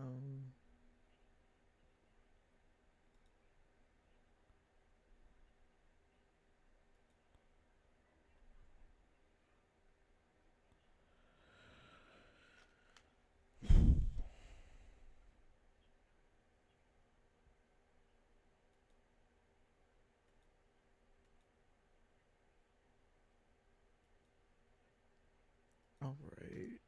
Um, all right.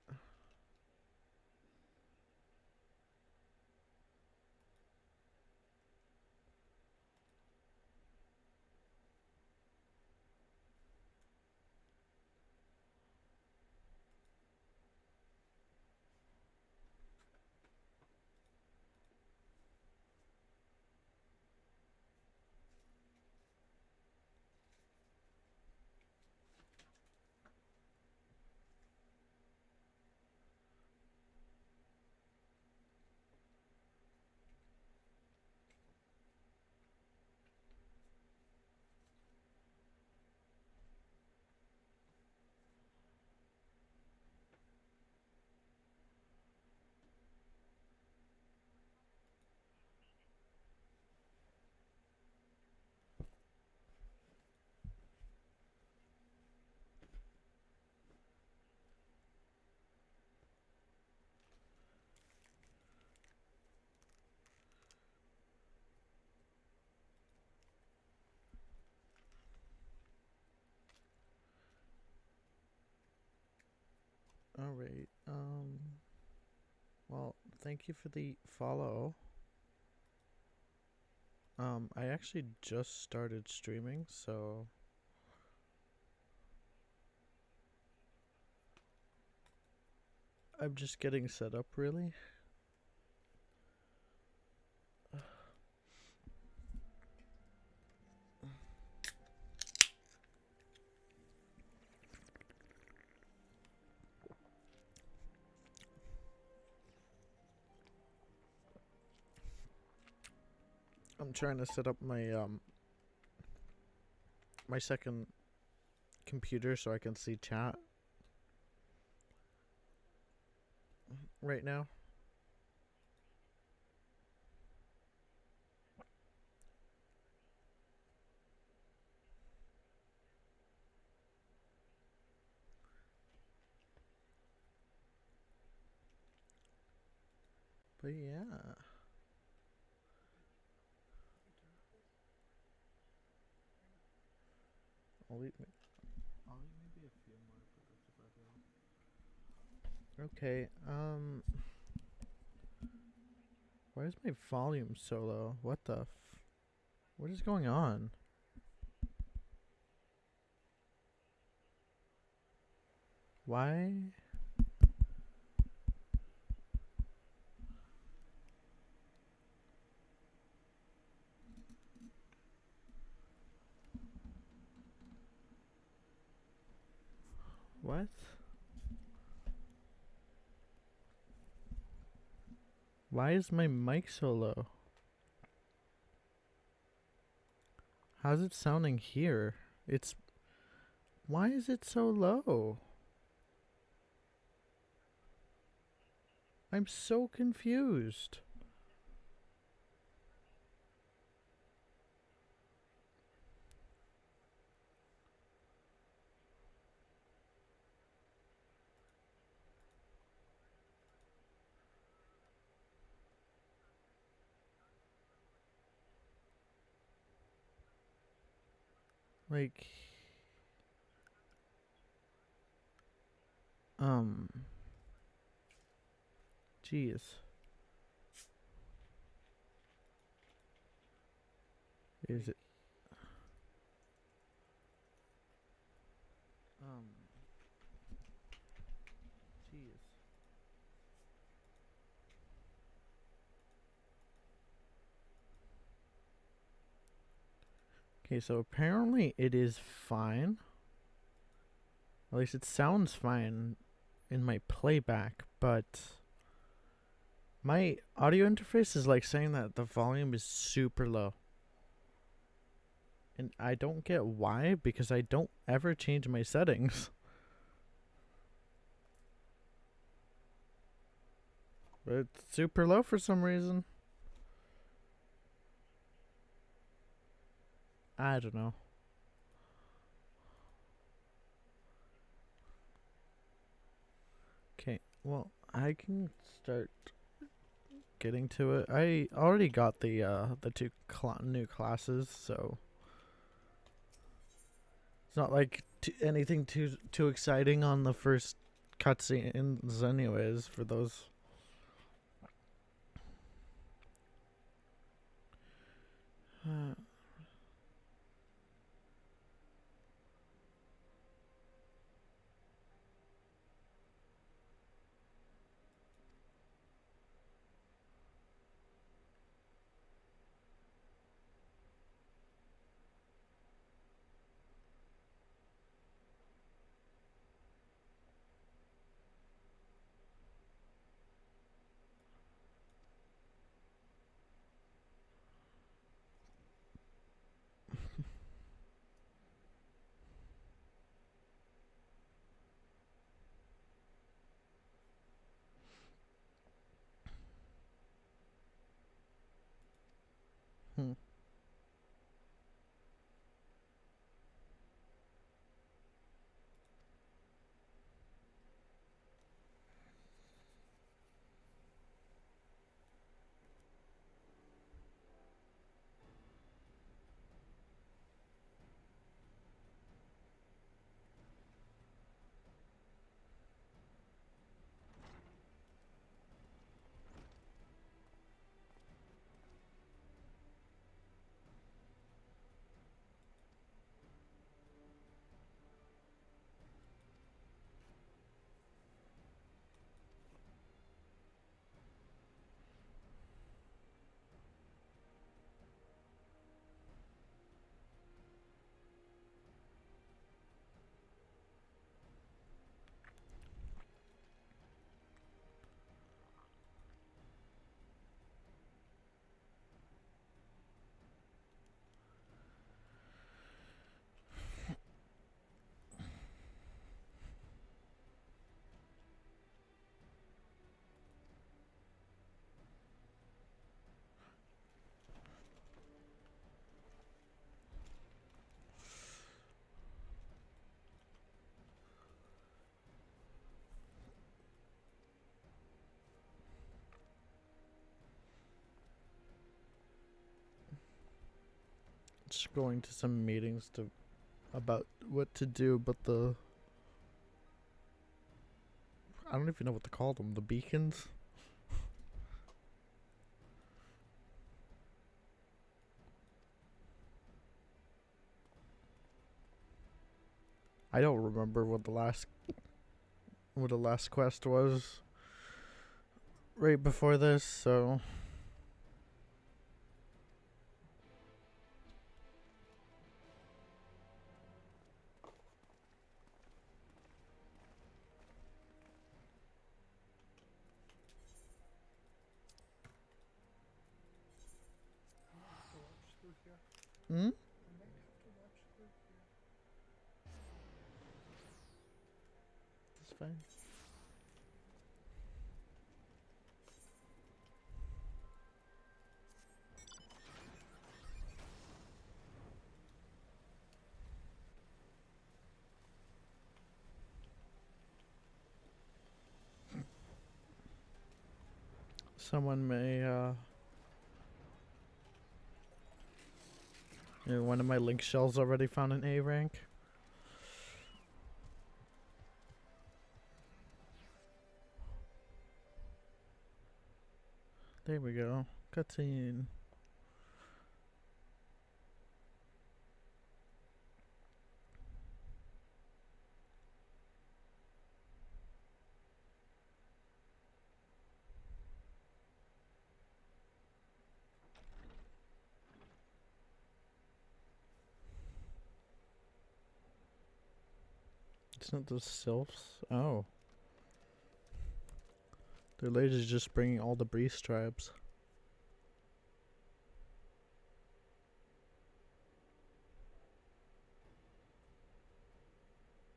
All right. Well, thank you for the follow. I actually just started streaming, so I'm just getting set up really. I'm trying to set up my second computer so I can see chat right now. But yeah. I'll leave maybe a few more, but that's about it. Okay, why is my volume so low? What is going on? Why? What? Why is my mic so low? How's it sounding here? It's... Why is it so low? I'm so confused. Like... Um... Jeez. Is it... Um... Jeez. Okay, so apparently it is fine. At least it sounds fine in my playback, but my audio interface is like saying that the volume is super low. And I don't get why, because I don't ever change my settings. but it's super low for some reason. I don't know. Okay, well, I can start getting to it. I already got the two new classes, so it's not like anything too exciting on the first cutscenes, anyways. For those. Hmm. Just going to some meetings to about what to do, but I don't even know what to call them. The beacons. I don't remember what the last quest was right before this, so hmm? That's fine. Someone may one of my link shells already found an A rank. There we go. Cutscene. It's not the sylphs. Oh. Their lady's just bringing all the breeze tribes.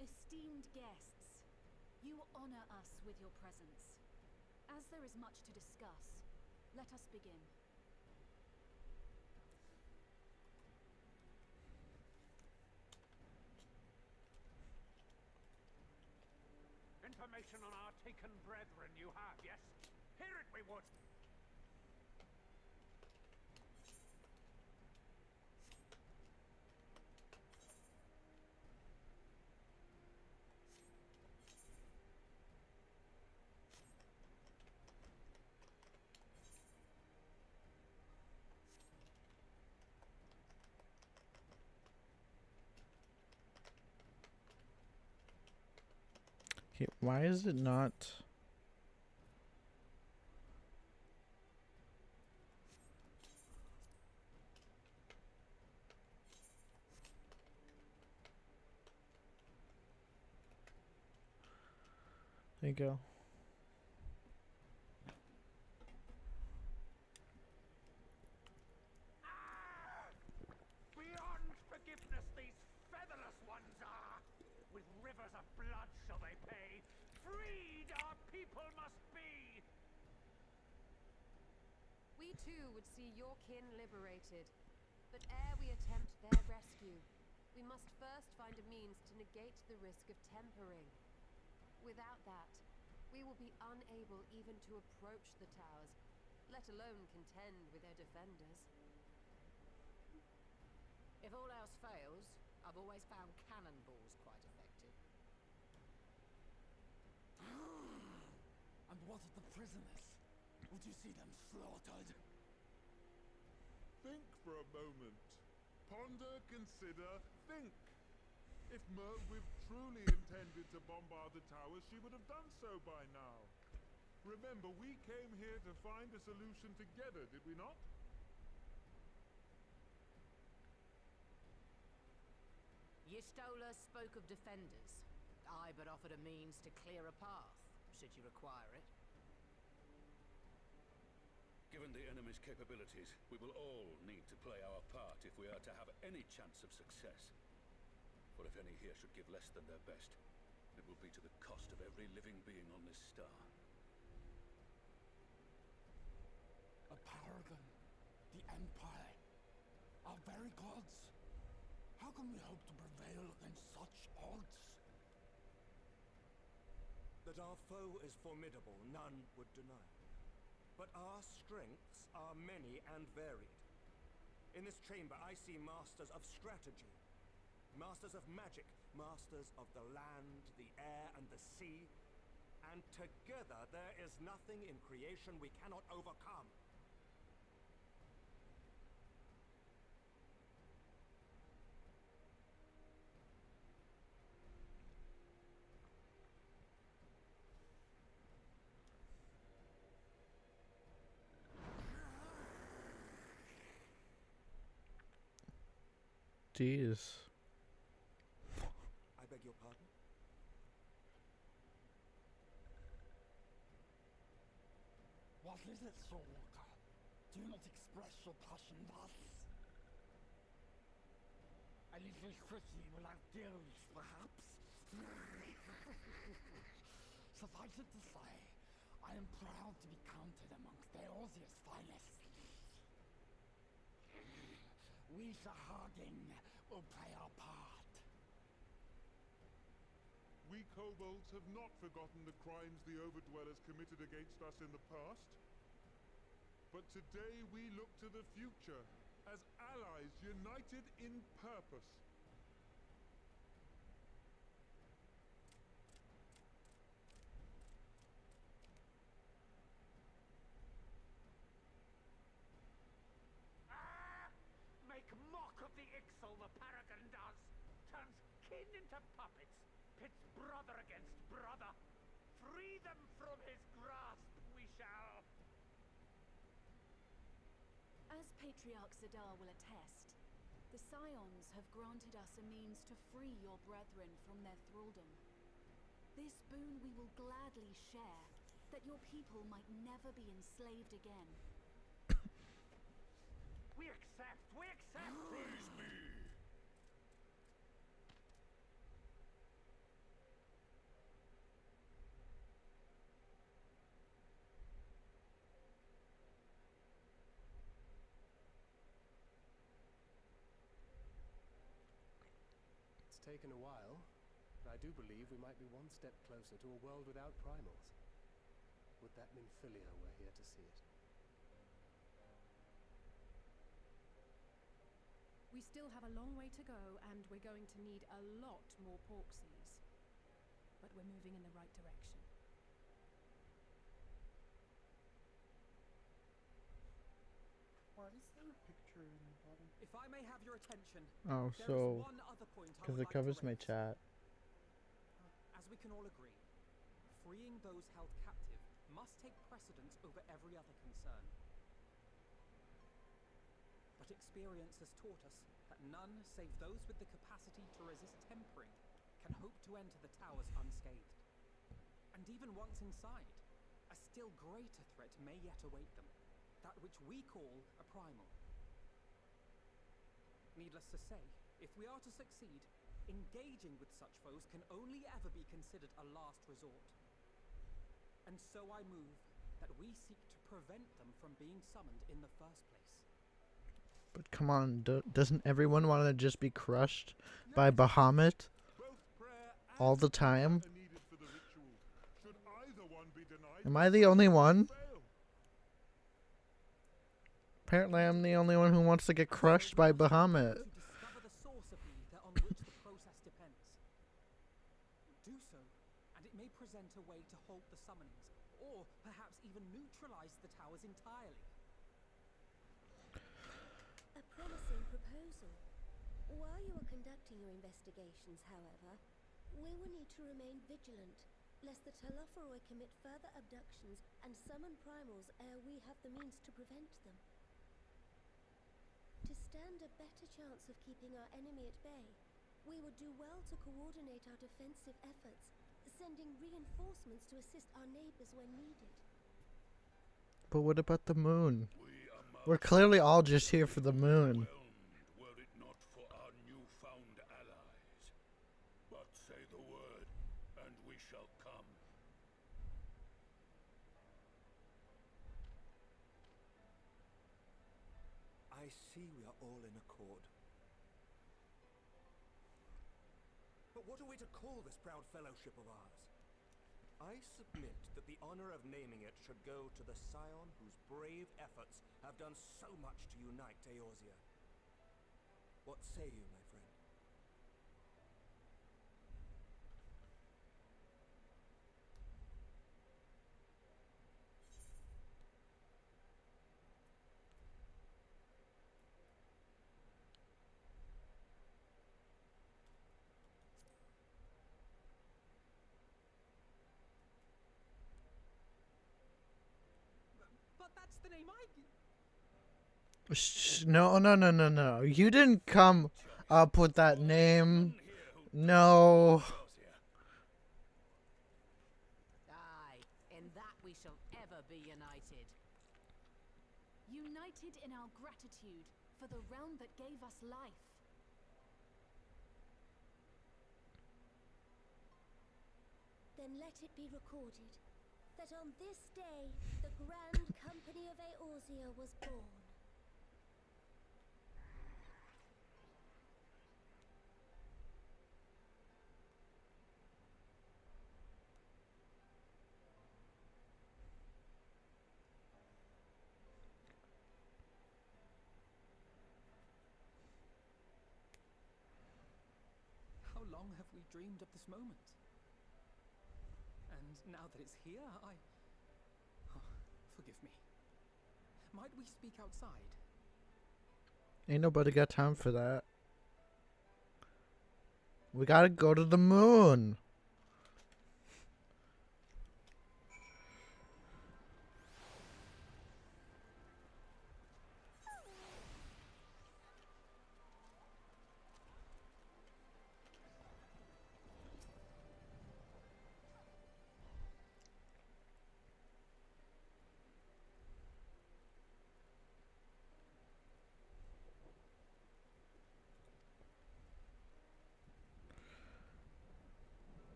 Esteemed guests, you honor us with your presence. As there is much to discuss, let us begin. Information on our taken brethren you have, yes? Hear it we would! Okay, why is it not? There you go. Beyond forgiveness these featherless ones are! With rivers of blood shall they pay. Freed our people must be! We too would see your kin liberated. But ere we attempt their rescue, we must first find a means to negate the risk of tempering. Without that, we will be unable even to approach the towers, let alone contend with their defenders. If all else fails, I've always found cannonballs quite effective. And what of the prisoners? Would you see them slaughtered? Think for a moment. Ponder, consider, think. If Merwith truly intended to bombard the towers, she would have done so by now. Remember, we came here to find a solution together, did we not? Y'Stola spoke of defenders. I but offered a means to clear a path, should you require it. Given the enemy's capabilities, we will all need to play our part if we are to have any chance of success. For if any here should give less than their best, it will be to the cost of every living being on this star. A paragon, the Empire, our very gods. How can we hope to prevail against such odds? That our foe is formidable, none would deny. But our strengths are many and varied. In this chamber, I see masters of strategy, masters of magic, masters of the land, the air, and the sea. And together, there is nothing in creation we cannot overcome. Jeez. I beg your pardon? What is it, Soulwalker? Do not express your passion thus. A little city without gills, perhaps? Suffice it to say, I am proud to be counted amongst Eorzea's finest. We Sahagin will play our part. We kobolds have not forgotten the crimes the Overdwellers committed against us in the past. But today we look to the future, as allies united in purpose. Make mock of the Ixal the Paragon does! Turns kin into puppets! Pits brother against brother! Free them from his grasp, we shall! As Patriarch Zadar will attest, the Scions have granted us a means to free your brethren from their thraldom. This boon we will gladly share, that your people might never be enslaved again. We accept! We accept! Praise me! taken a while, but I do believe we might be one step closer to a world without primals. Would that Nymphilia were here to see it. We still have a long way to go, and we're going to need a lot more Porksies. But we're moving in the right direction. Why is there a picture in the bottom? If I may have your attention, Oh, there so is one other point I because would it like covers to my raise. chat. As we can all agree, freeing those held captive must take precedence over every other concern. But experience has taught us that none save those with the capacity to resist tempering can hope to enter the towers unscathed. And even once inside, a still greater threat may yet await them, that which we call a primal. Needless to say, if we are to succeed, engaging with such foes can only ever be considered a last resort. And so I move that we seek to prevent them from being summoned in the first place. But come on, doesn't everyone want to just be crushed by Bahamut all the time? Am I the only one? Apparently I'm the only one who wants to get crushed by Bahamut. To discover the source of the ether on which the process depends. Do so, and it may present a way to halt the summonings, or perhaps even neutralize the towers entirely. A promising proposal. While you are conducting your investigations, however, we will need to remain vigilant, lest the Telophoroi commit further abductions and summon primals ere we have the means to prevent them. To stand a better chance of keeping our enemy at bay, we would do well to coordinate our defensive efforts, sending reinforcements to assist our neighbors when needed. But what about the moon? We're clearly all just here for the moon. Were it not for our newfound allies. But say the word, and we shall come. I see we are all in accord. But what are we to call this proud fellowship of ours? I submit that the honor of naming it should go to the scion whose brave efforts have done so much to unite Eorzea. What say you, my friend? But that's the name I... No, no, no, no, no. You didn't come up with that name. No. Aye, in that we shall ever be united. United in our gratitude for the realm that gave us life. Then let it be recorded that on this day, the Grand Company of Eorzea was born. How long have we dreamed of this moment? And now that it's here, oh, forgive me. Might we speak outside? Ain't nobody got time for that. We gotta go to the moon.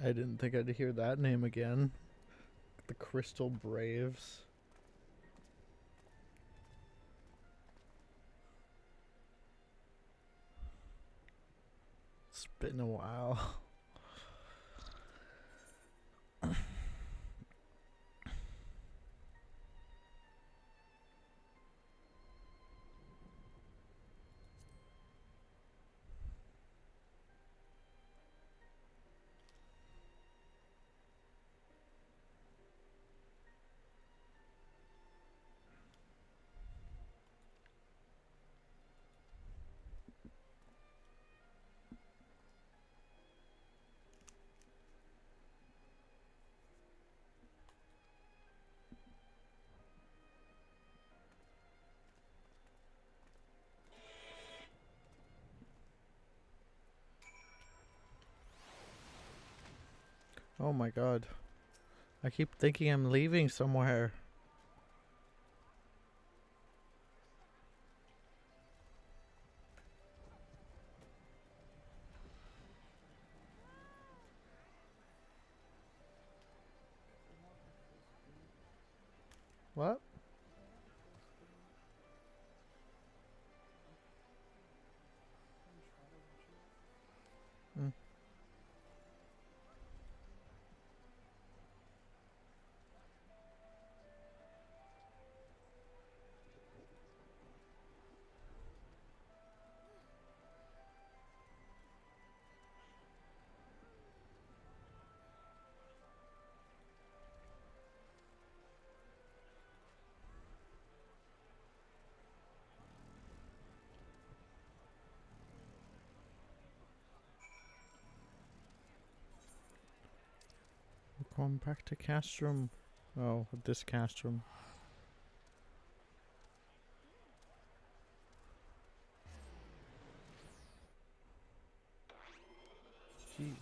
I didn't think I'd hear that name again. The Crystal Braves. It's been a while. Oh my god. I keep thinking I'm leaving somewhere. What? Mm. We're going back to Castrum. Oh, this Castrum. Jeez.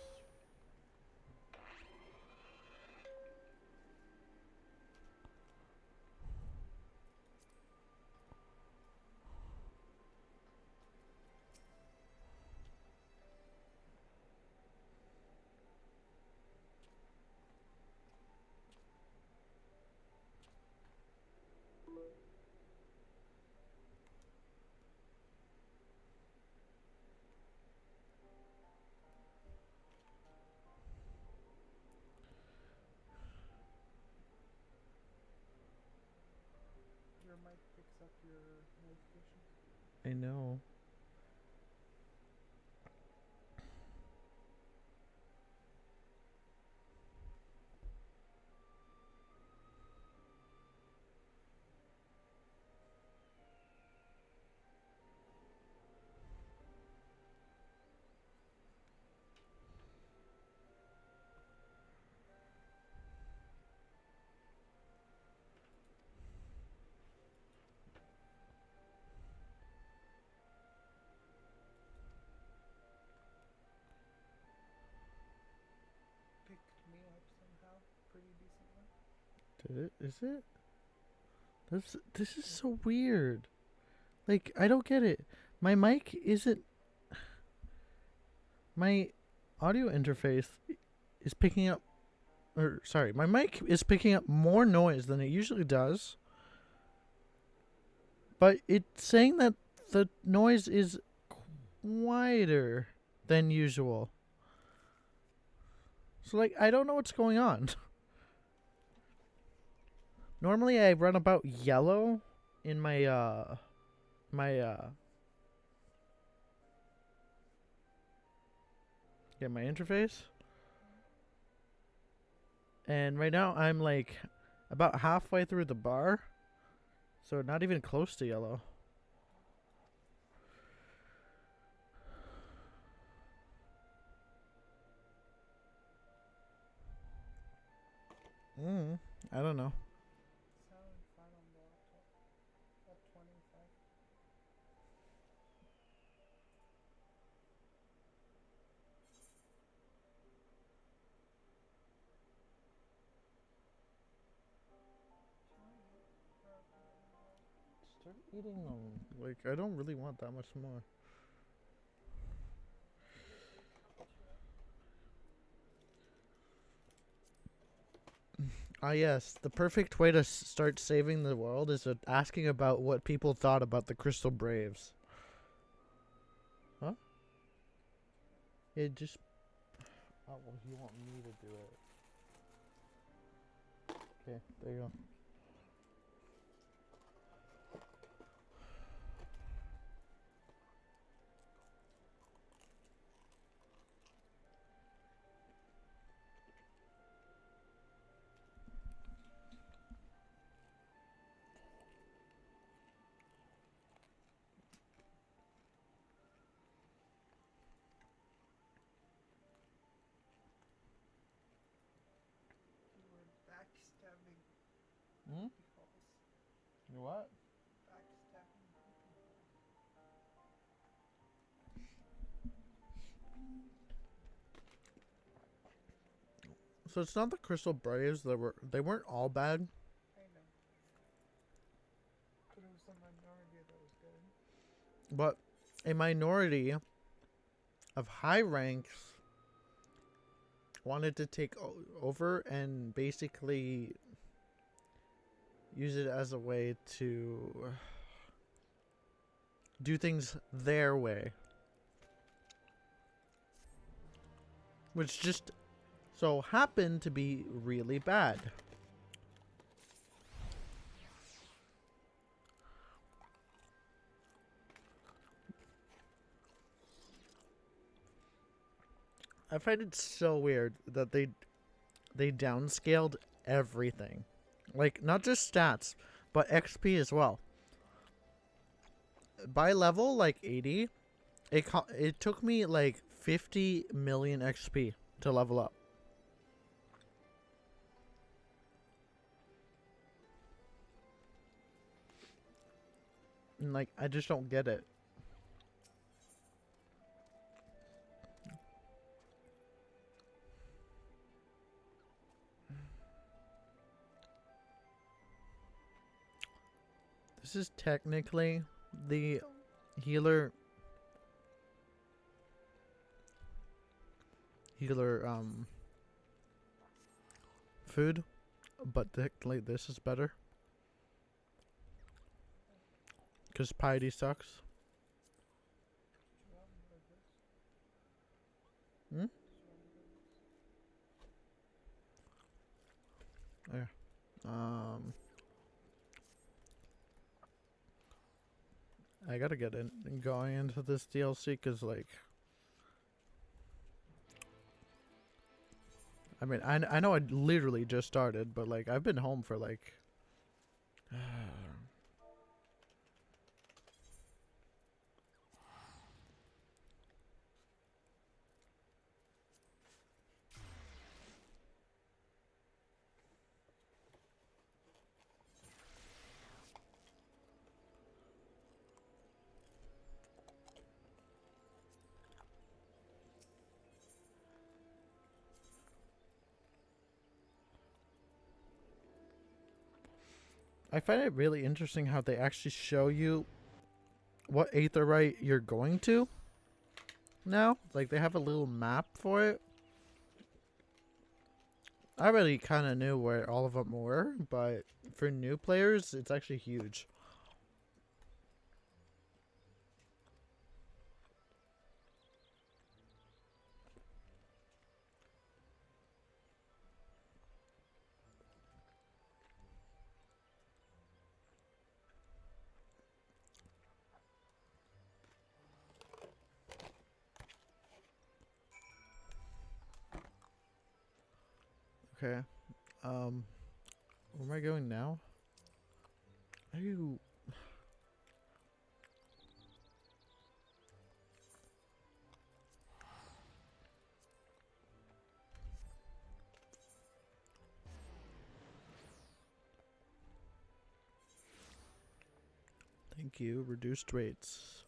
Your mic picks up your notifications. I know. Picked me up somehow, pretty decently. Did it? Is it? This is so weird. Like, I don't get it. My mic isn't... My audio interface is picking up... Or, sorry, my mic is picking up more noise than it usually does. But it's saying that the noise is quieter than usual. So, like, I don't know what's going on. Normally, I run about yellow in my, yeah, my interface. And right now, I'm, like, about halfway through the bar. So, not even close to yellow. I don't know. Sound fine on the laptop. At 25. Start eating them. Like, I don't really want that much more. Ah, yes. The perfect way to start saving the world is asking about what people thought about the Crystal Braves. Huh? It just... Oh, well, you want me to do it. Okay, there you go. You were backstabbing Hmm? peoples. You what? Backstabbing people. So it's not the Crystal Braves that they weren't all bad, I know. But it was the minority that was good. but a minority of high ranks wanted to take over and basically use it as a way to do things their way. Which just so happened to be really bad. I find it so weird that they downscaled everything. Like, not just stats, but XP as well. By level, like 80, it took me like 50 million XP to level up. And, like, I just don't get it. This is technically the healer food, but technically this is better because piety sucks. Hmm? Yeah. I gotta get in going into this DLC because, like, I mean, I know I literally just started, but like I've been home for like I find it really interesting how they actually show you what aetherite you're going to now. Like, they have a little map for it. I already kind of knew where all of them were, but for new players, it's actually huge. Okay. Where am I going now? Are you... Thank you. Reduced rates.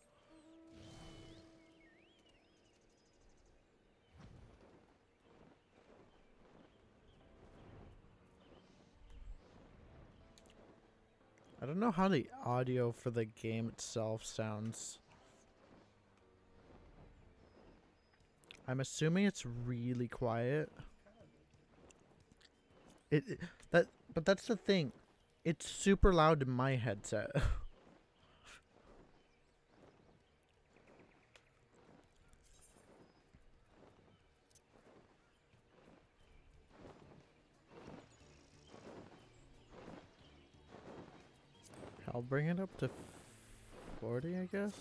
I don't know how the audio for the game itself sounds. I'm assuming it's really quiet. It that But that's the thing. It's super loud in my headset. I'll bring it up to 40, I guess.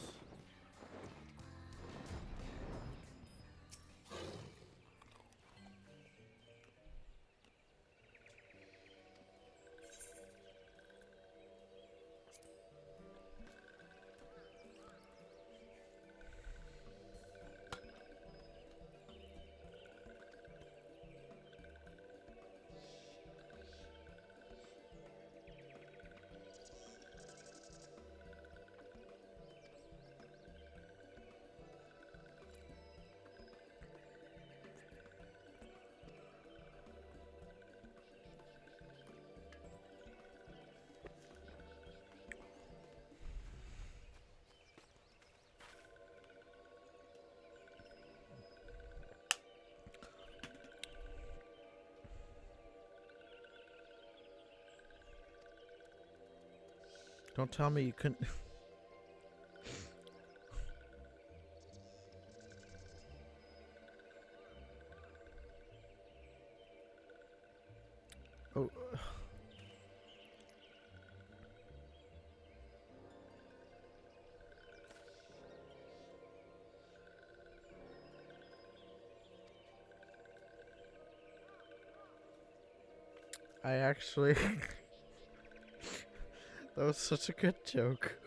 Don't tell me you couldn't. Oh. I actually. That was such a good joke.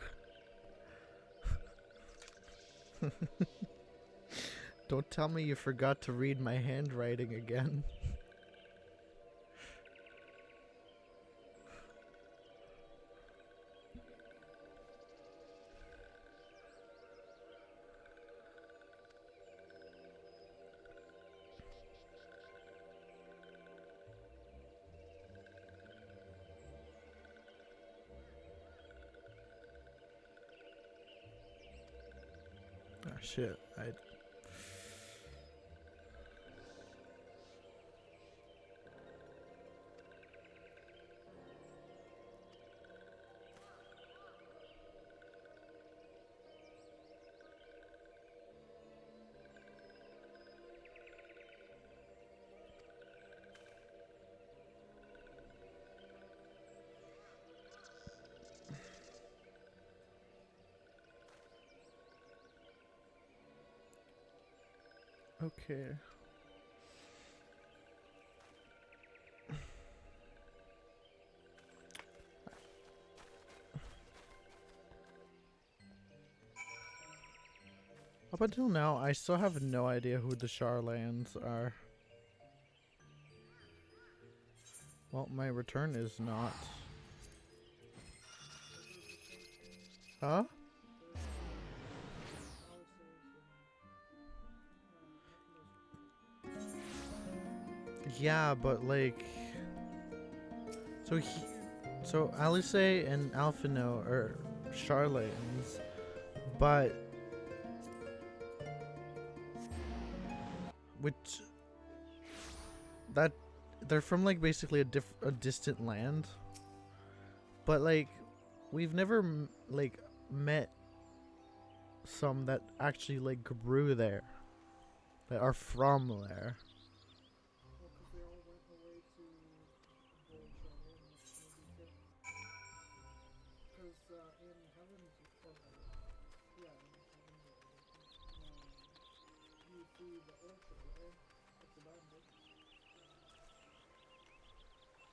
Don't tell me you forgot to read my handwriting again. Oh shit, okay. Up until now, I still have no idea who the Charlands are. Well, my return is not. Huh? Yeah, but like, so Alice and Alphino are Charlatans, but which that they're from like basically a distant land, but like we've never like met some that actually like grew there, that are from there. Well, because they all went away to Old Charlotte, maybe. Because in Heaven's, yeah, in Heaven's you see the Old Charlotte, it's abandoned.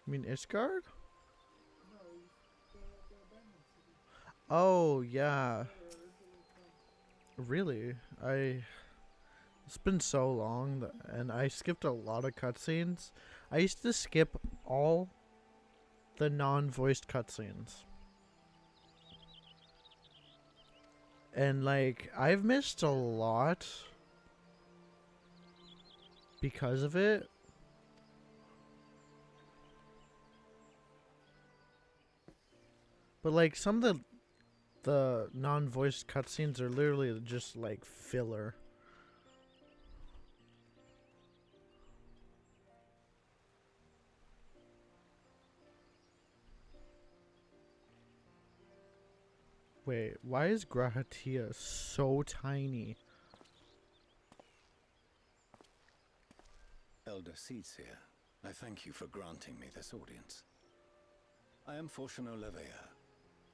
You mean Ishgard? No, the abandoned city. Oh yeah. Really? It's been so long, and I skipped a lot of cutscenes. I used to skip all the non-voiced cutscenes. And like, I've missed a lot because of it. But like, some of the non-voiced cutscenes are literally just like filler. Wait, why is Grahatia so tiny? Elder Seedseer, I thank you for granting me this audience. I am Fortuno Leveilleur,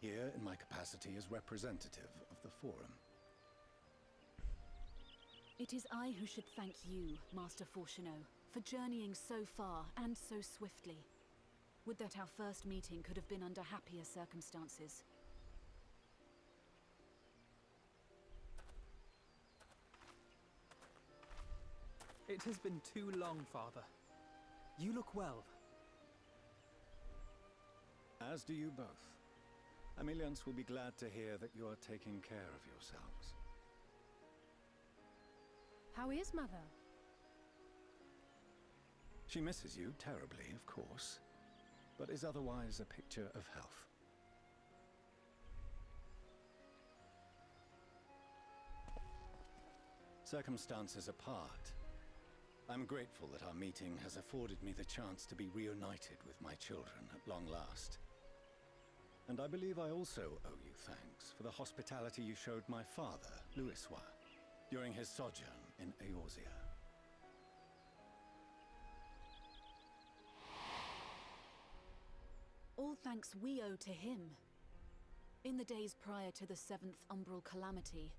here in my capacity as representative of the Forum. It is I who should thank you, Master Fortuno, for journeying so far and so swiftly. Would that our first meeting could have been under happier circumstances. It has been too long, Father. You look well. As do you both. Ameliance will be glad to hear that you are taking care of yourselves. How is Mother? She misses you terribly, of course, but is otherwise a picture of health. Circumstances apart, I'm grateful that our meeting has afforded me the chance to be reunited with my children at long last. And I believe I also owe you thanks for the hospitality you showed my father, Louisoix, during his sojourn in Eorzea. All thanks we owe to him. In the days prior to the 7th Umbral Calamity,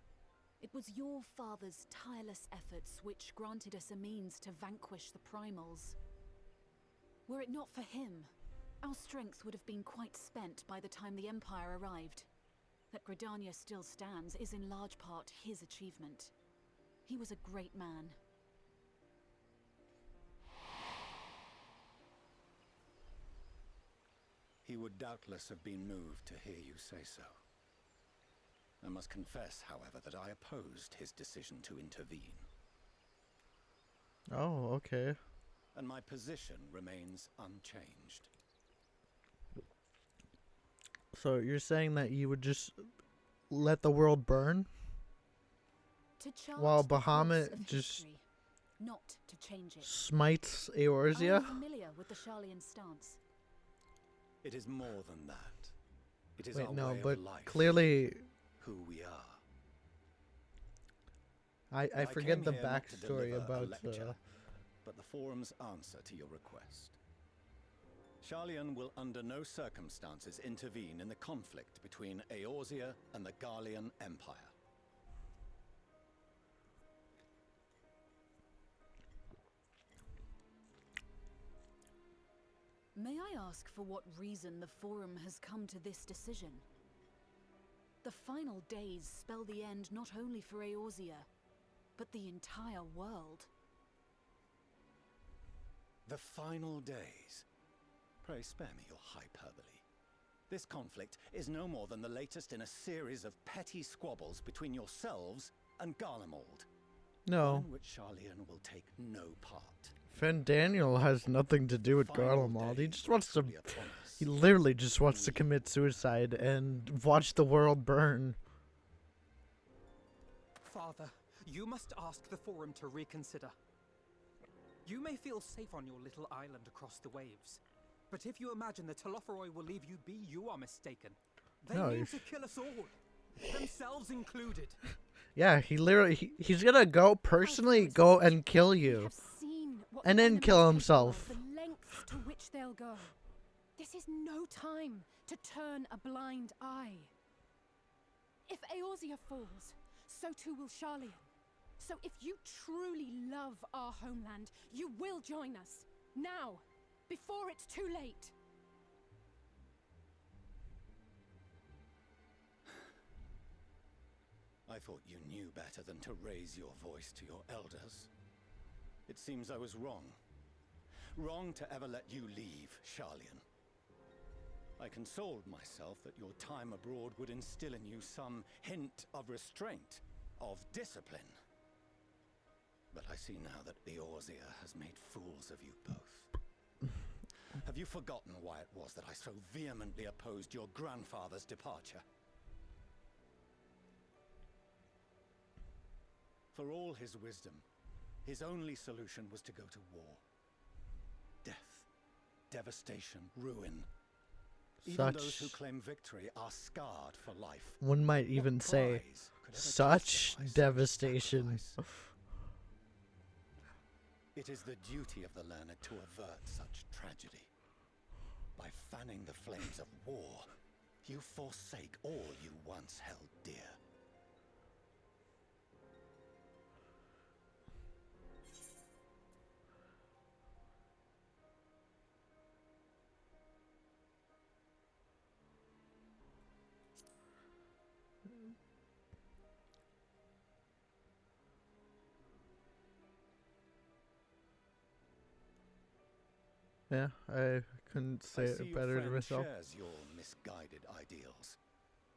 it was your father's tireless efforts which granted us a means to vanquish the Primals. Were it not for him, our strength would have been quite spent by the time the Empire arrived. That Gridania still stands is in large part his achievement. He was a great man. He would doubtless have been moved to hear you say so. I must confess, however, that I opposed his decision to intervene. Oh, okay. And my position remains unchanged. So you're saying that you would just let the world burn? To chart While the course Bahamut of just history, not to change it. smites Are Eorzea? you familiar with the Sharlayan stance? It is more than that. It is Wait, our no, way but of life. clearly Who we are. I forget came the here not to backstory deliver a about lecture, but the Forum's answer to your request. Sharlayan will under no circumstances intervene in the conflict between Eorzea and the Garlean Empire. May I ask for what reason the Forum has come to this decision? The final days spell the end not only for Eorzea, but the entire world. The final days. Pray spare me your hyperbole. This conflict is no more than the latest in a series of petty squabbles between yourselves and Garlemald. No. One in which Sharlayan will take no part. Daniel has nothing to do with Garlemald. He just wants to... He literally just wants to commit suicide and watch the world burn. Father, you must ask the Forum to reconsider. You may feel safe on your little island across the waves, but if you imagine the Telophoroi will leave you be, you are mistaken. They No, mean he's- to kill us all, themselves included. Yeah, he literally... he's gonna go personally go and kill you. Seen what And the then enemy's kill capable of, himself. The lengths to which they'll go. This is no time to turn a blind eye. If Eorzea falls, so too will Sharlayan. So if you truly love our homeland, you will join us. Now, before it's too late. I thought you knew better than to raise your voice to your elders. It seems I was wrong. Wrong to ever let you leave, Sharlayan. I consoled myself that your time abroad would instill in you some hint of restraint, of discipline. But I see now that Eorzea has made fools of you both. Have you forgotten why it was that I so vehemently opposed your grandfather's departure? For all his wisdom, his only solution was to go to war. Death, devastation, ruin. Even those who Such, claim victory are scarred for life. one might even What say, prize could ever such justify devastation. sacrifice? It is the duty of the learned to avert such tragedy. By fanning the flames of war, you forsake all you once held dear. Yeah, I couldn't say I it see your better to friend myself. shares your misguided ideals.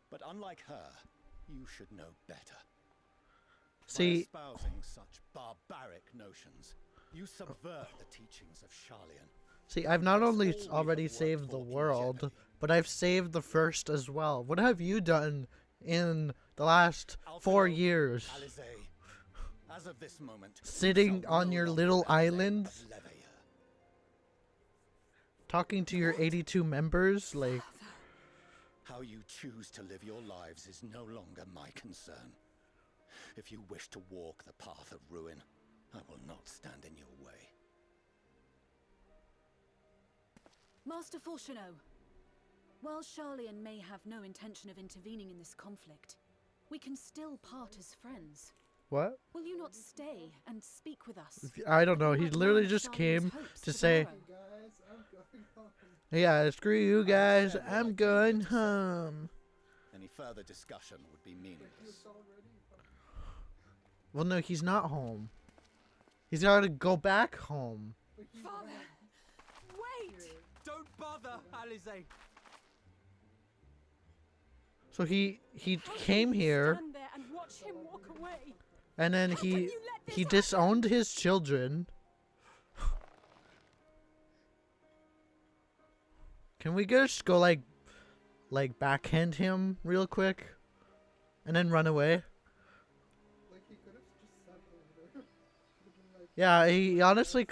But unlike her, you should know better. See, By espousing such barbaric notions, you subvert the teachings of Charlian. see, I've not That's only all we already have worked saved the for in world, jeopardy. but I've saved the first as well. What have you done in the last 4 Alfredo, years? Alizé, as of this moment, you Sitting shall on no your longer little bear the name island, of Leveilleur. talking to your 82 members, like, How you choose to live your lives is no longer my concern. If you wish to walk the path of ruin, I will not stand in your way. Master Fourcheneau, while Charlian may have no intention of intervening in this conflict, we can still part as friends. what? Will you not stay and speak with us? I don't know. We He might literally learn just Charlian's came hopes to say, tomorrow. Guys, I'm going home. yeah, screw you guys, said what I I'm came going here to say. home. Any further discussion would be meaningless. Well, no, he's not home. He's got to go back home. Father! Wait! Don't bother, Alizé! So he How came can you here, stand there and watch him walk away? and then How can he you let this happen? disowned his children. Can we just go like backhand him real quick, and then run away? Like, he could have just sat over there. Could've been like, Yeah, he honestly.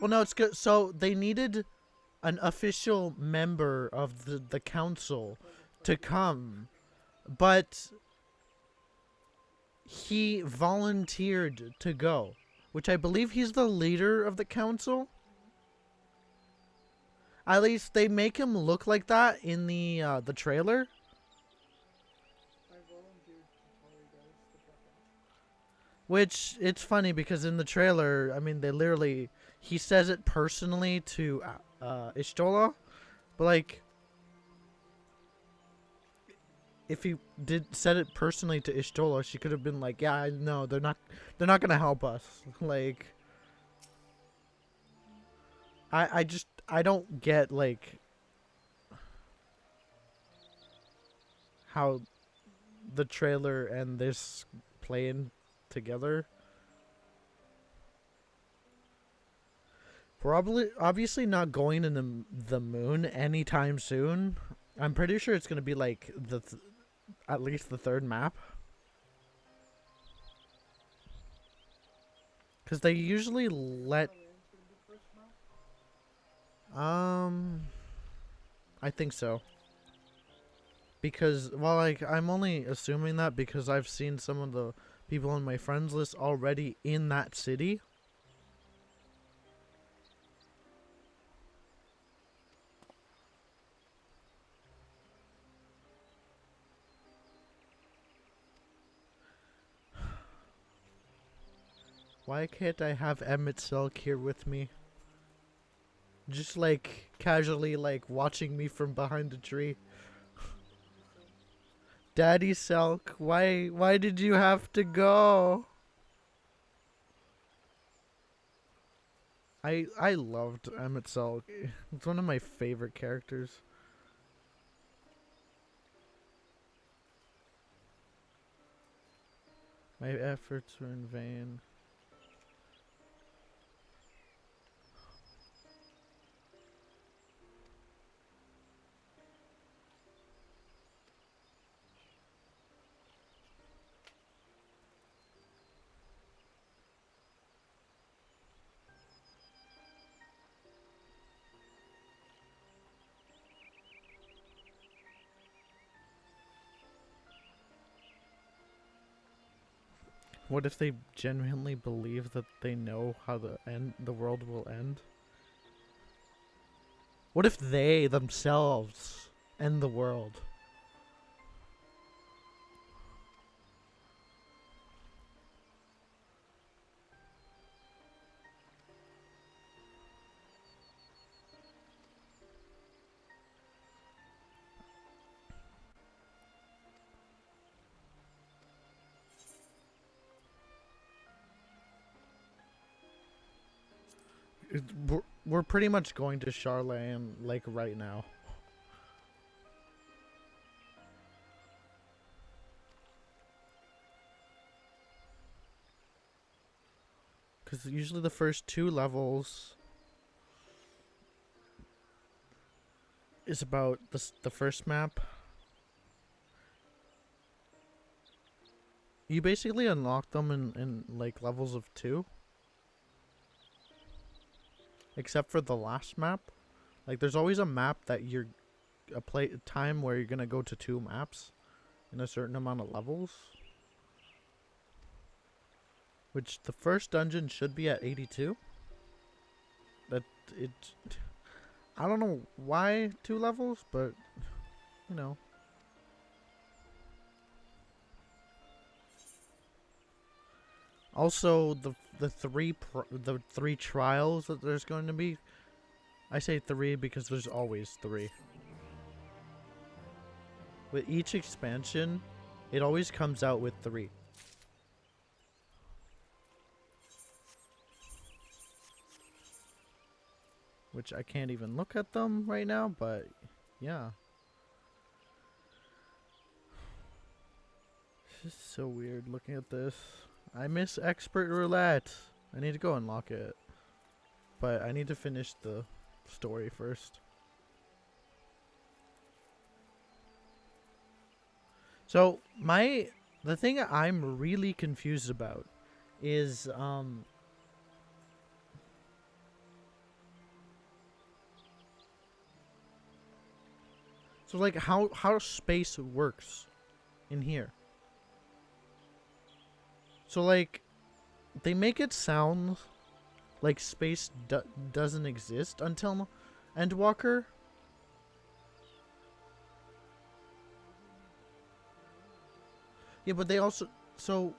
Well, no, it's good. So they needed an official member of the council to come, but he volunteered to go, which I believe he's the leader of the council. At least they make him look like that in the trailer. I volunteered to tell you guys to fuck off. Which, it's funny because in the trailer, I mean, he says it personally to Ishtola, but like, if he said it personally to Ishtola, she could have been like, yeah, I know, they're not gonna help us. Like, I don't get, like, how the trailer and this playing together. Probably, obviously not going in the moon anytime soon. I'm pretty sure it's gonna be like at least the third map. Cause they usually let. I think so. Because, well, like, I'm only assuming that because I've seen some of the people on my friends list already in that city. Why can't I have Emmett Selk here with me? Just, like, casually, like, watching me from behind a tree. Daddy Selk, why did you have to go? I loved Emmett Selk. It's one of my favorite characters. My efforts were in vain. What if they genuinely believe that they know how the world will end? What if they themselves end the world? We're pretty much going to Charlene, like, right now. Because usually the first 2 levels is about the first map. You basically unlock them in like levels of 2. Except for the last map. Like, there's always a map that you're a time where you're gonna go to 2 maps in a certain amount of levels. Which the first dungeon should be at 82. I don't know why 2 levels, but you know. Also, the three trials that there's going to be. I say 3 because there's always 3. With each expansion, it always comes out with 3. Which I can't even look at them right now, but yeah. This is so weird looking at this. I miss Expert Roulette. I need to go unlock it. But I need to finish the story first. So, the thing I'm really confused about is, so like how space works in here. So like, they make it sound like space doesn't exist until Endwalker. Yeah, but they also, so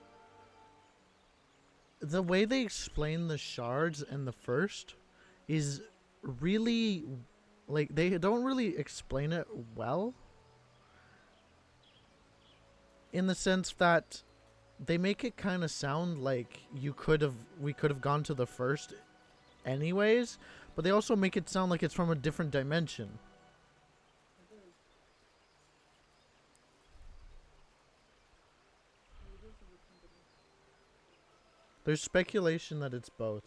the way they explain the shards in the first is really, like, they don't really explain it well. In the sense that they make it kind of sound like we could have gone to the first anyways, but they also make it sound like it's from a different dimension. There's speculation that it's both.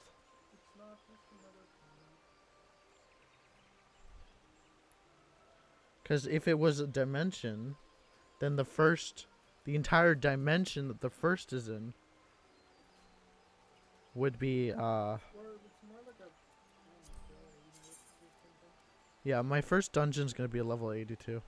Because if it was a dimension, then the entire dimension that the first is in would be, yeah, my first dungeon's gonna be a level 82.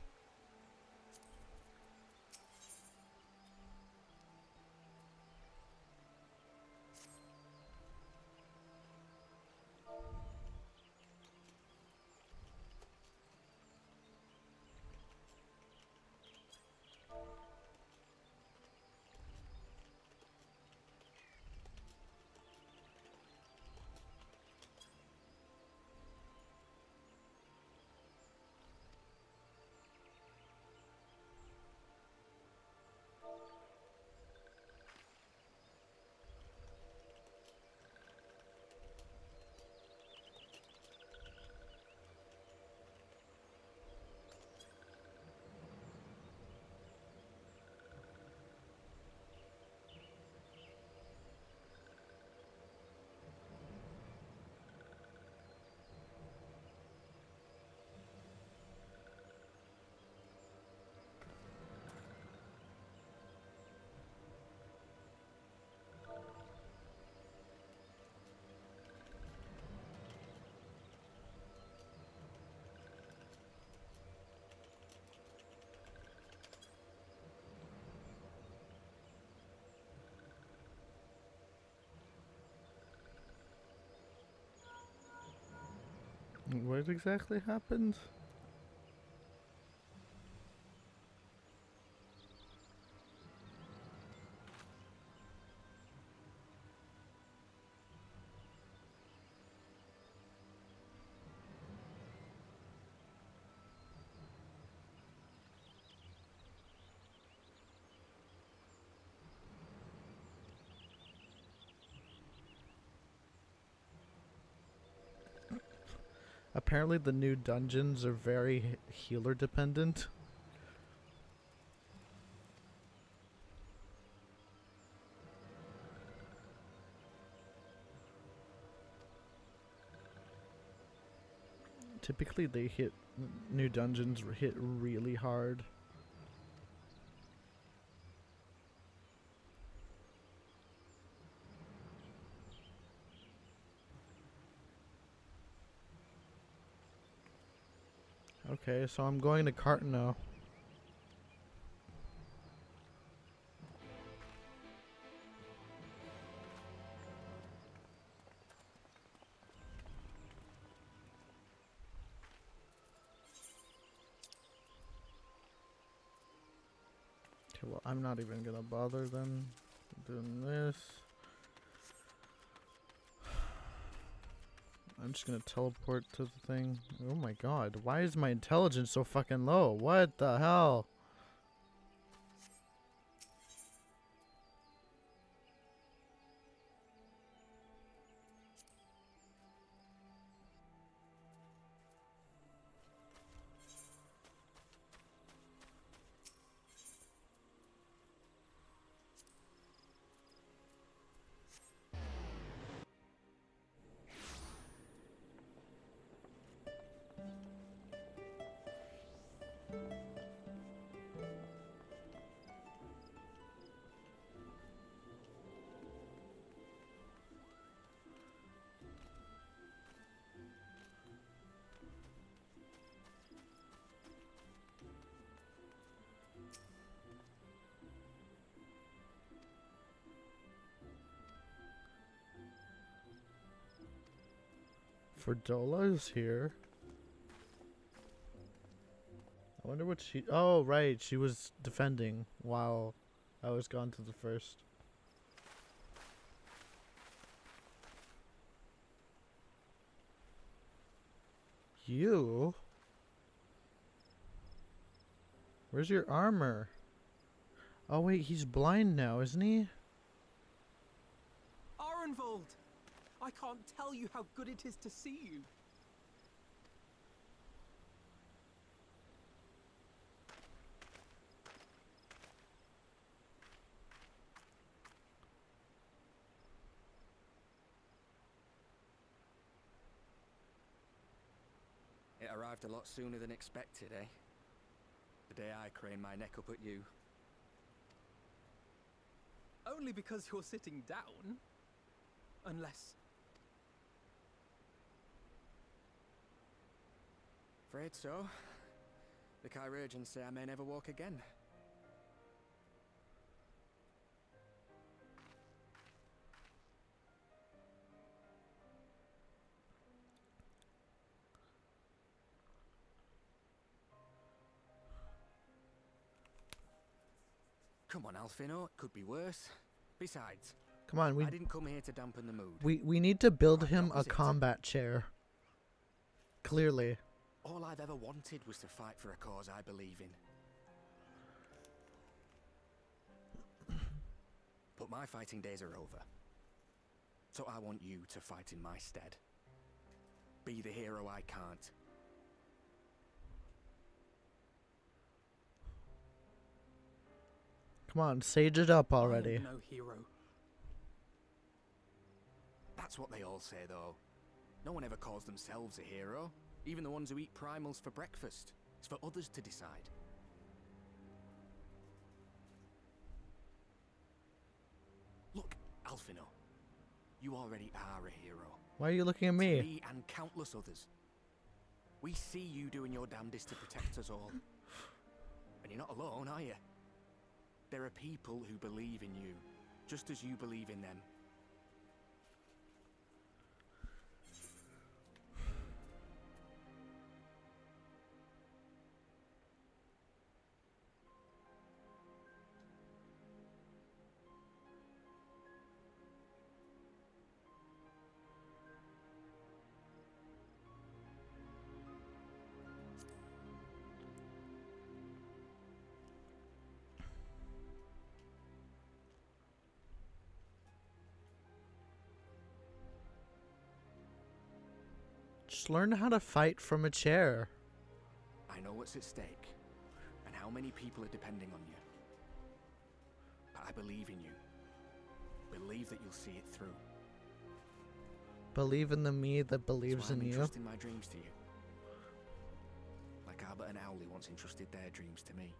What exactly happened? Apparently the new dungeons are very healer dependent. Typically they hit new dungeons hit really hard. Okay, so I'm going to Cartano. Okay, well, I'm not even gonna bother then doing this. I'm just gonna teleport to the thing. Oh my god, why is my intelligence so fucking low? What the hell? Fordola is here. I wonder what she... Oh, right. She was defending while I was gone to the first. You? Where's your armor? Oh, wait. He's blind now, isn't he? Arenvold! I can't tell you how good it is to see you. It arrived a lot sooner than expected, eh? The day I craned my neck up at you. Only because you're sitting down. Unless... Afraid so. The Chirurgeons say I may never walk again. Come on, Alfino, it could be worse. Besides, Come on, I didn't come here to dampen the mood. we need to build Quite him the a opposite. combat chair. Clearly. All I've ever wanted was to fight for a cause I believe in. But my fighting days are over. So I want you to fight in my stead. Be the hero I can't. Come on, sage it up already. I am no hero. That's what they all say, though. No one ever calls themselves a hero. Even the ones who eat primals for breakfast. It's for others to decide. Look, Alfino. You already are a hero. Why are you looking at To me? me and countless others. We see you doing your damnedest to protect us all. And you're not alone, are you? There are people who believe in you, just as you believe in them. Just learn how to fight from a chair. I know what's at stake, and how many people are depending on you. But I believe in you. Believe that you'll see it through. Believe in the me that believes That's why in I'm you. entrusting my dreams to you. Like Albert and Owley once entrusted their dreams to me.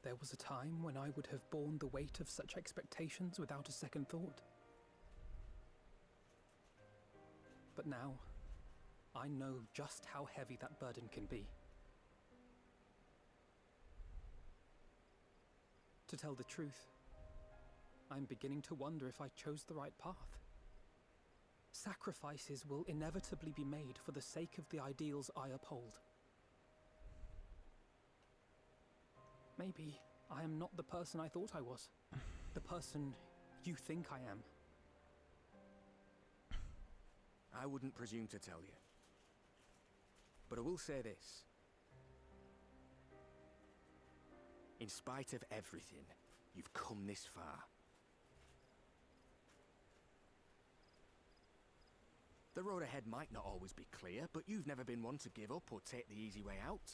There was a time when I would have borne the weight of such expectations without a second thought. But now, I know just how heavy that burden can be. To tell the truth, I'm beginning to wonder if I chose the right path. Sacrifices will inevitably be made for the sake of the ideals I uphold. Maybe I am not the person I thought I was. The person you think I am. I wouldn't presume to tell you. But I will say this. In spite of everything, you've come this far. The road ahead might not always be clear, but you've never been one to give up or take the easy way out.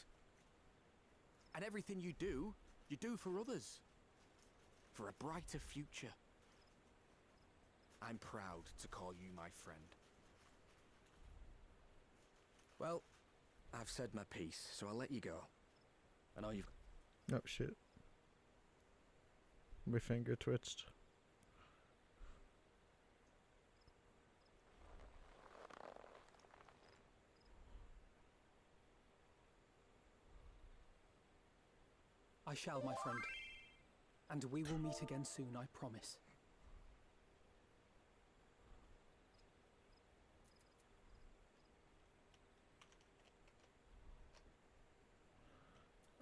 And everything you do for others. For a brighter future. I'm proud to call you my friend. Well, I've said my piece, so I'll let you go. I know you've... Oh shit. My finger twitched. I shall, my friend. And we will meet again soon, I promise.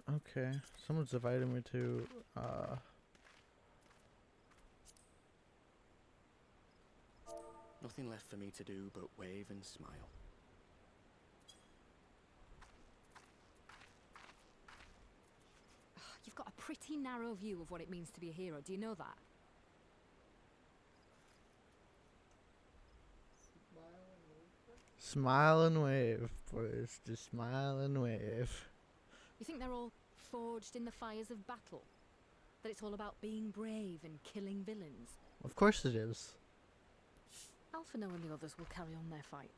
Okay, someone's invited me to, Nothing left for me to do but wave and smile. You've got a pretty narrow view of what it means to be a hero. Do you know that? smile and wave, boys. Just smile and wave. You think they're all forged in the fires of battle? That it's all about being brave and killing villains? Of course it is. Alphino and the others will carry on their fight.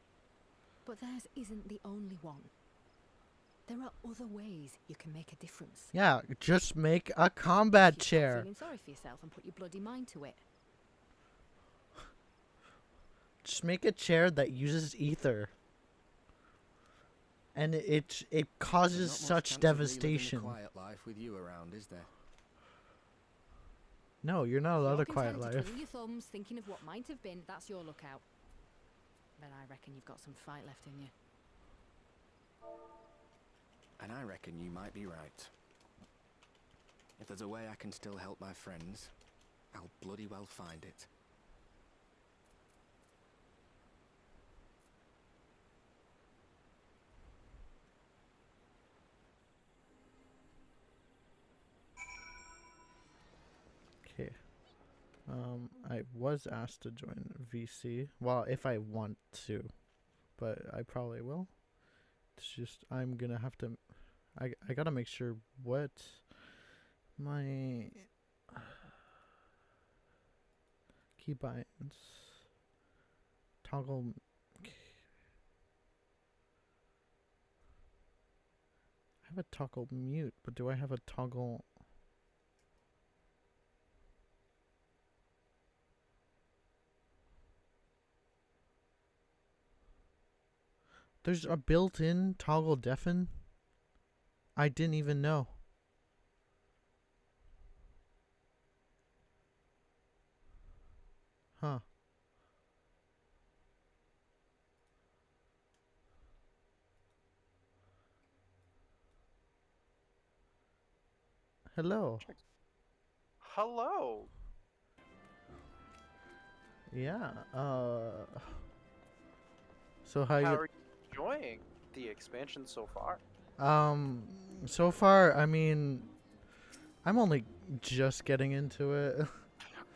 But theirs isn't the only one. There are other ways you can make a difference. Yeah, just make a combat chair. Feeling sorry for yourself and put your bloody mind to it. Just make a chair that uses ether. And it causes such devastation. Quiet life with you around, is there? No, you're not allowed a You're quiet content life. twiddling your thumbs, thinking of what might have been. That's your lookout. But I reckon you've got some fight left in you. And I reckon you might be right. If there's a way I can still help my friends, I'll bloody well find it. Okay. I was asked to join VC. Well, if I want to. But I probably will. It's just, I'm gonna have to... I gotta make sure what my keybinds toggle. I have a toggle mute, but do I have a toggle? There's a built-in toggle deafen? I didn't even know. Huh. Hello. Hello. Yeah. So how How you? are you enjoying the expansion so far? So far, I mean, I'm only just getting into it.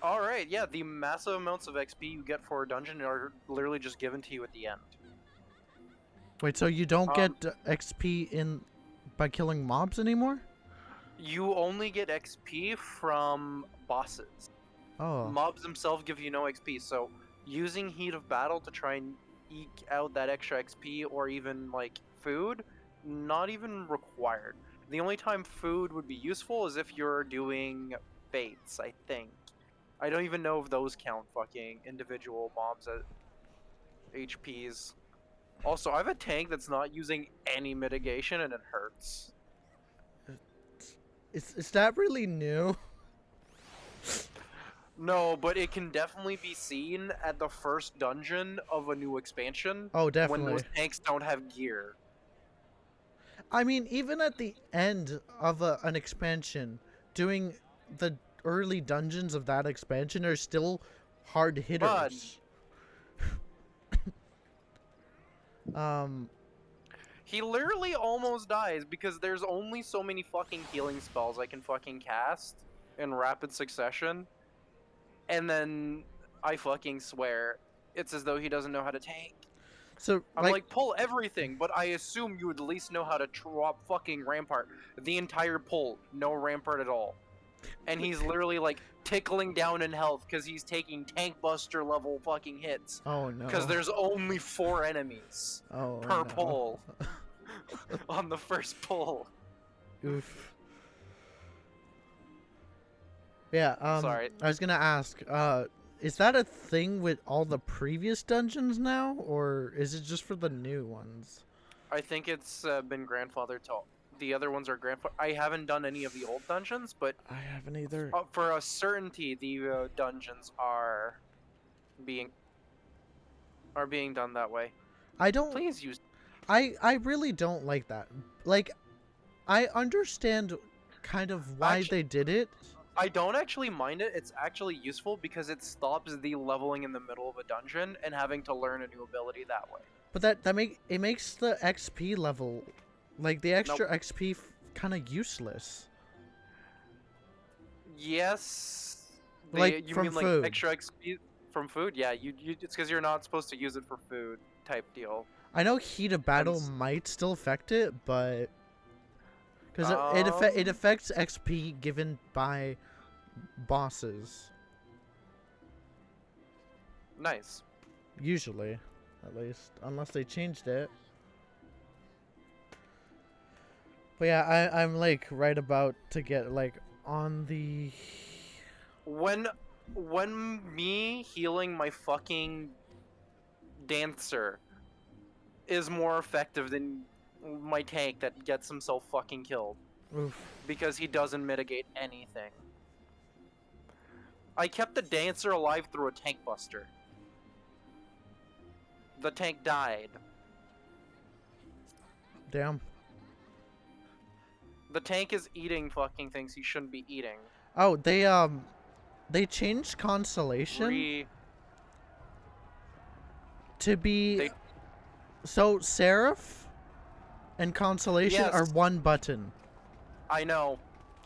All right, yeah, the massive amounts of XP you get for a dungeon are literally just given to you at the end. Wait, so you don't get XP by killing mobs anymore? You only get XP from bosses. Oh. Mobs themselves give you no XP, so using Heat of Battle to try and eke out that extra XP or even like food, not even required. The only time food would be useful is if you're doing fates, I think. I don't even know if those count fucking individual mobs as HPs. Also, I have a tank that's not using any mitigation and it hurts. Is that really new? No, but it can definitely be seen at the first dungeon of a new expansion. Oh, When definitely. those tanks don't have gear. I mean, even at the end of an expansion, doing the early dungeons of that expansion are still hard hitters. He literally almost dies because there's only so many fucking healing spells I can fucking cast in rapid succession. And then I fucking swear, it's as though he doesn't know how to tank. So I'm like, pull everything, but I assume you would at least know how to drop fucking Rampart. The entire pull, no Rampart at all. And he's literally like tickling down in health because he's taking tank buster level fucking hits. Oh no. Because there's only 4 enemies per pull on the first pull. Oof. Yeah, Sorry. I was gonna ask, is that a thing with all the previous dungeons now, or is it just for the new ones? I think it's been grandfathered to. The other ones are grandfather. I haven't done any of the old dungeons, but I haven't either. For a certainty, the dungeons are being done that way. I don't. Please use. I really don't like that. Like, I understand kind of why they did it. I don't actually mind it. It's actually useful because it stops the leveling in the middle of a dungeon and having to learn a new ability that way. But it makes the XP level, like the extra XP, kind of useless. Yes. Like you from mean food. Like extra XP from food? Yeah, it's because you're not supposed to use it for food type deal. I know Heat of Battle might still affect it, but because it affects XP given by bosses. Nice. Usually, at least, unless they changed it. But yeah, I'm like right about to get like on the. When me healing my fucking dancer is more effective than my tank that gets himself fucking killed. Oof. Because he doesn't mitigate anything. I kept the dancer alive through a tank buster. The tank died. Damn. The tank is eating fucking things he shouldn't be eating. Oh, they changed Constellation to be so Seraph and Constellation are one button. I know.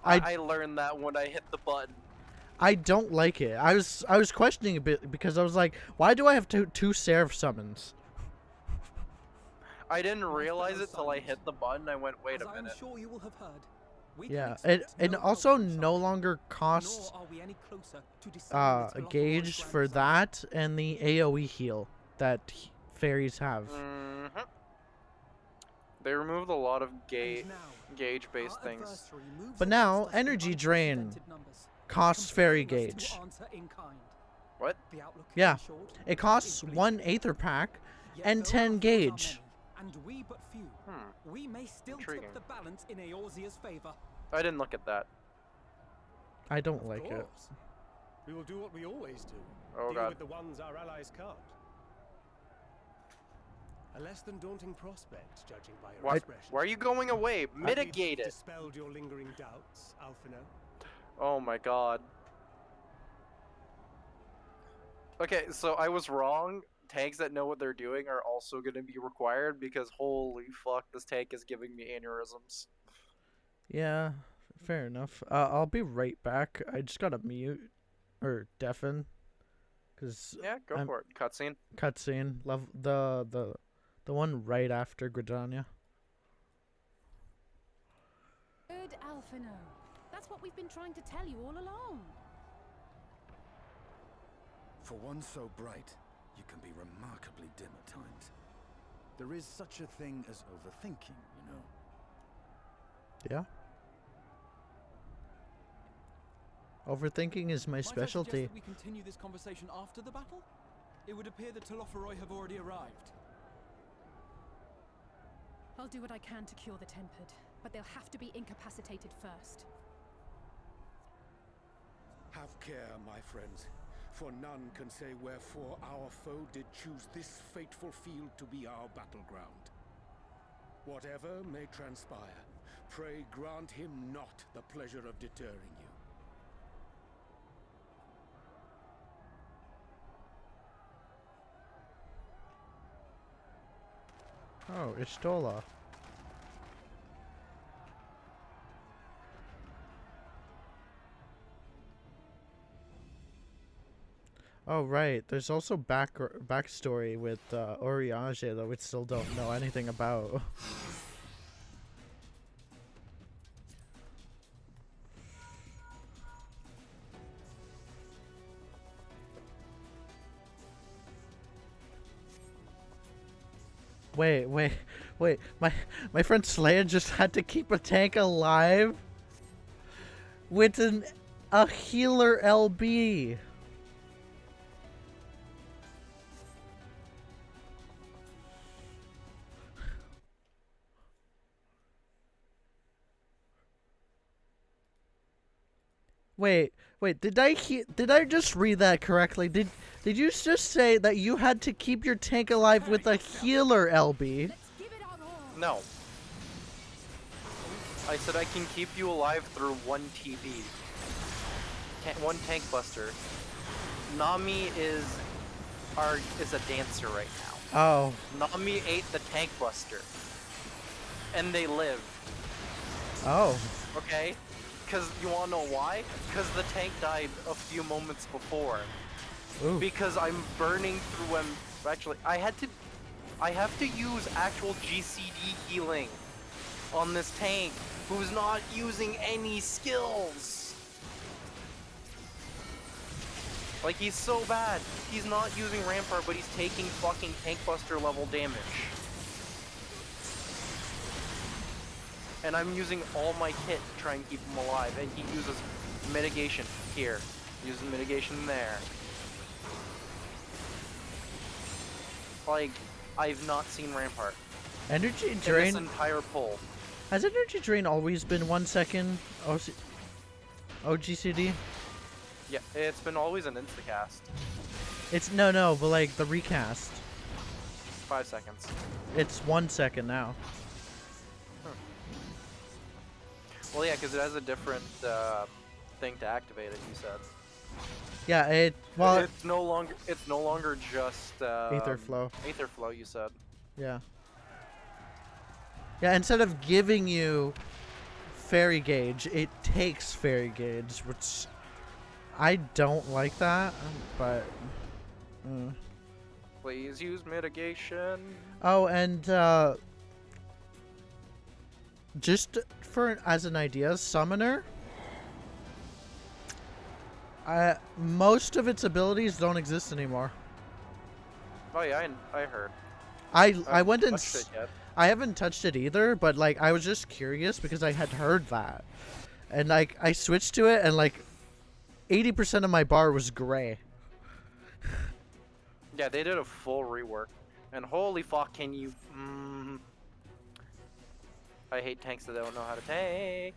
I learned that when I hit the button. I don't like it. I was questioning a bit because I was like, why do I have two Seraph summons? I didn't realize it till I hit the button. I went, wait a minute. I'm sure you will have heard. Yeah, it also no longer costs gauge for that and the AoE heal that fairies have. Mm-hmm. They removed a lot of gauge-based things. But now, energy drain costs fairy gauge. What? Yeah, it costs 1 Aether Pack and 10 gauge. And we but few. We may still tip the balance in Eorzea's favor. I didn't look at that. I don't like it. We will do what we always do. Oh, Deal God. with the ones our allies can't. A less than daunting prospect, judging by your expression. Why are you going away? Mitigate it. Dispelled your lingering doubts, Alphino. Oh my god. Okay, so I was wrong. Tanks that know what they're doing are also going to be required because holy fuck, this tank is giving me aneurysms. Yeah, fair enough. I'll be right back. I just gotta mute. or deafen, because Yeah, go for it. Cutscene. Cutscene. Love the one right after Gridania. Good, Alphino. That's what we've been trying to tell you all along. For one so bright, you can be remarkably dim at times. There is such a thing as overthinking, you know. Yeah. Overthinking is my specialty. Might I suggest that we continue this conversation after the battle? It would appear that Telophoroi have already arrived. I'll do what I can to cure the Tempered, but they'll have to be incapacitated first. Have care, my friends, for none can say wherefore our foe did choose this fateful field to be our battleground. Whatever may transpire, pray grant him not the pleasure of deterring you. Oh, Ishtola. Oh right, there's also backstory with Oriage that we still don't know anything about. Wait. My friend Slayer just had to keep a tank alive with a healer LB. Wait, did I just read that correctly? Did you just say that you had to keep your tank alive with a healer LB? No. I said I can keep you alive through one TB. One tank buster. Nami is a dancer right now. Oh. Nami ate the tank buster. And they lived. Oh. Okay? Because you wanna know why? Because the tank died a few moments before. Ooh. Because I'm burning through him. Actually, I have to use actual GCD healing on this tank who's not using any skills. Like, he's so bad. He's not using Rampart, but he's taking fucking tank buster level damage. And I'm using all my kit to try and keep him alive, and he uses mitigation here, uses mitigation there. Like, I've not seen Rampart. Energy drain. In this entire pull. Has energy drain always been 1 second? OGCD? Yeah, it's been always an instacast. It's no, but like the recast. 5 seconds. It's 1 second now. Well, yeah, because it has a different thing to activate it. You said. Yeah, it's no longer just Aether flow. Aether flow. You said. Yeah. Yeah, instead of giving you Fairy Gauge, it takes Fairy Gauge, which I don't like that, but. Please use mitigation. Oh, and just as an idea, Summoner. Most of its abilities don't exist anymore. Oh yeah, I heard. I went and touched it yet. I haven't touched it either, but like I was just curious because I had heard that, and like I switched to it, and like 80% of my bar was gray. Yeah, they did a full rework, and holy fuck, can you? I hate tanks that don't know how to tank.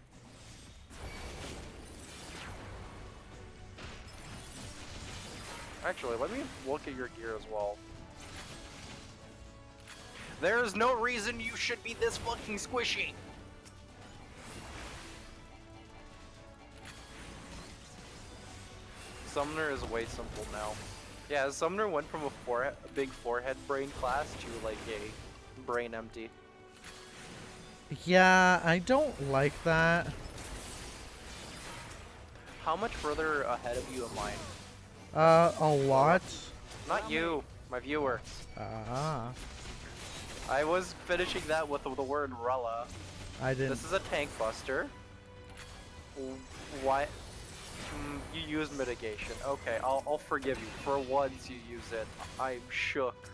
Actually, let me look at your gear as well. There is no reason you should be this fucking squishy. Summoner is way simple now. Yeah, Summoner went from a big forehead brain class to like a brain empty. Yeah, I don't like that. How much further ahead of you am I? A lot. Not you, my viewer. Ah. I was finishing that with the word Rella. I didn't. This is a tank buster. Why? You used mitigation. Okay, I'll forgive you. For once you use it. I'm shook.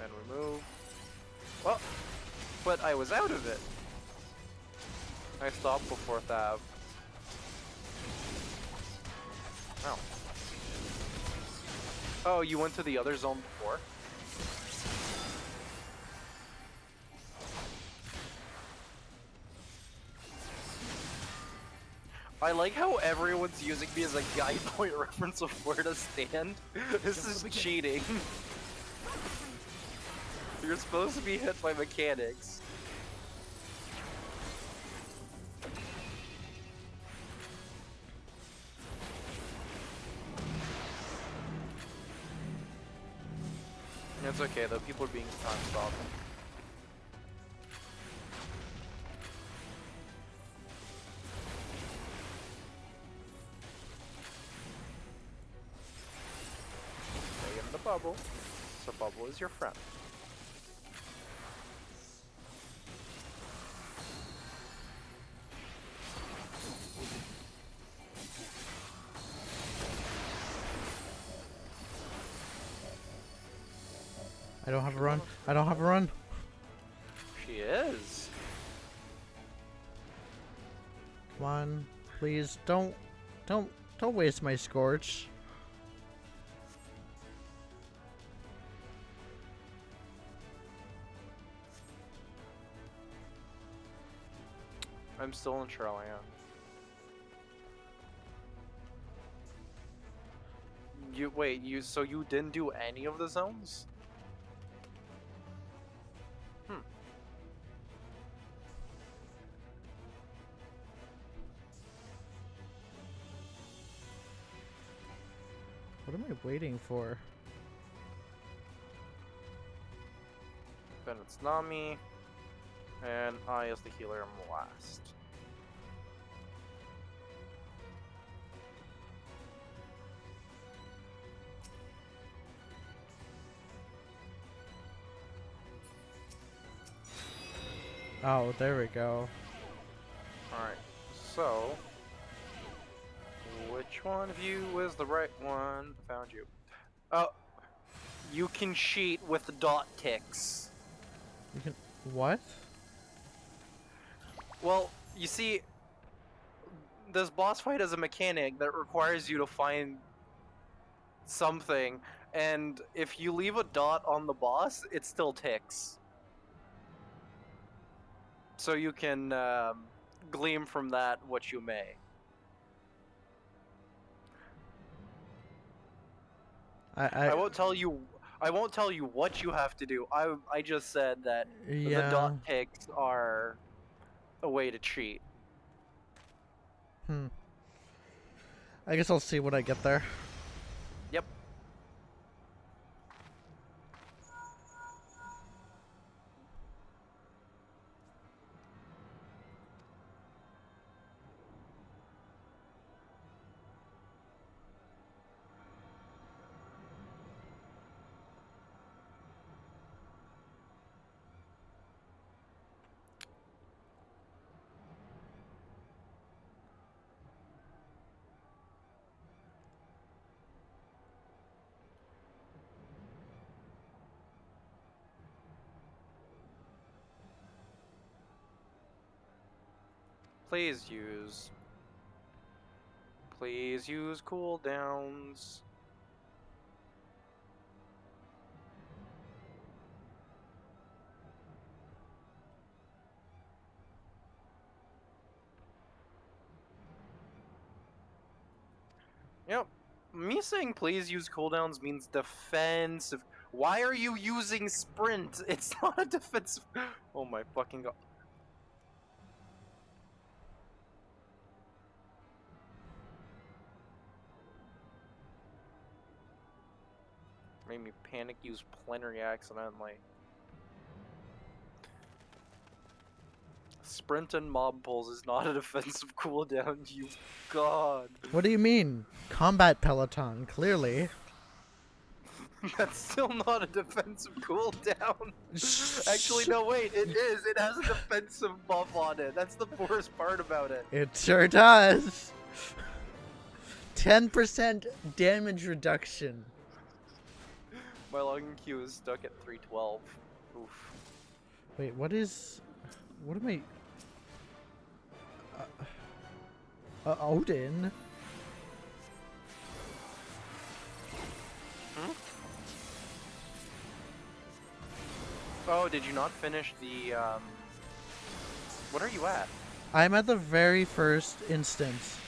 And remove. Well, but I was out of it. I stopped before Thav. Oh. Oh, you went to the other zone before? I like how everyone's using me as a guide point reference of where to stand. This is cheating. You're supposed to be hit by mechanics. It's okay though, people are being time stopped. Stay in the bubble, so bubble is your friend. I don't have a run. I don't have a run. She is. Come on, please don't waste my scorch. I'm still in Charlia. So you didn't do any of the zones? What am I waiting for? Then it's Nami, and I as the healer am last. Oh, there we go. Alright, so which one of you is the right one? Found you. Oh, you can cheat with dot ticks. You can what? Well, you see, this boss fight is a mechanic that requires you to find something, and if you leave a dot on the boss, it still ticks. So you can glean from that what you may. I won't tell you. I won't tell you what you have to do. I just said that the dot ticks are a way to cheat. I guess I'll see when I get there. Yep. Please use cooldowns. Yep. Me saying please use cooldowns means defensive. Why are you using sprint? It's not a defensive. Oh my fucking god. Made me panic use plenary accidentally. Sprint and mob pulls is not a defensive cooldown, you god. What do you mean? Combat Peloton, clearly. That's still not a defensive cooldown. Actually, no, wait, it is. It has a defensive buff on it. That's the worst part about it. It sure does. 10% damage reduction. My login queue is stuck at 312. Oof. Wait, what am I... Odin? Hmm? Oh, did you not finish the, What are you at? I'm at the very first instance.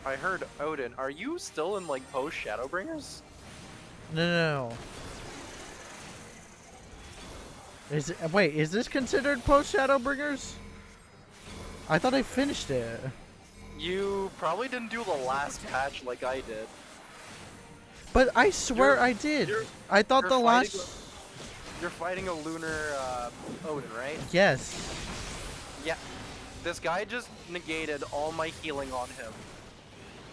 I heard Odin. Are you still in, like, post Shadowbringers? No. Wait, is this considered post Shadowbringers? I thought I finished it. You probably didn't do the last patch like I did. But I swear I did. I thought the last... You're fighting a lunar Odin, right? Yes. Yeah. This guy just negated all my healing on him.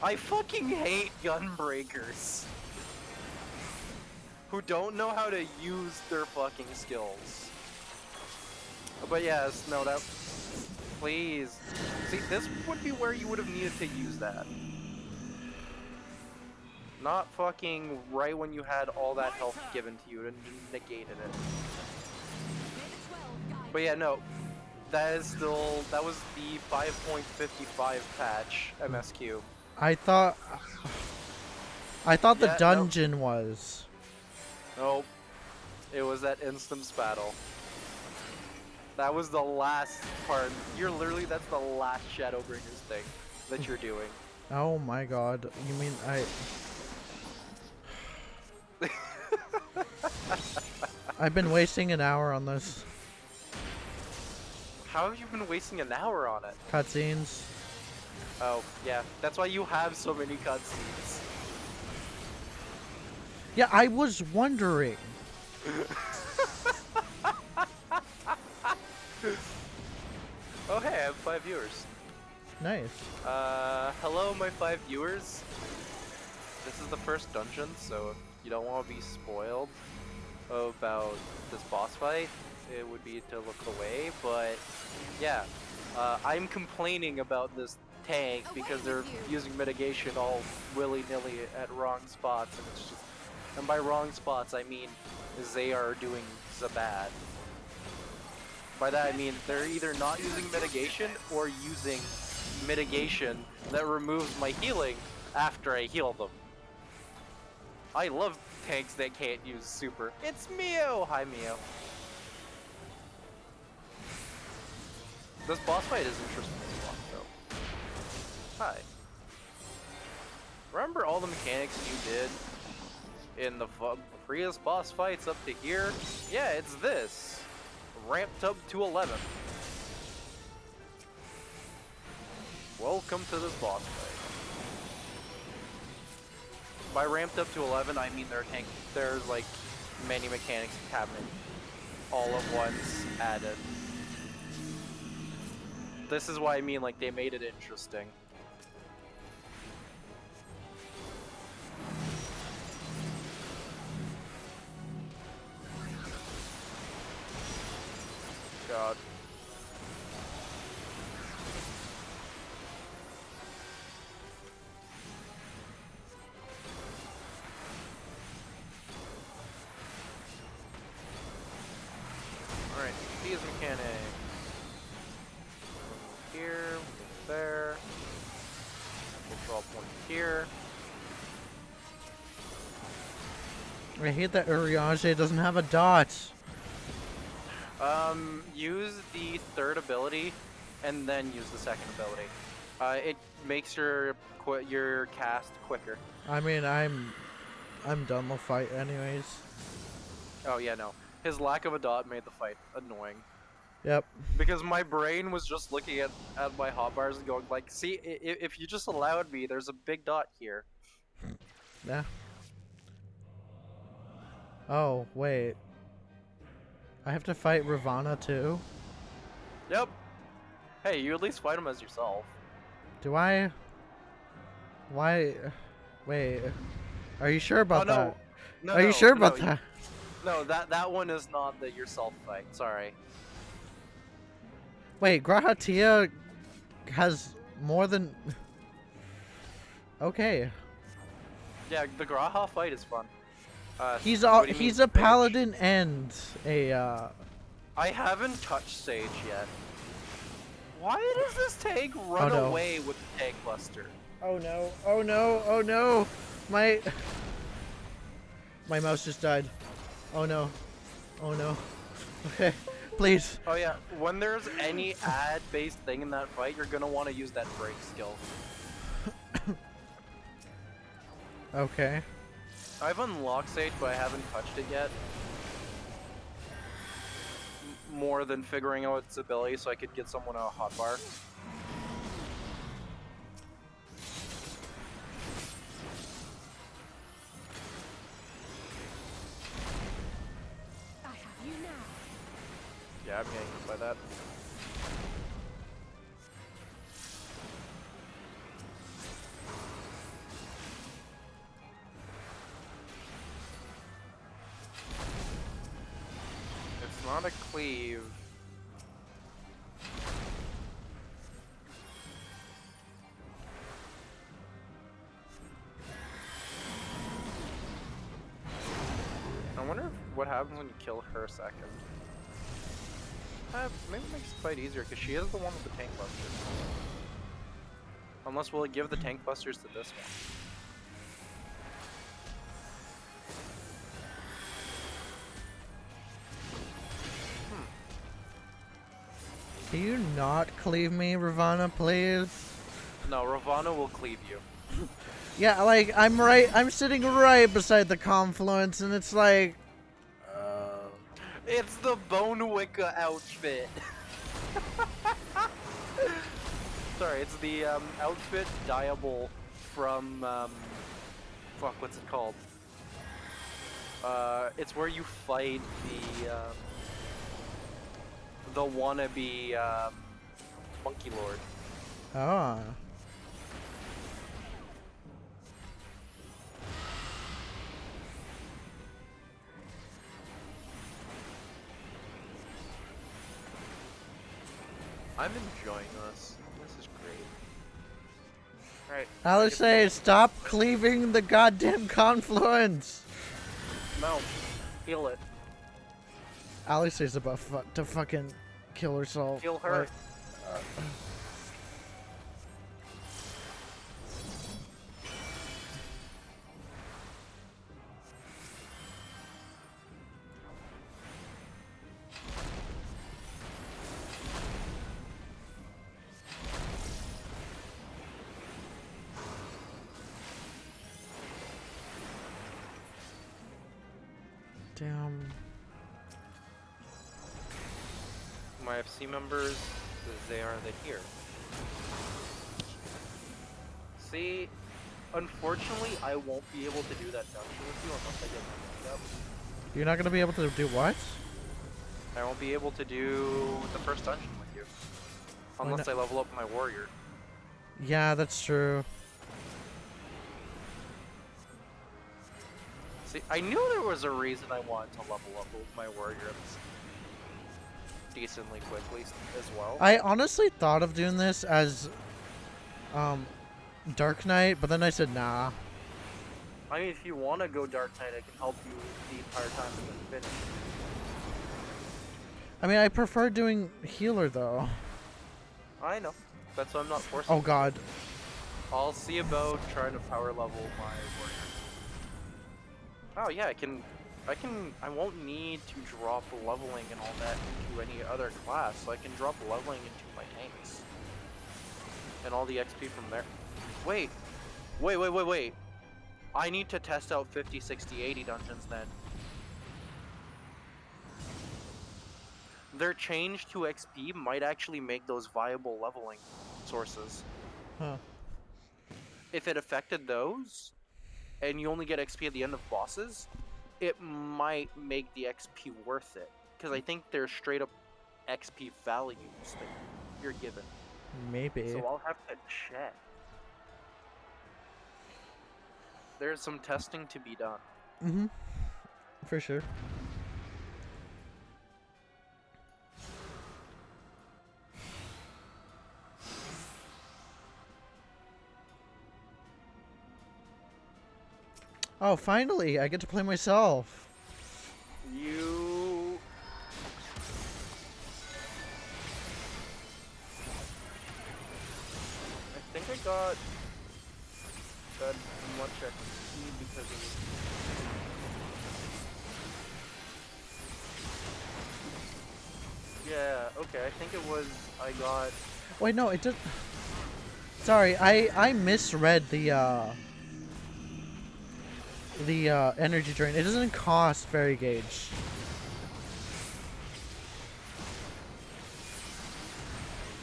I fucking hate gunbreakers who don't know how to use their fucking skills. But yes, no, that... Please. See, this would be where you would have needed to use that. Not fucking right when you had all that health given to you and negated it. But yeah, no. That is still... That was the 5.55 patch MSQ. I thought the Yeah, dungeon was. Nope. It was that instance battle. That was the last part. You're literally, that's the last Shadowbringers thing that you're doing. Oh my god. You mean I've been wasting an hour on this. How have you been wasting an hour on it? Cutscenes. Oh, yeah. That's why you have so many cutscenes. Yeah, I was wondering. Oh, hey, I have 5 viewers. Nice. Hello, my 5 viewers. This is the first dungeon, so if you don't want to be spoiled about this boss fight, it would be to look away, but yeah. I'm complaining about this tank because they're using mitigation all willy-nilly at wrong spots, and it's just... And by wrong spots, I mean is they are doing Zabad. By that I mean they're either not using mitigation or using mitigation that removes my healing after I heal them. I love tanks that can't use super. It's Mio! Hi, Mio. This boss fight is interesting as well, though. Hi. Remember all the mechanics you did in the previous boss fights up to here? Yeah, it's this. Ramped up to 11. Welcome to this boss fight. By ramped up to 11, I mean there's like many mechanics happening all at once added. This is why I mean like they made it interesting. God. Alright, these mechanics. One here, one there. We'll drop one here. I hate that Urianger doesn't have a dot. Use the third ability, and then use the second ability. It makes your cast quicker. I mean, I'm done the fight anyways. Oh yeah, no. His lack of a dot made the fight annoying. Yep. Because my brain was just looking at my hotbars and going like, see, if you just allowed me, there's a big dot here. Yeah. Oh, wait. I have to fight Ravana too? Yep. Hey, you at least fight him as yourself. Do I? Why? Wait. Are you sure about that? No, Are you no, sure no, about no. that? No, that one is not the yourself fight. Sorry. Wait, Grahatia has more than... Okay. Yeah, the Graha fight is fun. He's what do you he's mean, a paladin and a I haven't touched Sage yet. Why does this tank run no. away with the tank buster? Oh no, oh no, oh no! My mouse just died. Oh no. Oh no. Okay, please. Oh yeah, when there's any ad-based thing in that fight, you're gonna want to use that break skill. Okay. I've unlocked Sage, but I haven't touched it yet. More than figuring out its ability so I could get someone a hotbar. I have you now. Yeah, I'm getting hit by that. It's not a cleave. I wonder what happens when you kill her second. Maybe it makes the fight easier because she is the one with the tank busters. Unless will it give the tank busters to this one? Can you not cleave me, Ravana, please? No, Ravana will cleave you. Yeah, like, I'm sitting right beside the confluence, and it's like... It's the Bone Wicca outfit. Sorry, it's the outfit dyeable from fuck, what's it called? It's where you fight the wannabe Monkey Lord. Ah. I'm enjoying this. This is great. Alright. Alice, stop cleaving the goddamn confluence! No. Heal it. Alice is about to fucking kill herself. Kill her. Like, damn. My FC members, they are here. See, unfortunately, I won't be able to do that dungeon with you unless I get my up. You're not gonna be able to do what? I won't be able to do the first dungeon with you unless I level up my warrior. Yeah, that's true. See, I knew there was a reason I wanted to level up with my warrior decently quickly as well. I honestly thought of doing this as Dark Knight, but then I said nah. I mean, if you want to go Dark Knight, I can help you the entire time and then finish. I mean, I prefer doing healer though. I know. That's why I'm not forcing. Oh god. I'll see about trying to power level my warrior. Oh yeah, I won't need to drop leveling and all that into any other class, so I can drop leveling into my tanks. And all the XP from there. Wait. I need to test out 50, 60, 80 dungeons then. Their change to XP might actually make those viable leveling sources. Huh. If it affected those, and you only get XP at the end of bosses, it might make the XP worth it. Because I think there's straight up XP values that you're given. Maybe. So I'll have to check. There's some testing to be done. Mm-hmm. For sure. Oh, finally, I get to play myself. You... I think I got that much XP because of... Yeah, okay, I think it was, I got... Wait, no, it does... Sorry, I misread the energy drain. It doesn't cost fairy gauge.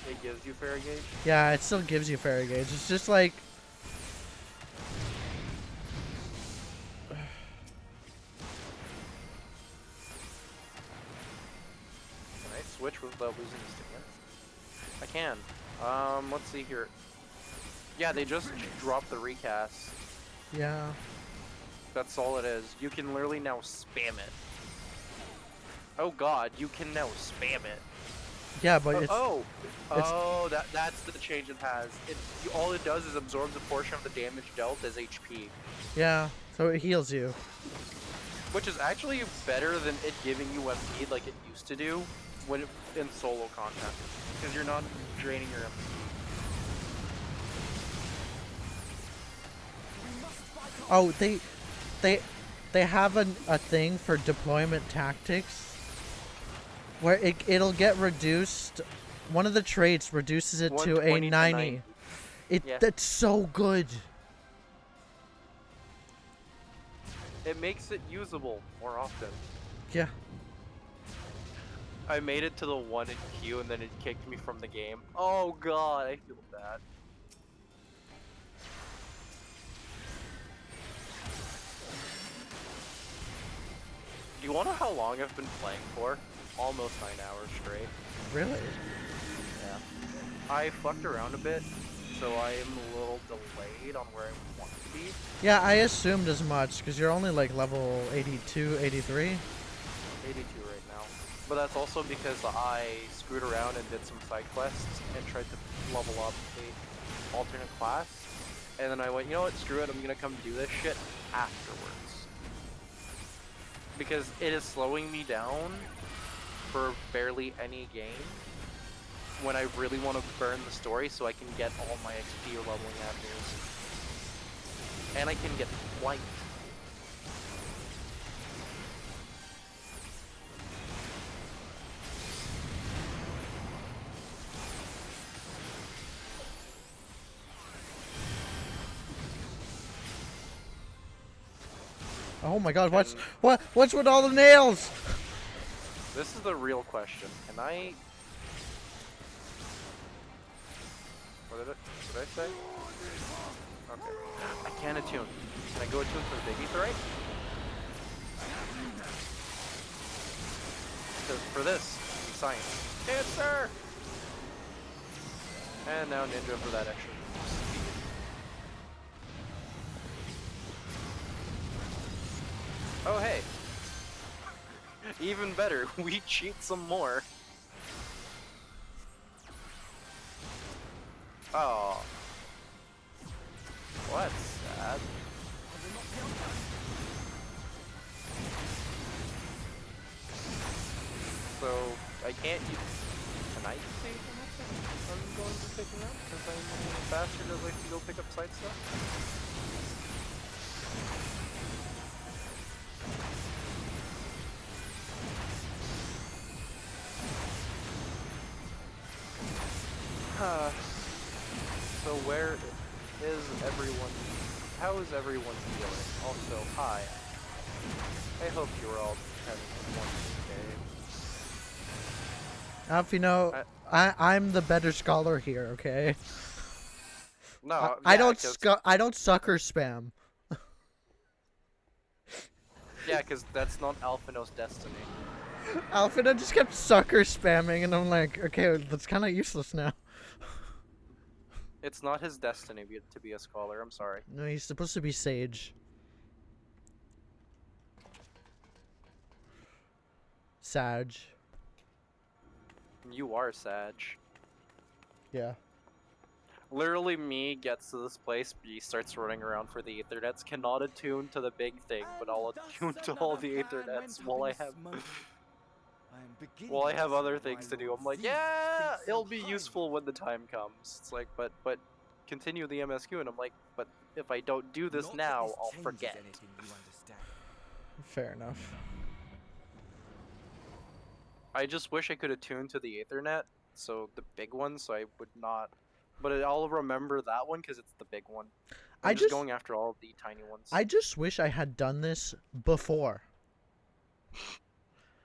It gives you fairy gauge? Yeah, it still gives you fairy gauge. It's just like... Can I switch without losing the stamina? I can. Let's see here. Yeah, they just dropped the recast. Yeah. That's all it is. You can literally now spam it. Oh god, you can now spam it. Yeah, but it's... That's the change it has. All it does is absorbs a portion of the damage dealt as HP. Yeah, so it heals you. Which is actually better than it giving you MP like it used to do when in solo content. Because you're not draining your MP. Oh, they have a thing for deployment tactics where it'll get reduced. One of the traits reduces it to a 90. That's so good. It makes it usable more often. Yeah. I made it to the one in queue and then it kicked me from the game. Oh god, I feel bad. Do you want to know how long I've been playing for? Almost 9 hours straight. Really? Yeah. I fucked around a bit, so I am a little delayed on where I want to be. Yeah, I assumed as much, because you're only like level 82, 83. 82 right now. But that's also because I screwed around and did some side quests and tried to level up a alternate class. And then I went, you know what, screw it, I'm gonna come do this shit afterwards. Because it is slowing me down for barely any game when I really want to burn the story so I can get all my XP or leveling avenues. And I can get flight. Oh my god, what's with all the nails? This is the real question. Can I... What did I say? Okay. I can't attune. Can I go attune for the big etherite? Because for this, science. Cancer! And now ninja for that extra speed. Oh hey! Even better, we cheat some more. Oh. Well, that's sad. So, I can't use... Can I see I'm going to be picking up? Because I'm a bastard that likes to go pick up side stuff? So where is everyone? How is everyone feeling? Also, hi. I hope you're all having a wonderful day. You know, I'm the better scholar here, okay? No, I don't sucker spam. Yeah, because that's not Alphino's destiny. Alphina just kept sucker spamming, and I'm like, okay, that's kind of useless now. It's not his destiny to be a scholar. I'm sorry. No, he's supposed to be sage. Sag. You are Sag. Yeah. Literally, me gets to this place, B starts running around for the Aethernets, cannot attune to the big thing, but I'll attune to all the Aethernets while I have other things to do. I'm like, yeah, it'll be useful when the time comes. It's like, but continue the MSQ, and I'm like, but if I don't do this now, I'll forget. Fair enough. I just wish I could attune to the Aethernet, so the big one, so I would not. But I'll remember that one because it's the big one. I'm just going after all the tiny ones. I just wish I had done this before.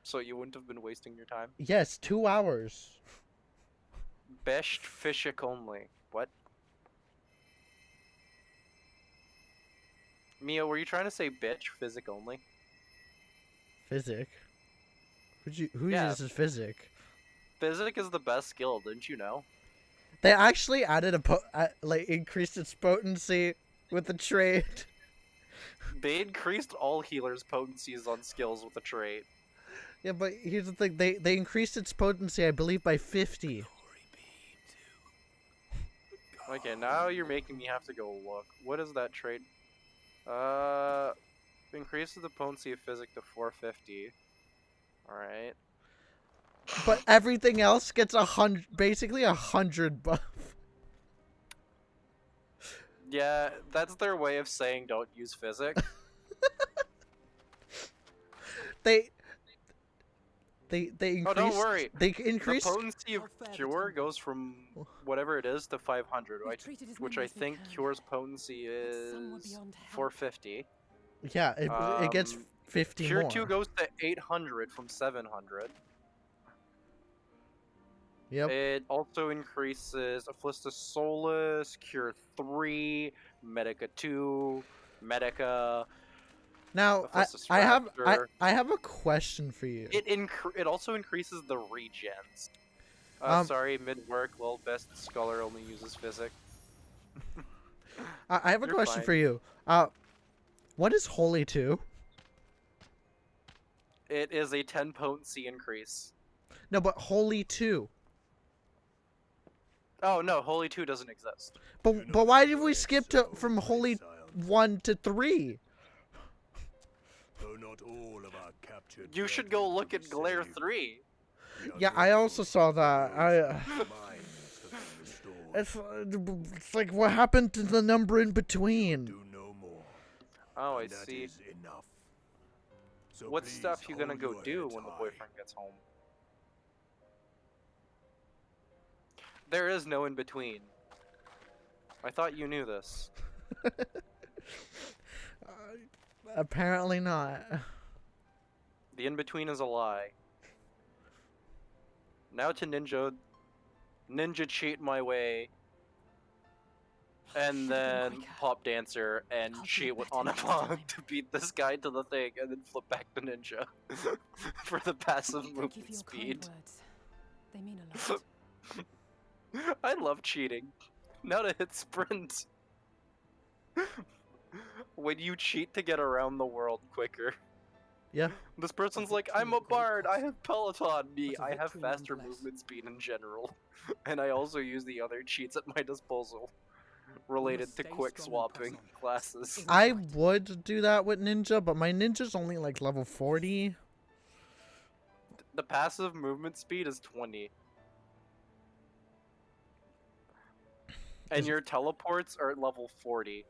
So you wouldn't have been wasting your time? Yes, 2 hours. Best physic only. What? Mia, were you trying to say bitch? Physic only? Physic? Who uses physic? Physic is the best skill, didn't you know? They actually added increased its potency with the trait. They increased all healers' potencies on skills with a trait. Yeah, but here's the thing. They increased its potency, I believe, by 50. Okay, now you're making me have to go look. What is that trait? Increases the potency of physic to 450. Alright. But everything else gets basically 100 buff. Yeah, that's their way of saying don't use physic. They increased. Oh, don't worry. They increased. The potency of cure goes from whatever it is to 500, which I think cure's potency is 450. Yeah, it gets 50 Cure more. 2 goes to 800 from 700. Yep. It also increases Afflistus Solus, Cure 3, Medica 2, Medica. Now, I have a question for you. It also increases the regens. Sorry, mid-work, well, best scholar only uses physic. I have a question for you. What is Holy 2? It is a 10 potency increase. No, but Holy 2. Oh no, Holy 2 doesn't exist. But why did we skip from Holy 1 to 3? You should go look at Glare 3. Yeah, I also saw that. It's like what happened to the number in between? Oh, I see. What stuff you gonna go do when the boyfriend gets home? There is no in between. I thought you knew this. Apparently not. The in between is a lie. Now to ninja cheat my way, and then pop dancer and cheat with Anapon to beat this guy to the thing, and then flip back to ninja for the passive movement speed. They mean a lot. I love cheating. Now to hit sprint. When you cheat to get around the world quicker. Yeah. This person's like, I'm a bard, I have Peloton. Me, I have faster movement speed in general. And I also use the other cheats at my disposal. Related to quick swapping classes. I would do that with ninja, but my ninja's only like level 40. The passive movement speed is 20. And your teleports are at level 40.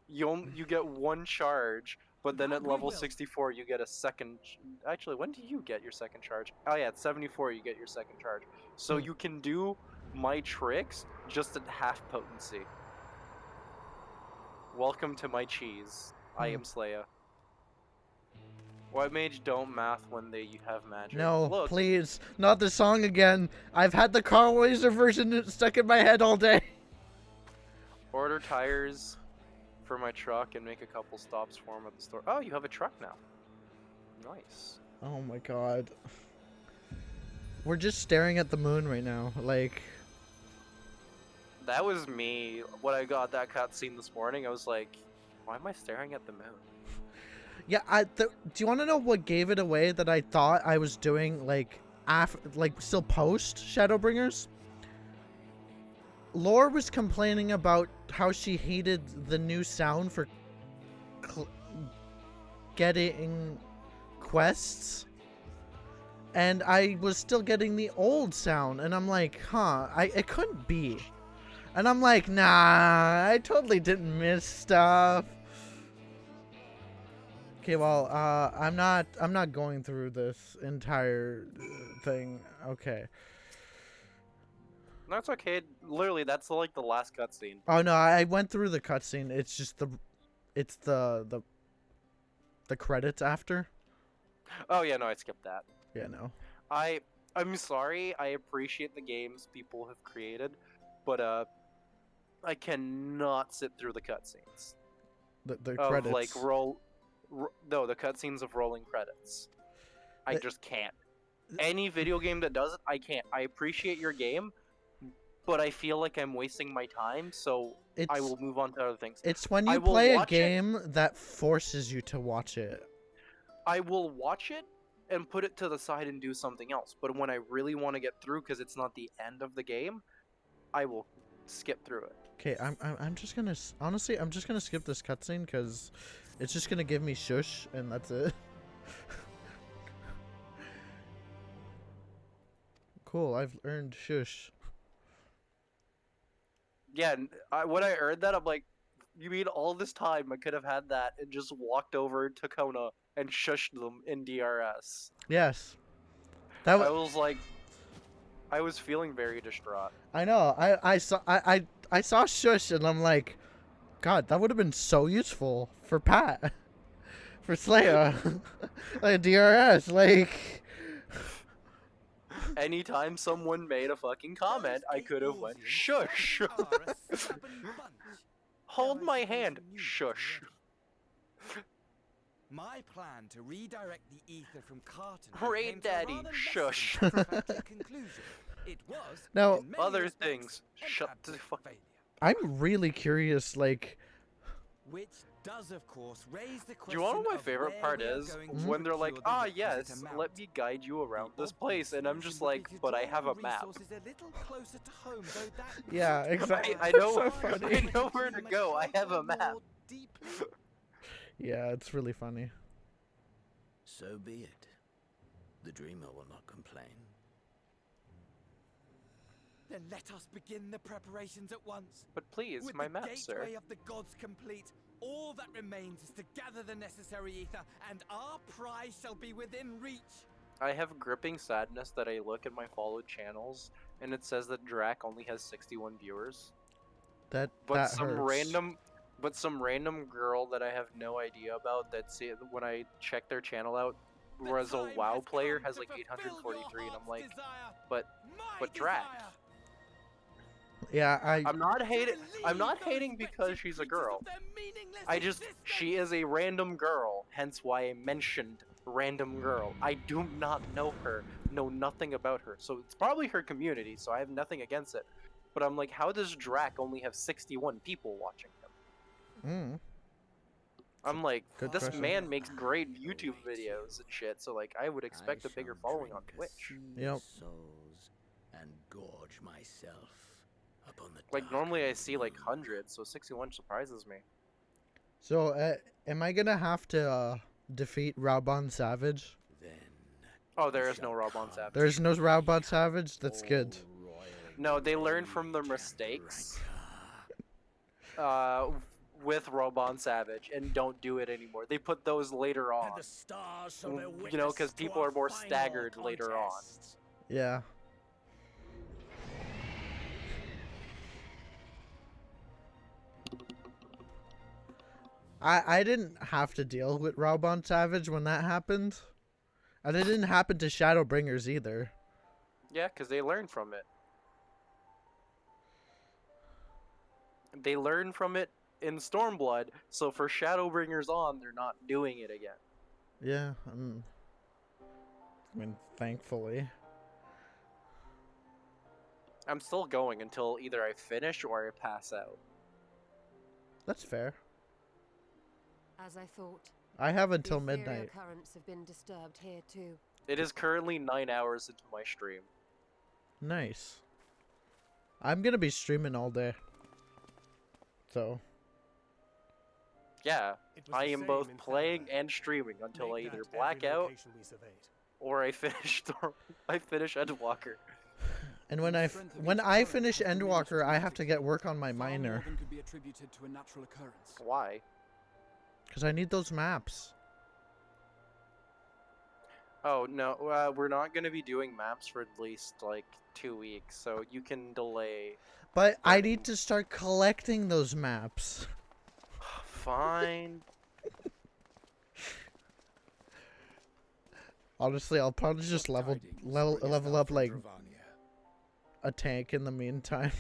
You get one charge, but then at level 64 you get a second. Actually, when do you get your second charge? Oh yeah, at 74 you get your second charge. So you can do my tricks just at half potency. Welcome to my cheese. I am Slaya. White mage don't math when they have magic. No, Look, please, not the song again. I've had the Carl Weiser version stuck in my head all day. order tires for my truck and make a couple stops for him at the store. Oh, you have a truck now. Nice. Oh my god. We're just staring at the moon right now. Like, That was me when I got that cutscene this morning. I was like, why am I staring at the moon? yeah, do you want to know what gave it away that I thought I was doing, like, still post Shadowbringers? Lore was complaining about how she hated the new sound for getting quests, and I was still getting the old sound, and I'm like, huh, it couldn't be. And I'm like, nah, I totally didn't miss stuff. Okay, well, I'm not going through this entire thing. Okay. That's okay. Literally, that's like the last cutscene. Oh no, I went through the cutscene. It's just the credits after. Oh yeah, no, I skipped that. Yeah, no. I'm sorry. I appreciate the games people have created, but I cannot sit through the cutscenes. The of credits. Like no, the cutscenes of rolling credits. I just can't. Any video game that does it, I can't. I appreciate your game, but I feel like I'm wasting my time, so I will move on to other things. It's when you play a game that forces you to watch it. I will watch it and put it to the side and do something else. But when I really want to get through, because it's not the end of the game, I will skip through it. Okay, I'm just gonna honestly, I'm just gonna skip this cutscene because it's just gonna give me shush, and that's it. Cool, I've earned shush. Yeah, when I heard that, I'm like, you mean all this time I could have had that and just walked over to Kona and shushed them in DRS? Yes. I was like, I was feeling very distraught. I know. I saw shush, and I'm like, God, that would have been so useful for Pat, for Slayer, like DRS, like. Anytime someone made a fucking comment, I could have went, shush! Hold my hand, shush. My plan to redirect the ether from Carton Raid Daddy, shush. It was Now, other things, shut the fuck. I'm really curious, like. Which does, of course, raise the question. Do you know what my favorite part is? When they're like, ah, yes, let me guide you around this place, and I'm just like, but I have a map. Yeah, exactly. I know, so funny. I know where to go. I have a map. Yeah, it's really funny. So be it. The dreamer will not complain. Then let us begin the preparations at once. But please, with my the map, sir. gateway of the gods complete, all that remains is to gather the necessary ether, and our prize shall be within reach. I have gripping sadness that I look at my followed channels, and it says that Drac only has 61 viewers. But some random girl that I have no idea about that when I check their channel out, whereas a WoW player has like 843, and I'm like, but Drac. Yeah, I'm not hating because she's a girl. She is a random girl, hence why I mentioned random girl. I do not know her, know nothing about her, so it's probably her community, so I have nothing against it. But I'm like, how does Drac only have 61 people watching him? I'm like, this man makes great YouTube videos and shit, so like, I would expect a bigger following on Twitch. Yep. And gorge myself upon the like normally I see like hundreds, so 61 surprises me. So, am I gonna have to defeat Raubon Savage? Oh, there is no Raubon Savage. There's no Raubon Savage? That's good. No, they learn from their mistakes. With Raubon Savage and don't do it anymore. They put those later on. You know, because people are more staggered later on. Yeah. I didn't have to deal with Raubon Savage when that happened. And it didn't happen to Shadowbringers either. Yeah, because they learn from it. They learn from it in Stormblood, so for Shadowbringers on, they're not doing it again. Yeah, I mean, thankfully. I'm still going until either I finish or I pass out. That's fair. As I thought. I have until the ethereal midnight. currents have been disturbed here too. It is currently 9 hours into my stream. Nice. I'm gonna be streaming all day. So. Yeah, I am both playing and streaming until I either black out or I finish Endwalker. And when I finish Endwalker, I have to get work on my miner. Could be attributed to a natural occurrence. Why? Because I need those maps. Oh no, we're not gonna be doing maps for at least like 2 weeks, so you can delay. But I need to start collecting those maps. Fine. Honestly, I'll probably just level up like a tank in the meantime.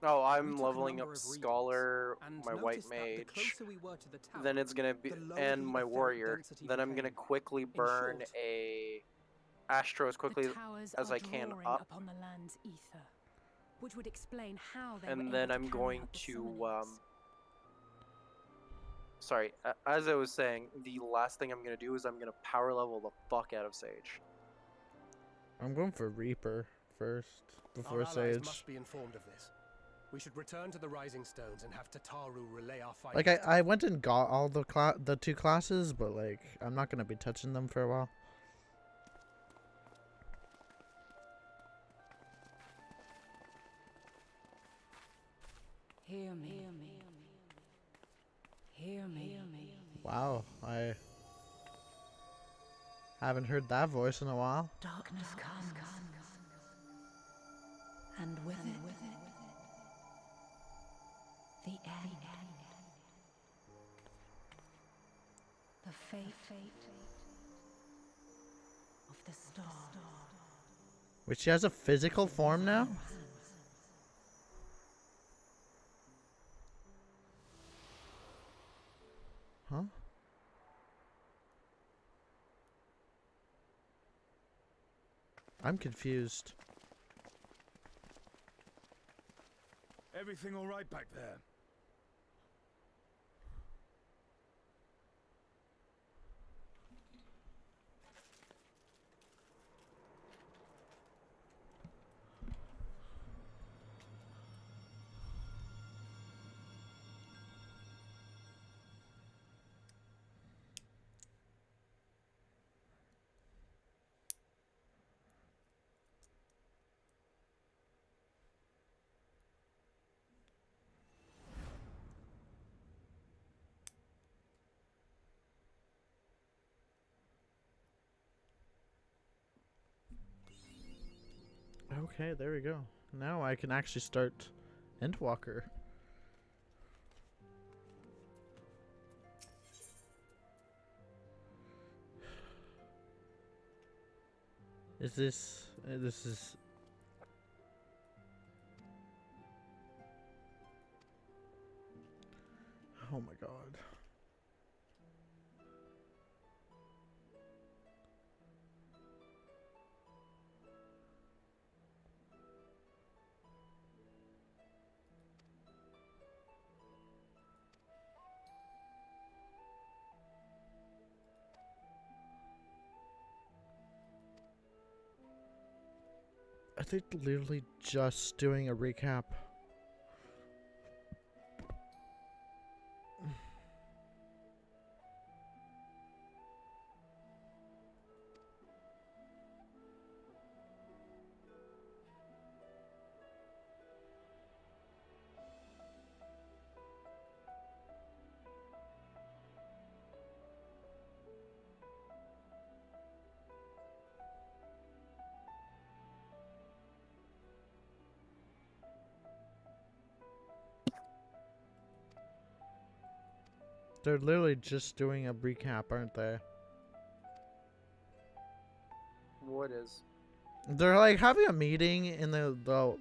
Oh, I'm leveling up Scholar, my White Mage, then it's gonna be, and my Warrior. Then I'm gonna quickly burn a Astro as quickly as I can up. Upon the land's ether, which would explain how they and then I'm going to, sorry, as I was saying, the last thing I'm gonna do is I'm gonna power level the fuck out of Sage. I'm going for Reaper first, before Our allies Sage. must be informed of this. We should return to the Rising Stones and have Tataru relay our fight. Like I went and got all the 2 classes, but like I'm not gonna be touching them for a while. Hear me. Hear me. Wow, I haven't heard that voice in a while. Darkness comes, and with it, the end. The fate of the star. Wait, she has a physical form now? Huh? I'm confused. Everything all right back there? Okay, there we go. Now I can actually start Endwalker. Is this... this is... Oh my god. Are they literally just doing a recap? They're literally just doing a recap, aren't they? What is? They're like having a meeting in the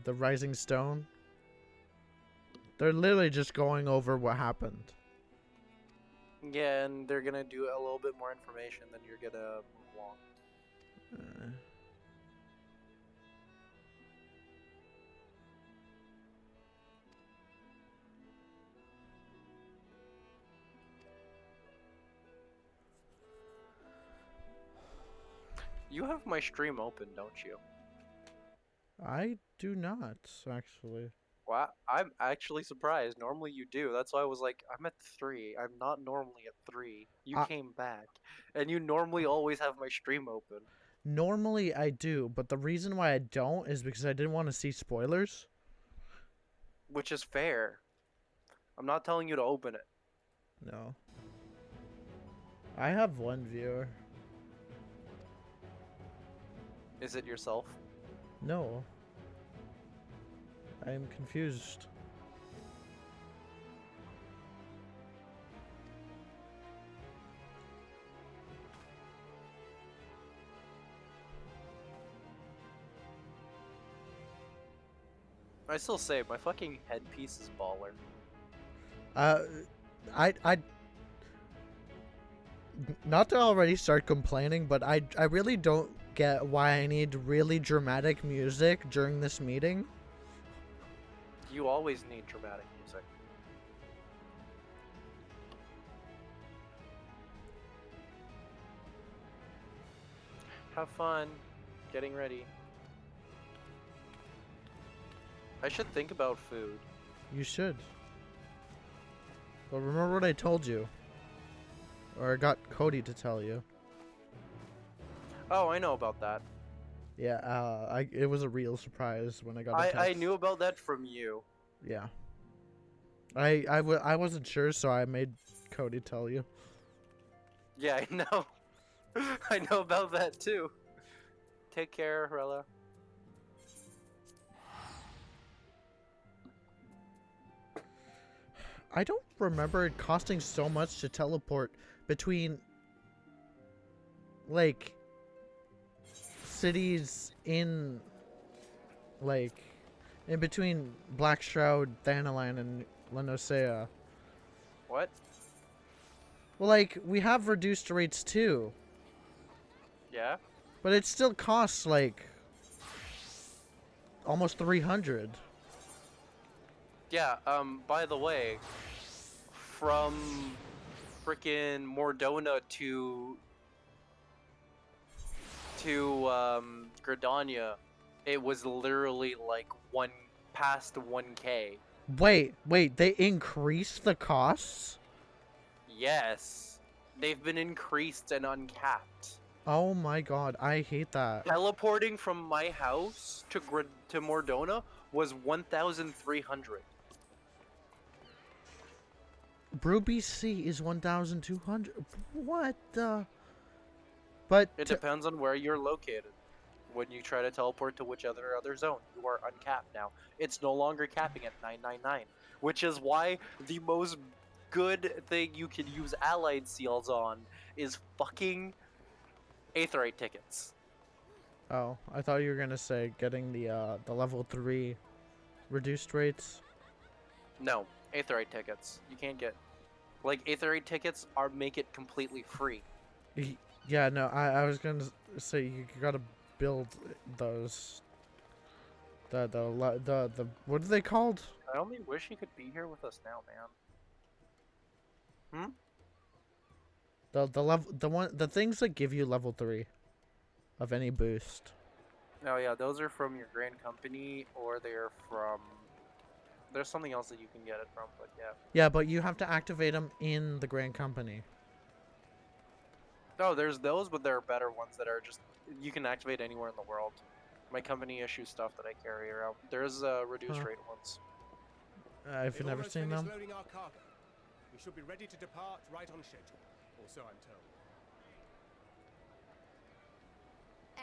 Rising Stone. They're literally just going over what happened. Yeah, and they're gonna do a little bit more information, then you're gonna move along. You have my stream open, don't you? I do not, actually. Well, I'm actually surprised. Normally you do. That's why I was like, I'm at 3. I'm not normally at 3. You I came back. And you normally always have my stream open. Normally I do, but the reason why I don't is because I didn't want to see spoilers. Which is fair. I'm not telling you to open it. No. I have one viewer. Is it yourself? No. I am confused. I still say, my fucking headpiece is baller. I not to already start complaining, but I really don't get why I need really dramatic music during this meeting. You always need dramatic music. Have fun getting ready. I should think about food. You should. But remember what I told you. Or I got Cody to tell you. Oh, I know about that. Yeah, it was a real surprise when I got a text. I knew about that from you. Yeah. I wasn't sure, so I made Cody tell you. Yeah, I know. I know about that too. Take care, Rella. I don't remember it costing so much to teleport between, like, cities in, like, in between Black Shroud, Thanaline, and Lenosea. What? Well, like, we have reduced rates too. Yeah? But it still costs, like, almost 300. Yeah, by the way, from frickin' Mordona to Gridania, it was literally like past 1K. Wait, they increased the costs? Yes. They've been increased and uncapped. Oh my god, I hate that. Teleporting from my house to Mordona was 1,300. Brew BC is 1,200. What the? But it depends on where you're located. When you try to teleport to which other zone, you are uncapped now. It's no longer capping at 999, which is why the most good thing you can use allied seals on is fucking Aetherite tickets. Oh, I thought you were gonna say getting the level 3 reduced rates. No, Aetherite tickets. You can't get, like, Aetherite tickets make it completely free. Yeah, no, I was gonna say you gotta build those. The what are they called? I only wish he could be here with us now, man. The things that give you level 3 of any boost. Oh yeah, those are from your Grand Company, or they're from. There's something else that you can get it from, but yeah. Yeah, but you have to activate them in the Grand Company. No, there's those, but there are better ones that are just you can activate anywhere in the world. My company issues stuff that I carry around. There's reduced rate ones. I've never seen them. Loading our cargo. We should be ready to depart right on schedule, or so I'm told.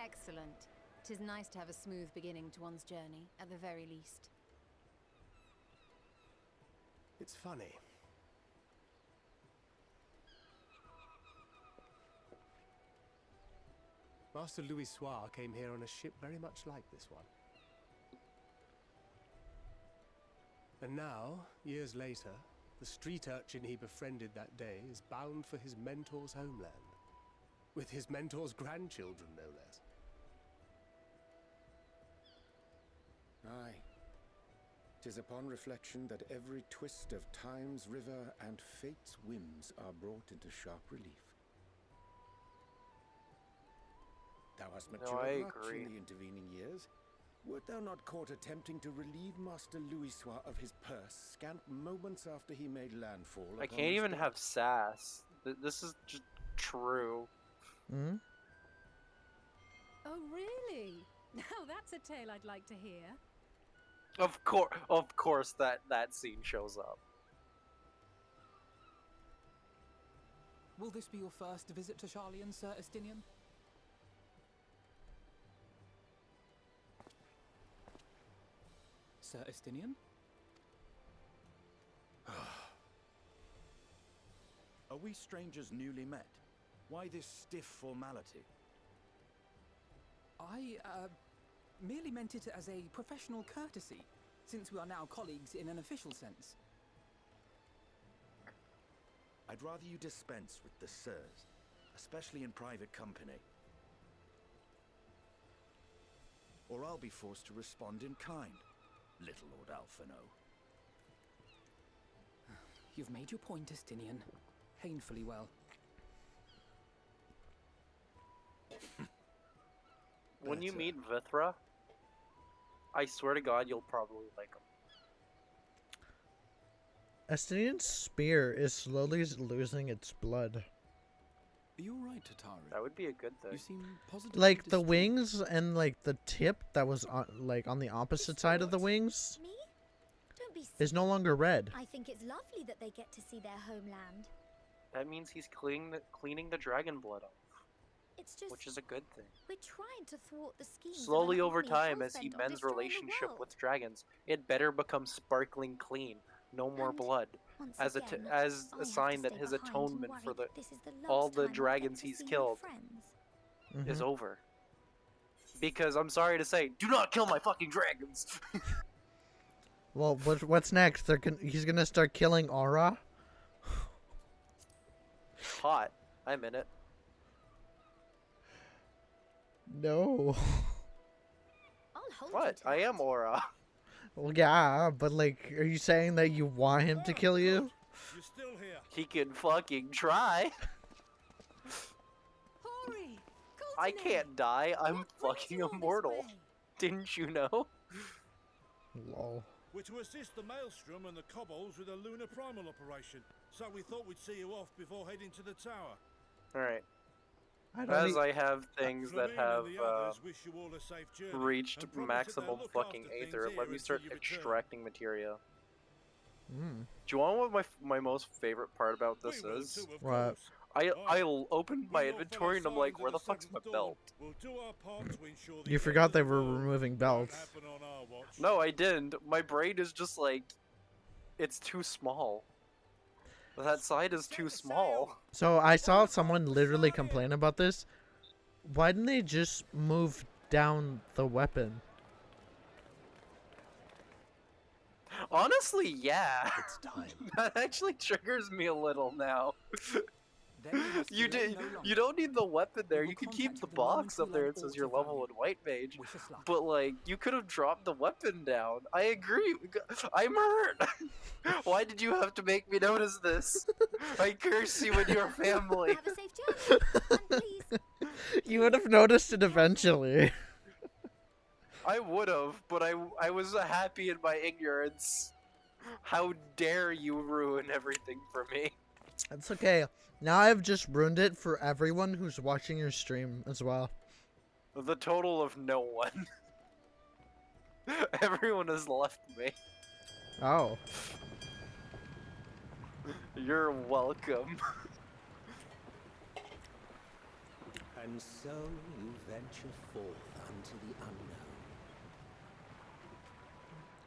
Excellent. 'Tis nice to have a smooth beginning to one's journey, at the very least. It's funny. Master Louis Soir came here on a ship very much like this one. And now, years later, The street urchin he befriended that day is bound for his mentor's homeland. With his mentor's grandchildren, no less. Aye. 'Tis upon reflection that every twist of time's river and fate's whims are brought into sharp relief. Thou hast No, matured I much agree. in the intervening years. Wert thou not caught attempting to relieve Master Louisois of his purse scant moments after he made landfall I upon can't his even dead? have sass. This is just true. Hmm? Oh, really? Now that's a tale I'd like to hear. Of course that scene shows up. Will this be your first visit to Charlian, Sir Estinian? Sir Estinian? Are we strangers newly met? Why this stiff formality? I, merely meant it as a professional courtesy, since we are now colleagues in an official sense. I'd rather you dispense with the sirs, especially in private company. Or I'll be forced to respond in kind, little Lord Alphino. You've made your point, Estinian. Painfully well. When you meet Vithra, I swear to God, you'll probably like him. Estinian's spear is slowly losing its blood. Are you alright, Tatari? That would be a good thing. You seem positively Like the distraught. wings and like the tip that was on, like on the opposite side of the wings Me? Don't be is no longer red. I think it's lovely that they get to see their homeland. That means he's cleaning the dragon blood off, It's just which is a good thing. we're trying to thwart the schemes of Slowly an over army time, as he hell-bent on mends destroying the relationship world. with dragons, it better become sparkling clean. No more And blood, once as again, as I a have sign to that stay his behind and atonement worry for that this is the all last the time I'll dragons get to he's see my killed friends. is over. Because I'm sorry to say, do not kill my fucking dragons. Well, what's next? He's gonna start killing Aura. Hot. I'm in it. No. I'll hold What? I am Aura. Well, yeah, but like, are you saying that you want him to kill you? You're still here. He can fucking try. Hori! I can't die. I'm fucking immortal. Didn't you know? Lol. We're to assist the Maelstrom and the Kobolds with a lunar primal operation, so we thought we'd see you off before heading to the tower. Alright. I don't As I have things that Flamine have and the others wish you all a safe journey, reached and promise that they'll maximum look fucking after things aether, here let me until start you return. extracting materia. Mm. Do you want what my most favorite part about this is? What? I opened my inventory and I'm like, where the fuck's my belt? We'll do our part to ensure the You forgot they were removing belts. happen on our watch. No, I didn't. My brain is just like, it's too small. That side is too small. So I saw someone literally complain about this. Why didn't they just move down the weapon? Honestly, yeah. It's time. That actually triggers me a little now. Then we must You delay did. no longer. You don't need the weapon there. We You will can keep contact the you the moment box we up there. learn It says aught your of level value. in white mage. Wish us luck. But like, you could have dropped the weapon down. I agree. I'm hurt. Why did you have to make me notice this? I curse you and your family. Have a safe journey, and please. You would have noticed it eventually. I would have, but I was happy in my ignorance. How dare you ruin everything for me? That's okay. Now I've just ruined it for everyone who's watching your stream as well. The total of no one. Everyone has left me. Oh. You're welcome. And so you venture forth unto the unknown.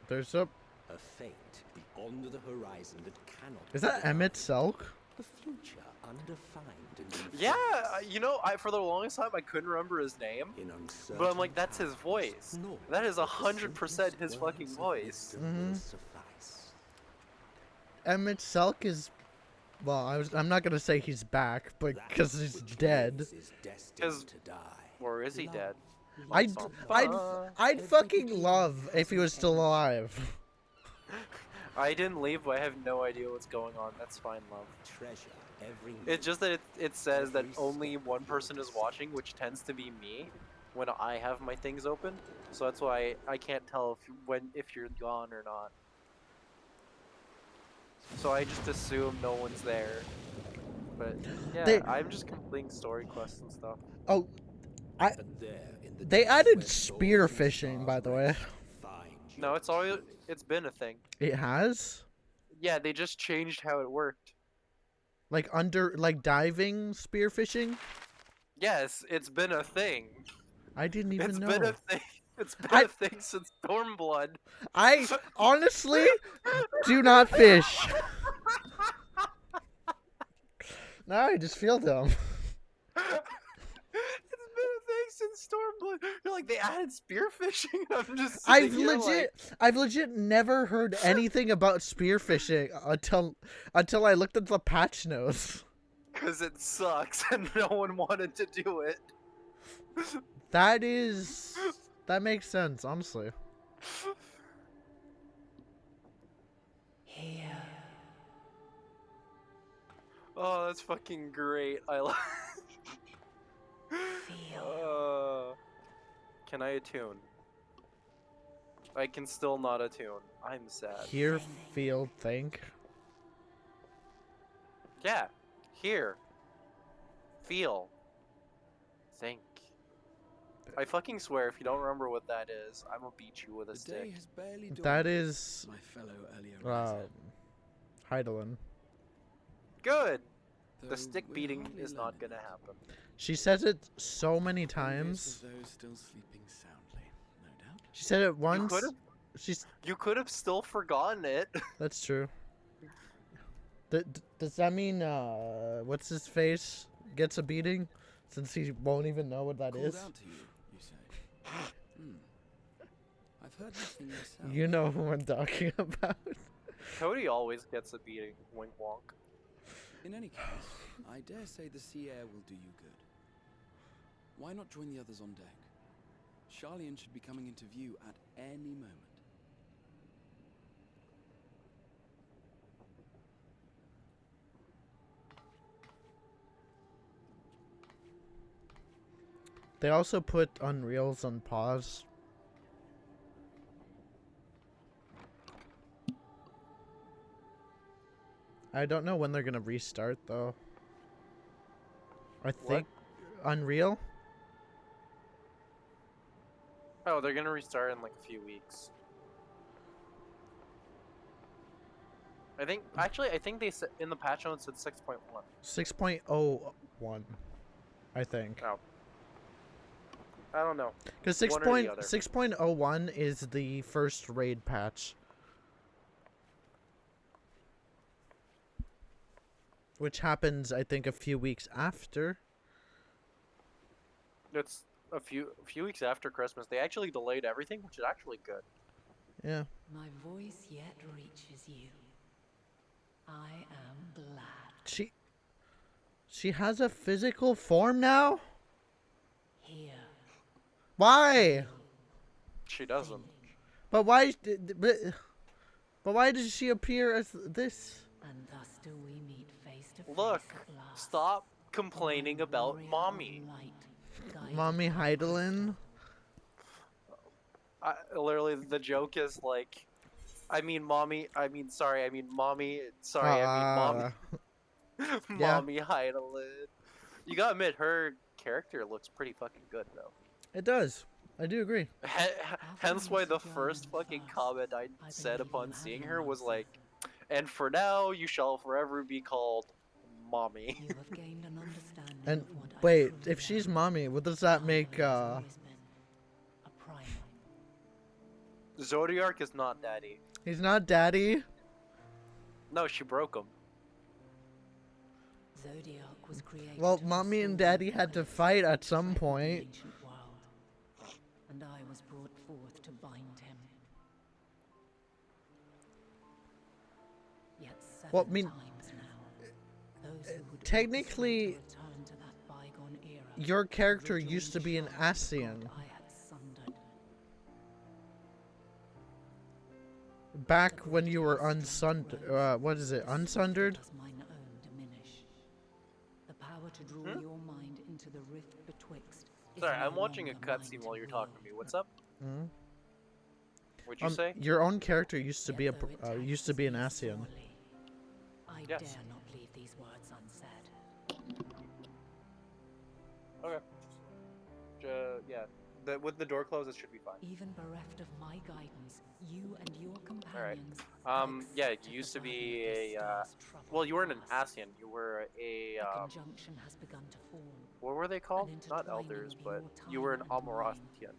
There's a... A fate beyond the horizon that cannot Is be that defined. Emmett Selk? The future undefined and in Yeah, flux. you know, for the longest time I couldn't remember his name, In but I'm like, that's his voice. nor That is the 100% his simplest fucking words of voice. wisdom will suffice. Emmett Selk is, well, I'm not gonna say he's back, but because he's dead. Or is he dead? I'd fucking love if he was still alive. I didn't leave, but I have no idea what's going on. That's fine, love. It's just that it says that only one person is watching, which tends to be me when I have my things open. So that's why I can't tell if you're gone or not. So I just assume no one's there. But yeah, I'm just completing story quests and stuff. Oh, they added spear fishing, by the way. No, it's been a thing. It has? Yeah, they just changed how it worked. Like diving spear fishing? Yes, it's been a thing. I didn't even know. It's been a thing. It's been a thing since Stormblood. I honestly do not fish. Now I just feel dumb. It's been a thing since Stormblood. You're like, they added spearfishing? I'm just I've legit never heard anything about spearfishing until I looked at the patch notes. Because it sucks and no one wanted to do it. That makes sense, honestly. Here. Oh, that's fucking great. I love. Can I attune? I can still not attune. I'm sad. Hear, feel, think. Yeah. Hear. Feel. Think. I fucking swear, if you don't remember what that is, I'm gonna beat you with a stick. That is my fellow Heidelin. Good. The stick beating is not gonna happen. She says it so many times. She said it once. You could have still forgotten it. That's true. Does that mean what's his face gets a beating, since he won't even know what that is? I've heard this thing myself. You know who I'm talking about. Cody always gets a beating. Wink wonk. In any case, I dare say the sea air will do you good. Why not join the others on deck? Charlian should be coming into view at any moment. They also put Unreals on pause. I don't know when they're gonna restart though. I think Unreal. Oh, they're gonna restart in like a few weeks. I think they said in the patch notes it's 6.1. 6.01, I think. Oh. I don't know. Because 6.01 is the first raid patch. Which happens, I think, a few weeks after. It's a few weeks after Christmas. They actually delayed everything, which is actually good. Yeah. My voice yet reaches you. I am glad. She has a physical form now? Here. Why? She doesn't. But why? But why does she appear as this? And thus do we meet face to face. Look, stop complaining about mommy. Mommy Heidelin. Literally, the joke is like, mommy. Mommy. Mommy Heidelin. You gotta admit, her character looks pretty fucking good, though. It does. I do agree. Hence why the first fucking comment I said upon seeing her was like, and for now, you shall forever be called Mommy. And wait, if she's Mommy, what does that make, Zodiac is not Daddy. He's not Daddy? No, she broke him. Zodiac was created. Well, Mommy and Daddy had to fight at some point. And I was brought forth to bind him. Yet Well, I mean, technically, your character used to be an Asian. Back when you were unsundered, what is it, unsundered? Sorry, I'm watching a cutscene while you're talking to me. What's up? Mm. What'd you say? Your own character used to be an Asian. Yes. Dare not leave these words unsaid. Okay. Yeah. With the door closed, it should be fine. Even bereft of my guidance, you and your All right. companions. Yeah, you used to be a. Well, you weren't an Asian. You were a. Conjunction has begun to form. What were they called? Not elders, but you were an Amorathian.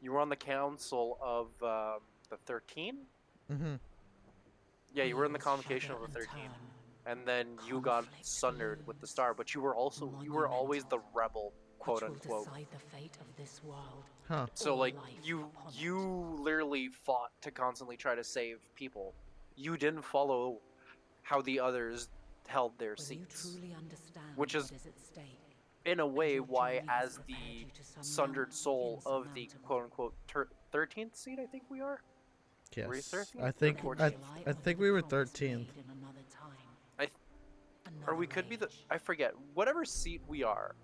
You were on the council of the 13. Mm-hmm. Yeah, you were in the convocation of the 13, and then you got sundered with the star. But you were always the rebel, quote unquote. Huh. So like you literally fought to constantly try to save people. You didn't follow how the others held their seats, which is in a way why, as the sundered soul of the quote unquote 13th seat, I think we are. Yes, 13th? I think we were 13th. Or we could be the, I forget, whatever seat we are.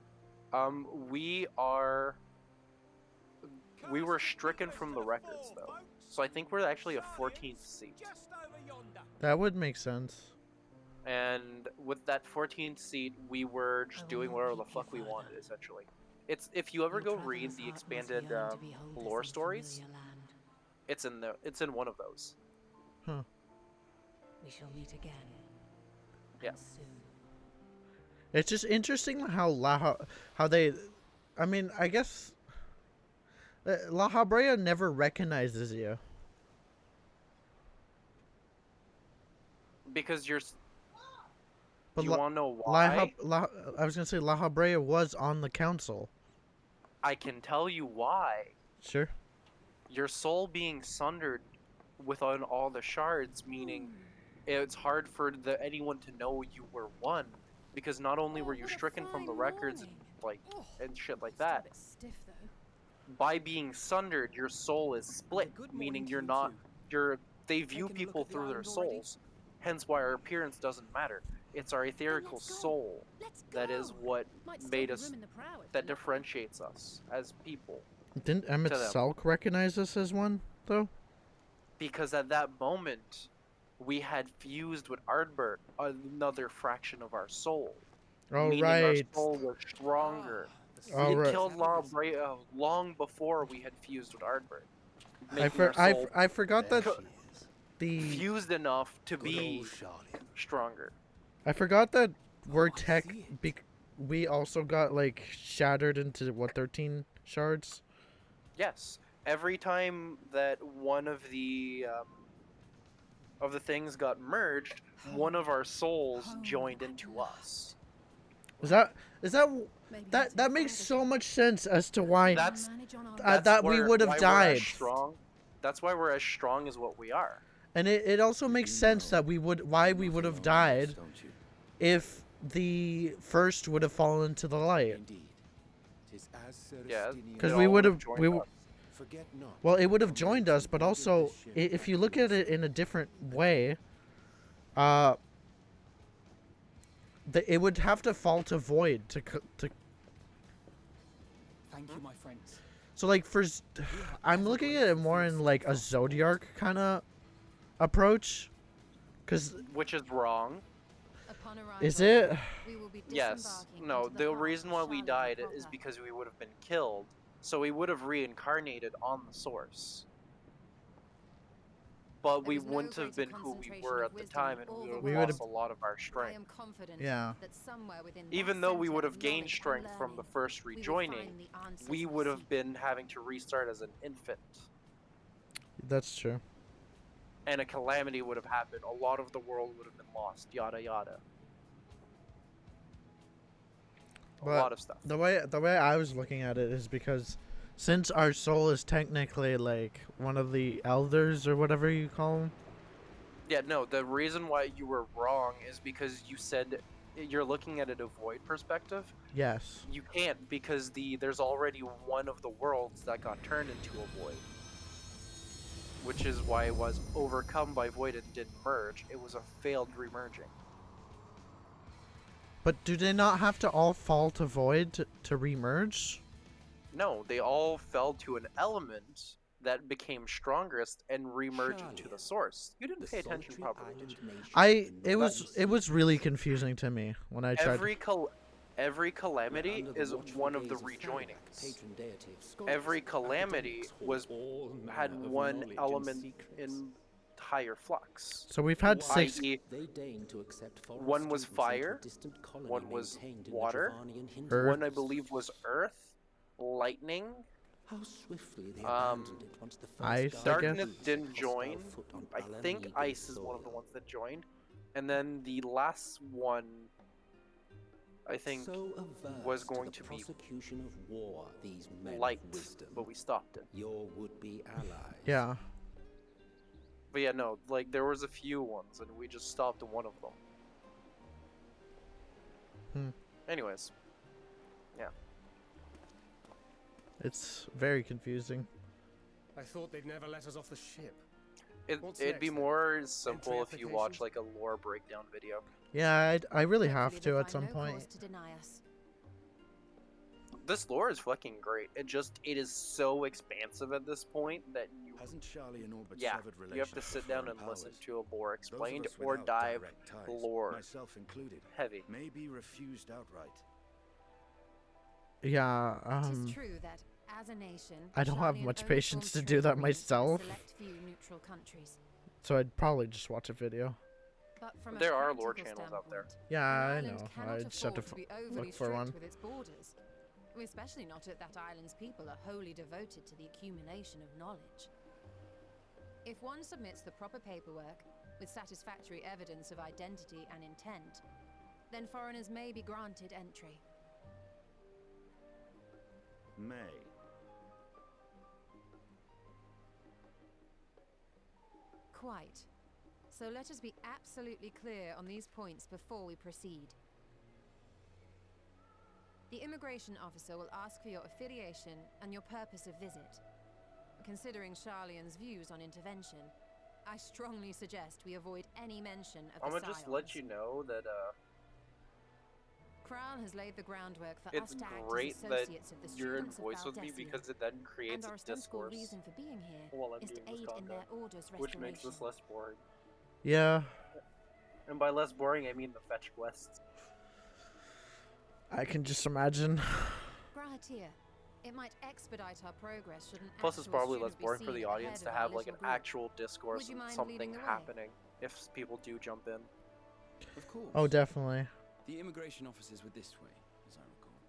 We were stricken from the records though, so I think we're actually a 14th seat. That would make sense. And with that 14th seat, we were just doing whatever the fuck we wanted, essentially. It's, if you ever go read the expanded lore stories, it's in one of those. Huh. We shall meet again. Yeah. It's just interesting how they, I mean, I guess La Habrea never recognizes you. Because you're. But do you want to know why? I was gonna say La Habrea was on the council. I can tell you why. Sure. Your soul being sundered within all the shards, meaning it's hard for anyone to know you were one, because not only were you stricken from the records and shit like that, by being sundered, your soul is split, meaning they view people through their souls, hence why our appearance doesn't matter. It's our etherical soul that is what made us, that differentiates us as people. Didn't Emmett Salk recognize us as one, though? Because at that moment, we had fused with Ardbert, another fraction of our soul. Oh, meaning right. Our soul was stronger. Oh, we right. killed La Brea long before we had fused with Ardbert. I forgot that the fused enough to be stronger. I forgot that we also got like shattered into 13 shards. Yes, every time that one of the things got merged, one of our souls joined into us. That makes so much sense as to why that we would have died. That's why we're as strong as what we are. And it also makes sense that we would have died if the first would have fallen to the light. Yeah, because it would have joined us, but also if you look at it in a different way, it would have to fall to void to. Thank you, my friends. So like I'm looking at it more in like a Zodiark kind of approach, which is wrong. Is it? Yes. No, the reason why we died is because we would have been killed. So we would have reincarnated on the source. But we wouldn't have been who we were at the time, and we would have lost a lot of our strength. Yeah. Even though we would have gained strength from the first rejoining, we would have been having to restart as an infant. That's true. And a calamity would have happened. A lot of the world would have been lost. Yada yada. A lot of stuff. The way I was looking at it is because since our soul is technically like one of the elders or whatever you call them, Yeah, no, the reason why you were wrong is because you said you're looking at it a void perspective. Yes. You can't, because there's already one of the worlds that got turned into a void. Which is why it was overcome by void and didn't merge. It was a failed remerging. But do they not have to all fall to void to remerge? No, they all fell to an element that became strongest and remerged into the source. You didn't pay attention properly, did you? It was really confusing to me when I tried. Every calamity is one of the rejoinings. Every calamity had one element in higher flux. So we've had 6. One was fire, one was water, Earth. one I believe was earth, lightning. How swiftly they abandoned it once the Ice, Darkness didn't join. I think ice is one of the ones that joined. And then the last one, I think, was going to be light, but we stopped it. Your would-be allies. Yeah. But yeah, no, like there was a few ones, and we just stopped one of them. Anyways, yeah. It's very confusing. I thought they'd never let us off the ship. It'd be more simple if you watch like a lore breakdown video. Yeah, I really have to at some point. This lore is fucking great. It is so expansive at this point that you you have to sit down and listen to a lore explained or dive lore myself included, heavy. May be refused outright. Yeah, It is true that as a nation, I don't have much patience to do that myself. So I'd probably just watch a video. There are lore channels out there. Yeah, I know. I just have to look for one. Especially not at that island's people are wholly devoted to the accumulation of knowledge. If one submits the proper paperwork with satisfactory evidence of identity and intent, then foreigners may be granted entry. May. Quite. So let us be absolutely clear on these points before we proceed. The immigration officer will ask for your affiliation and your purpose of visit. Considering Charlian's views on intervention, I strongly suggest we avoid any mention of the I'm gonna just let you know that Kral has laid the groundwork for it's us to act great as that associates of the you're in students of voice with me Baldesia, because it then creates and our a ostensible discourse reason for being here while I'm is to doing this aid in their content, order's which makes restoration. this less boring. Yeah. And by less boring, I mean the fetch quests. I can just imagine. Grahatir, it might expedite our progress should an Plus, it's actual probably less student be boring for seen the audience ahead to of our have like an little group. actual discourse Would you and mind something leading the way? happening if people do jump in. Of course. Oh, definitely. The immigration officers were this way, as I recall.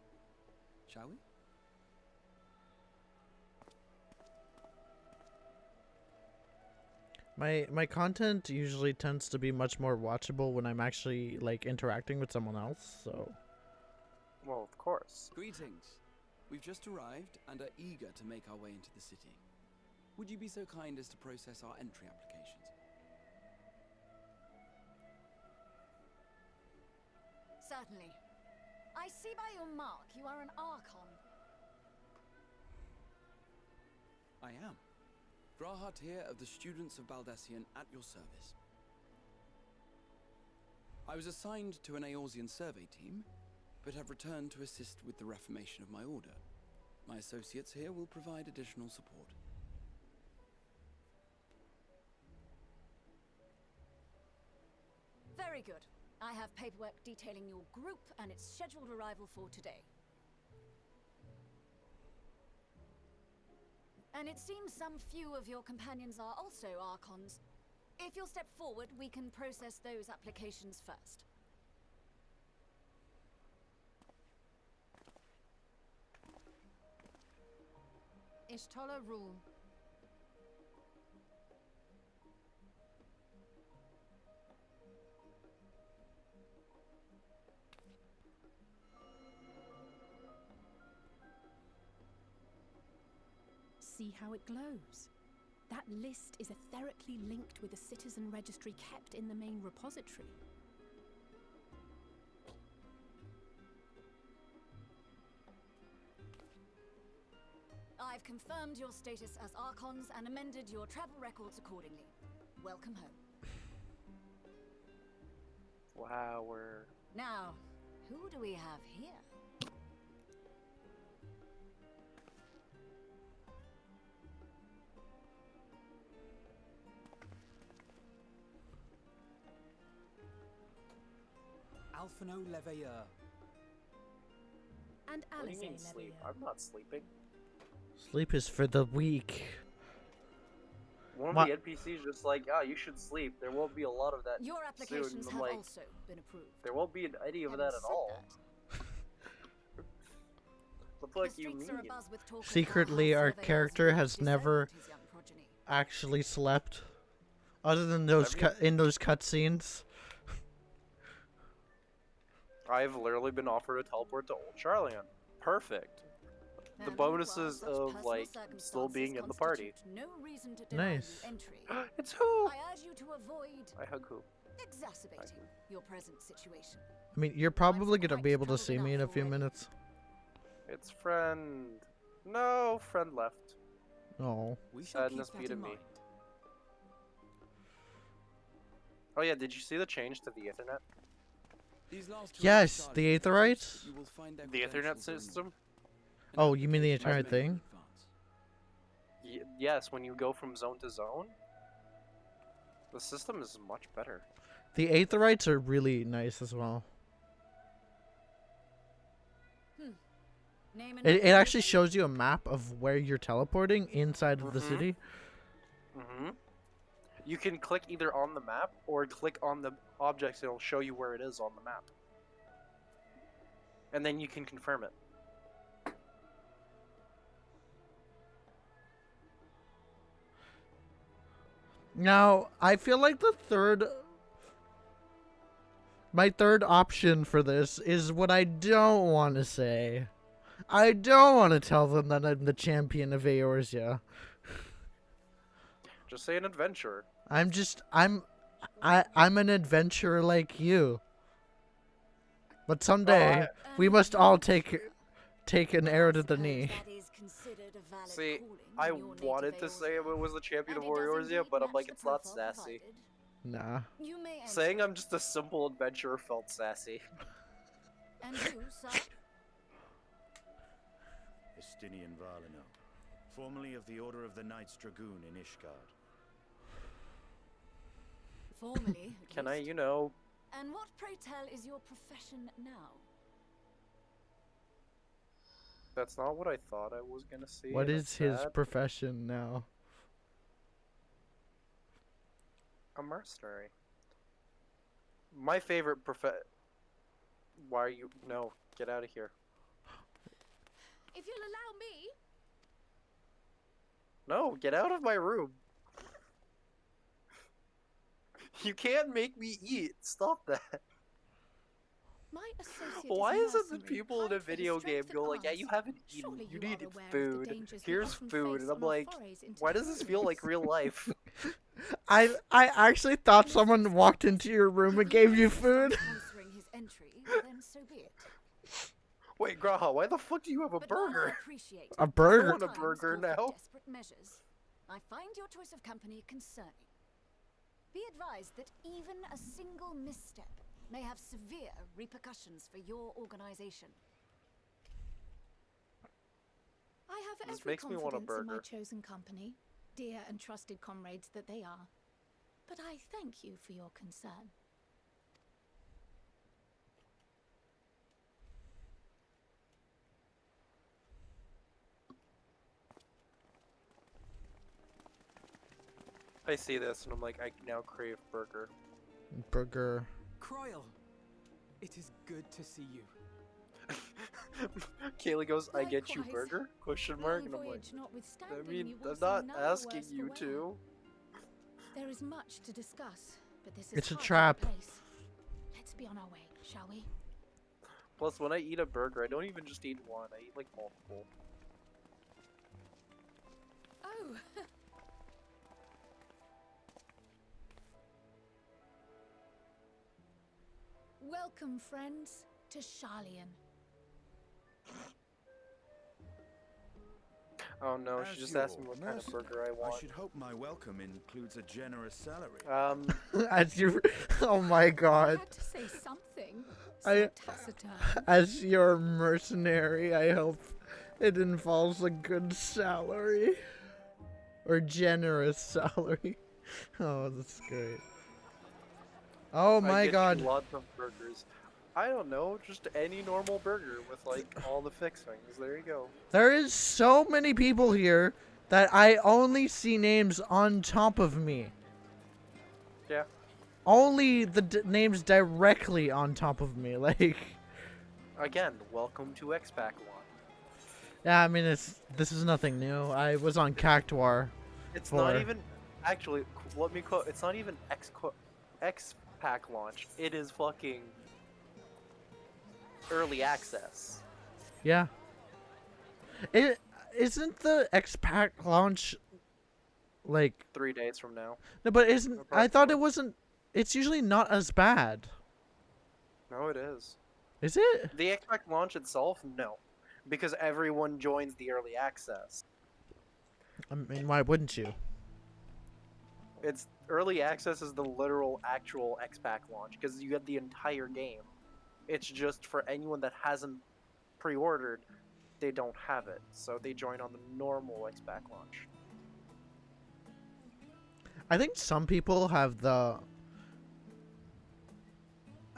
Shall we? My content usually tends to be much more watchable when I'm actually like interacting with someone else, so. Well, of course. Greetings. We've just arrived and are eager to make our way into the city. Would you be so kind as to process our entry applications? Certainly. I see by your mark you are an Archon. I am. Grahatir of the Students of Baldessian at your service. I was assigned to an Eorzean survey team, but have returned to assist with the reformation of my order. My associates here will provide additional support. Very good. I have paperwork detailing your group and its scheduled arrival for today. And it seems some few of your companions are also Archons. If you'll step forward, we can process those applications first. Ishtola rule. See how it glows. That list is etherically linked with a citizen registry kept in the main repository. I've confirmed your status as Archons and amended your travel records accordingly. Welcome home. Flower. Now, who do we have here? Alphino Leveilleur. And What do you Alice mean sleep? I'm not sleeping. Sleep is for the weak. One of What? the NPCs just like, ah, you should sleep. There won't be a lot of that Your soon. applications I'm have like, also been approved. there won't be any of that at all. What the fuck you mean? Secretly, our character has never actually slept, other than those in those cutscenes. I've literally been offered a teleport to Old Charlian. Perfect. The bonuses of like still being in the party. No reason to deny Nice. you entry. It's who? I urge you to avoid I hug who? exacerbating your present situation. I mean, you're probably gonna be able to see me in a few minutes. It's friend. No, friend left. Oh. Sadness beating me. Oh yeah, did you see the change to the internet? Yes, the Aetherites? The Ethernet system? Oh, you mean the entire thing? Yes, when you go from zone to zone, the system is much better. The Aetherites are really nice as well. It actually shows you a map of where you're teleporting inside of the city. Mm-hmm. You can click either on the map or click on the objects and it'll show you where it is on the map. And then you can confirm it. Now, I feel like my third option for this is what I don't want to say. I don't want to tell them that I'm the champion of Eorzea. Just say an adventurer. I'm an adventurer like you. But someday we must all take an arrow to the knee. See, I wanted to say it was the champion of Eorzea, but I'm like, it's not sassy. Nah. Saying I'm just a simple adventurer felt sassy. And you, sir? Estinian Valino, formerly of the Order of the Knights Dragoon in Ishgard. Formerly. Can I, you know... And what, pray tell, is your profession now? That's not what I thought I was gonna see. What is his profession now? A mercenary. My favorite Why are you... No, get out of here. If you'll allow me. No, get out of my room. You can't make me eat. Stop that. My associate Why is is it that mercenary, people in a hired for his video game strength go and like, yeah, arms. you haven't eaten, Surely you you are need aware of the food. dangers we Here's often food, face and I'm on our like, forays into why does this feel like real life? I actually thought someone walked into your room and gave you food. Sponsoring his entry, then so be it. Wait, Graha, why the fuck do you have a burger? A burger? I want a burger now. Desperate measures. I find your choice of company concerning. Be advised that even a single misstep may have severe repercussions for your organization. I have This every makes me want a confidence in my burger. chosen company, dear and trusted comrades that they are. But I thank you for your concern. I see this and I'm like, I now crave burger. Burger. Croyle, it is good to see you. Kaylee goes, I get you Likewise. burger? Question mark? Long And I'm like, voyage notwithstanding, I mean, you I'm also not none the asking worse for you wear. to. There is much to discuss, but this is It's a hardly the trap. place. Let's be on our way, shall we? Plus, when I eat a burger, I don't even just eat one, I eat like multiple. Oh, Welcome, friends, to Sharlayan. Oh no, As she just your asked me what kind of mercenary, burger I want. I should hope my welcome includes a generous salary. As you, oh my god. Had to say something. I, So taciturn. as your mercenary, I hope it involves a good salary. Or generous salary. Oh, that's great. Oh I my get god. you lots of burgers. I don't know, just any normal burger with like all the fixings. There you go. There is so many people here that I only see names on top of me. Yeah. Only the names directly on top of me, like. Again, welcome to X-Pac One. Yeah, I mean this is nothing new. I was on Cactuar. It's not even actually. Let me quote. It's not even X-Pac launch. It is fucking early access. Yeah. It isn't the X-Pac launch like 3 days from now. No, but isn't I thought it wasn't. It's usually not as bad. No, it is. Is it? The X-Pac launch itself, no, because everyone joins the early access. I mean, why wouldn't you? It's early access is the literal actual X-Pac launch because you get the entire game. It's just for anyone that hasn't pre-ordered, they don't have it, so they join on the normal X-Pac launch. I think some people have the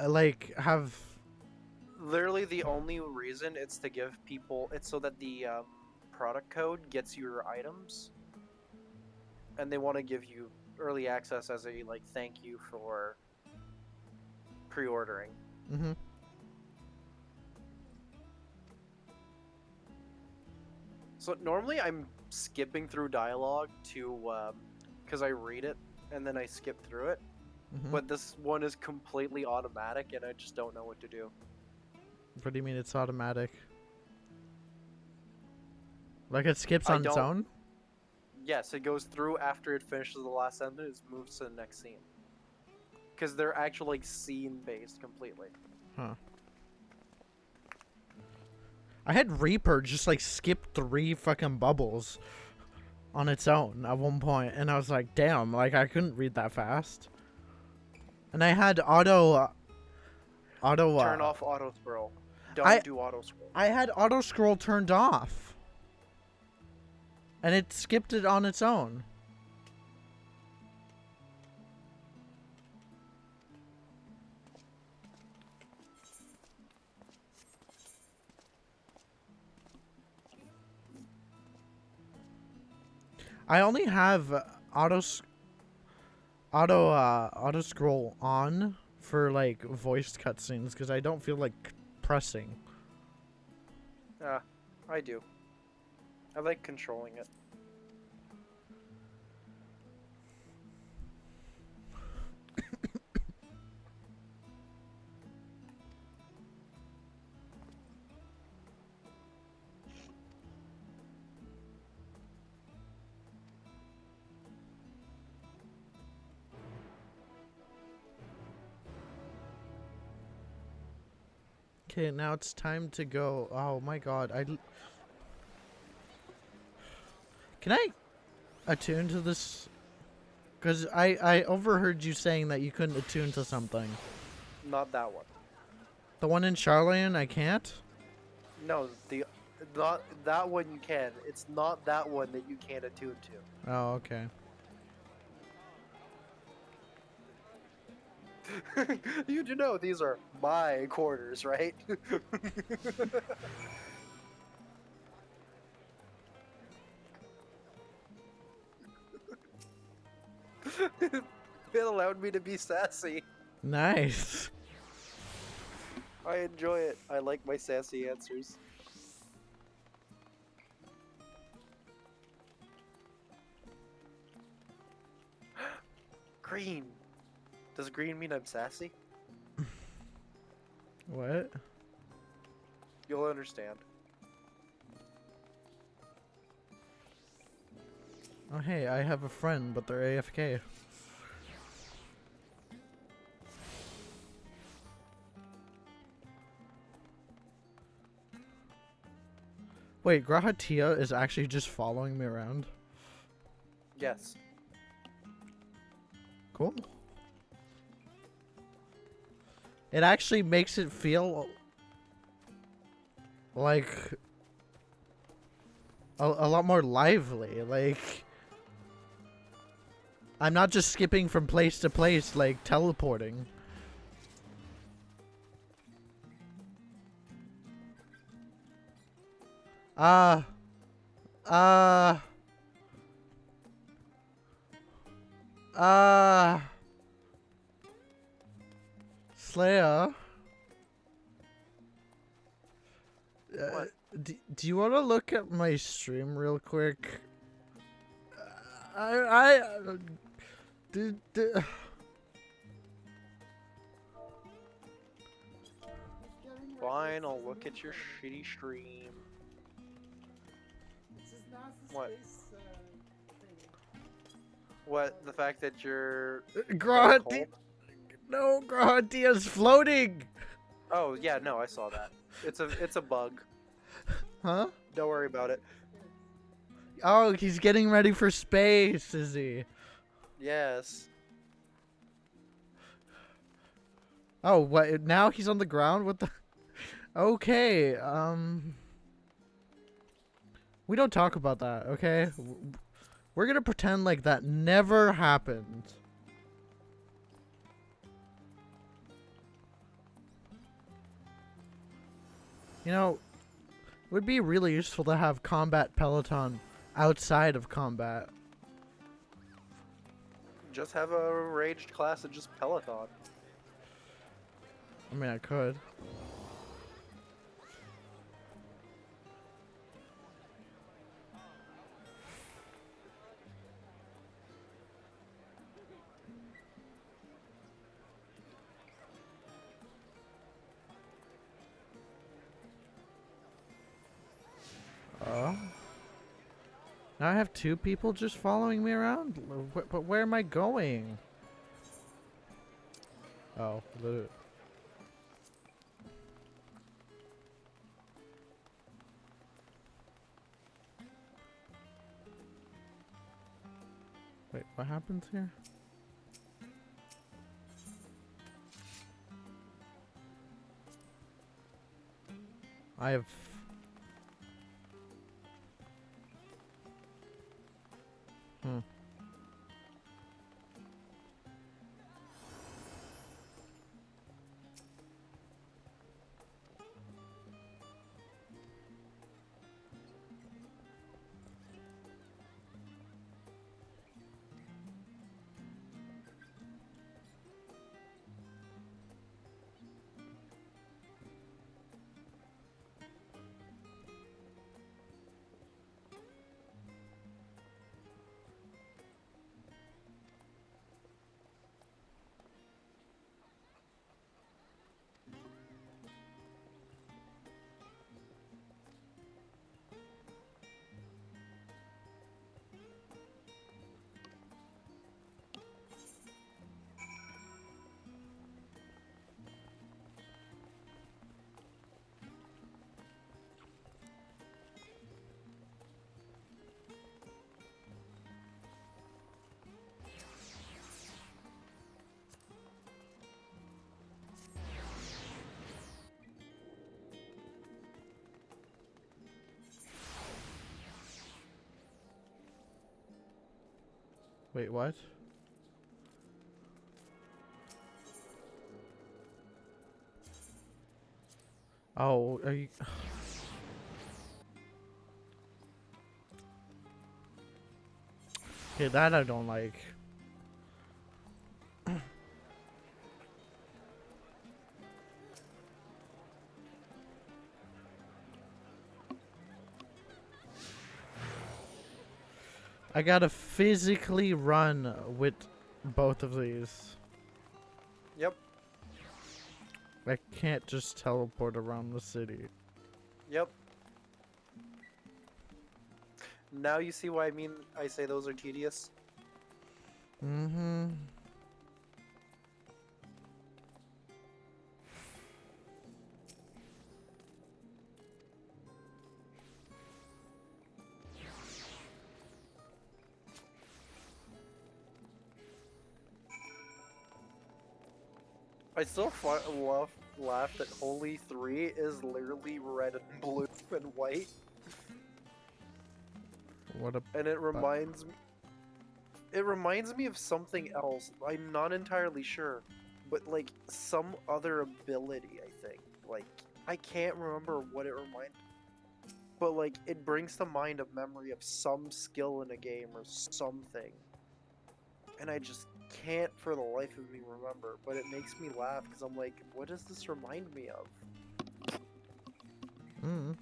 like have Literally the only reason it's to give people it's so that the product code gets your items, and they want to give you early access as a like thank you for pre-ordering. Mm-hmm. So normally I'm skipping through dialogue to because I read it and then I skip through it. Mhm. But this one is completely automatic and I just don't know what to do. What do you mean it's automatic? Like it skips on its own? Yes, it goes through after it finishes the last sentence, moves to the next scene. Because they're actually like scene based completely. Huh. I had Reaper just like skip 3 fucking bubbles on its own at one point, and I was like, damn, like I couldn't read that fast. And I had auto Turn off auto scroll. Don't do auto scroll. I had auto scroll turned off. And it skipped it on its own. I only have auto scroll on for like voiced cutscenes because I don't feel like pressing. I do. I like controlling it. Okay, now it's time to go. Oh my god, can I attune to this? Because I overheard you saying that you couldn't attune to something. Not that one. The one in Sharlayan, I can't? No, not that one you can. It's not that one that you can't attune to. Oh, okay. You do know these are my quarters, right? It allowed me to be sassy. Nice. I enjoy it. I like my sassy answers. Green. Does green mean I'm sassy? What? You'll understand. Oh hey, I have a friend, but they're AFK. Wait, Grahatia is actually just following me around? Yes. Cool. It actually makes it feel like a lot more lively. Like, I'm not just skipping from place to place, like teleporting. Slayer. What? Do you want to look at my stream real quick? I Fine, I'll look at your shitty stream. It's his NASA What? space thing. What? The fact that you're Grahatia. No, Grahatia's floating. Oh yeah, no, I saw that. It's a bug. Huh? Don't worry about it. Oh, he's getting ready for space, is he? Yes. Oh, what? Now he's on the ground? What the? Okay, we don't talk about that, okay? We're gonna pretend like that never happened. You know, it would be really useful to have combat peloton outside of combat. Just have a raged class and just Peloton. I mean, I could. Now I have two people just following me around? But where am I going? Oh, wait, what happens here? I have... Wait, what? Oh, are you... Okay, that I don't like. I gotta physically run with both of these. Yep. I can't just teleport around the city. Yep. Now you see why I say those are tedious? Mm-hmm. I still laugh that Holy 3 is literally red and blue and white. What a. And it reminds me of something else. I'm not entirely sure, but like some other ability, I think. Like I can't remember what it reminds, but like it brings to mind a memory of some skill in a game or something. And I just can't for the life of me remember, but it makes me laugh because I'm like, what does this remind me of? Mm.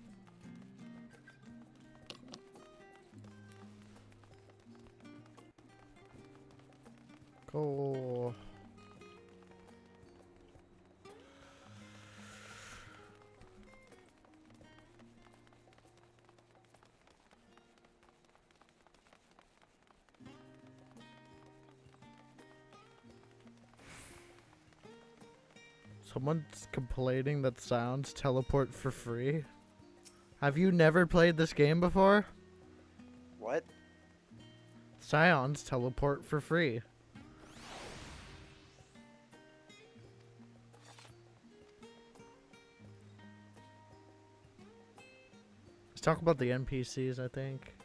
Cool. Someone's complaining that sounds teleport for free. Have you never played this game before? What? Scions teleport for free. Let's talk about the NPCs, I think.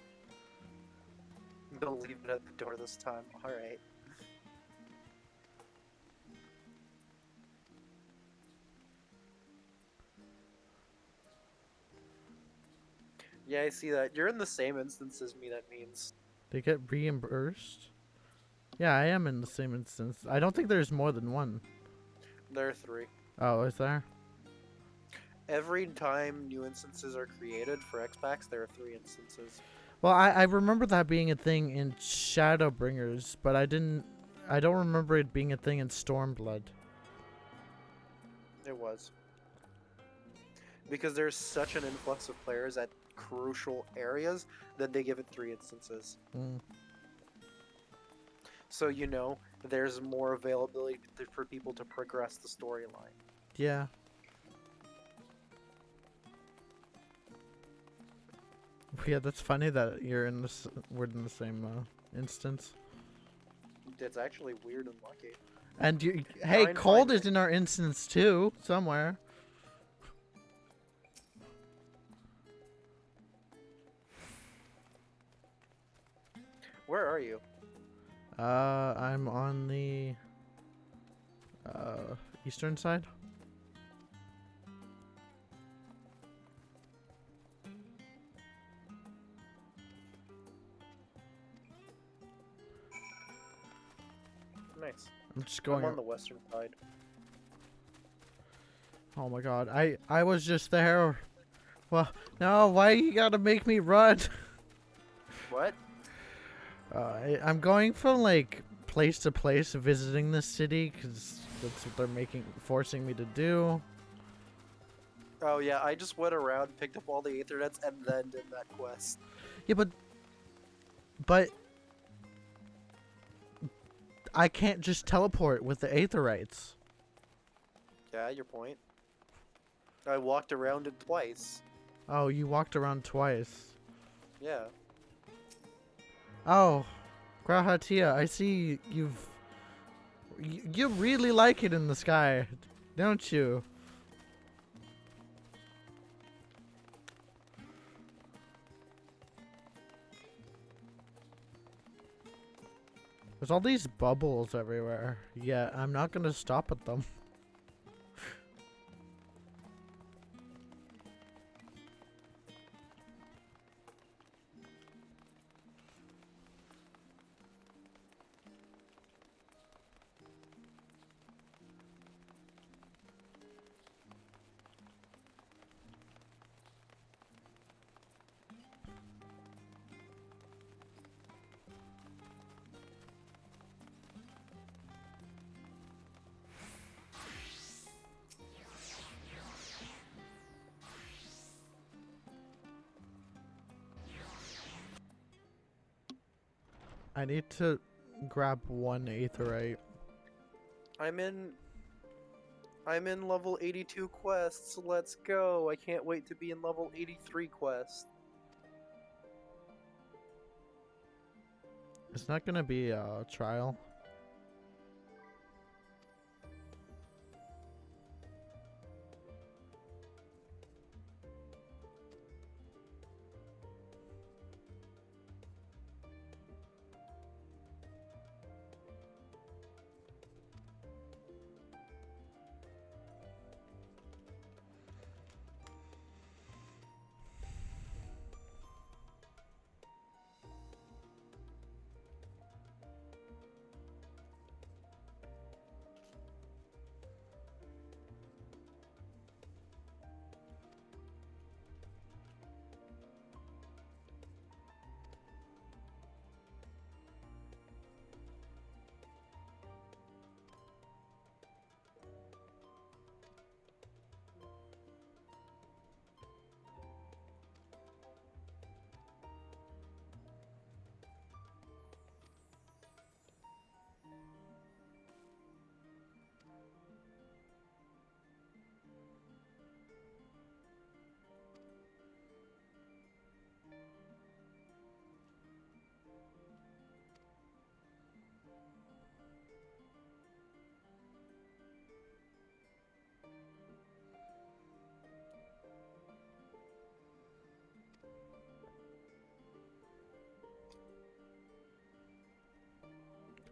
Don't leave it at the door this time. Alright. Yeah, I see that. You're in the same instance as me, that means. They get reimbursed? Yeah, I am in the same instance. I don't think there's more than one. There are 3. Oh, is there? Every time new instances are created for X-Packs, there are 3 instances. Well, I remember that being a thing in Shadowbringers, but I don't remember it being a thing in Stormblood. It was. Because there's such an influx of players at crucial areas that they give it 3 instances. Mm. So, you know, there's more availability for people to progress the storyline. Yeah. Yeah, that's funny that we're in the same instance. It's actually weird and lucky. And hey, Cold is in our instance too, somewhere. Where are you? I'm on the eastern side. Nice. I'm just going. I'm on the western side. Oh my god, I was just there. Well, no, why you gotta make me run? What? I'm going from like place to place visiting this city because that's what they're forcing me to do. Oh yeah, I just went around, picked up all the Aethernets, and then did that quest. Yeah, but I can't just teleport with the Aetherites. Yeah, your point. I walked around it twice. Oh, you walked around twice. Yeah. Oh, Grahatia, I see you really like it in the sky, don't you? There's all these bubbles everywhere. Yeah, I'm not gonna stop at them. I need to grab one Aetherite. I'm in level 82 quests. Let's go. I can't wait to be in level 83 quest. It's not gonna be a trial.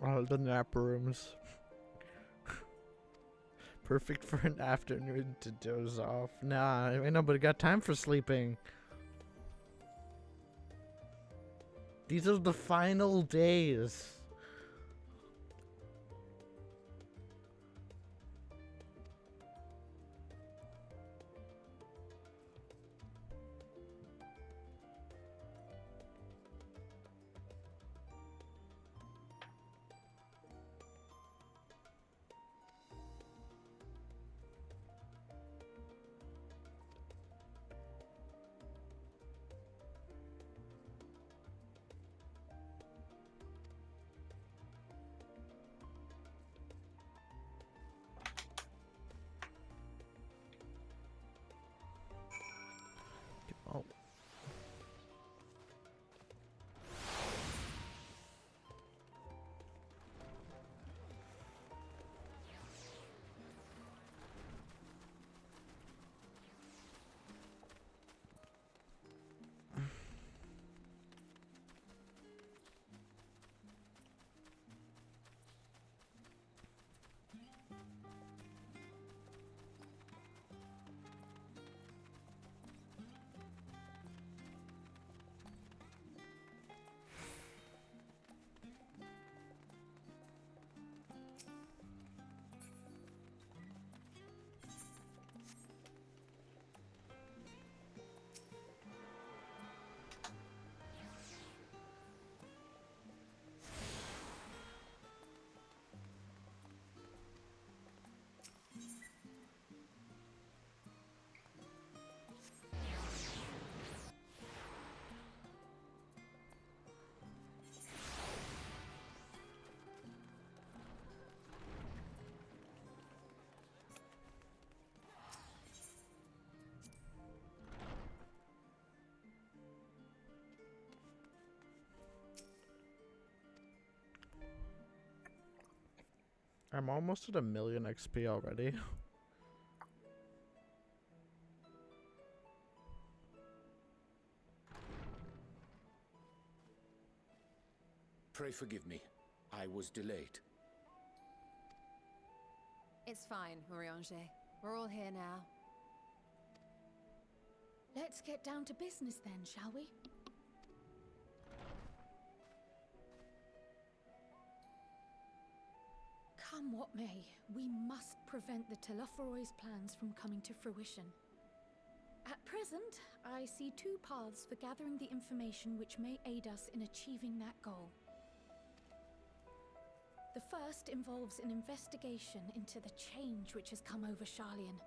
Oh, the nap rooms. Perfect for an afternoon to doze off. Nah, ain't nobody got time for sleeping. These are the final days. Oh. I'm almost at 1,000,000 XP already. Pray forgive me. I was delayed. It's fine, Oriange. We're all here now. Let's get down to business then, shall we? Come what may, we must prevent the Telophoroi's plans from coming to fruition. At present, I see two paths for gathering the information which may aid us in achieving that goal. The first involves an investigation into the change which has come over Sharlayan,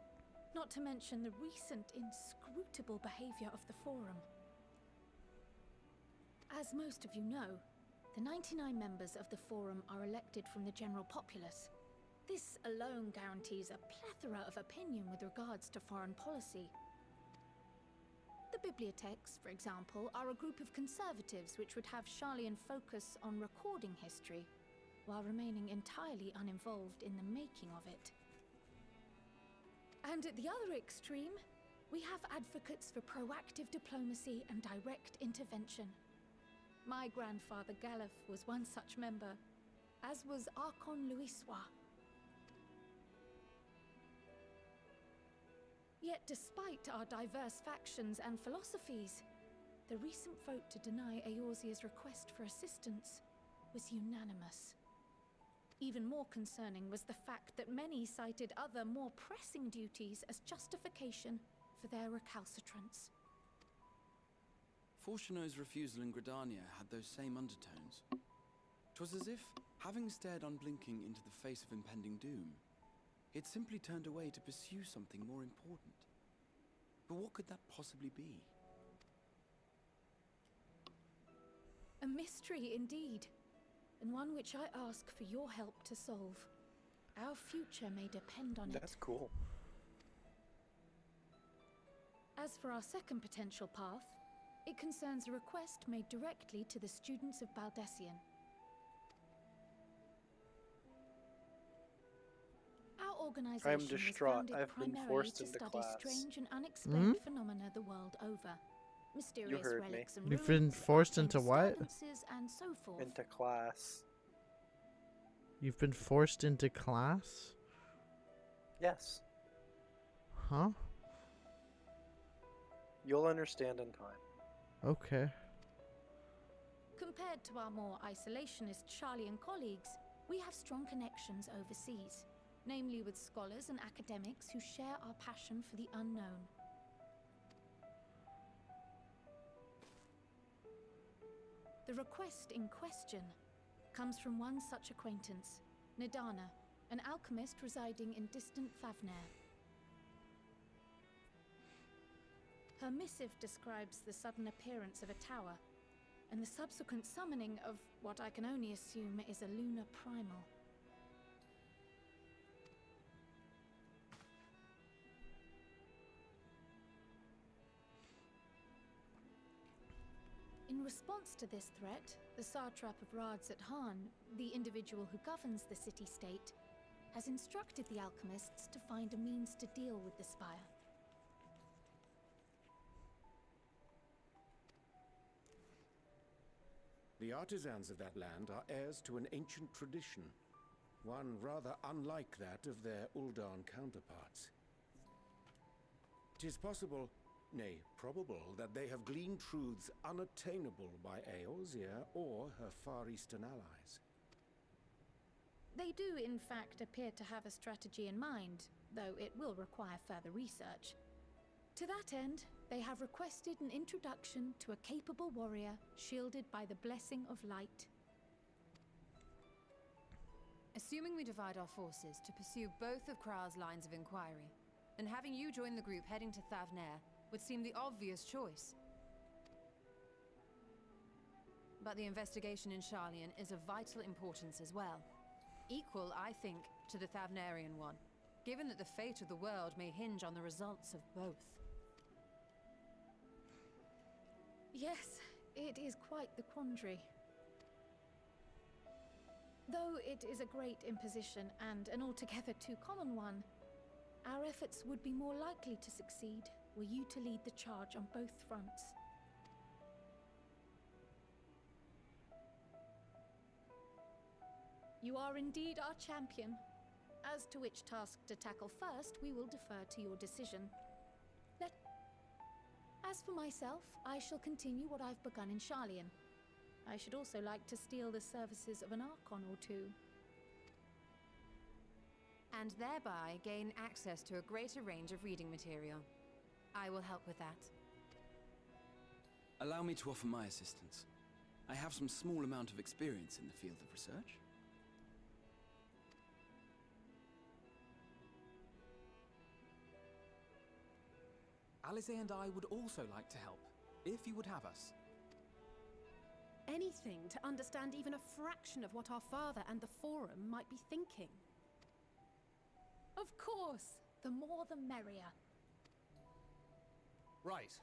not to mention the recent inscrutable behavior of the Forum. As most of you know, the 99 members of the Forum are elected from the general populace. This alone guarantees a plethora of opinion with regards to foreign policy. The bibliotheques, for example, are a group of conservatives which would have Sharlayan focus on recording history, while remaining entirely uninvolved in the making of it. And at the other extreme, we have advocates for proactive diplomacy and direct intervention. My grandfather Galef was one such member, as was Archon Louisois. Yet despite our diverse factions and philosophies, the recent vote to deny Eorzea's request for assistance was unanimous. Even more concerning was the fact that many cited other, more pressing duties as justification for their recalcitrance. Fortuno's refusal in Gridania had those same undertones. 'Twas as if, having stared unblinking into the face of impending doom, it simply turned away to pursue something more important. But what could that possibly be? A mystery indeed, and one which I ask for your help to solve. Our future may depend on it. That's cool. As for our second potential path, it concerns a request made directly to the students of Baldessian. Our organization I'm was distraught. founded I've been primarily forced to into study class. strange and unexplained phenomena the world over. Mysterious heard me. relics and You've been ruins, forced arcane into what? disturbances, and so forth. Into class. You've been forced into class? Yes. Huh? You'll understand in time. Okay. Compared to our more isolationist Charlian colleagues, we have strong connections overseas, namely with scholars and academics who share our passion for the unknown. The request in question comes from one such acquaintance, Nidana, an alchemist residing in distant Favner. Her missive describes the sudden appearance of a tower, and the subsequent summoning of what I can only assume is a lunar primal. In response to this threat, the satrap of Rads at Han, the individual who governs the city-state, has instructed the alchemists to find a means to deal with the spire. The artisans of that land are heirs to an ancient tradition, one rather unlike that of their Uldan counterparts. It is possible, nay, probable, that they have gleaned truths unattainable by Eorzea or her Far Eastern allies. They do, in fact, appear to have a strategy in mind, though it will require further research. To that end, they have requested an introduction to a capable warrior shielded by the blessing of light. Assuming we divide our forces to pursue both of Kral's lines of inquiry, then having you join the group heading to Thavner would seem the obvious choice. But the investigation in Charlian is of vital importance as well. Equal, I think, to the Thavnarian one, given that the fate of the world may hinge on the results of both. Yes, it is quite the quandary. Though it is a great imposition and an altogether too common one, our efforts would be more likely to succeed were you to lead the charge on both fronts. You are indeed our champion. As to which task to tackle first, we will defer to your decision. As for myself, I shall continue what I've begun in Charlian. I should also like to steal the services of an Archon or two. And thereby gain access to a greater range of reading material. I will help with that. Allow me to offer my assistance. I have some small amount of experience in the field of research. Alize and I would also like to help, if you would have us. Anything to understand even a fraction of what our father and the Forum might be thinking. Of course, the more the merrier. Right.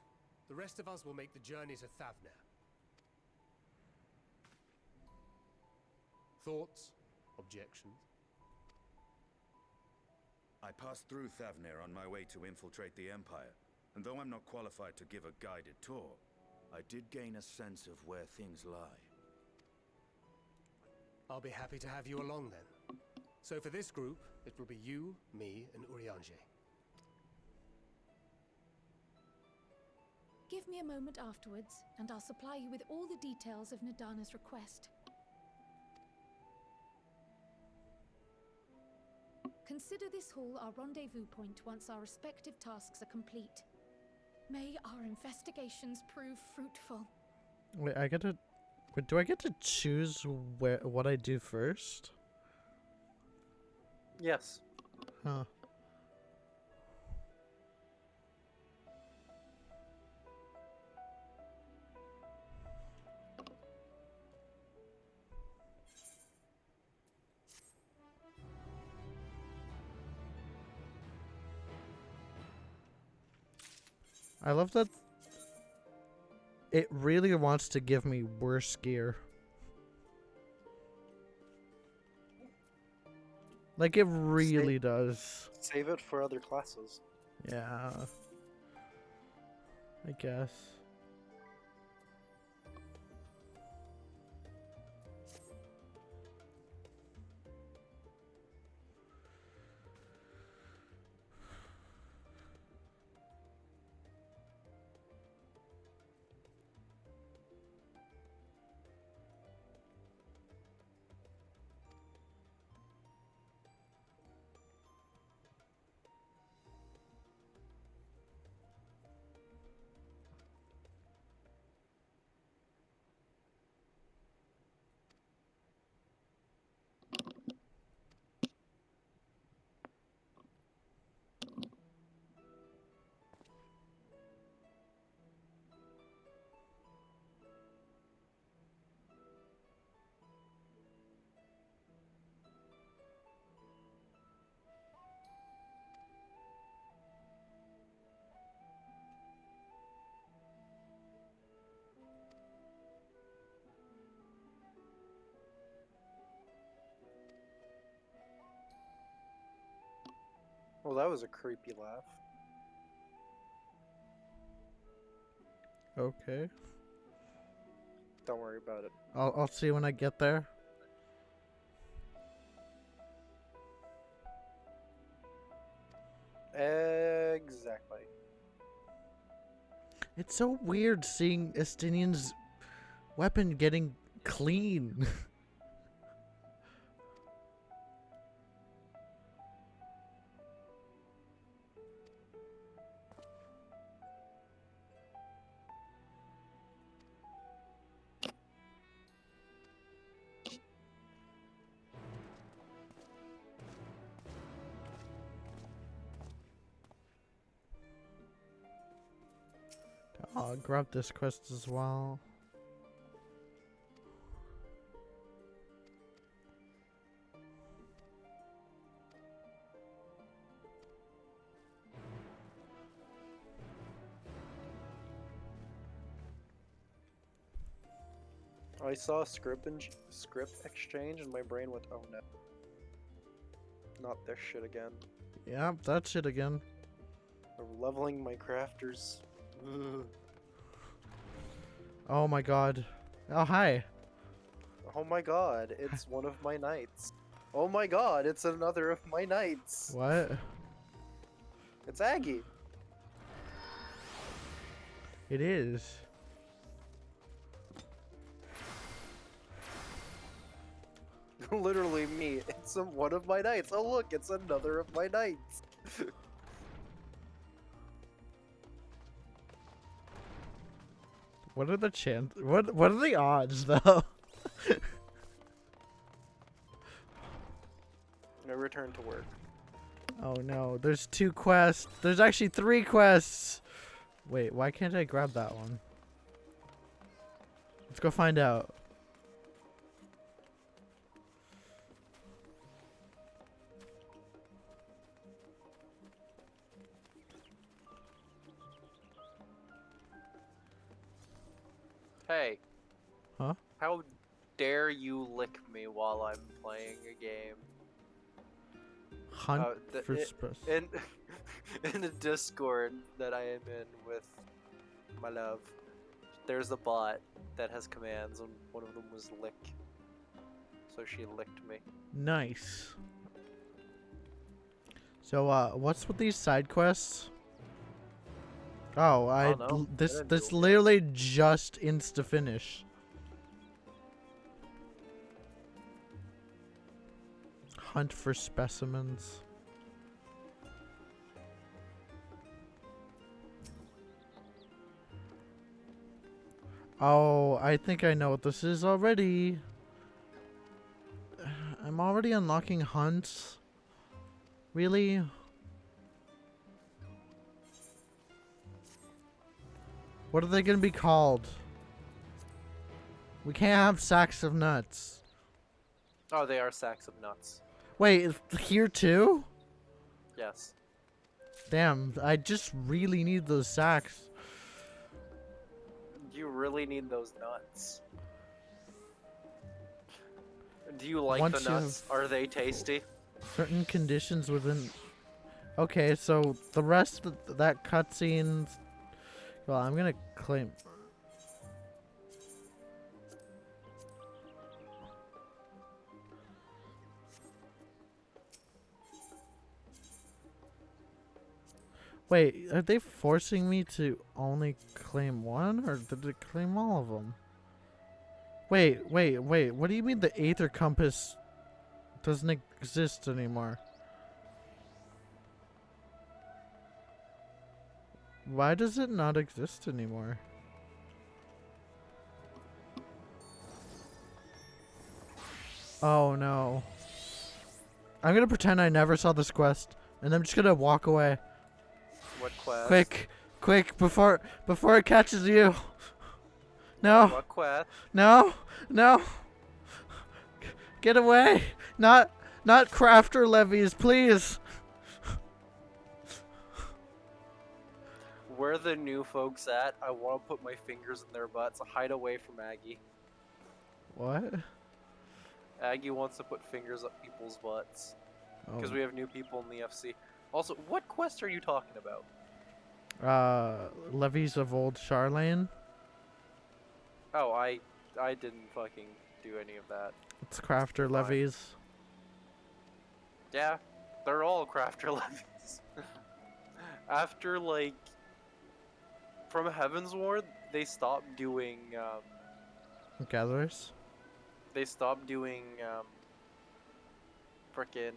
The rest of us will make the journey to Thavner. Thoughts? Objections? I passed through Thavner on my way to infiltrate the Empire, and though I'm not qualified to give a guided tour, I did gain a sense of where things lie. I'll be happy to have you along then. So for this group, it will be you, me, and Urianger. Give me a moment afterwards, and I'll supply you with all the details of Nidana's request. Consider this hall our rendezvous point once our respective tasks are complete. May our investigations prove fruitful. Wait, Wait, do I get to choose what I do first? Yes. Huh. I love that it really wants to give me worse gear. Like, it really does. Save it for other classes. Yeah. I guess. Well, that was a creepy laugh. Okay. Don't worry about it. I'll see when I get there. Exactly. It's so weird seeing Estinian's weapon getting clean. I'll grab this quest as well. I saw script exchange and my brain went, oh no. Not this shit again. Yeah, that shit again. I'm leveling my crafters. Ugh. Oh my god. Oh, hi. Oh my god, it's one of my knights. Oh my god, it's another of my knights. What? It's Aggie. It is. Literally me. It's one of my knights. Oh look, it's another of my knights. What are the what are the odds though? I return to work. Oh no, there's 2 quests. There's actually 3 quests. Wait, why can't I grab that one? Let's go find out. Hey. Huh? How dare you lick me while I'm playing a game? Hunt for space. In the Discord that I am in with my love, there's a bot that has commands, and one of them was lick. So she licked me. Nice. So, what's with these side quests? Oh, this literally just insta finish. Hunt for specimens. Oh, I think I know what this is already. I'm already unlocking hunts. Really? What are they gonna be called? We can't have sacks of nuts. Oh, they are sacks of nuts. Wait, here too? Yes. Damn, I just really need those sacks. You really need those nuts. Do you like Once the nuts? Are they tasty? Certain conditions within... Okay, so the rest of that cutscene... Well, I'm gonna claim... Wait, are they forcing me to only claim one, or did it claim all of them? Wait, what do you mean the Aether Compass doesn't exist anymore? Why does it not exist anymore? Oh no. I'm gonna pretend I never saw this quest, and I'm just gonna walk away. What quest? Quick, before it catches you. No. What quest? No. Get away. Not crafter levies, please. Where the new folks at? I want to put my fingers in their butts. Hide away from Aggie. What? Aggie wants to put fingers up people's butts. Because we have new people in the FC. Also, what quest are you talking about? Levies of Old Charlane. Oh, I didn't fucking do any of that. It's crafter Fine. levies. Yeah, they're all crafter levies. After, like, from Heaven's Ward, they stopped doing, Gatherers. they stopped doing, frickin',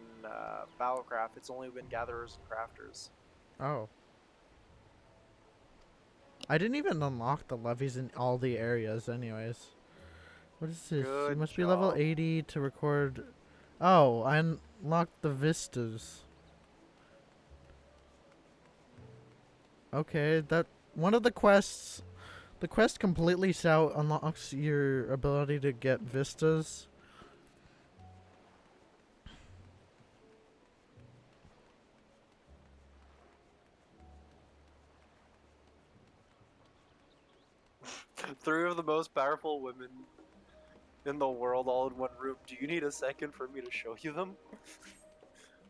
Battlecraft. It's only been Gatherers and Crafters. Oh. I didn't even unlock the levies in all the areas anyways. What is this? Good You must be level job. 80 to record... Oh, I unlocked the vistas. Okay, that... One of the quests... The quest completely unlocks your ability to get vistas. Three of the most powerful women in the world all in one room. Do you need a second for me to show you them?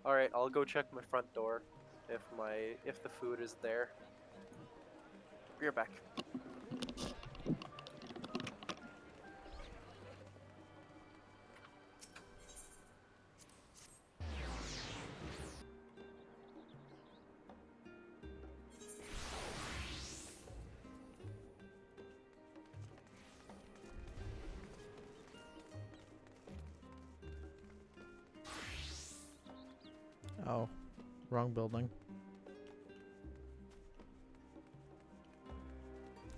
Alright, I'll go check my front door if the food is there. Be right back. Oh, wrong building.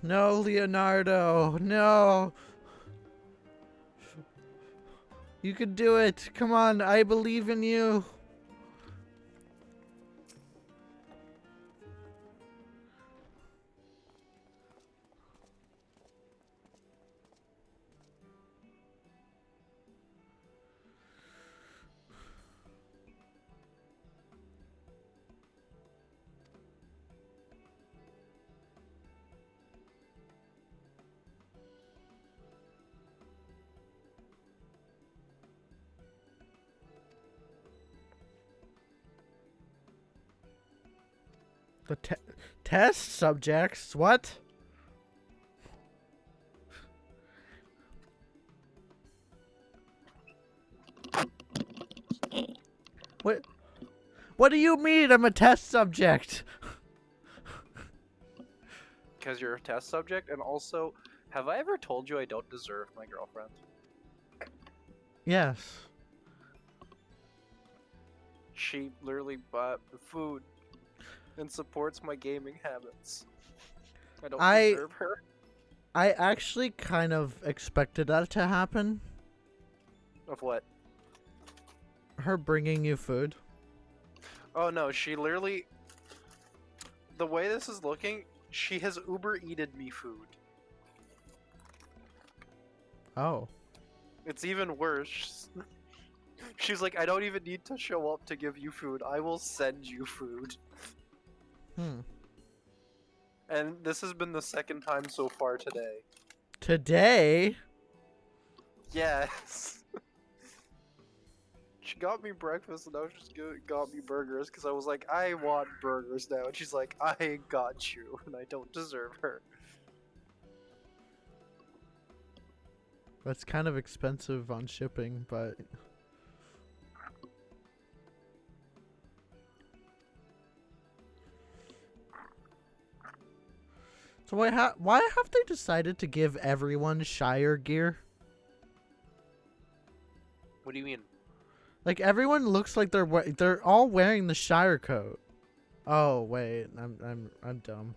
No, Leonardo, no! You can do it! Come on, I believe in you! The test subjects? What? What do you mean I'm a test subject? Because you're a test subject, and also, have I ever told you I don't deserve my girlfriend? Yes. She literally bought the food and supports my gaming habits. I don't deserve her. I actually kind of expected that to happen. Of what? Her bringing you food. Oh no, she literally... The way this is looking, she has Uber-eated me food. Oh. It's even worse. She's like, I don't even need to show up to give you food. I will send you food. Hmm. And this has been the second time so far today. Today? Yes. She got me breakfast and now she's got me burgers because I was like, I want burgers now. And she's like, I got you and I don't deserve her. That's kind of expensive on shipping, but... So why have they decided to give everyone Shire gear? What do you mean? Like everyone looks like they're all wearing the Shire coat. Oh wait, I'm dumb.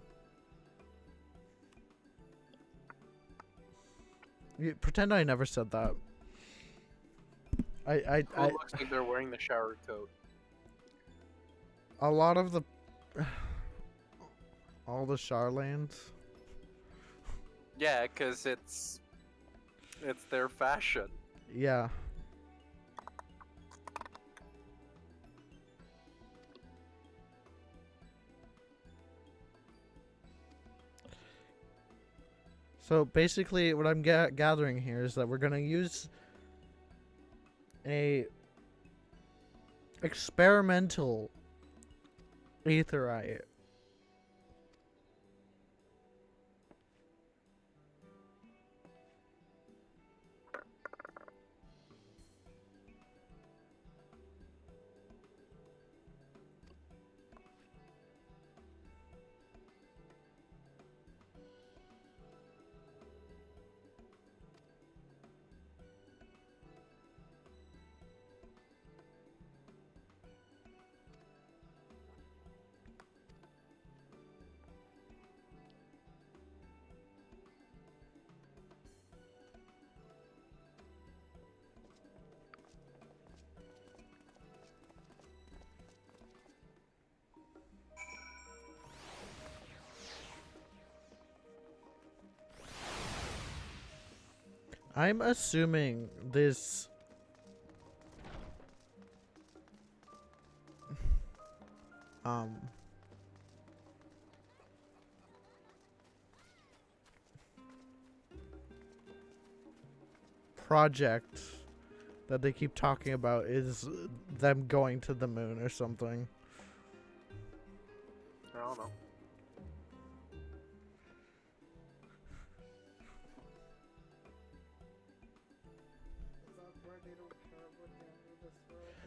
Pretend I never said that. It looks like they're wearing the shower coat. A lot of the all the Charlanes. Yeah, cause it's their fashion. Yeah. So basically what I'm gathering here is that we're going to use a experimental Aetheryte. I'm assuming this project that they keep talking about is them going to the moon or something. I don't know.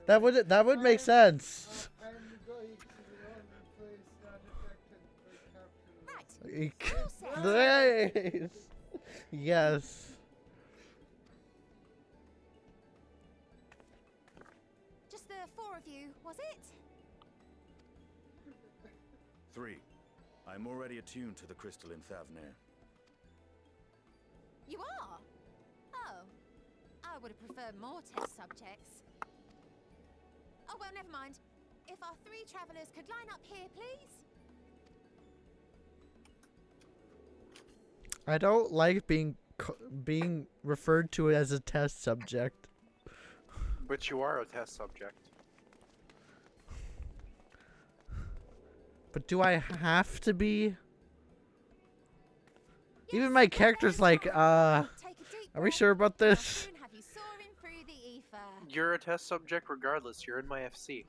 That would make sense. I'm going to place detected Nice. Yes. Just the 4 of you, was it? 3. I'm already attuned to the crystal in Thavnir. You are? Oh. I would have preferred more test subjects. Oh, well, never mind. If our 3 travelers could line up here, please. I don't like being referred to as a test subject. But you are a test subject. But do I have to be? Even my character's like, are we sure about this? You're a test subject regardless. You're in my FC.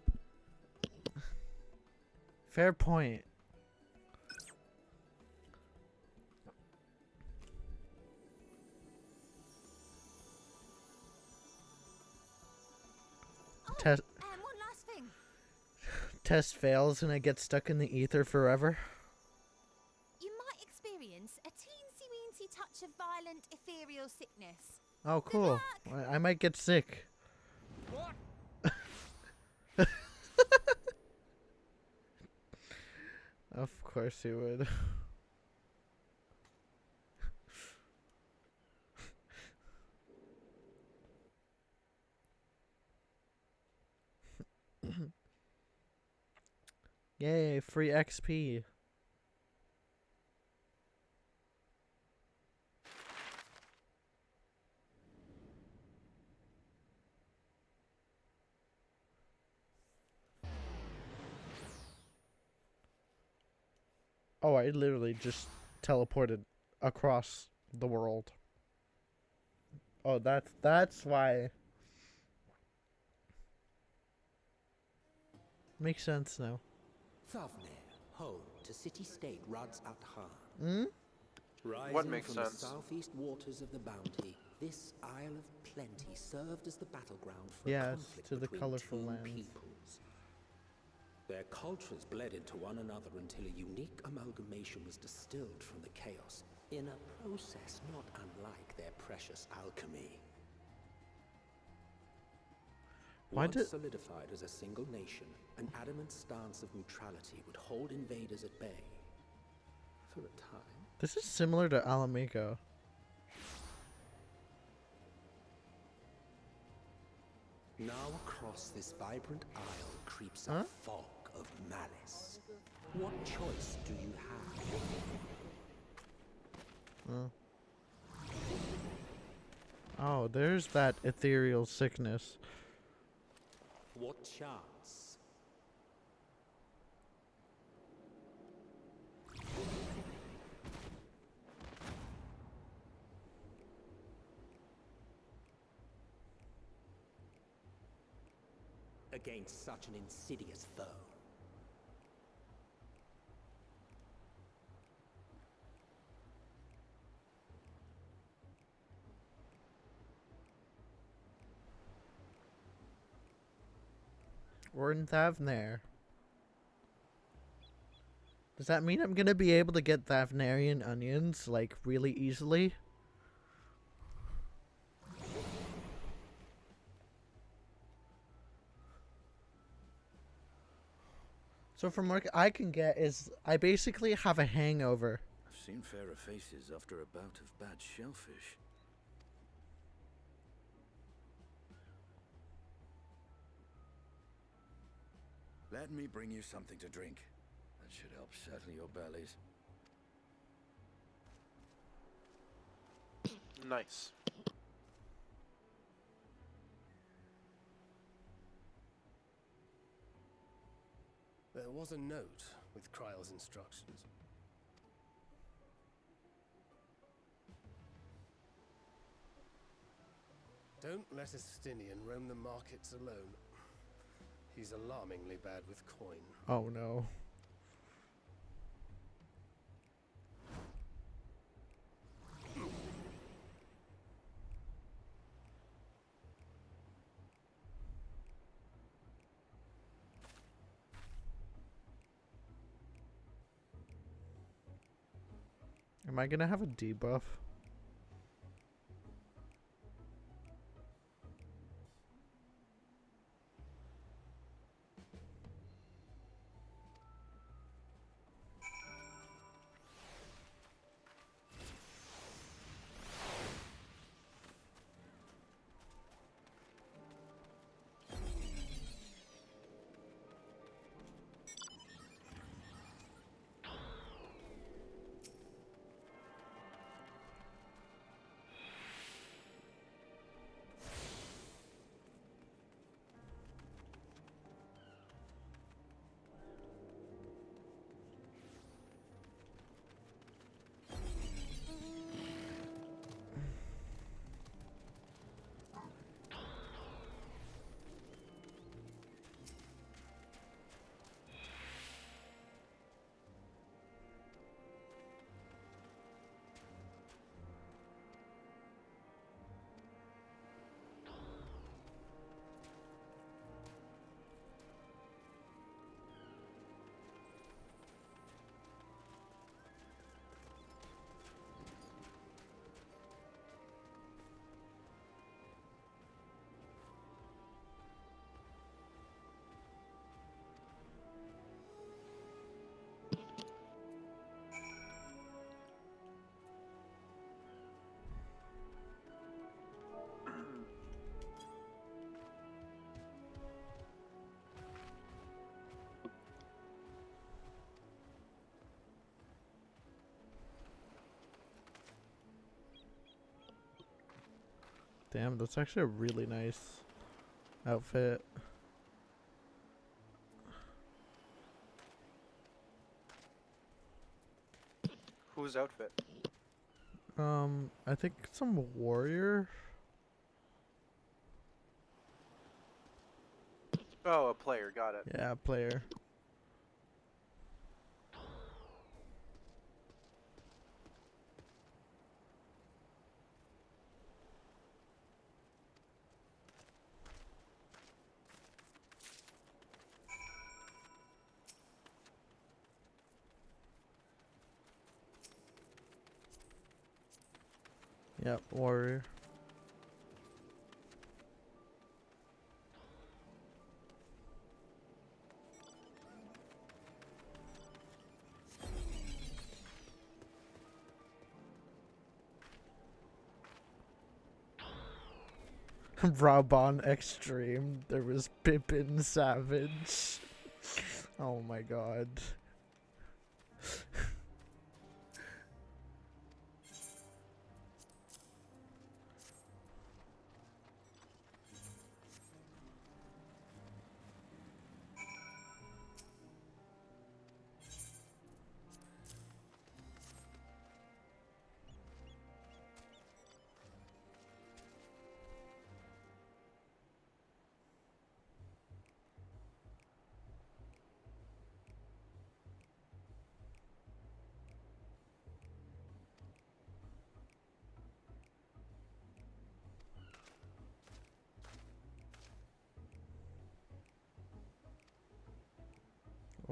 Fair point. Test. One last thing. Test fails and I get stuck in the ether forever. You might experience a teensy-weensy touch of violent ethereal sickness. Oh, cool. I might get sick. What? Of course you would. Yay, free XP. Oh, I literally just teleported across the world. Oh, that's why. Makes sense now. Thavnir, home to city-state Rads at Khan. Hmm? Rising What makes from sense? the southeast waters of the Bounty, this Isle of Plenty served as the battleground for a Yes, conflict to the between colorful two lands. peoples. Their cultures bled into one another until a unique amalgamation was distilled from the chaos, in a process not unlike their precious alchemy. Once solidified as a single nation, an adamant stance of neutrality would hold invaders at bay. For a time. This is similar to Alamico. Now across this vibrant isle creeps a fog of malice. What choice do you have? Oh, there's that ethereal sickness. What chance? Against such an insidious foe. We're in Thavnair. Does that mean I'm gonna be able to get Thavnarian onions, like, really easily? So from what I can get is, I basically have a hangover. I've seen fairer faces after a bout of bad shellfish. Let me bring you something to drink. That should help settle your bellies. Nice. There was a note with Kryle's instructions. Don't let Estinian roam the markets alone. He's alarmingly bad with coin. Oh no. Am I gonna have a debuff? Damn, that's actually a really nice outfit. Whose outfit? I think some warrior. Oh, a player, got it. Yeah, player. Yep, warrior. Raubon Extreme. There was Pippin Savage. Oh my god.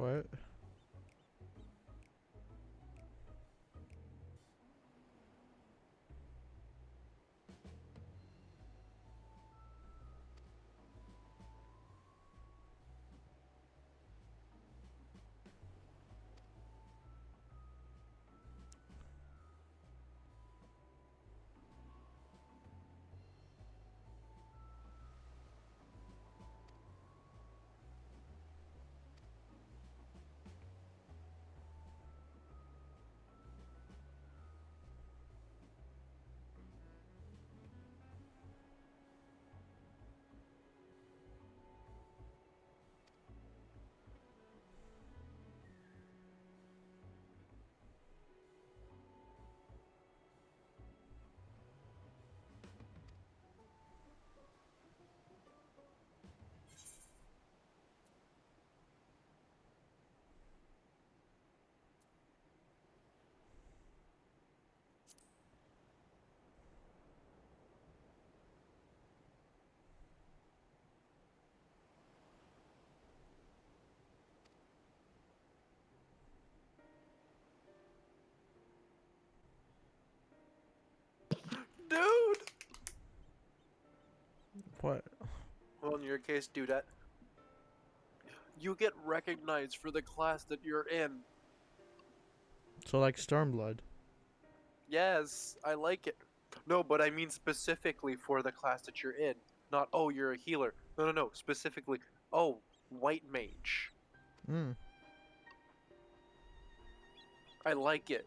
What? Dude! What? Well, in your case, dudette, you get recognized for the class that you're in. So like Stormblood. Yes, I like it. No, but I mean specifically for the class that you're in. Not, oh, you're a healer. No. Specifically, oh, white mage. Hmm. I like it.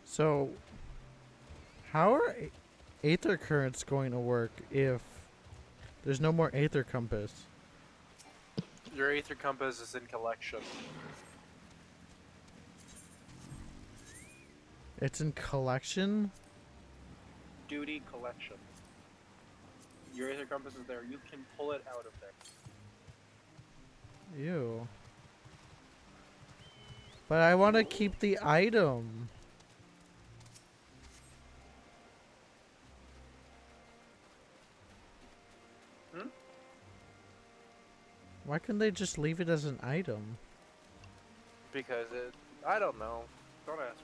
So, how are aether currents going to work if there's no more aether compass? Your aether compass is in collection. It's in collection? Duty collection. Your aether compass is there. You can pull it out of there. Ew. But I want to keep the item. Hmm? Why couldn't they just leave it as an item? Because it... I don't know. Don't ask me.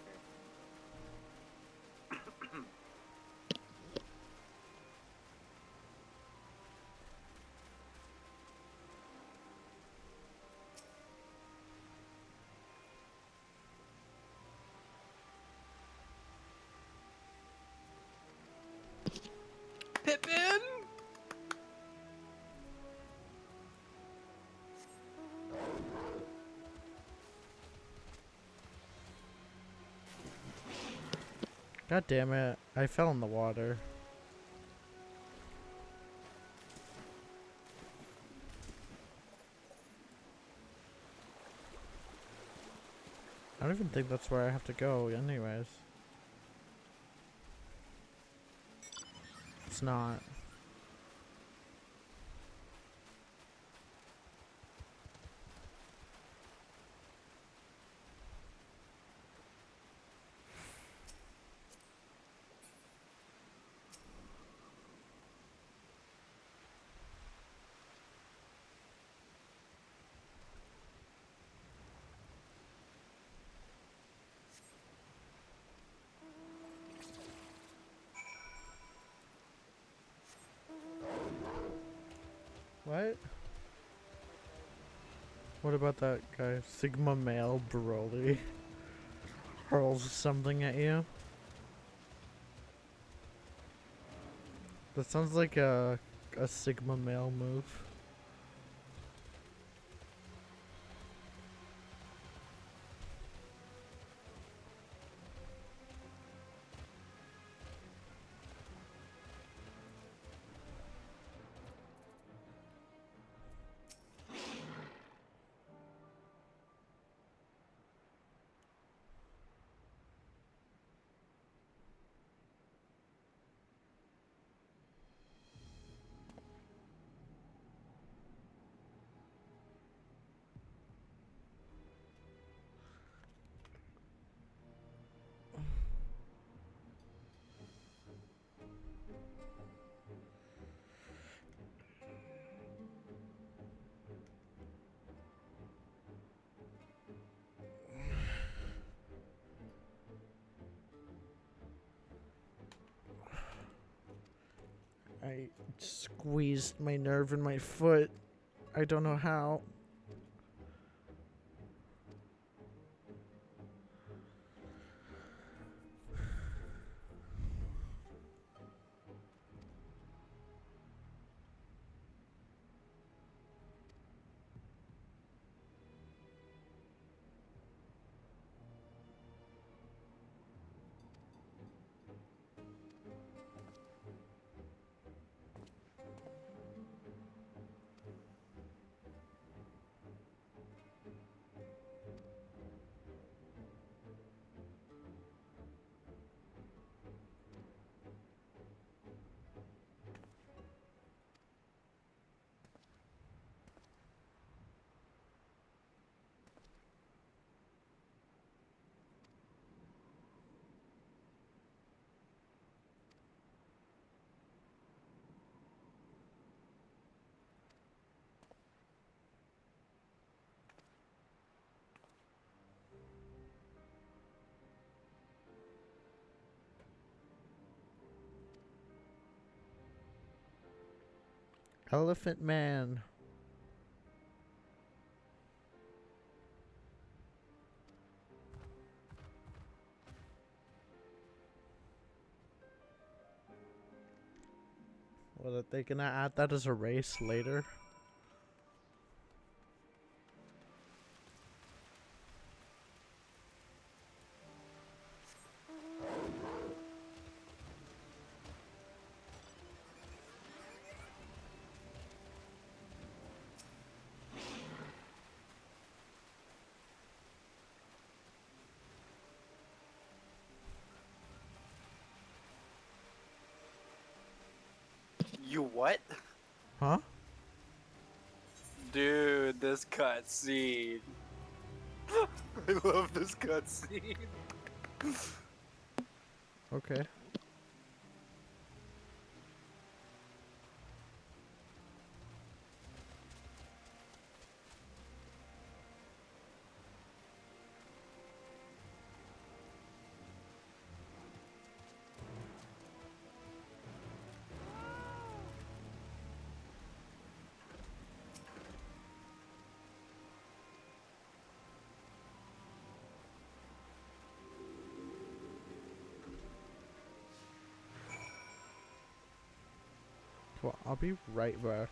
Pippin! God damn it. I fell in the water. I don't even think that's where I have to go anyways. It's not. What about that guy, Sigma Male Broly? Hurls something at you? That sounds like a Sigma Male move. I squeezed my nerve in my foot. I don't know how. Elephant Man. What, are they gonna add that as a race later? You what? Huh? Dude, this cutscene. I love this cutscene. Okay. Well, I'll be right back.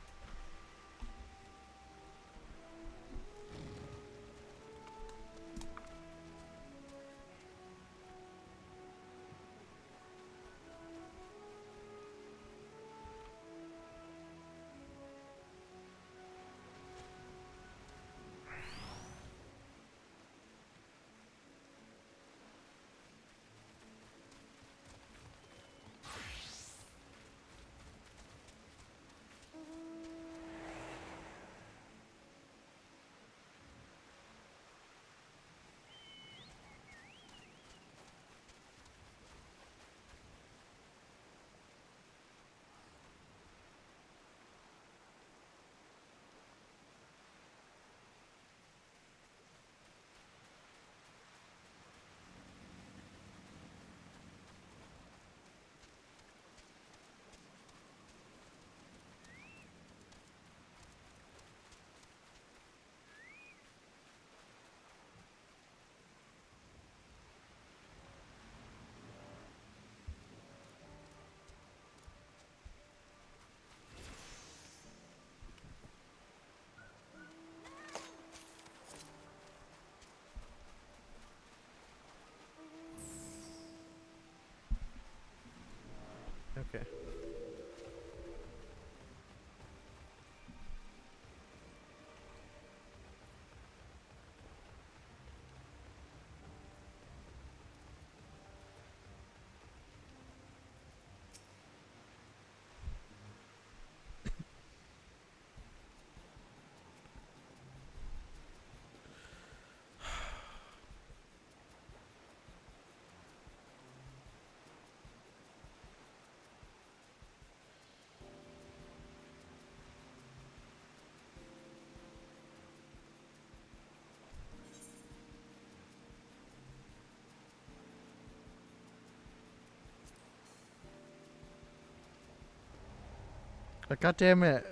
God damn it.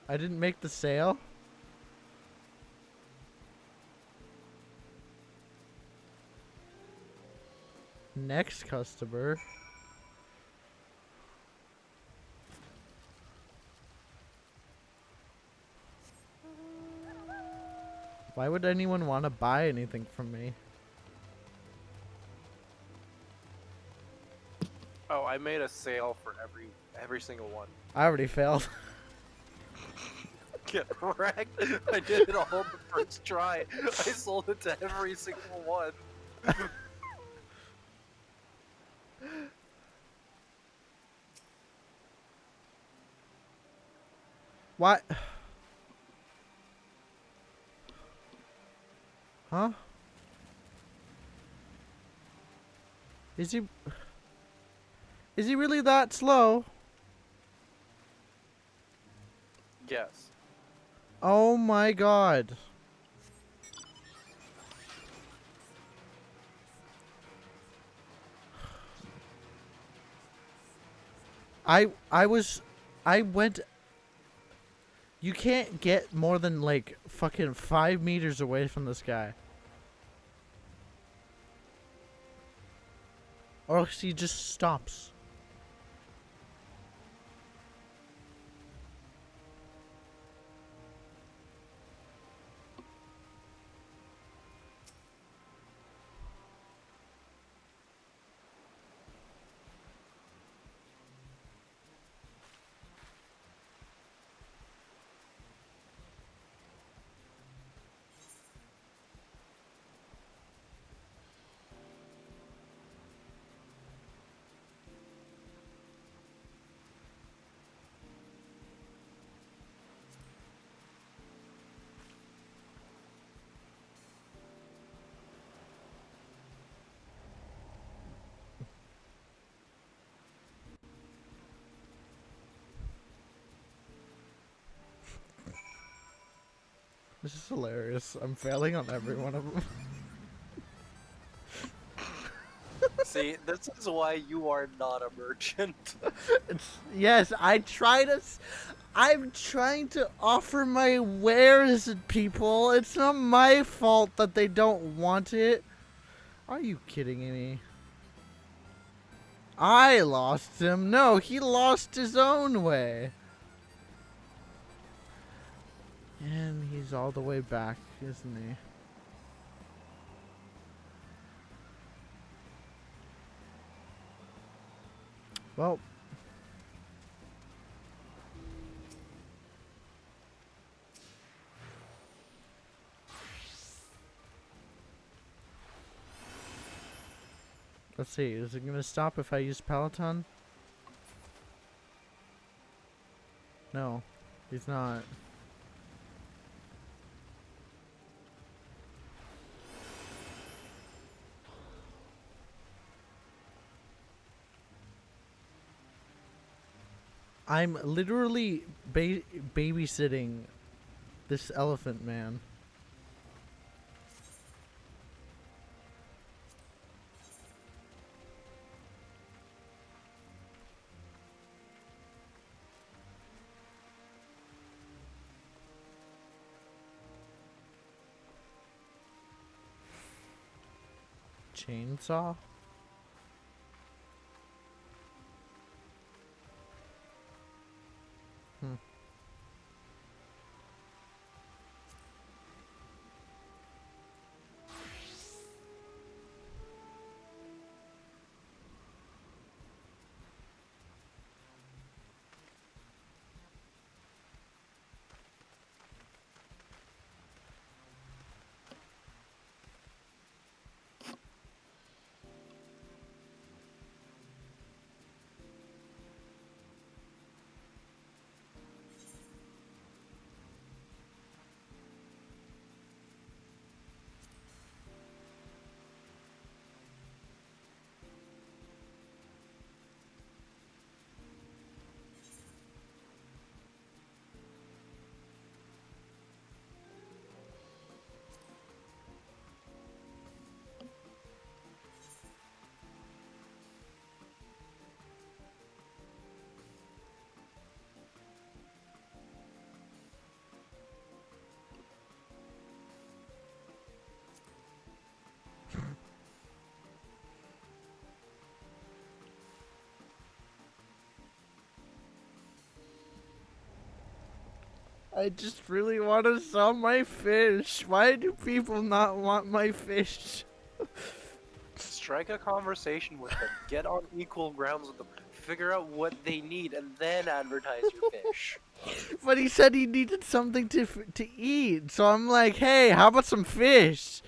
I didn't make the sale. Next customer. Why would anyone want to buy anything from me? Oh, I made a sale for every single one. I already failed. Get wrecked. I did it all the first try. I sold it to every single one. What? Huh? Is he really that slow? Yes. Oh my god. I went. You can't get more than like fucking 5 meters away from this guy. Or else he just stops. This is hilarious. I'm failing on every one of them. See, this is why you are not a merchant. Yes, I'm trying to offer my wares to people. It's not my fault that they don't want it. Are you kidding me? I lost him. No, he lost his own way. And he's all the way back, isn't he? Well. Let's see, is it gonna stop if I use Peloton? No, he's not. I'm literally babysitting this elephant man. Chainsaw? Hmm. I just really want to sell my fish. Why do people not want my fish? Strike a conversation with them. Get on equal grounds with them. Figure out what they need and then advertise your fish. But he said he needed something to eat. So I'm like, hey, how about some fish?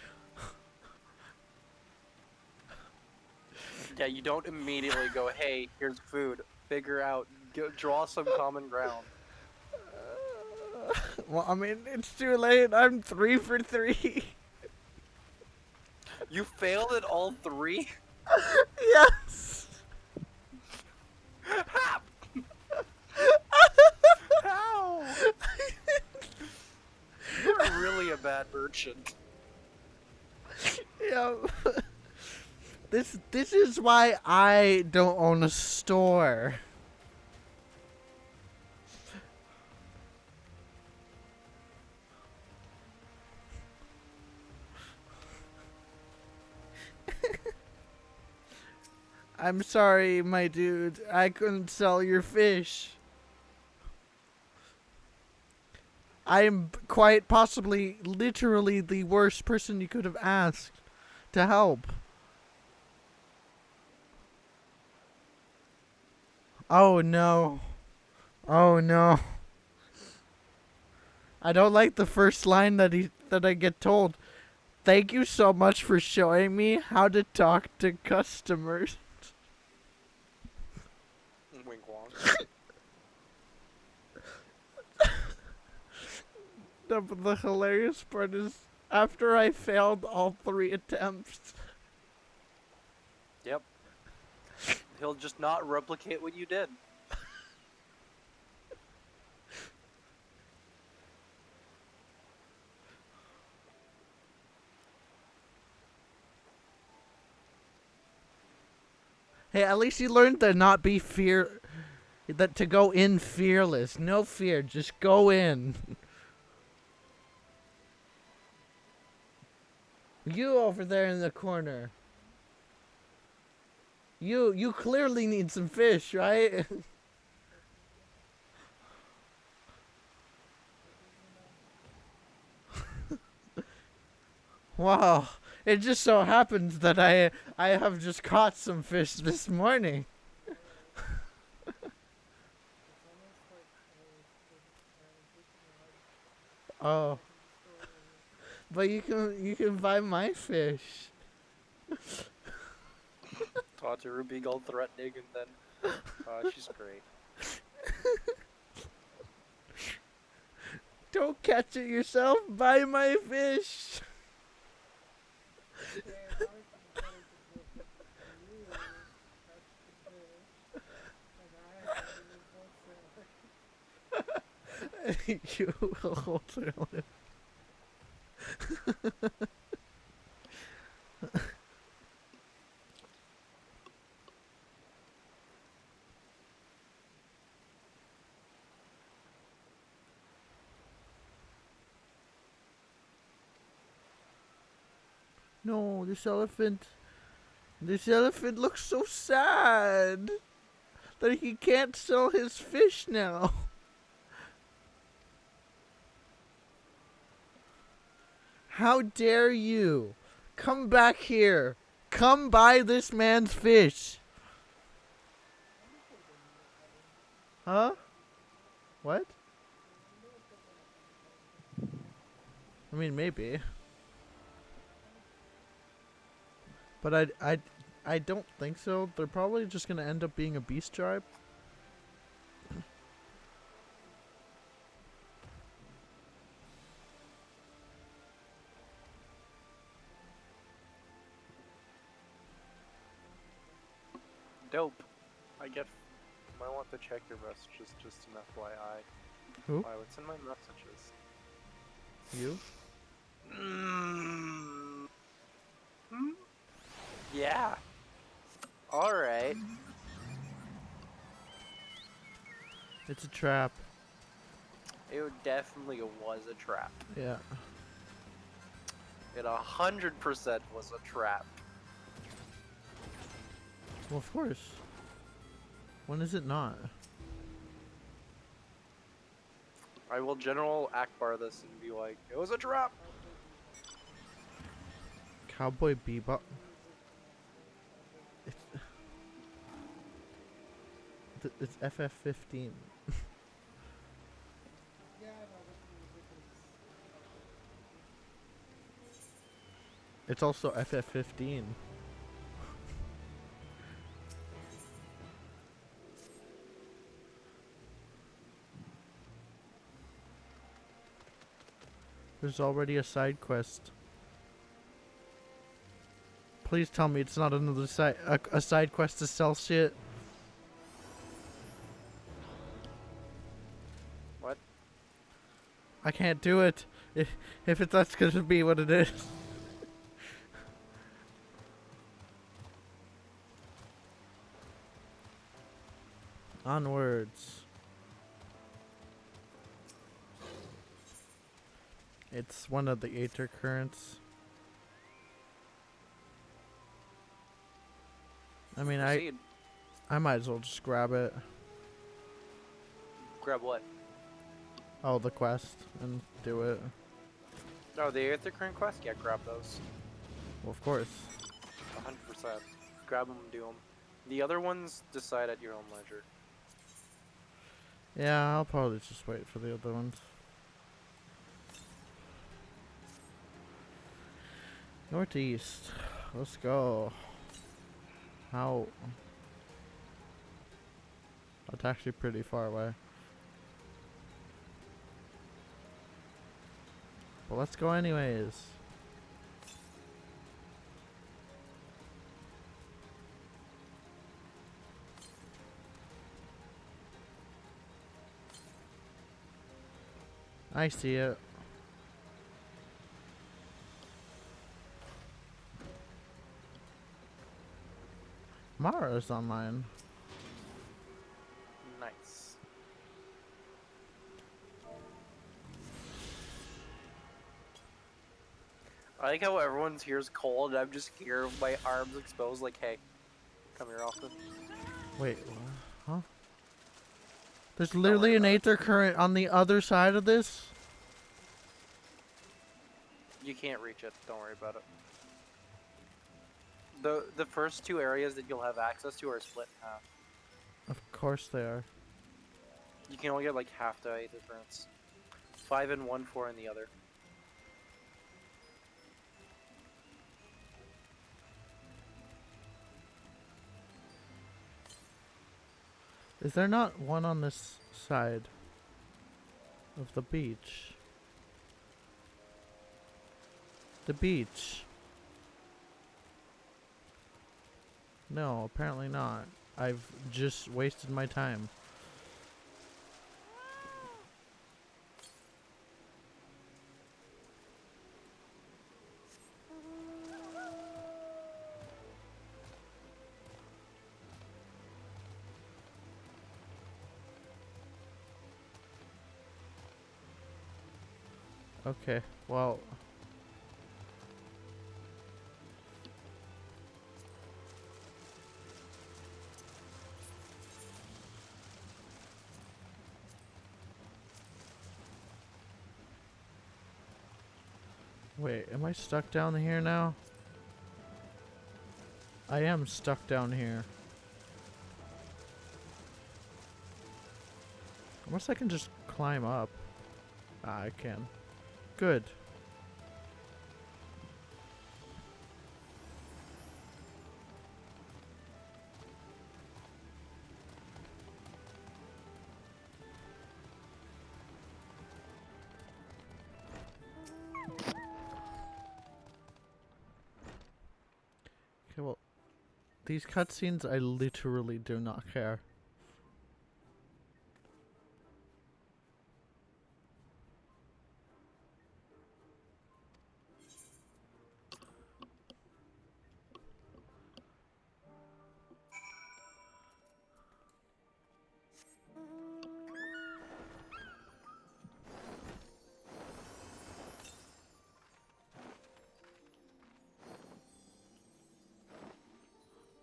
Yeah, you don't immediately go, hey, here's food. Figure out, draw some common ground. Well, I mean, it's too late. I'm 3 for 3. You failed at all 3? Yes! How? You're really a bad merchant. Yeah. This is why I don't own a store. I'm sorry, my dude. I couldn't sell your fish. I am quite possibly, literally the worst person you could have asked to help. Oh no. Oh no. I don't like the first line that I get told. Thank you so much for showing me how to talk to customers. Wink wonk. The hilarious part is after I failed all 3 attempts. Yep. He'll just not replicate what you did. Hey, at least you learned to not be to go in fearless. No fear, just go in. You over there in the corner. You clearly need some fish, right? Wow. It just so happens that I have just caught some fish this morning. Oh. But you can buy my fish. Talk to Ruby all threatening and then she's great. Don't catch it yourself, buy my fish. You will wholesale it. No, this elephant looks so sad that he can't sell his fish now. How dare you? Come back here. Come buy this man's fish. Huh? What? I mean, maybe. But I don't think so. They're probably just gonna end up being a beast tribe. Dope. I might want to check your messages, just an FYI. Who? Why, what's in my messages? You? Yeah. Alright. It's a trap. It definitely was a trap. Yeah. It 100% was a trap. Well, of course. When is it not? I will General Akbar this and be like, it was a trap. Cowboy Bebop. It's FF14. Yeah, I know, but music is... It's also FF15. There's already a side quest. Please tell me it's not another a side quest to sell shit. What? I can't do it. If that's gonna be what it is. Onwards. It's one of the Aether currents. I mean, Proceed. I might as well just grab it. Grab what? Oh, the quest and do it. Oh, the Aether current quest? Yeah, grab those. Well, of course. 100%. Grab them, do them. The other ones, decide at your own leisure. Yeah, I'll probably just wait for the other ones. Northeast. Let's go. How? That's actually pretty far away. But let's go anyways. I see it. Mara's online. Nice. I like how everyone's here is cold and I'm just here with my arms exposed like, hey, come here often. Wait, what? Huh? There's literally an Aether current on the other side of this? You can't reach it, don't worry about it. The first two areas that you'll have access to are split in half. Of course they are. You can only get like half the Aether currents. 5 in one, 4 in the other. Is there not one on this side of the beach? The beach. No, apparently not. I've just wasted my time. Okay, well... Wait, am I stuck down here now? I am stuck down here. Unless I can just climb up. Ah, I can. Good. Okay, well, these cutscenes, I literally do not care.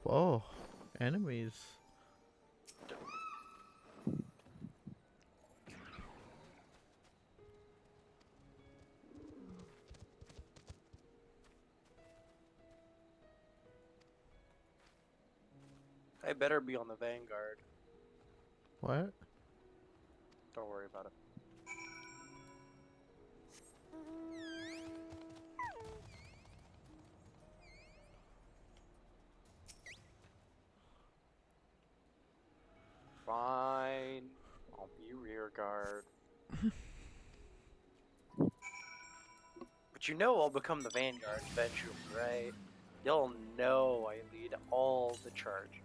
Whoa, enemies. I better be on the Vanguard. What? Don't worry about it. Fine. I'll be rear guard. But you know I'll become the Vanguard eventually, right? You'll know I lead all the charge.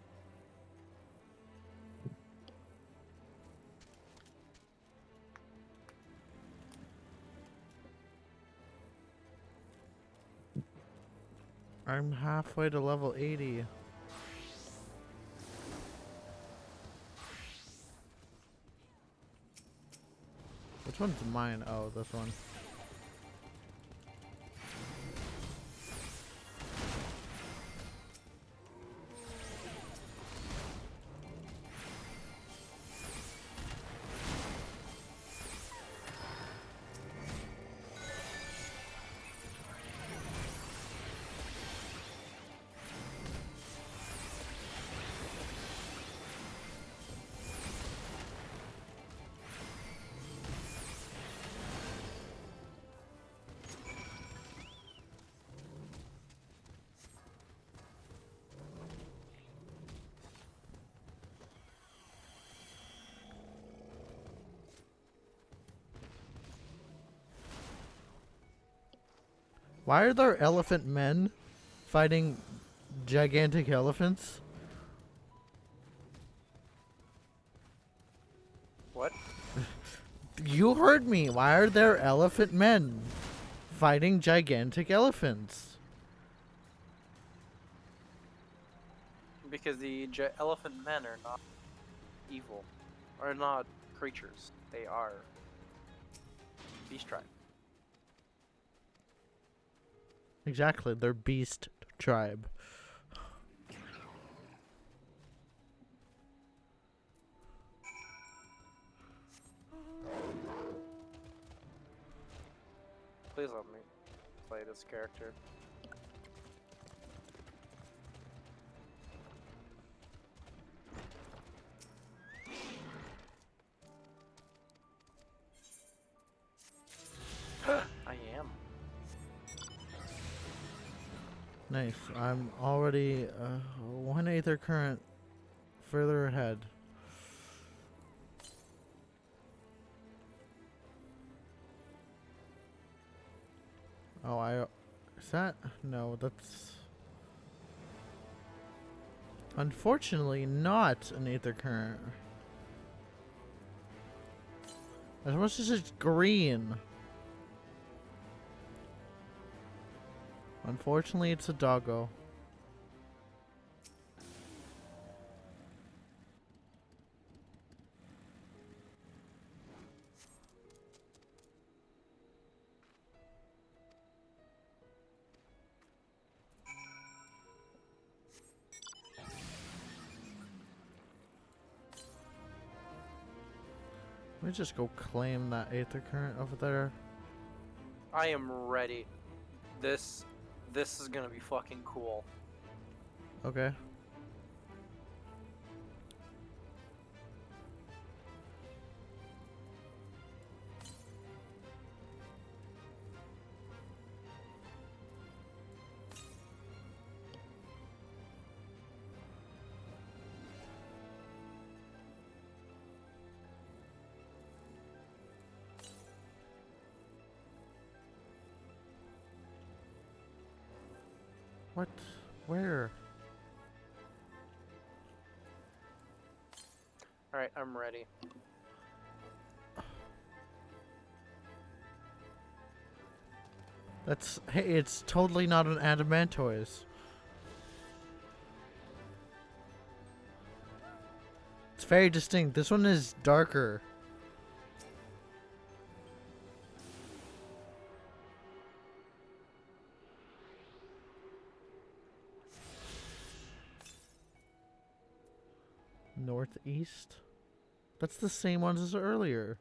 I'm halfway to level 80. Which one's mine? Oh, this one. Why are there elephant men fighting gigantic elephants? What? You heard me. Why are there elephant men fighting gigantic elephants? Because the elephant men are not evil. Are not creatures. They are beast tribe. Exactly, they're beast tribe. Please let me play this character. I am. Nice. I'm already 1/8 current further ahead. Oh, is that? No, that's unfortunately not an Aether current. As much as it's green. Unfortunately, it's a doggo. Let me just go claim that Aether current over there. I am ready. This is gonna be fucking cool. Okay. What? Where? Alright, I'm ready. That's, hey, it's totally not an Adamantoise. It's very distinct. This one is darker. Northeast? That's the same ones as earlier.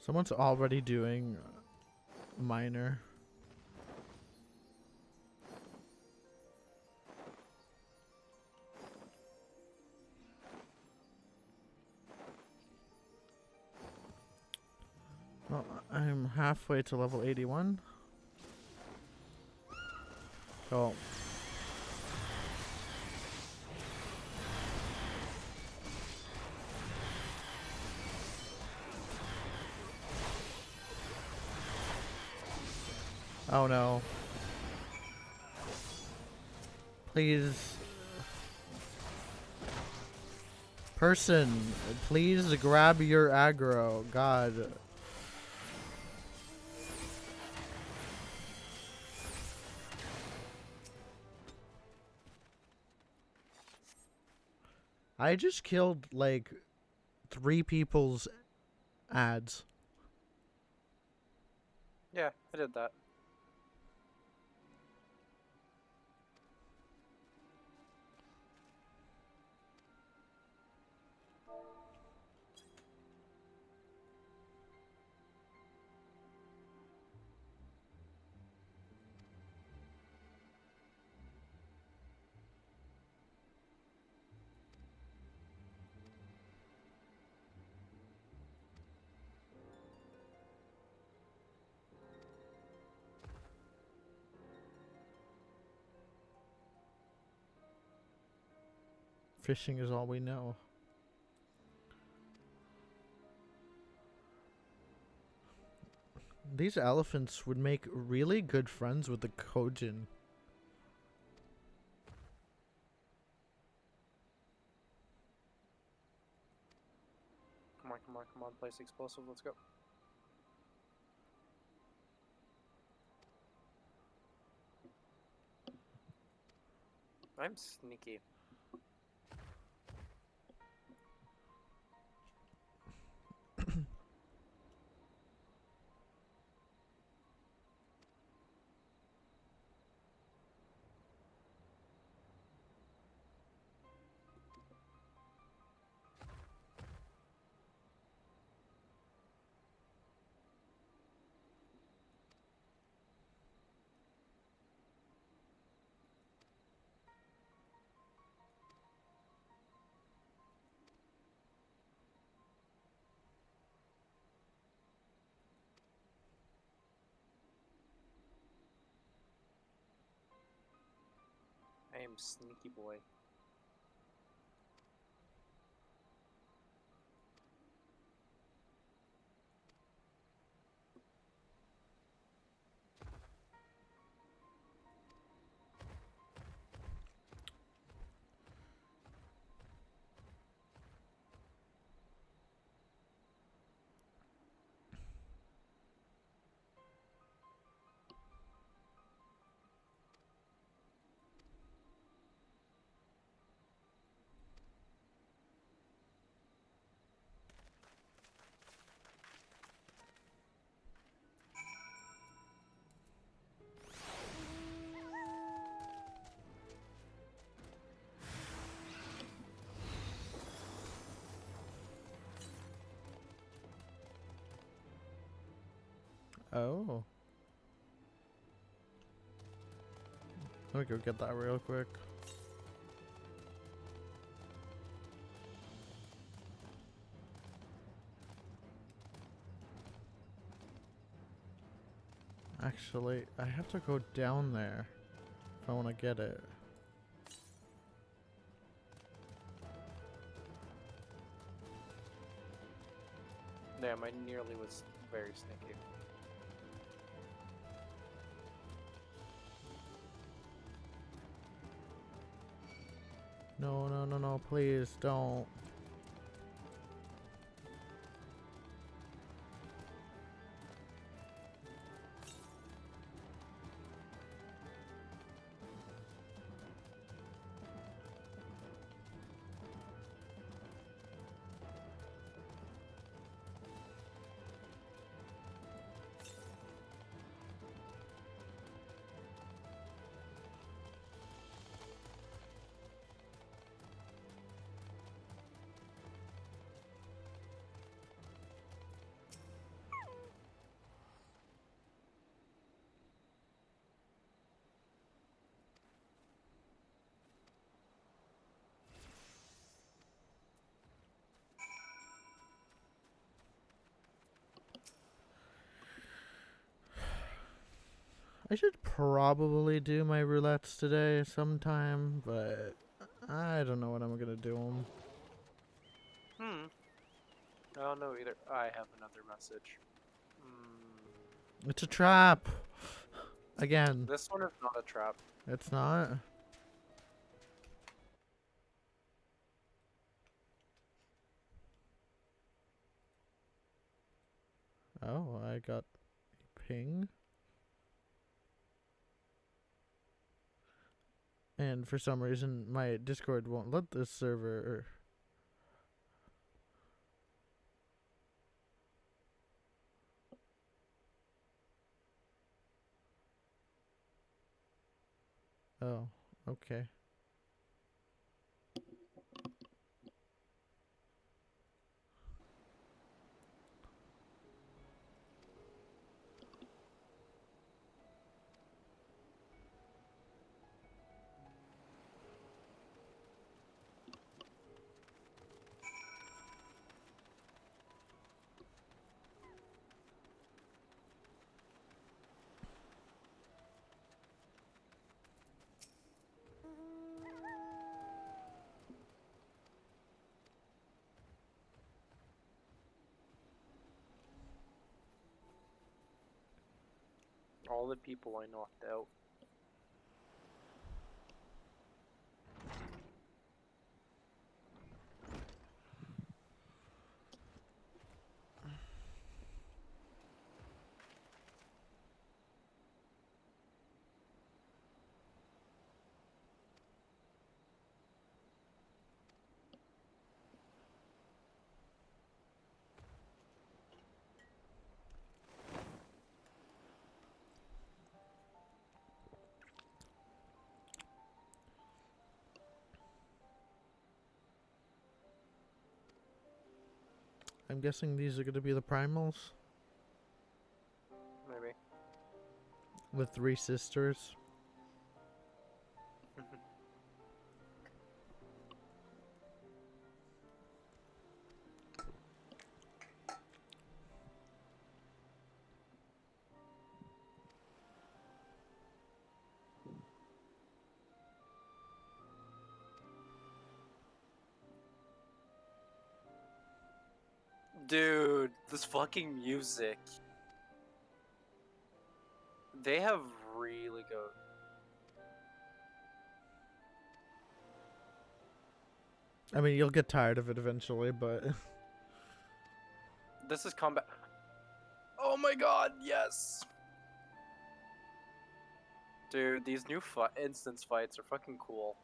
Someone's already doing minor. Well, I'm halfway to level 81. Cool. Oh no. Please. Person, please grab your aggro. God. I just killed like 3 people's ads. Yeah, I did that. Fishing is all we know. These elephants would make really good friends with the Kojin. Come on, come on, come on. Place explosive. Let's go. I'm sneaky. I am sneaky boy. Oh. Let me go get that real quick. Actually, I have to go down there if I want to get it. Damn, I nearly was very sneaky. No, no, no, no, please don't. I should probably do my roulettes today sometime, but I don't know when I'm gonna do them. I don't know either. I have another message. It's a trap! Again. This one is not a trap. It's not? Oh, I got a ping. And for some reason, my Discord won't let this server. Oh, okay. All the people I knocked out. I'm guessing these are going to be the primals? Maybe. The three sisters? Dude, this fucking music. They have really good. I mean, you'll get tired of it eventually, but... This is combat. Oh my god, yes! Dude, these new instance fights are fucking cool.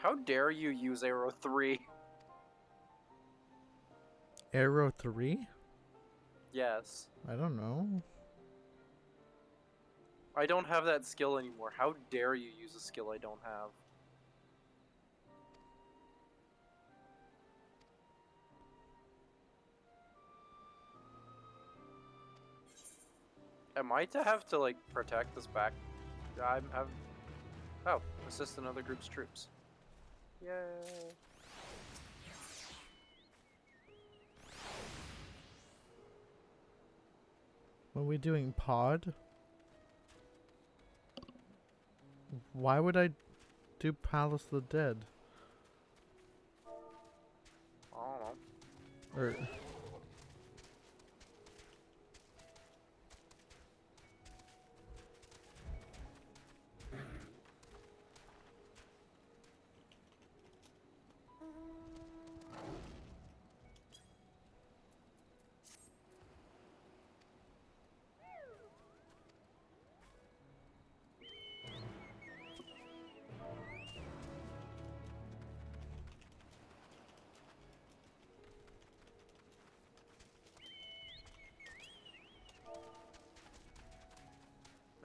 How dare you use Arrow 3? Arrow 3? Yes. I don't know. I don't have that skill anymore. How dare you use a skill I don't have? Am I to have to, like, protect this back? Oh, assist another group's troops. Yay. What are we doing, pod? Why would I do Palace of the Dead? I don't know. Or...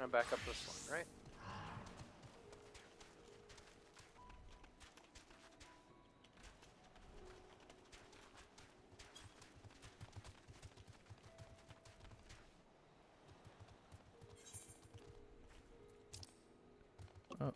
I'm back up this one, right? Oh.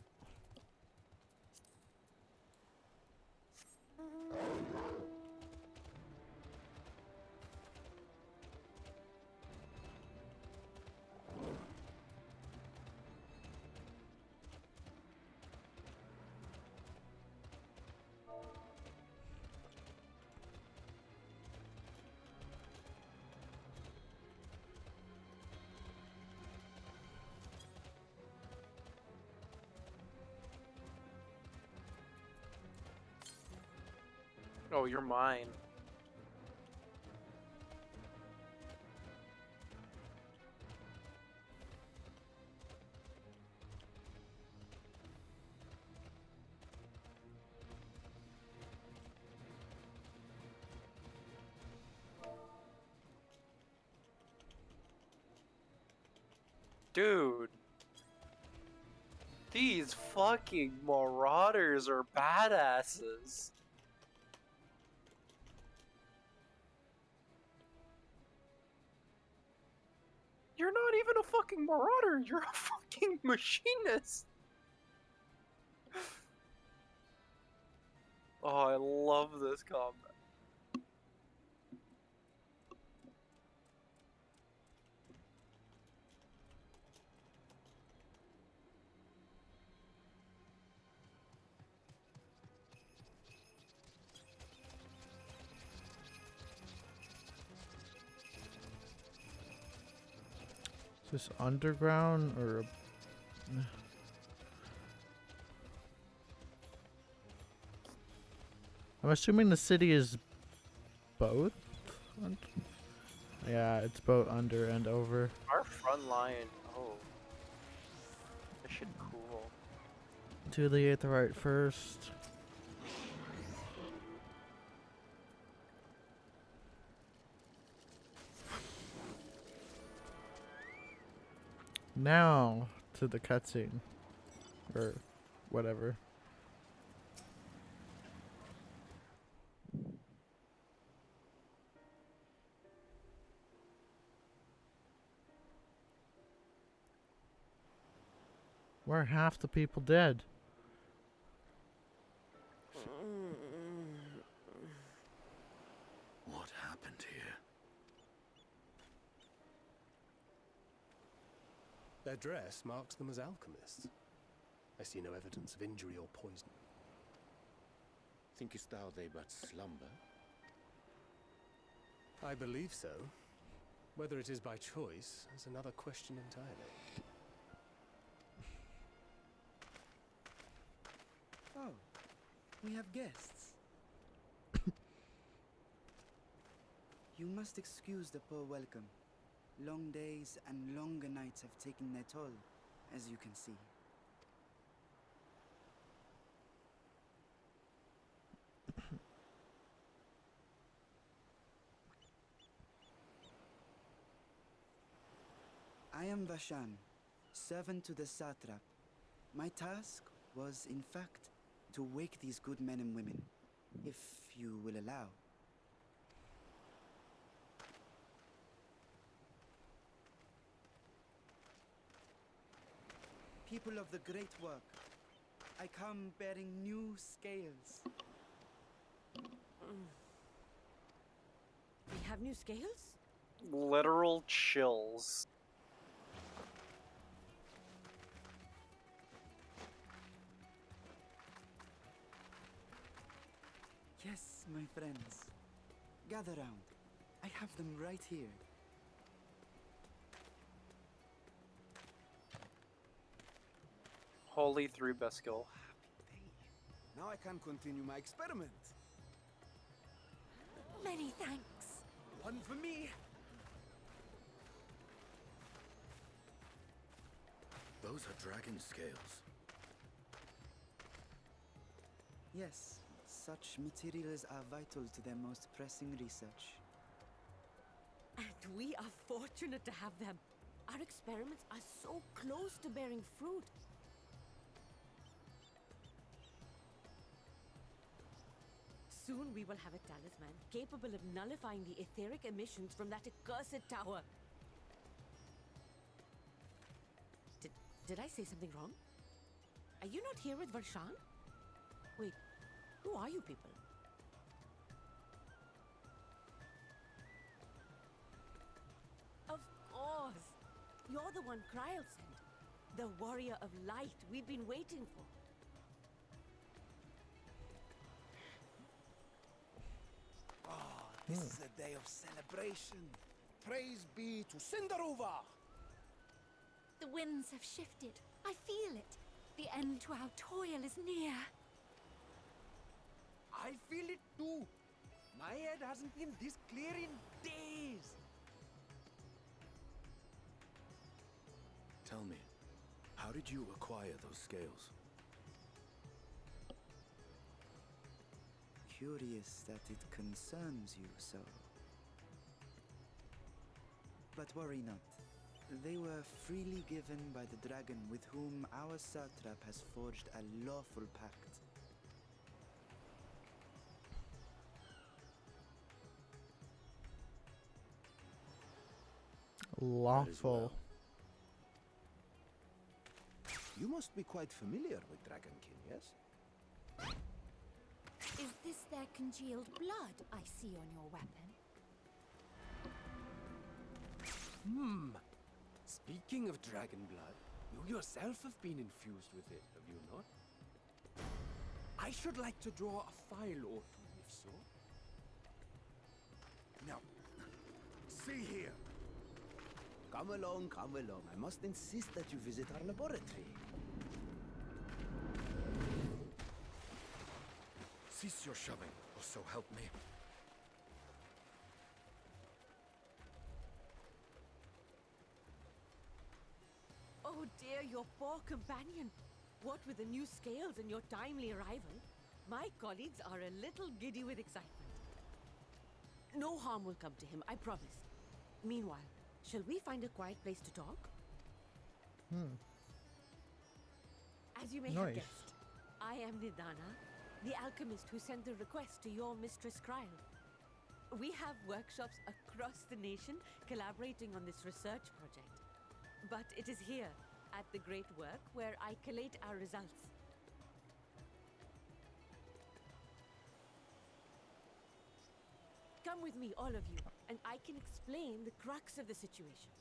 Oh, you're mine. Dude. These fucking marauders are badasses. You're not even a fucking marauder, you're a fucking machinist. Oh, I love this combat. Is this underground or? I'm assuming the city is both. Yeah, it's both under and over. Our front line. Oh. This shit cool. To the Aetheryte first. Now to the cutscene. Or whatever. Where are half the people dead? What happened here? Their dress marks them as alchemists. I see no evidence of injury or poison. Thinkest thou they but slumber? I believe so. Whether it is by choice is another question entirely. Oh, we have guests. You must excuse the poor welcome. Long days and longer nights have taken their toll, as you can see. I am Vashan, servant to the satrap. My task was, in fact, to wake these good men and women, if you will allow. People of the great work, I come bearing new scales. We have new scales? Literal chills. Yes, my friends. Gather round. I have them right here. Holy 3 best skill. Now I can continue my experiment. Many thanks. One for me. Those are dragon scales. Yes, such materials are vital to their most pressing research. And we are fortunate to have them. Our experiments are so close to bearing fruit. Soon we will have a talisman capable of nullifying the etheric emissions from that accursed tower. Did I say something wrong? Are you not here with Varshan? Wait, who are you people? Of course! You're the one Kryl sent. The warrior of light we've been waiting for. This is a day of celebration. Praise be to Cinderova! The winds have shifted. I feel it. The end to our toil is near. I feel it too. My head hasn't been this clear in days. Tell me, how did you acquire those scales? Curious that it concerns you so. But worry not. They were freely given by the dragon with whom our satrap has forged a lawful pact. Lawful. You must be quite familiar with Dragonkin, yes? Is this their congealed blood I see on your weapon? Speaking of dragon blood, you yourself have been infused with it, have you not? I should like to draw a file or two, if so. Now, see here. Come along, come along. I must insist that you visit our laboratory. Cease your shoving, or so help me. Oh dear, your poor companion. What with the new scales and your timely arrival, my colleagues are a little giddy with excitement. No harm will come to him, I promise. Meanwhile, shall we find a quiet place to talk? As you may have Nice. guessed, I am Nidana, the alchemist who sent the request to your mistress Kryle. We have workshops across the nation collaborating on this research project. But it is here, at the Great Work, where I collate our results. Come with me, all of you, and I can explain the crux of the situation.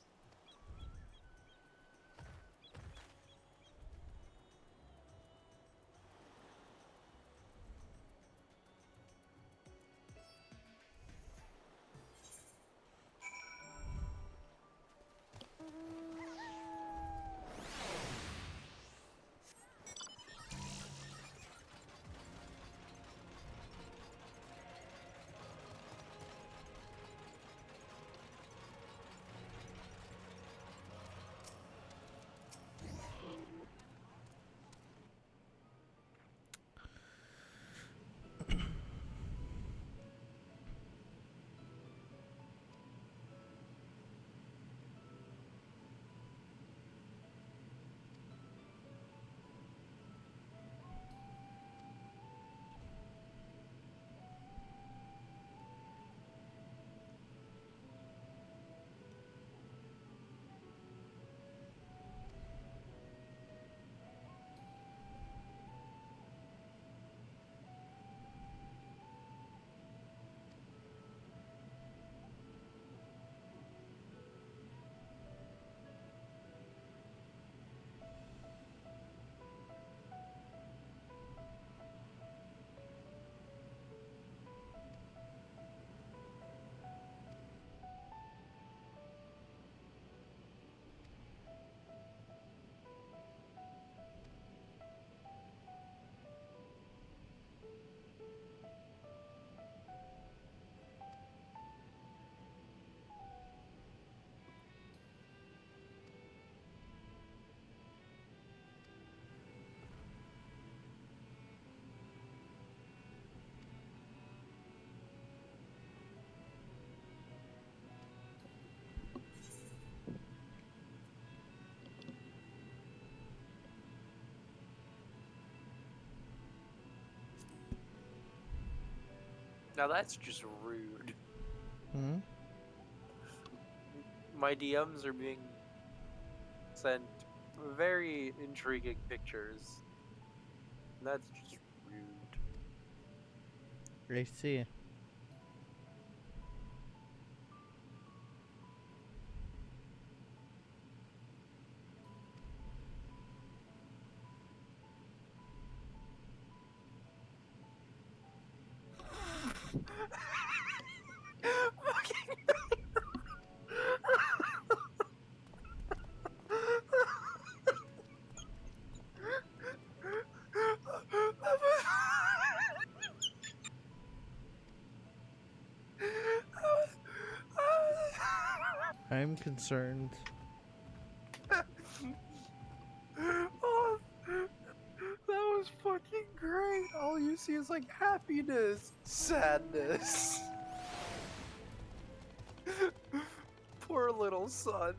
Now that's just rude. Hmm? My DMs are being sent very intriguing pictures. That's just rude. I see. I'm concerned. Oh, that was fucking great. All you see is like happiness, sadness. Poor little son.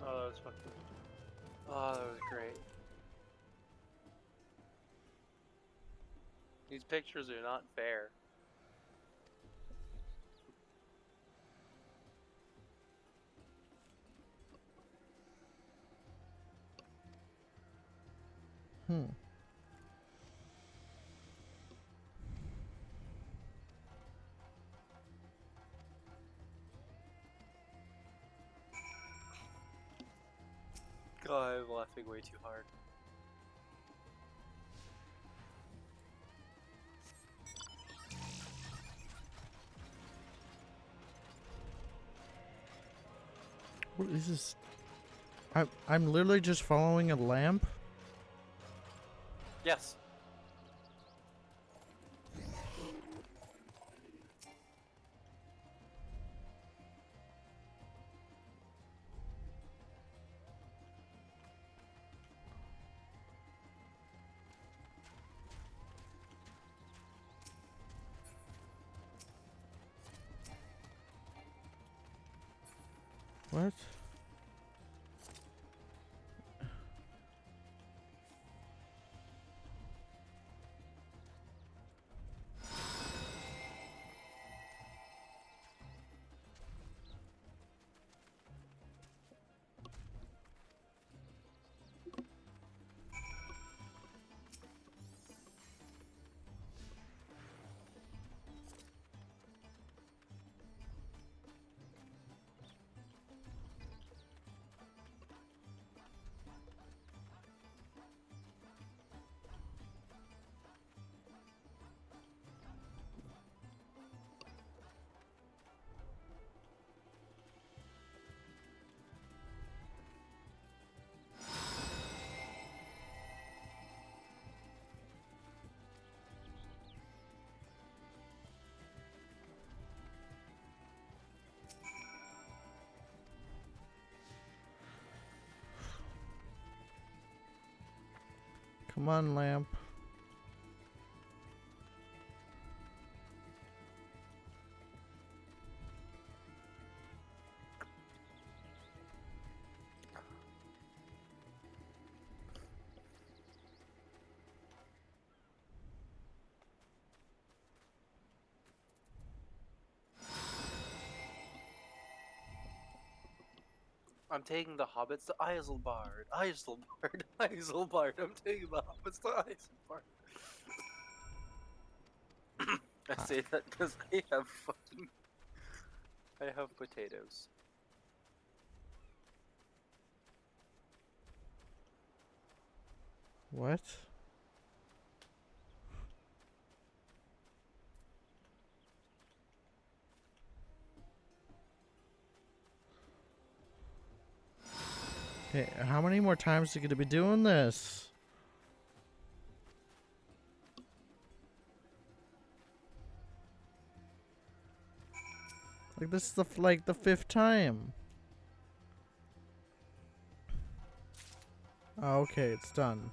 Oh, that was fucking. Oh, that was great. These pictures are not fair. Hmm. God, I'm laughing way too hard. What is this? I'm literally just following a lamp. Yes. What? Come on, lamp. I'm taking the hobbits to Isselbard. Isselbard. Isselbard. I'm taking the hobbits to Isselbard. I say that because I have fucking. I have potatoes. What? Okay, how many more times are you gonna be doing this? Like this is like the 5th time. Oh, okay, it's done.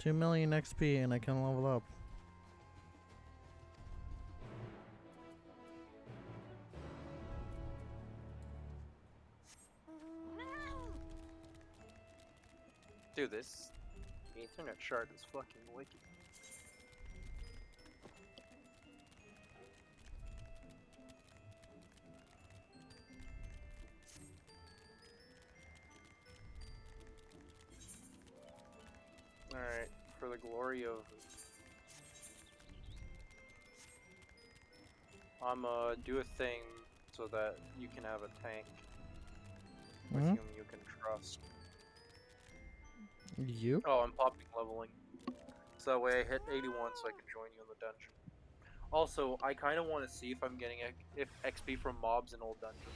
$2 million XP and I can level up. Do this. The Ethernet shard is fucking wicked. Alright, for the glory of... I'm do a thing so that you can have a tank with Mhm. whom you can trust. You? Oh, I'm popping leveling. So that way I hit 81 so I can join you in the dungeon. Also, I kind of want to see if I'm getting if XP from mobs in old dungeon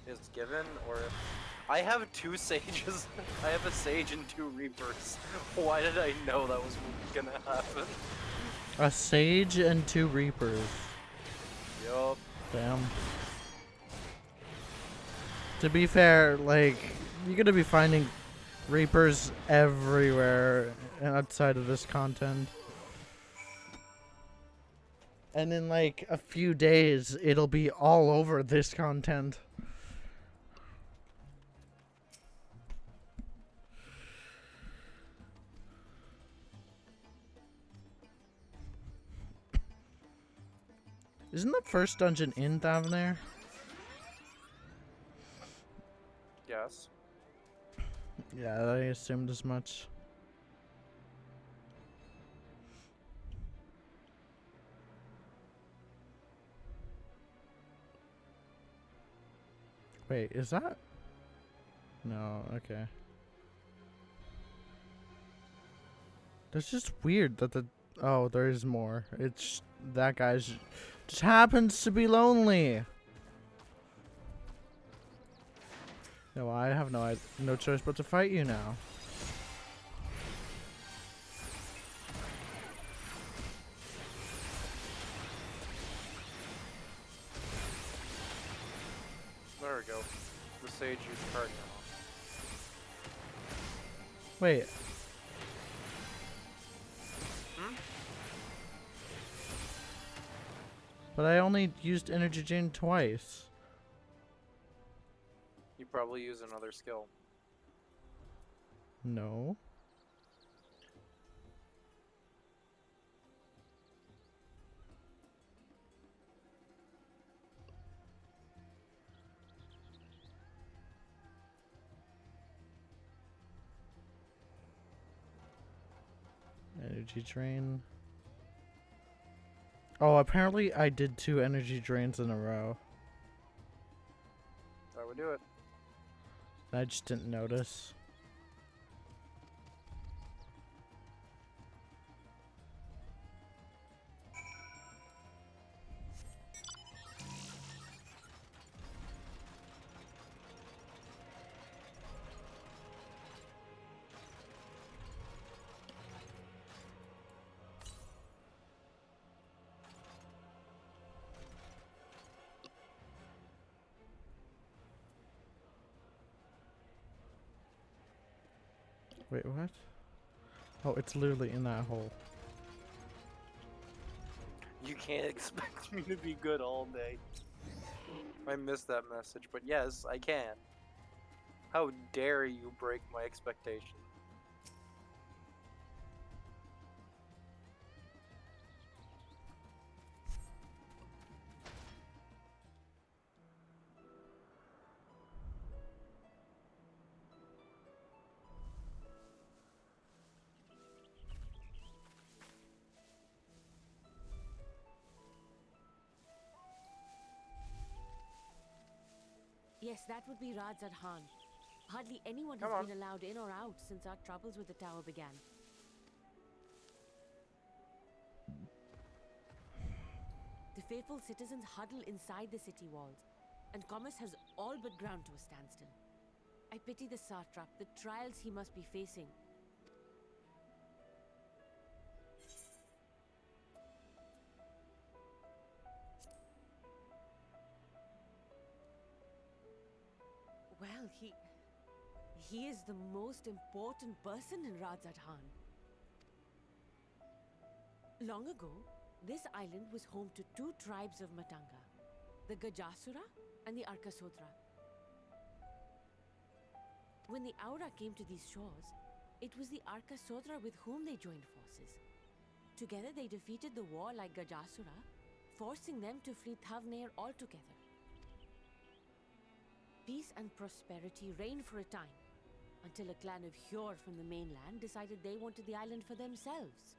is given, or if... I have 2 sages. I have a sage and 2 reapers. Why did I know that was gonna happen? A sage and 2 reapers. Yup. Damn. To be fair, like, you're gonna be finding reapers everywhere outside of this content. And in like a few days, it'll be all over this content. Isn't the first dungeon in Thavnair? Yes. Yeah, I assumed as much. Wait, is that? No, okay. That's just weird that the... Oh, there is more. It's... That guy's... Just happens to be lonely. No, I have no choice but to fight you now. There we go. The sage used card now. Wait. Hmm? But I only used energy drain twice. You probably use another skill. No. Energy drain. Oh, apparently I did 2 energy drains in a row. That would do it. I just didn't notice. Wait, what? Oh, it's literally in that hole. You can't expect me to be good all day. I missed that message, but yes, I can. How dare you break my expectations? Yes, that would be Radzad Khan. Hardly anyone has been allowed in or out since our troubles with the tower began. The faithful citizens huddle inside the city walls, and commerce has all but ground to a standstill. I pity the satrap, the trials he must be facing. Well, he is the most important person in Radzad Khan. Long ago, this island was home to 2 tribes of Matanga, the Gajasura and the Arkasodra. When the Aura came to these shores, It was the Arkasodra with whom they joined forces. Together they defeated the warlike Gajasura, forcing them to flee Thavnair altogether. Peace and prosperity reigned for a time, until a clan of Hjor from the mainland decided they wanted the island for themselves.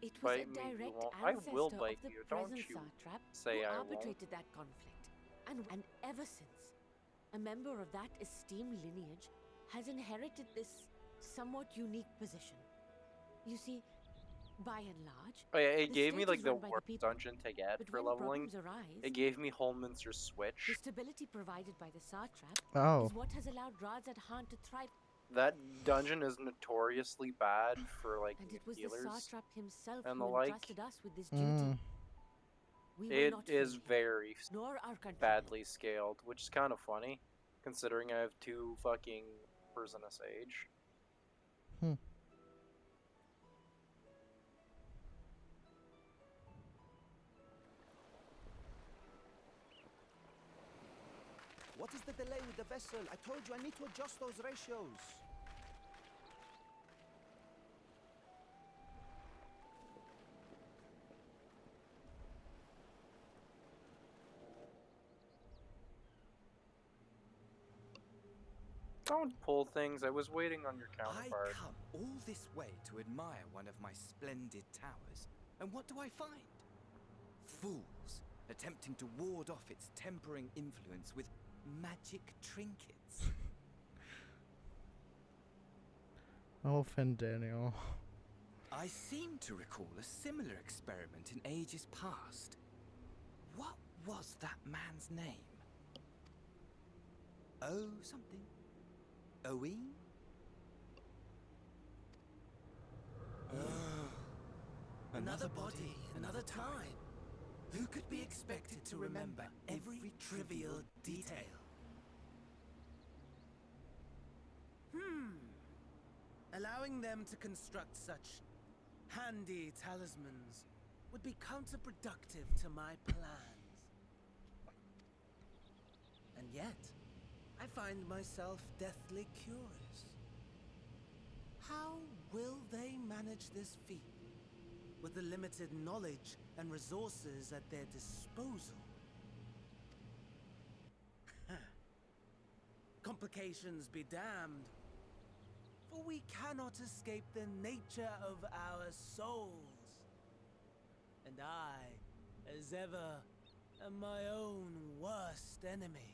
It was Bite a me, you direct won't. I will ancestor bite of the you, don't present you satrap say who I won't. arbitrated that conflict. And ever since, a member of that esteemed lineage has inherited this somewhat unique position. You see, by and large, Oh yeah, it the gave me state like is the run by the worst people. dungeon to get But for when leveling. problems arise, It gave me Holminster's the Switch. stability provided by the satrap Oh. is what has allowed Ra's at Han to thrive. That dungeon is notoriously bad for like And new it was the healers satrap himself and who the like. entrusted us with this duty. We will It not is fail him, very nor our country. badly scaled, which is kind of funny, considering I have 2 fucking Prisonus Age. What is the delay with the vessel? I told you I need to adjust those ratios. Don't pull things. I was waiting on your I counterpart. come all this way to admire one of my splendid towers, and what do I find? Fools attempting to ward off its tempering influence with magic trinkets. Oh, Daniel. I seem to recall a similar experiment in ages past. What was that man's name? Oh, something. Owen? Another body, another time. Who could be expected to remember every trivial detail? Allowing them to construct such handy talismans would be counterproductive to my plans. And yet, I find myself deathly curious. How will they manage this feat with the limited knowledge and resources at their disposal? Complications be damned, for we cannot escape the nature of our souls. And I, as ever, am my own worst enemy.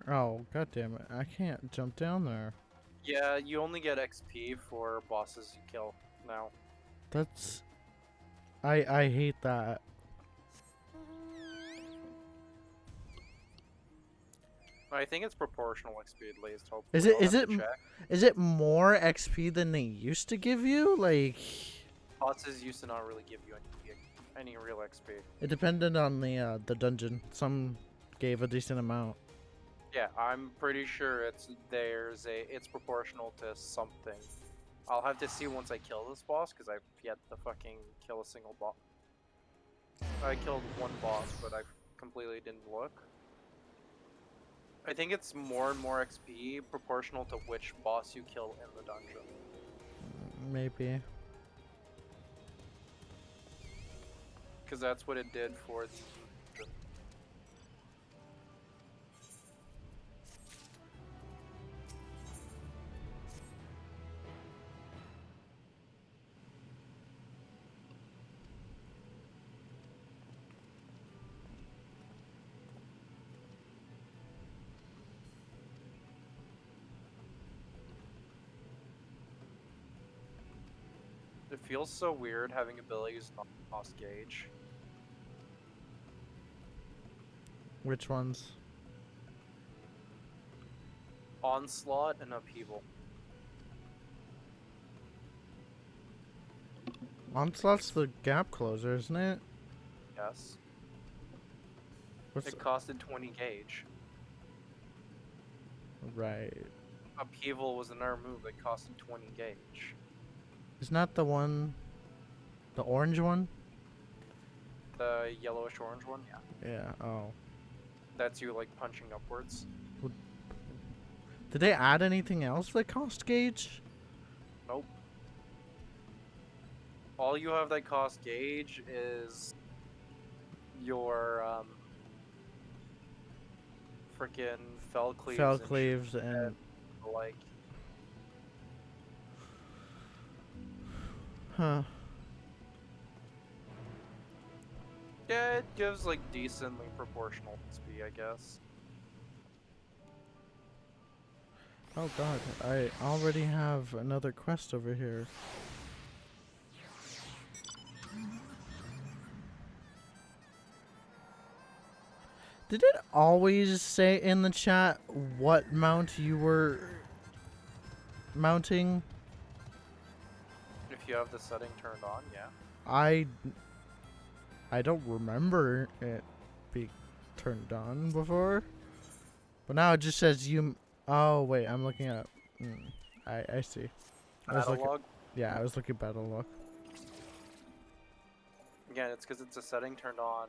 Oh, god damn it. I can't jump down there. Yeah, you only get XP for bosses you kill now. That's... I hate that. I think it's proportional XP at least, hopefully. Is it I'll have to check. is it more XP than they used to give you? Like, Bosses used to not really give you any real XP. it depended on the dungeon. Some gave a decent amount. Yeah, I'm pretty sure it's proportional to something. I'll have to see once I kill this boss, because I've yet to fucking kill a single boss. I killed one boss, but I completely didn't look. I think it's more and more XP proportional to which boss you kill in the dungeon. Maybe. Because that's what it did for the... It feels so weird having abilities not cost gauge. Which ones? Onslaught and Upheaval. Onslaught's the gap closer, isn't it? Yes. What's It costed 20 gauge. right? Upheaval was another move that costed 20 gauge. Isn't that the one, the orange one? The yellowish orange one, yeah. Yeah. Oh. That's you like punching upwards. Did they add anything else that cost gauge? Nope. All you have that cost gauge is your freaking fell cleaves. Fell cleaves and like. Huh. Yeah, it gives like decently proportional XP, I guess. Oh god, I already have another quest over here. Did it always say in the chat what mount you were mounting? If you have the setting turned on, yeah. I don't remember it being turned on before. But now it just says you... Oh, wait, I'm looking at... I see. Battle log? Yeah, I was looking at battle log. Again, it's because it's a setting turned on.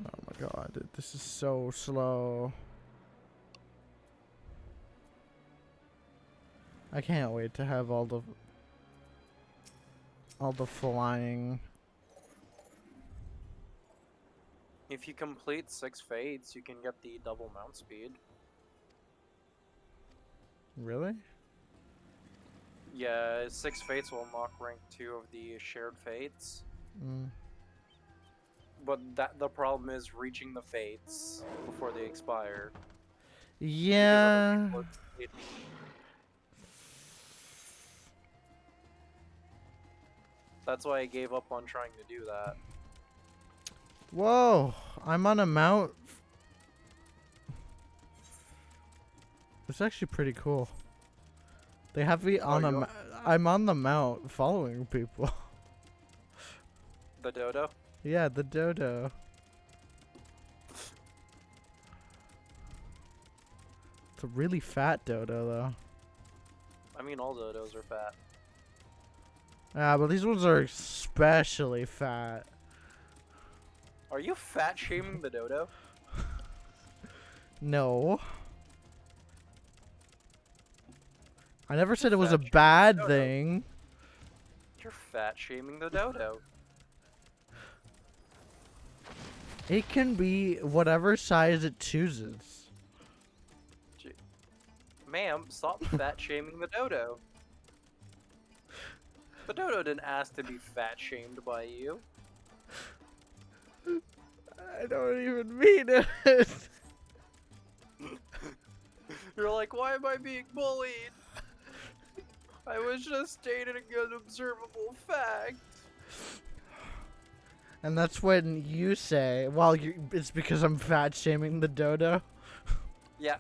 Oh my god, this is so slow. I can't wait to have all the flying. If you complete 6 fates, you can get the double mount speed. Really? Yeah, 6 fates will unlock rank 2 of the shared fates. But the problem is reaching the fates before they expire. Yeah. That's why I gave up on trying to do that. Whoa, I'm on a mount. It's actually pretty cool. They have me on a I'm on the mount following people. The dodo? Yeah, the dodo. It's a really fat dodo though. I mean, all dodos are fat. Ah, but these ones are especially fat. Are you fat shaming the dodo? No. I never said it was a bad thing. You're fat shaming the dodo. It can be whatever size it chooses. Ma'am, stop fat shaming the dodo. The dodo didn't ask to be fat shamed by you. I don't even mean it. You're like, why am I being bullied? I was just stating an observable fact. And that's when you say, well, it's because I'm fat shaming the dodo. Yeah.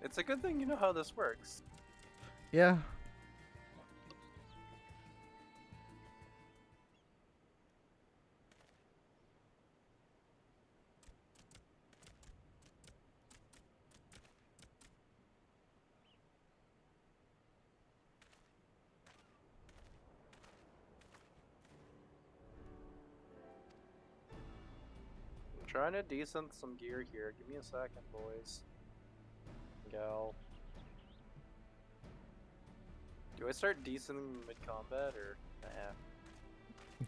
It's a good thing you know how this works. Yeah. I'm trying to decent some gear here. Give me a second, boys. Gal. Do I start decenting mid-combat or nah?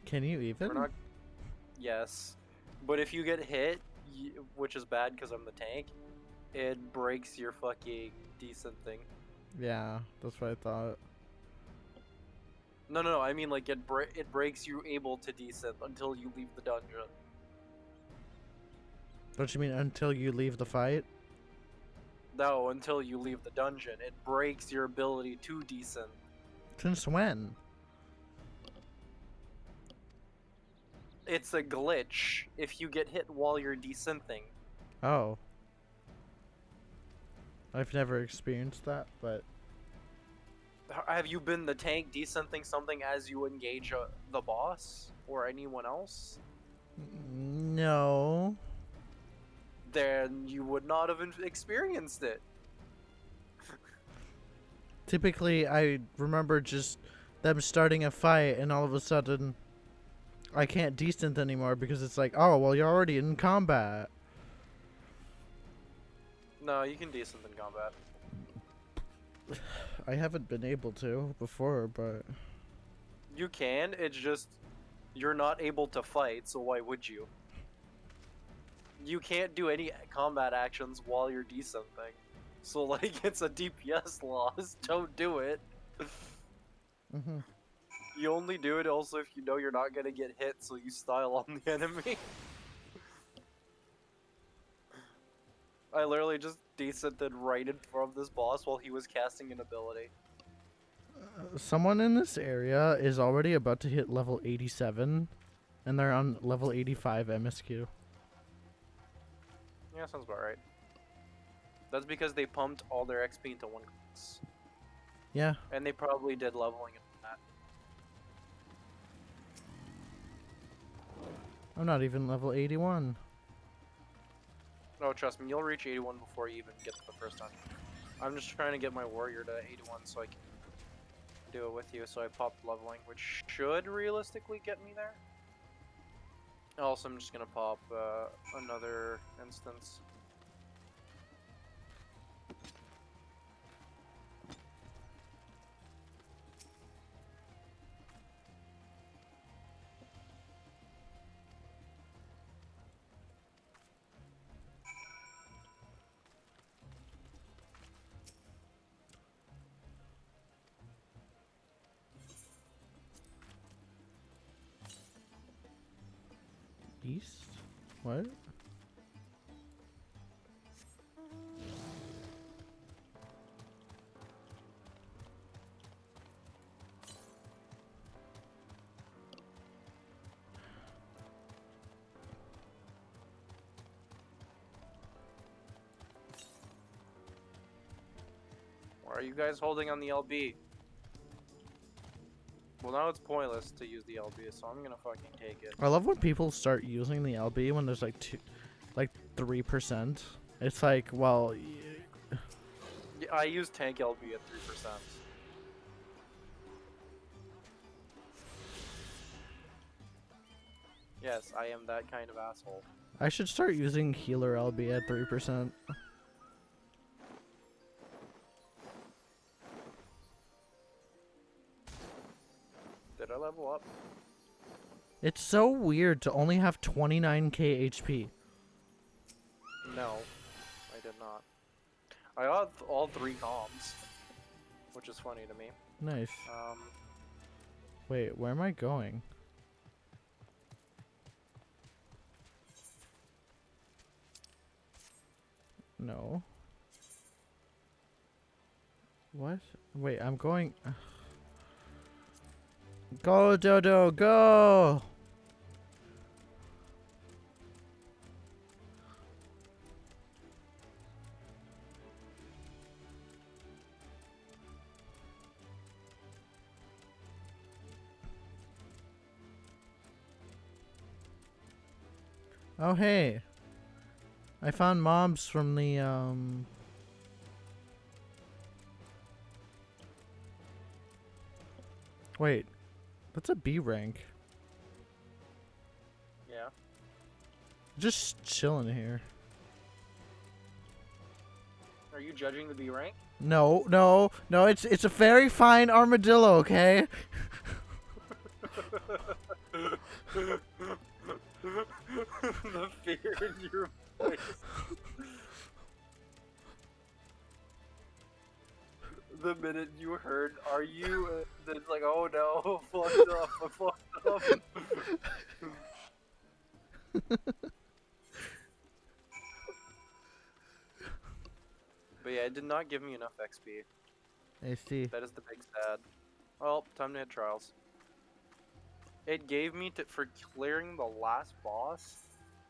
Can you even? We're not... Yes. But if you get hit, which is bad because I'm the tank, it breaks your fucking decent thing. Yeah, that's what I thought. No, I mean like it breaks you able to decent until you leave the dungeon. Don't you mean until you leave the fight? No, until you leave the dungeon. It breaks your ability to desynth. Since when? It's a glitch if you get hit while you're desynthing. Oh. I've never experienced that, but... Have you been the tank desynthing something as you engage the boss? Or anyone else? No. Then you would not have experienced it. Typically, I remember just them starting a fight and all of a sudden I can't desynth anymore because it's like, oh, well, you're already in combat. No, you can desynth in combat. I haven't been able to before, but... You can, it's just you're not able to fight, so why would you? You can't do any combat actions while you're desynthing. So, like, it's a DPS loss. Don't do it. Mm-hmm. You only do it also if you know you're not gonna get hit, so you style on the enemy. I literally just desynthed right in front of this boss while he was casting an ability. Someone in this area is already about to hit level 87, and they're on level 85 MSQ. Yeah, sounds about right. That's because they pumped all their XP into one class. Yeah. And they probably did leveling in that. I'm not even level 81. No, trust me, you'll reach 81 before you even get to the first time. I'm just trying to get my warrior to 81 so I can do it with you. So I popped leveling, which should realistically get me there. Also, I'm just gonna pop another instance. East? What? Why are you guys holding on the LB? Well, now it's pointless to use the LB, so I'm gonna fucking take it. I love when people start using the LB when there's like 3%. It's like, well, Yeah, I use tank LB at 3%. Yes, I am that kind of asshole. I should start using healer LB at 3%. Did I level up? It's so weird to only have 29k HP. No, I did not. I got all 3 comms, which is funny to me. Nice. Wait, where am I going? No. What? Wait, I'm going... Go, Dodo, go! Oh, hey. I found mobs from the, Wait. That's a B rank. Yeah. Just chilling here. Are you judging the B rank? No, no, no, it's a very fine armadillo, okay? The fear in your voice. The minute you heard, are you? Then it's like, oh no, fucked up, I fucked up. But yeah, it did not give me enough XP. I see. That is the big sad. Well, time to hit trials. It gave me for clearing the last boss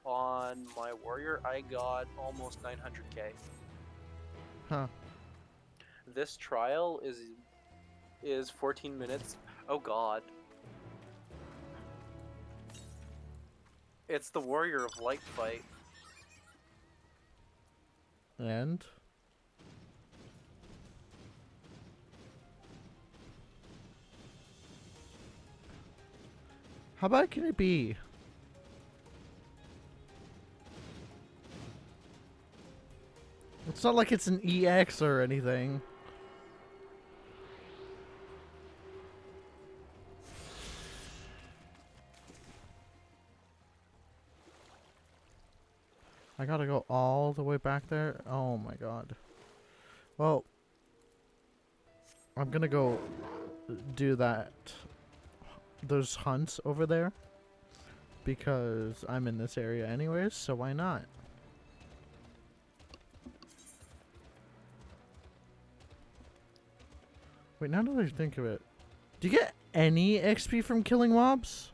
on my warrior. I got almost 900k. Huh. This trial is 14 minutes. Oh god. It's the warrior of light fight. And how bad can it be? It's not like it's an EX or anything. I gotta go all the way back there? Oh my god. Well, I'm gonna go do those hunts over there. Because I'm in this area anyways, so why not? Wait, now that I think of it, do you get any XP from killing mobs?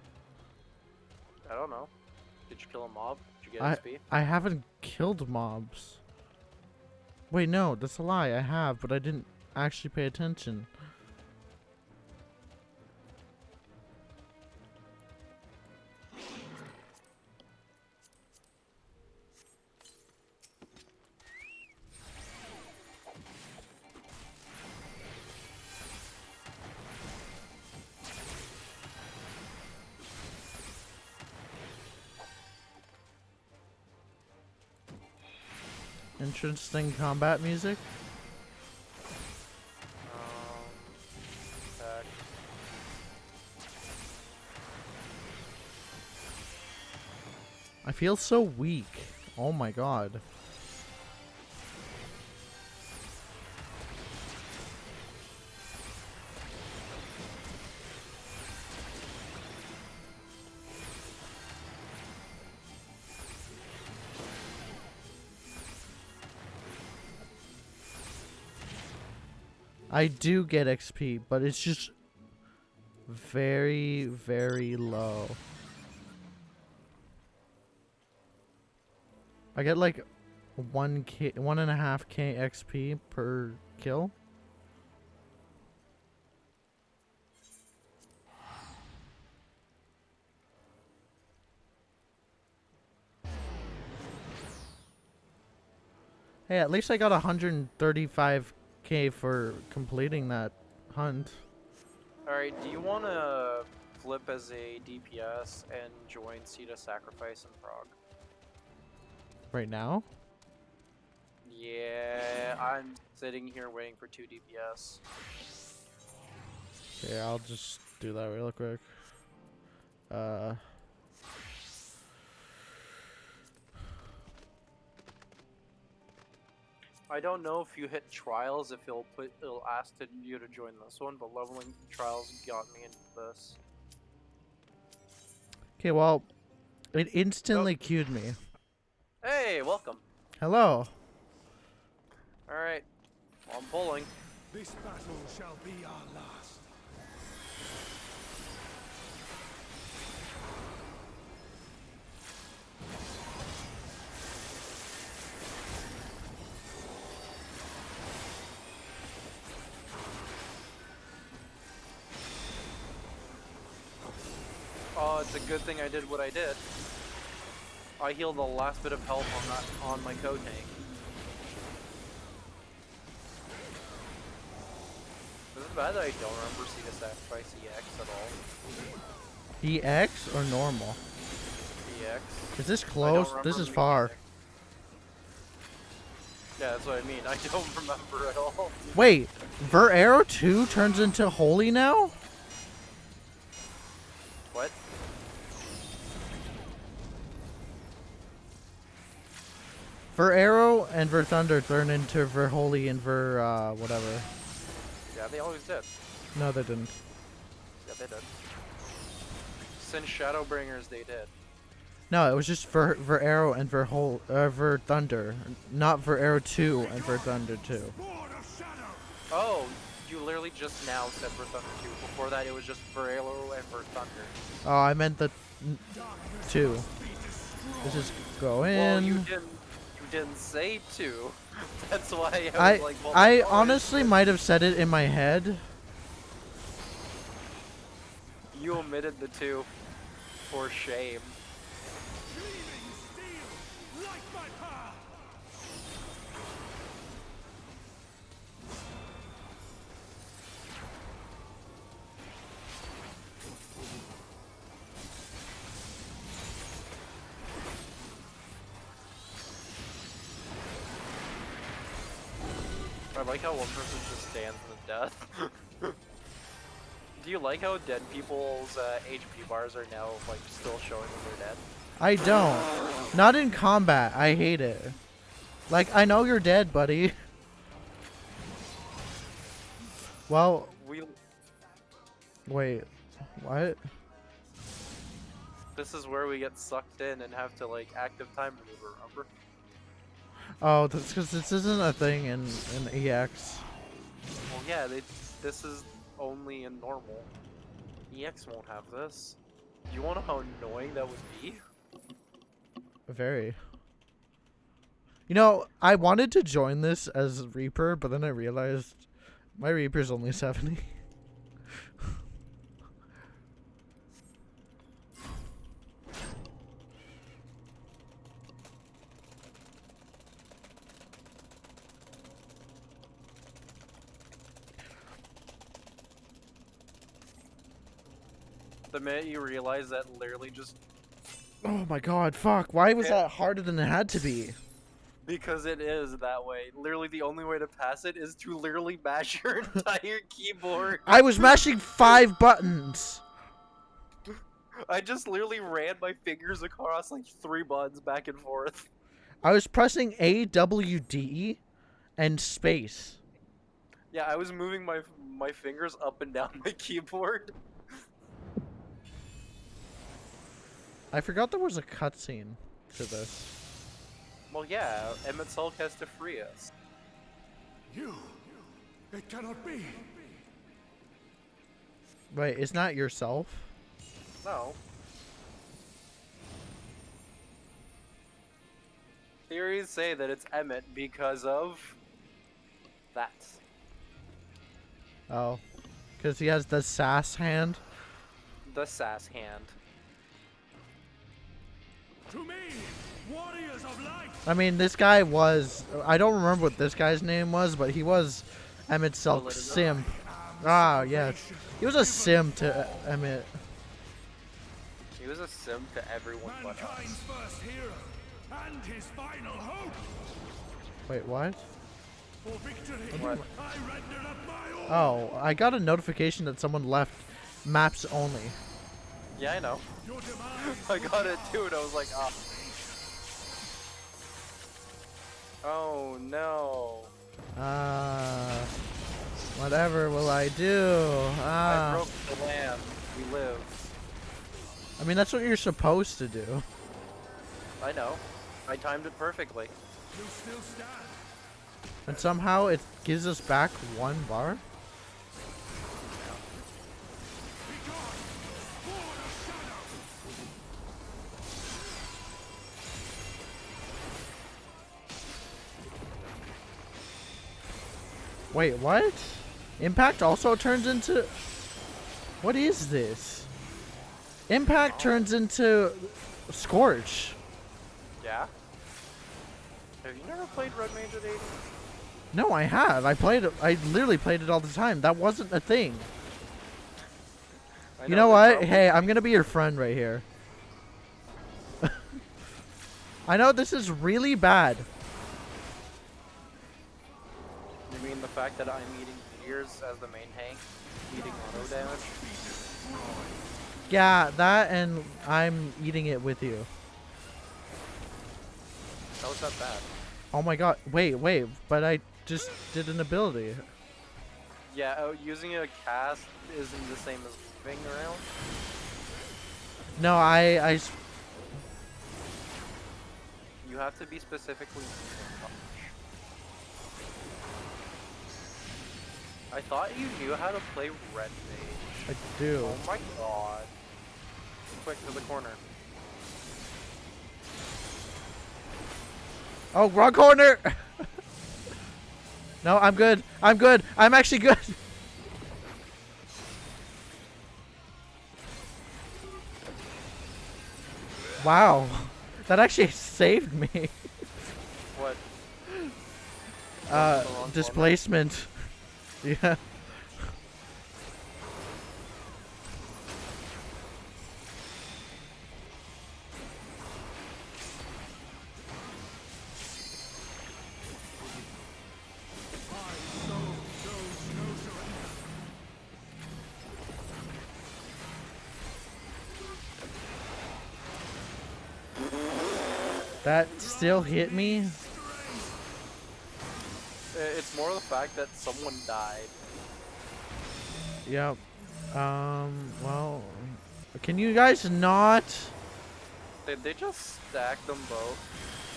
I don't know. Did you kill a mob? Did you get XP? I haven't killed mobs. Wait, no, that's a lie. I have, but I didn't actually pay attention. Interesting combat music. Attack. I feel so weak. Oh my god. I do get XP, but it's just very, very low. I get like 1.5k XP per kill. Hey, at least I got 135k for completing that hunt. Alright, do you want to flip as a DPS and join Sita Sacrifice and Frog? Right now? Yeah, I'm sitting here waiting for 2 DPS. Okay, I'll just do that real quick. I don't know if you hit trials, if it'll ask you to join this one, but leveling trials got me into this. Okay, well, it instantly queued me. Hey, welcome. Hello. Alright, well, I'm pulling. This battle shall be our last. Oh, it's a good thing I did what I did. I healed the last bit of health on my co tank. Is it bad that I don't remember Sita Sacrifice EX at all? EX or normal? EX. Is this close? This is far. EX. Yeah, that's what I mean. I don't remember at all. Wait, Ver Arrow 2 turns into Holy now? What? Ver Arrow and Ver Thunder turn into Ver Holy and Ver whatever. Yeah, they always did. No, they didn't. Yeah, they did. Since Shadowbringers, they did. No, it was just Ver Arrow and Ver Thunder, not Ver Arrow 2 and Ver Thunder 2. Oh, you literally just now said Ver Thunder 2. Before that, it was just Ver Arrow and Ver Thunder. Oh, I meant the 2. Let's just go in. Well, you didn't say 2. That's why I was like, well, I honestly might have said it in my head. You omitted the 2. For shame. I like how one person just stands in death. Do you like how dead people's HP bars are now like still showing when they're dead? I don't. Not in combat. I hate it. Like, I know you're dead, buddy. Well, wait. What? This is where we get sucked in and have to like active time maneuver, remember? Oh, that's because this isn't a thing in EX. Well, yeah, this is only in normal. EX won't have this. You wanna know how annoying that would be? Very. You know, I wanted to join this as Reaper, but then I realized my Reaper's only 70. The minute you realize that literally just... Oh my god, fuck. Why was that harder than it had to be? Because it is that way. Literally the only way to pass it is to literally mash your entire keyboard. I was mashing 5 buttons. I just literally ran my fingers across like 3 buttons back and forth. I was pressing A, W, D, and space. Yeah, I was moving my fingers up and down my keyboard. I forgot there was a cutscene to this. Well, yeah, Emmett Sulk has to free us. It cannot be. Wait, it's not yourself? No. Theories say that it's Emmett because of that. Oh. Because he has the sass hand? The sass hand. To me, warriors of light. I mean, this guy was... I don't remember what this guy's name was, but he was Emmett Sulk's simp. Ah, yes. He was a simp to Emmett. He was a sim to everyone but us. Mankind's first hero and his final hope. Wait, what? For victory, What? I render up my all. Oh, I got a notification that someone left maps only. Yeah, I know. I got it too, and I was like, ah. Oh no. Whatever will I do? I broke the land. We live. I mean, that's what you're supposed to do. I know. I timed it perfectly. You still stand. And somehow it gives us back 1 bar? Wait, what? Impact also turns into... What is this? Impact turns into Scorch. Yeah? Have you never played Red Mage at 80? No, I have. I literally played it all the time. That wasn't a thing. You know what? Hey, I'm gonna be your friend right here. I know this is really bad. You mean the fact that I'm eating gears as the main tank? Eating auto damage? Yeah, that and I'm eating it with you. How is that bad? Oh my god. Wait, but I just did an ability. Yeah, using a cast isn't the same as moving around. No, You have to be specifically. I thought you knew how to play red mage. I do. Oh my god. Quick to the corner. Oh, wrong corner! No, I'm good. I'm good. I'm actually good. Wow. That actually saved me. What? Displacement. Yeah. That still hit me? It's more the fact that someone died. Yep. Well, can you guys not? Did they just stack them both?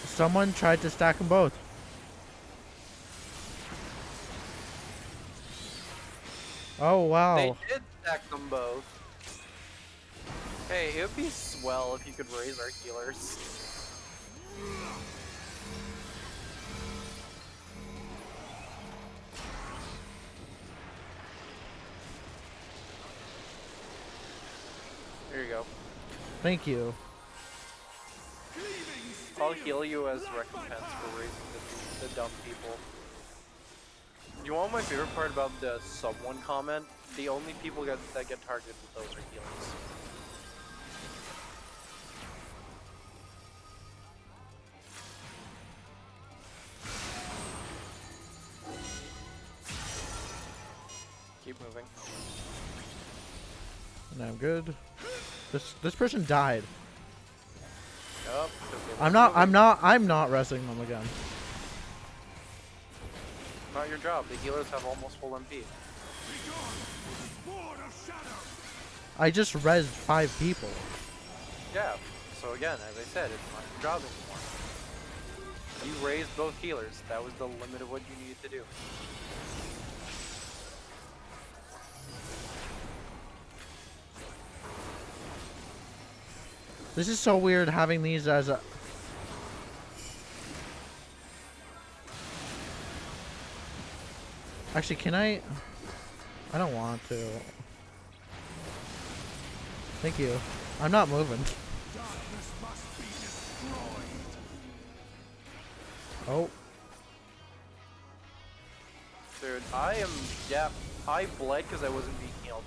Someone tried to stack them both. Oh, wow. They did stack them both. Hey, it would be swell if you could raise our healers. Here you go. Thank you. I'll heal you as recompense for raising the dumb people. You want my favorite part about the someone comment? The only people that get targeted with those are healers. Keep moving. And I'm good. This person died. Yup. I'm not resting them again. Not your job. The healers have almost full MP. I just rezzed 5 people. Yeah. So again, as I said, it's not your job anymore. You raised both healers. That was the limit of what you needed to do. This is so weird having these as a... Actually, can I don't want to. Thank you. I'm not moving. Oh. Dude, I bled because I wasn't being healed.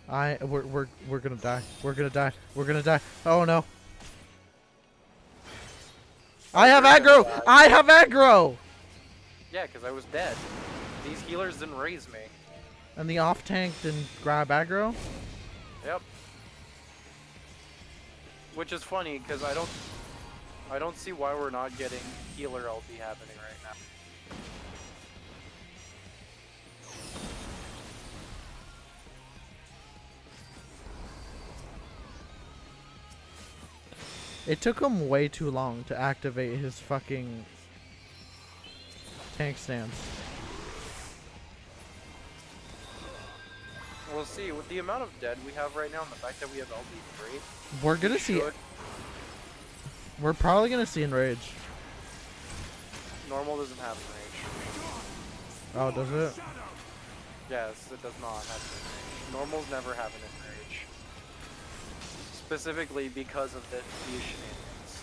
We're gonna die. We're gonna die. We're gonna die. Oh no. I have aggro! I have aggro! Yeah, because I was dead. These healers didn't raise me. And the off tank didn't grab aggro? Yep. Which is funny because I don't see why we're not getting healer LP happening right now. It took him way too long to activate his fucking tank stance. We'll see. With the amount of dead we have right now and the fact that we have LP3, We're gonna see. We're probably gonna see Enrage. Normal doesn't have Enrage. Oh, does it? Yes, it does not have Enrage. Normals never have an Enrage. Specifically because of these shenanigans.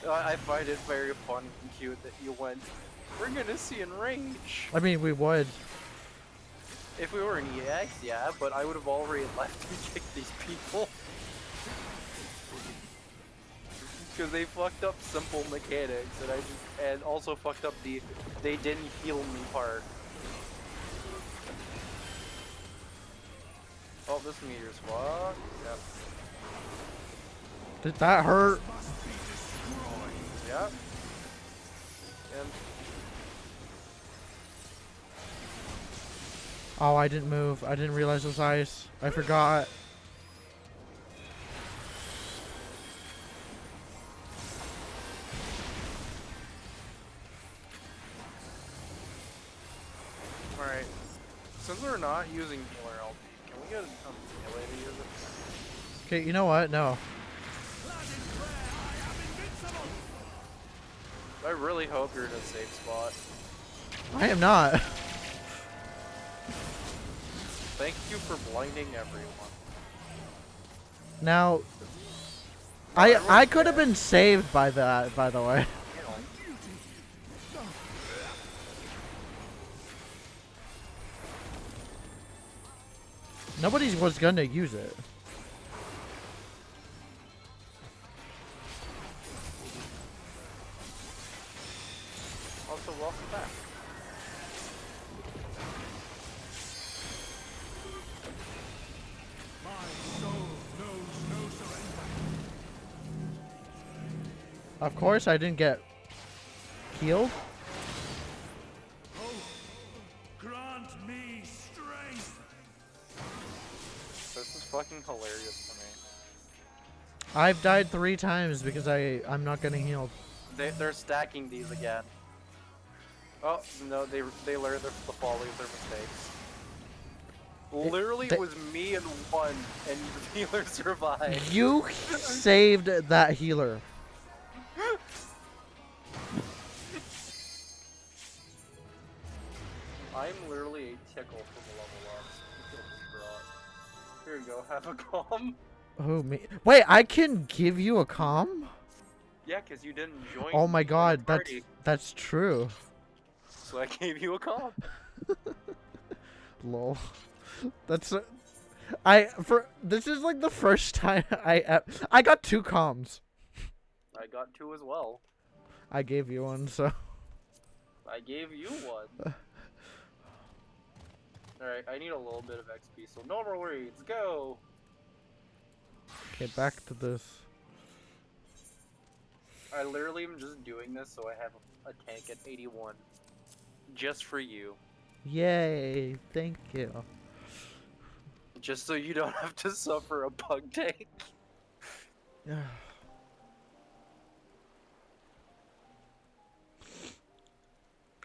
I find it very fun and cute that you went, we're gonna see Enrage. I mean, we would. If we were in EX, yeah, but I would have already left and kicked these people. Because they fucked up simple mechanics, and also fucked up the they didn't heal me part. Oh, this meteor's fucked. Yep. Did that hurt? Yep. And Oh, I didn't move. I didn't realize it was ice. I forgot. since we're not using healer LP, can we get a melee to use it? Okay, you know what? No. I really hope you're in a safe spot. I am not. Thank you for blinding everyone. Now, I could have been saved by that, by the way. Nobody was gonna use it. Also, welcome back. My soul knows no surrender. Of course, I didn't get healed. Oh, grant me strength. This is fucking hilarious to me. I've died 3 times because I'm not getting healed. They're stacking these again. Oh no, they learned the folly of their mistakes. Literally, it was me and one, and the healer survived. You saved that healer. I'm literally a tickle from a level up. Here you go, have a calm. Oh me. Wait, I can give you a comm? Yeah, cause you didn't join. Oh my god, the party, that's true. so I gave you a calm. Lol. That's this is like the first time I got 2 comms. I got 2 as well. I gave you one, so. I gave you one. Alright, I need a little bit of XP, so no more worries, go! Okay, back to this. I literally am just doing this so I have a tank at 81. Just for you. Yay, thank you. Just so you don't have to suffer a bug tank.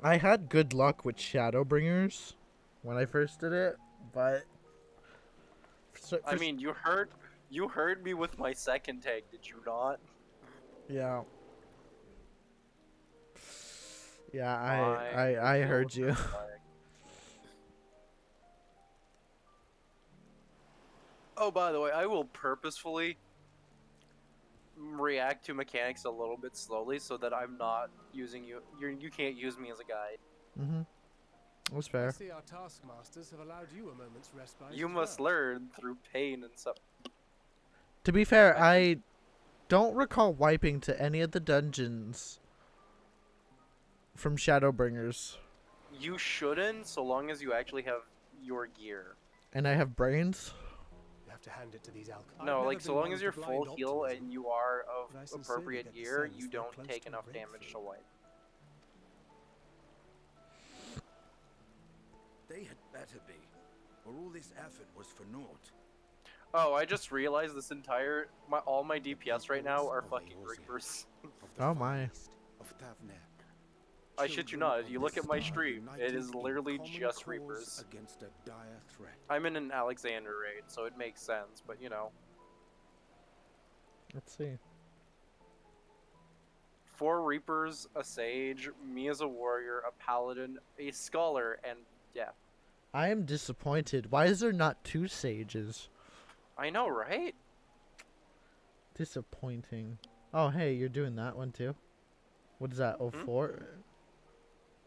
I had good luck with Shadowbringers when I first did it, but I mean, you heard me with my second tank, did you not? yeah. Yeah, I heard you. Oh, by the way, I will purposefully react to mechanics a little bit slowly so that I'm not using you. You can't use me as a guide. Mm-hmm. That's fair. I see our taskmasters have allowed you a moment's respite. You must learn through pain and stuff. To be fair, I don't recall wiping to any of the dungeons from Shadowbringers. You shouldn't, so long as you actually have your gear. And I have brains? You have to hand it to these alchemists. No, like, so long as you're full heal and you are of appropriate gear, you don't take enough damage to wipe. They had better be, or all this effort was for naught. Oh, I just realized this entire all my DPS right now are fucking Reapers. Oh my. I shit you not, if you look at my stream, it is literally just Reapers. Against a dire threat. I'm in an Alexander raid, so it makes sense, but you know. Let's see. 4 Reapers, a Sage, me as a warrior, a paladin, a scholar, and yeah. I am disappointed. Why is there not 2 sages? I know, right? Disappointing. Oh, hey, you're doing that one too. What is that? 04?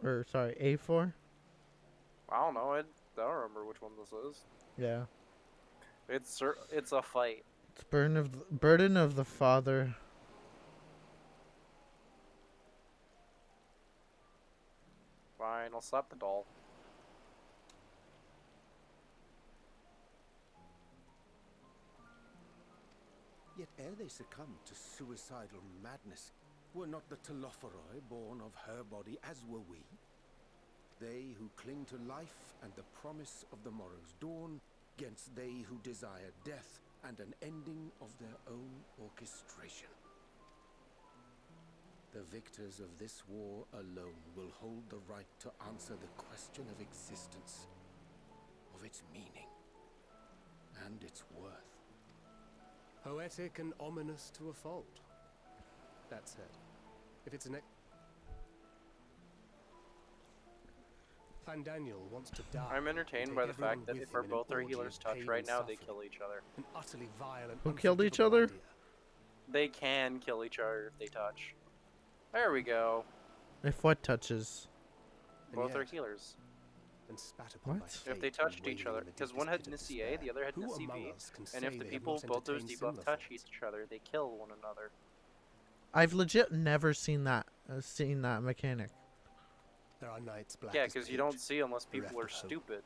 Or sorry, A4? I don't know. I don't remember which one this is. Yeah. It's a fight. It's burden of the father. Fine, I'll slap the doll. Yet ere they succumbed to suicidal madness, were not the Telophoroi born of her body as were we? They who cling to life and the promise of the morrow's dawn, against they who desire death and an ending of their own orchestration. The victors of this war alone will hold the right to answer the question of existence. of its meaning. And its worth. Poetic and ominous to a fault. That said, if it's an Fandaniel wants to die. I'm entertained by the fact that if both our healers touch right now, they kill each other. An utterly vile and Who killed each other? idea. They can kill each other if they touch. There we go. If what touches? Both are healers. And spat upon by What? fate If they touched and each wailing other, in the because deepest one had pit an of CA, despair. the other had an Who among CV, us can and say if the they have people, not both those entertained debuffs similar touch thoughts? each other, they kill one another. I've legit never seen that mechanic. There are nights black Yeah, as because you pitch, don't see unless people bereft are of hope. stupid.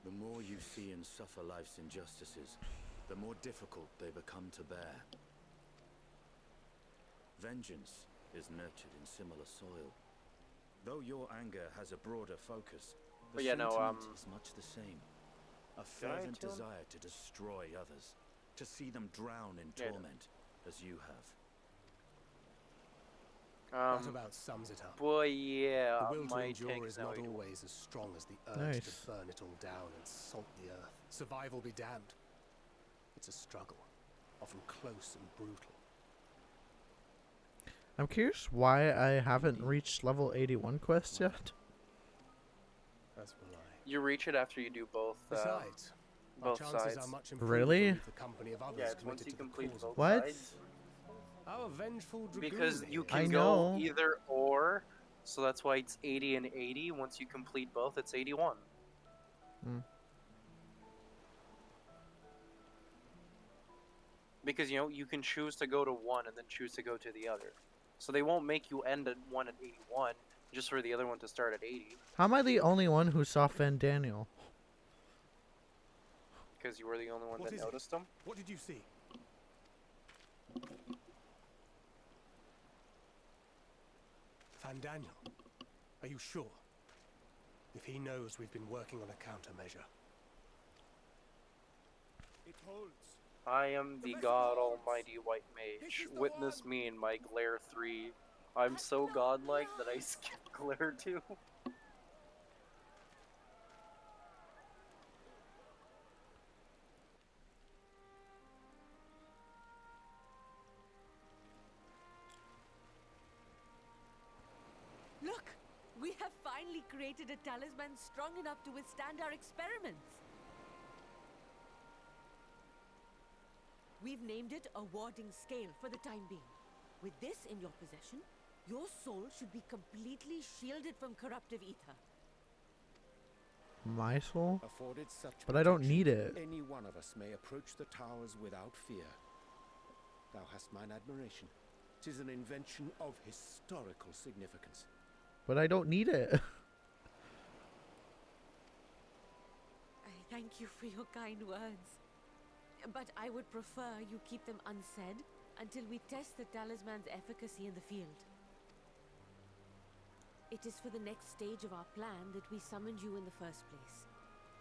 The more you see and suffer life's injustices, the more difficult they become to bear. Vengeance is nurtured in similar soil. Though your anger has a broader focus, the But yeah, no, sentiment is much the same. A Did I fervent kill him? desire to destroy others, to see them drown in Yeah. torment, as you have. That about sums it up. Boy, yeah, The will to my endure tank is is now not 81. always as strong as the urge Nice. to burn it all down and salt the earth. Survival be damned. It's a struggle, often close and brutal. I'm curious why I haven't reached level 81 quest yet. As will I. You reach it after you do both. Besides, our both chances sides. are much improved Really? with the company of others Yeah, it's once committed you to the complete cause both of What? sides. our vengeful dragoon Because you here. can I go know. either or, so that's why it's 80 and 80. Once you complete both, it's 81. Hmm. Because, you know, you can choose to go to one and then choose to go to the other. So they won't make you end at one at 81, just for the other one to start at 80. How am I the only one who saw Fandaniel? Because you were the only one What that is it? noticed them. What did you see? Fandaniel, are you sure? If he knows we've been working on a countermeasure. It holds. I am the God Almighty White Mage. Witness me in my Glare 3. I'm so godlike that I skip Glare 2. Look! We have finally created a talisman strong enough to withstand our experiments. We've named it a warding scale for the time being. With this in your possession, your soul should be completely shielded from corruptive ether. My soul? Afforded such But I don't protection, need it. Any one of us may approach the towers without fear. Thou hast mine admiration. 'Tis an invention of historical significance. But I don't need it. I thank you for your kind words. But I would prefer you keep them unsaid until we test the talisman's efficacy in the field. It is for the next stage of our plan that we summoned you in the first place,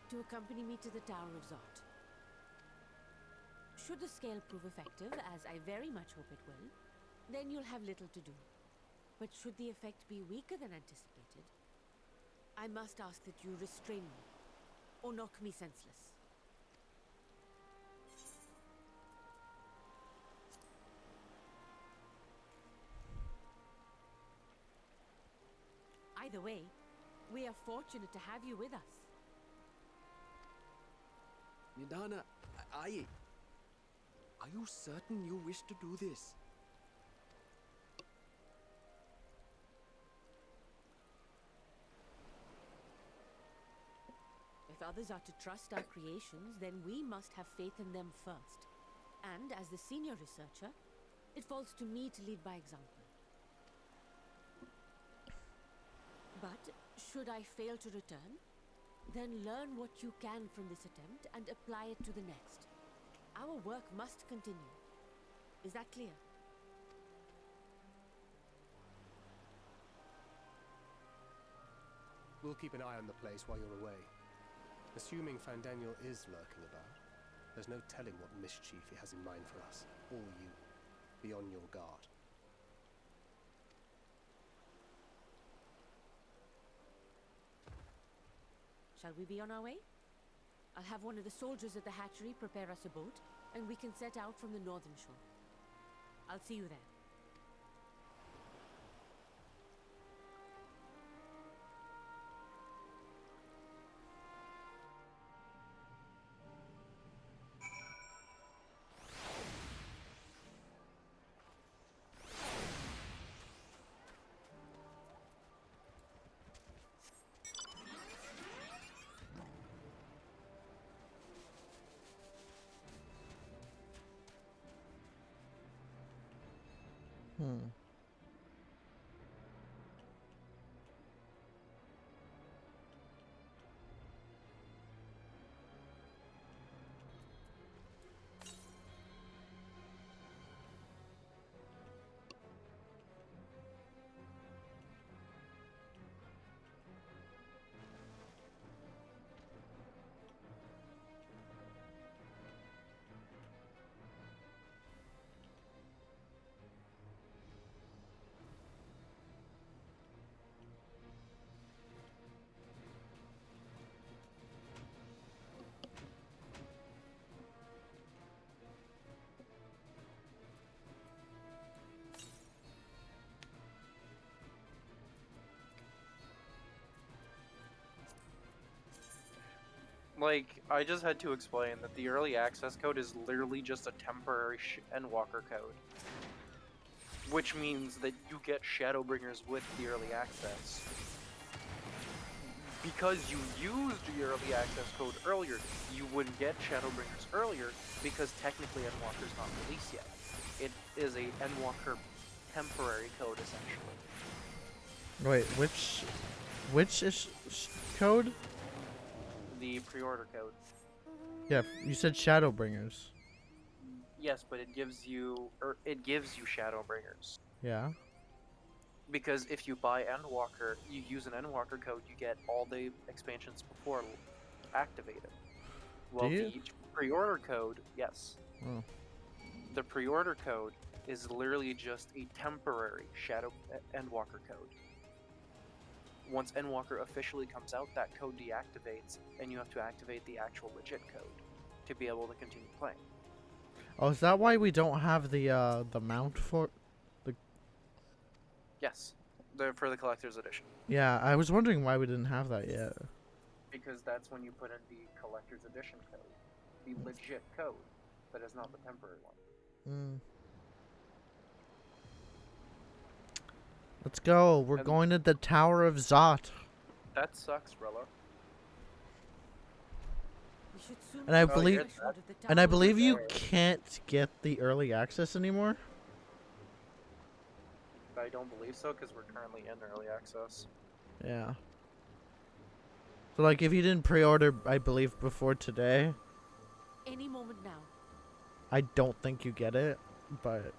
to accompany me to the Tower of Zart. Should the scale prove effective, as I very much hope it will, then you'll have little to do. But should the effect be weaker than anticipated, I must ask that you restrain me, or knock me senseless. Either way, we are fortunate to have you with us. Nidana, are you certain you wish to do this? If others are to trust our creations, then we must have faith in them first. And as the senior researcher, it falls to me to lead by example. But should I fail to return, then learn what you can from this attempt and apply it to the next. Our work must continue. Is that clear? We'll keep an eye on the place while you're away. Assuming Fandaniel is lurking about, there's no telling what mischief he has in mind for us, or you. Be on your guard. Shall we be on our way? I'll have one of the soldiers at the hatchery prepare us a boat, and we can set out from the northern shore. I'll see you there. Hmm. Like, I just had to explain that the early access code is literally just a temporary Endwalker code. Which means that you get Shadowbringers with the early access. Because you used the early access code earlier, you wouldn't get Shadowbringers earlier because technically Endwalker's not released yet. It is a Endwalker temporary code, essentially. Wait, which is code? The pre-order code. Yeah, you said Shadowbringers. Yes, but it gives you Shadowbringers. Yeah. Because if you buy Endwalker, you use an Endwalker code, you get all the expansions before activated. Well, Do you? the pre-order code, yes. Oh. The pre-order code is literally just a temporary Endwalker code. Once Endwalker officially comes out, that code deactivates, and you have to activate the actual legit code to be able to continue playing. Oh, is that why we don't have the mount for the? Yes, for the collector's edition. Yeah, I was wondering why we didn't have that yet. Because that's when you put in the collector's edition code, the legit code, that is not the temporary one. Hmm. Let's go. We're going to the Tower of Zot. That sucks, Rilla. And I believe you can't get the early access anymore. I don't believe so because we're currently in early access. Yeah. So like if you didn't pre-order, I believe before today, Any moment now. I don't think you get it, but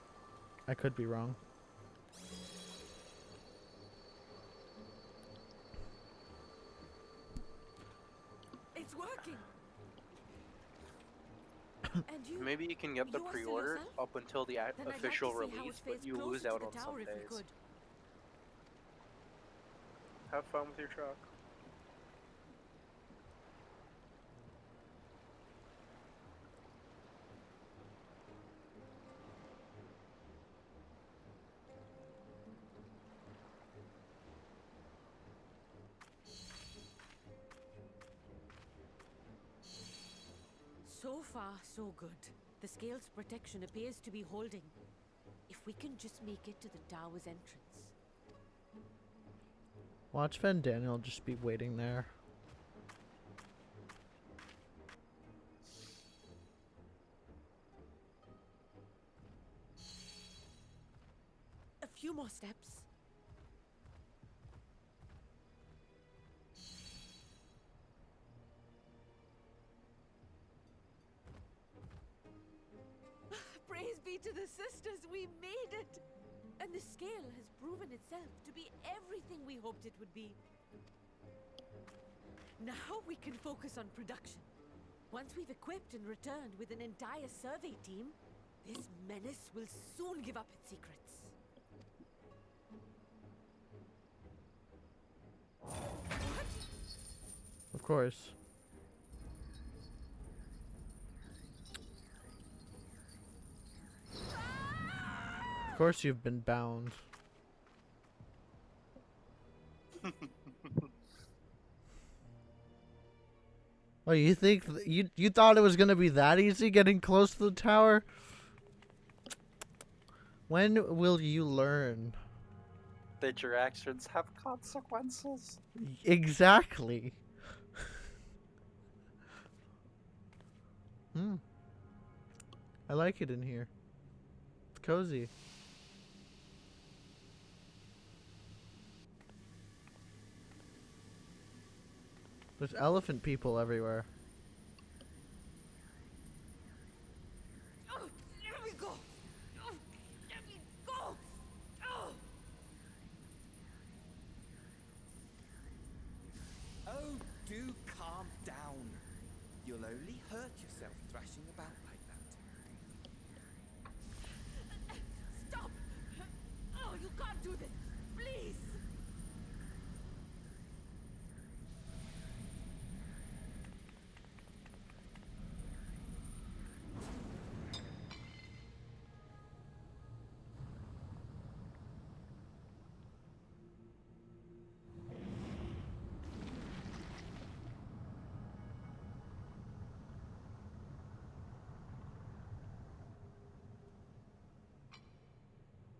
I could be wrong. It's working. And you, Maybe you can get the you are still pre-order yourself? up until the Then I'd like official to see how it release, but fades you closer lose to out the on some tower if we days. could. Have fun with your truck. So far, so good. The scale's protection appears to be holding. If we can just make it to the tower's entrance. Watch Van Daniel just be waiting there. A few more steps. Praise be to the sisters, we made it! And the scale has proven itself to be everything we hoped it would be. Now we can focus on production. Once we've equipped and returned with an entire survey team, this menace will soon give up its secrets. course. Of course you've been bound. Oh, you think you thought it was gonna be that easy getting close to the tower? When will you learn? That your actions have consequences. Exactly. I like it in here. It's cozy. There's elephant people everywhere. Oh, let me go! Oh, let me go! Oh! Oh, do calm down. You'll only hurt yourself thrashing about like that. Stop! Oh, you can't do this! Please!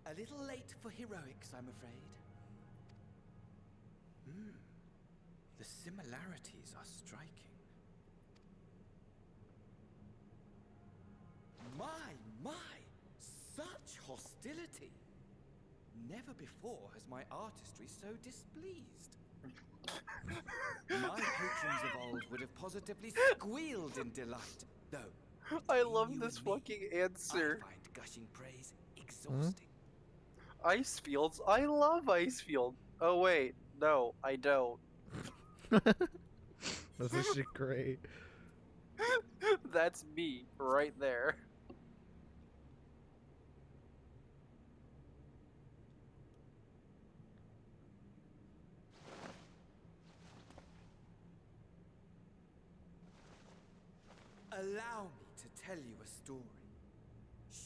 A little late for heroics, I'm afraid. The similarities are striking. My! Such hostility! Never before has my artistry so displeased. My patrons of old would have positively squealed in delight, though. I love this fucking answer. I find gushing praise exhausting. Ice fields? I love ice field. Oh wait, no, I don't. That's actually great. That's me right there. Allow me to tell you a story.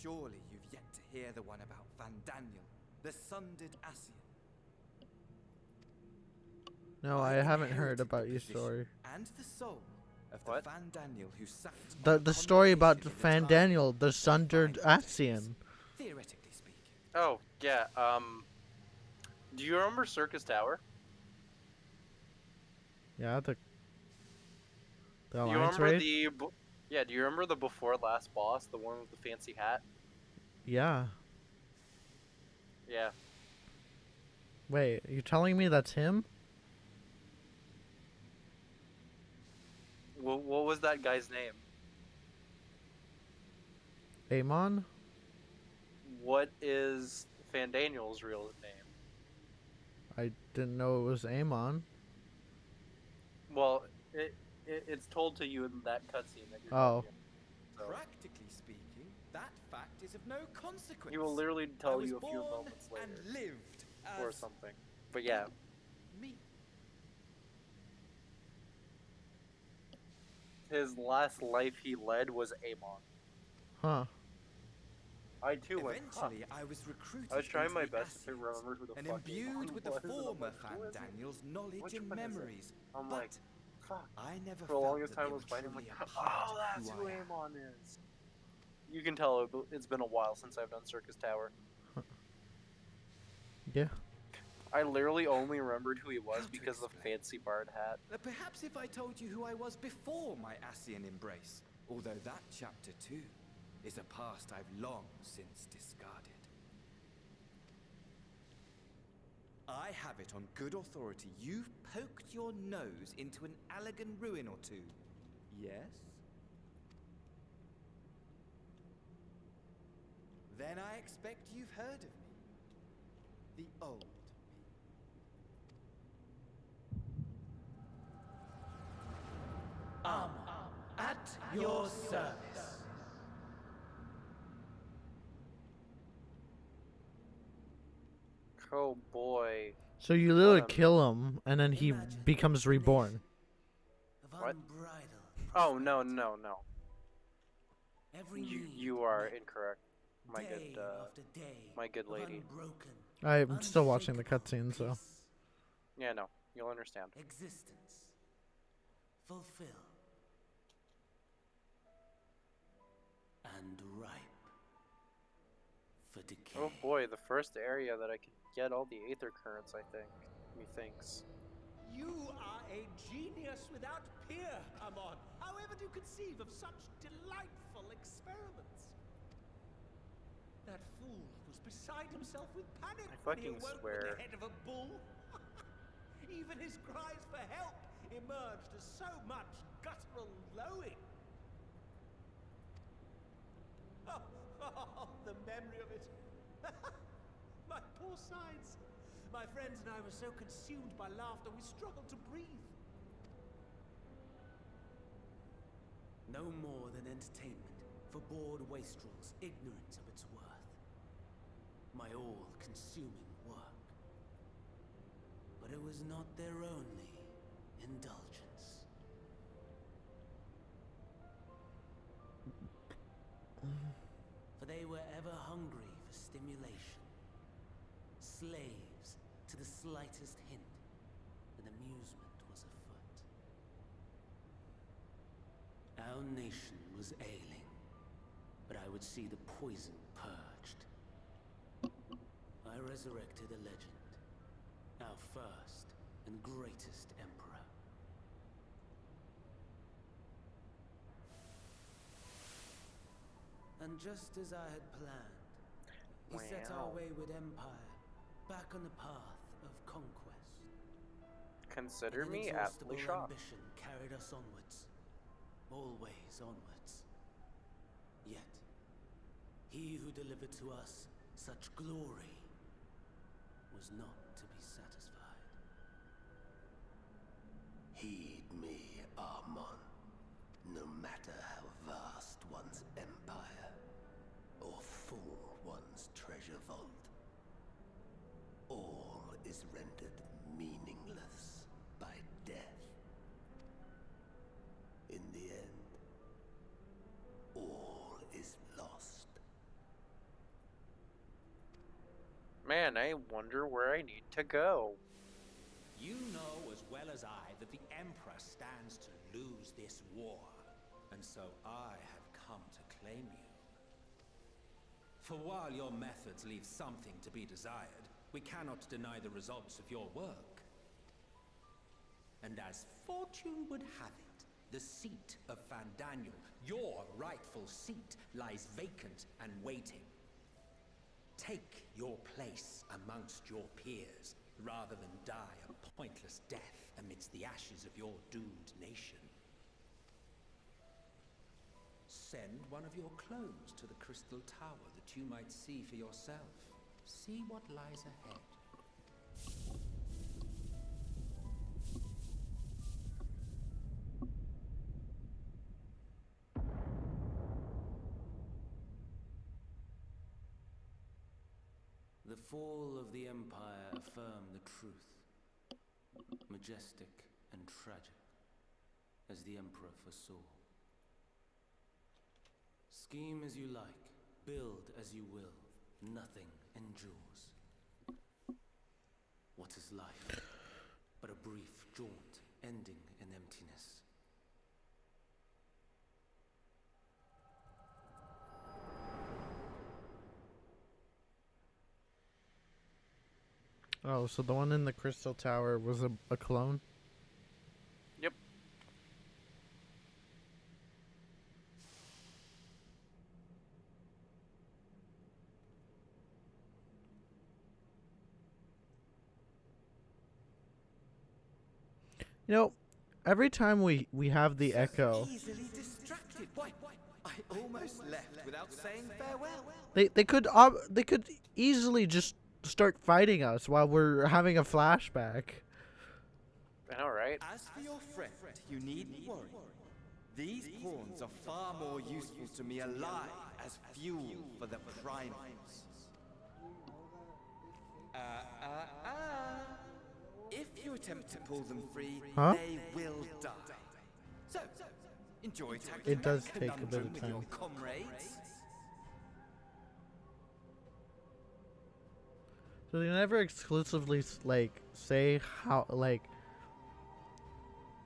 Surely you've yet to hear the one about Van Daniel, the sundered Asian. No, I haven't heard about your story. And the soul of the Van Daniel who sat The story about Van Daniel, the sundered Asian. Theoretically speaking. Oh, yeah, do you remember Circus Tower? Yeah, the Do you Alliance remember raid? do you remember the before last boss, the one with the fancy hat? Yeah. Yeah. Wait, you're telling me that's him? What was that guy's name? Amon? What is Van Daniel's real name? I didn't know it was Amon. Well, it's told to you in that cutscene that you're Oh. so. Practically speaking, that fact is of no consequence. He will literally tell you a few born moments later. And lived or as something. But yeah. Me. His last life he led was Amon. Huh. I too went. Eventually, I was recruited. I was trying into my the best to Asians remember who the and fuck imbued Amon with the was, and I'm former like, Van who is it? Daniel's knowledge Which and one is it? memories. I'm but like, fuck. I never For the felt longest that time they I was were fighting. I'm truly like, a part oh, that's of who I am. Amon is. You can tell it's been a while since I've done Circus Tower. Yeah. I literally only remembered who he was because of the fancy bard hat. Perhaps if I told you who I was before my Asian embrace, although that chapter too is a past I've long since discarded. I have it on good authority you've poked your nose into an Allegan ruin or two. Yes? Then I expect you've heard of me. The old At your service. Oh boy. So you literally kill him, and then he becomes reborn. What? unbridled. Oh, no, no, no. Every You are incorrect. My day good, after day my good of lady. unbroken, I'm still watching the cutscene, so. Yeah, no, you'll understand. existence. Fulfill. And ripe for decay. Oh boy, the first area that I can get all the aether currents, I think. Methinks. You are a genius without peer, Amon. However do you conceive of such delightful experiments? That fool was beside himself with panic I when he fucking awoke swear. with the head of a bull. Even his cries for help emerged as so much guttural lowing. Oh, the memory of it. My poor sides. My friends and I were so consumed by laughter we struggled to breathe. No more than entertainment for bored wastrels ignorant of its worth. My all-consuming work. But it was not their only indulgence. For they were ever hungry for stimulation. Slaves to the slightest hint that amusement was afoot. Our nation was ailing, but I would see the poison purged. I resurrected a legend, our first and greatest emperor. And just as I had planned, he set our Wow. wayward empire back on the path of conquest. Consider An me inexhaustible aptly shocked. ambition carried us onwards, always onwards. Yet, he who delivered to us such glory was not to be satisfied. Heed me, Armon. No matter how vast one's empire, or full one's treasure vault, all is rendered meaningless by death. In the end, all is lost. Man, I wonder where I need to go. You know as well as I that the Emperor stands to lose this war, and so I have come to claim you. For while your methods leave something to be desired, we cannot deny the results of your work. And as fortune would have it, the seat of Fandaniel, your rightful seat, lies vacant and waiting. Take your place amongst your peers, rather than die a pointless death amidst the ashes of your doomed nation. Send one of your clones to the Crystal Tower that you might see for yourself. See what lies ahead. The fall of the Empire affirmed the truth, majestic and tragic, as the Emperor foresaw. Scheme as you like, build as you will, nothing endures. What is life but a brief jaunt ending in emptiness? Oh, so the one in the Crystal Tower was a clone? Yep. You know, every time we have the echo, Easily distracted. Why? I almost left without saying farewell. they could easily just start fighting us while we're having a flashback. I know, right? As for your friend, you needn't worry. These pawns are far more useful to me alive as fuel for the primals. If you attempt to pull them free, Huh? they will die. So, enjoy tackling It does that take a bit conundrum of with time. your comrades. So they never exclusively like say how like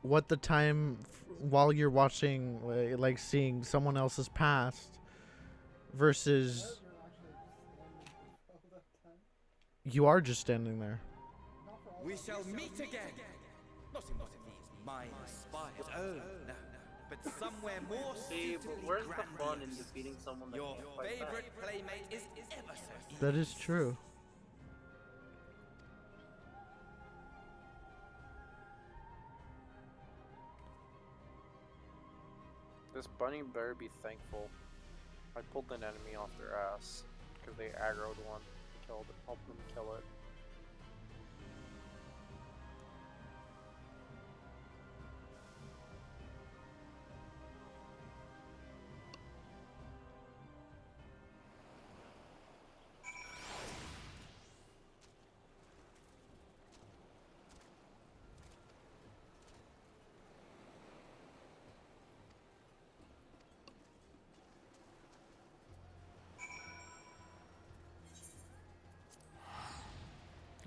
what the time while you're watching like seeing someone else's past versus you are just standing there. We shall meet again. Not in one of these minor spires. Oh, no. But somewhere more See, but suitably where's the fun in grandiose. defeating someone that Your can't fight back? favorite playmate is ever so easy. That is true. This bunny better be thankful I pulled an enemy off their ass because they aggroed one, killed it, helped them kill it.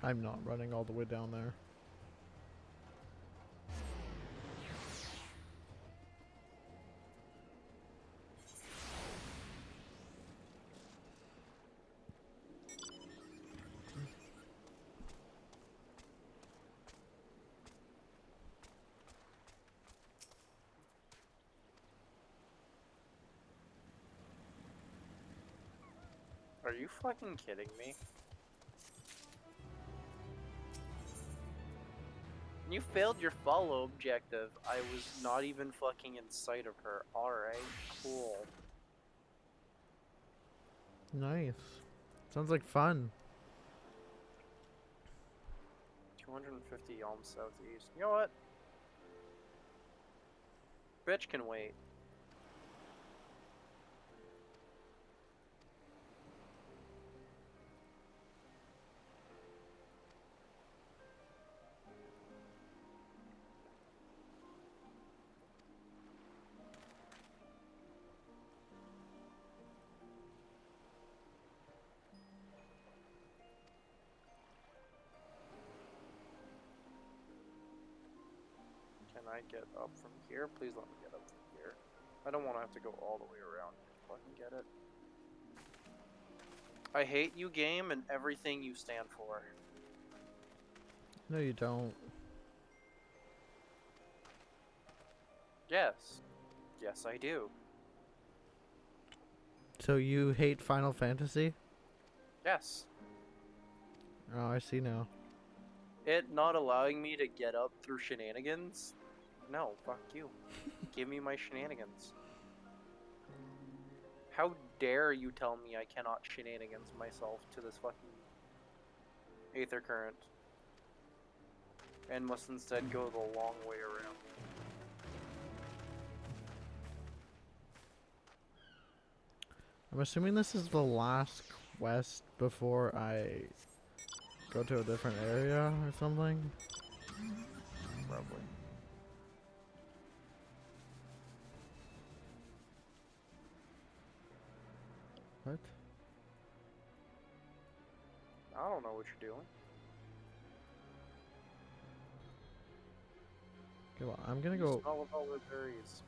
I'm not running all the way down there. Are you fucking kidding me? You failed your follow objective. I was not even fucking in sight of her. Alright, cool. Nice. Sounds like fun. 250 Elm Southeast. You know what? Bitch can wait. Can I get up from here? Please let me get up from here. I don't want to have to go all the way around to fucking get it. I hate you, game, and everything you stand for. No, you don't. Yes. Yes, I do. So you hate Final Fantasy? Yes. Oh, I see now. It not allowing me to get up through shenanigans? No, fuck you. Give me my shenanigans. How dare you tell me I cannot shenanigans myself to this fucking Aether Current and must instead go the long way around. I'm assuming this is the last quest before I go to a different area or something. Probably. What? I don't know what you're doing. Okay, well, I'm gonna go Smell with all the berries.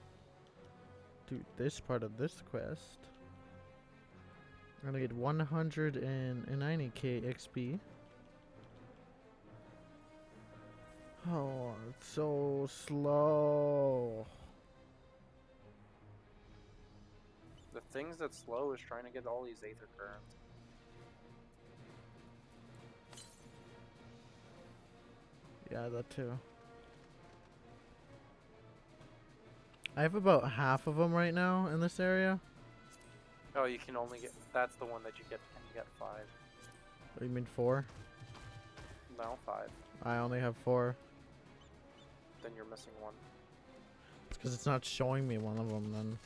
do this part of this quest. I'm gonna get 190k XP. Oh, it's so slow. The things that's slow is trying to get all these Aether Currents. Yeah, that too. I have about half of them right now in this area. Oh, you can only get... That's the one that you get. Can you get 5? What, you mean 4? No, 5. I only have 4. Then you're missing 1. It's because it's not showing me one of them then.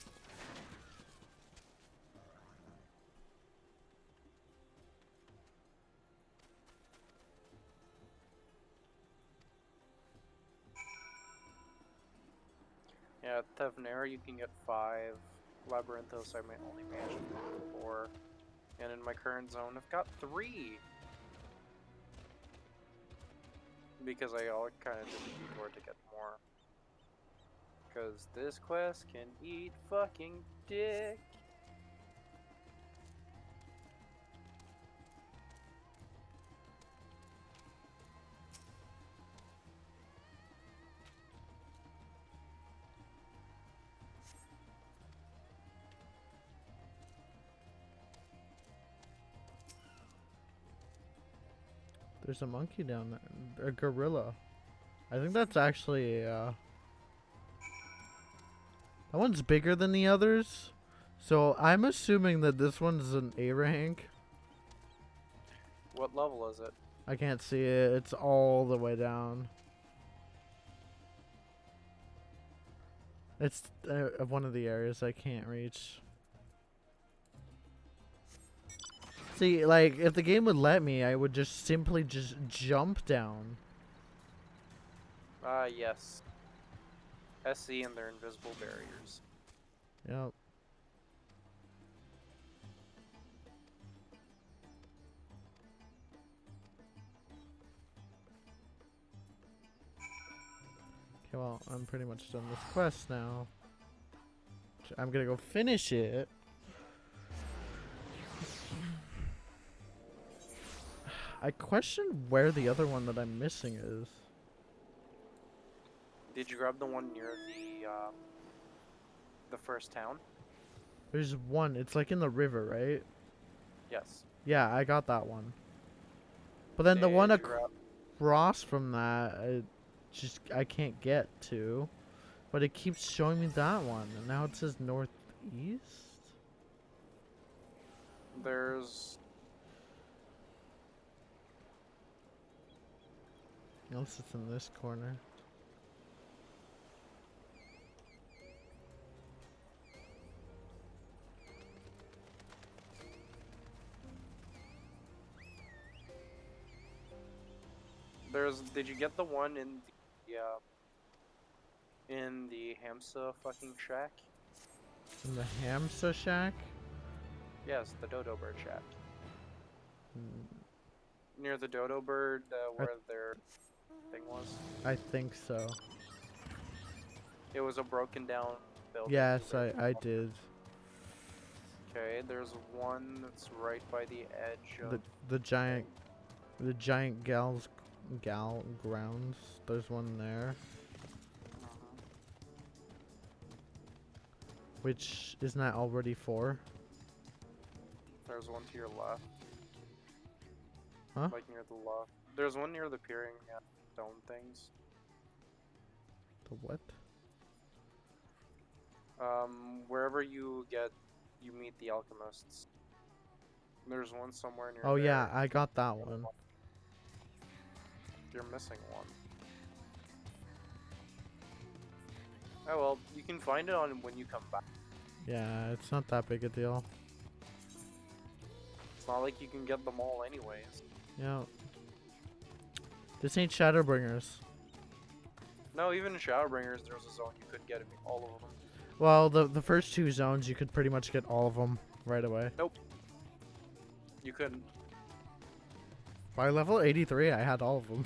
Yeah, Yeah, Tevnera you can get 5. Labyrinthos I may only manage to get 4. And in my current zone I've got 3. Because I all kind of did a detour to get more. Because this quest can eat fucking dick. There's a monkey down there. A gorilla. I think that's actually that one's bigger than the others. So I'm assuming that this one's an A rank. What level is it? I can't see it. It's all the way down. It's one of the areas I can't reach. See, like, if the game would let me, I would just simply just jump down. Yes. SC and their invisible barriers. Yep. Okay, well, I'm pretty much done this quest now. I'm gonna go finish it. I question where the other one that I'm missing is. Did you grab the one near the first town? There's one. It's like in the river, right? Yes. Yeah, I got that one. But then the one across from that, I can't get to. But it keeps showing me that one, and now it says northeast. There's. Unless it's in this corner. Did you get the one in the Hamsa fucking shack? In the Hamsa shack? Yes, the dodo bird shack. Hmm. Near the dodo bird, where their thing was? I think so. It was a broken down building. Yes, I did. Okay, there's one that's right by the edge of the giant grounds. There's one there. Which isn't that already 4? There's one to your left. Huh? Like near the left. There's one near the peering stone things. The what? Wherever you meet the alchemists. There's one somewhere near Oh there. yeah, I got that one. You're missing one. Oh well, you can find it on when you come back. Yeah, it's not that big a deal. It's not like you can get them all anyways. Yeah. This ain't Shadowbringers. No, even in Shadowbringers, there's a zone you couldn't get all of them. Well, the first 2 zones, you could pretty much get all of them right away. Nope. You couldn't. By level 83, I had all of them.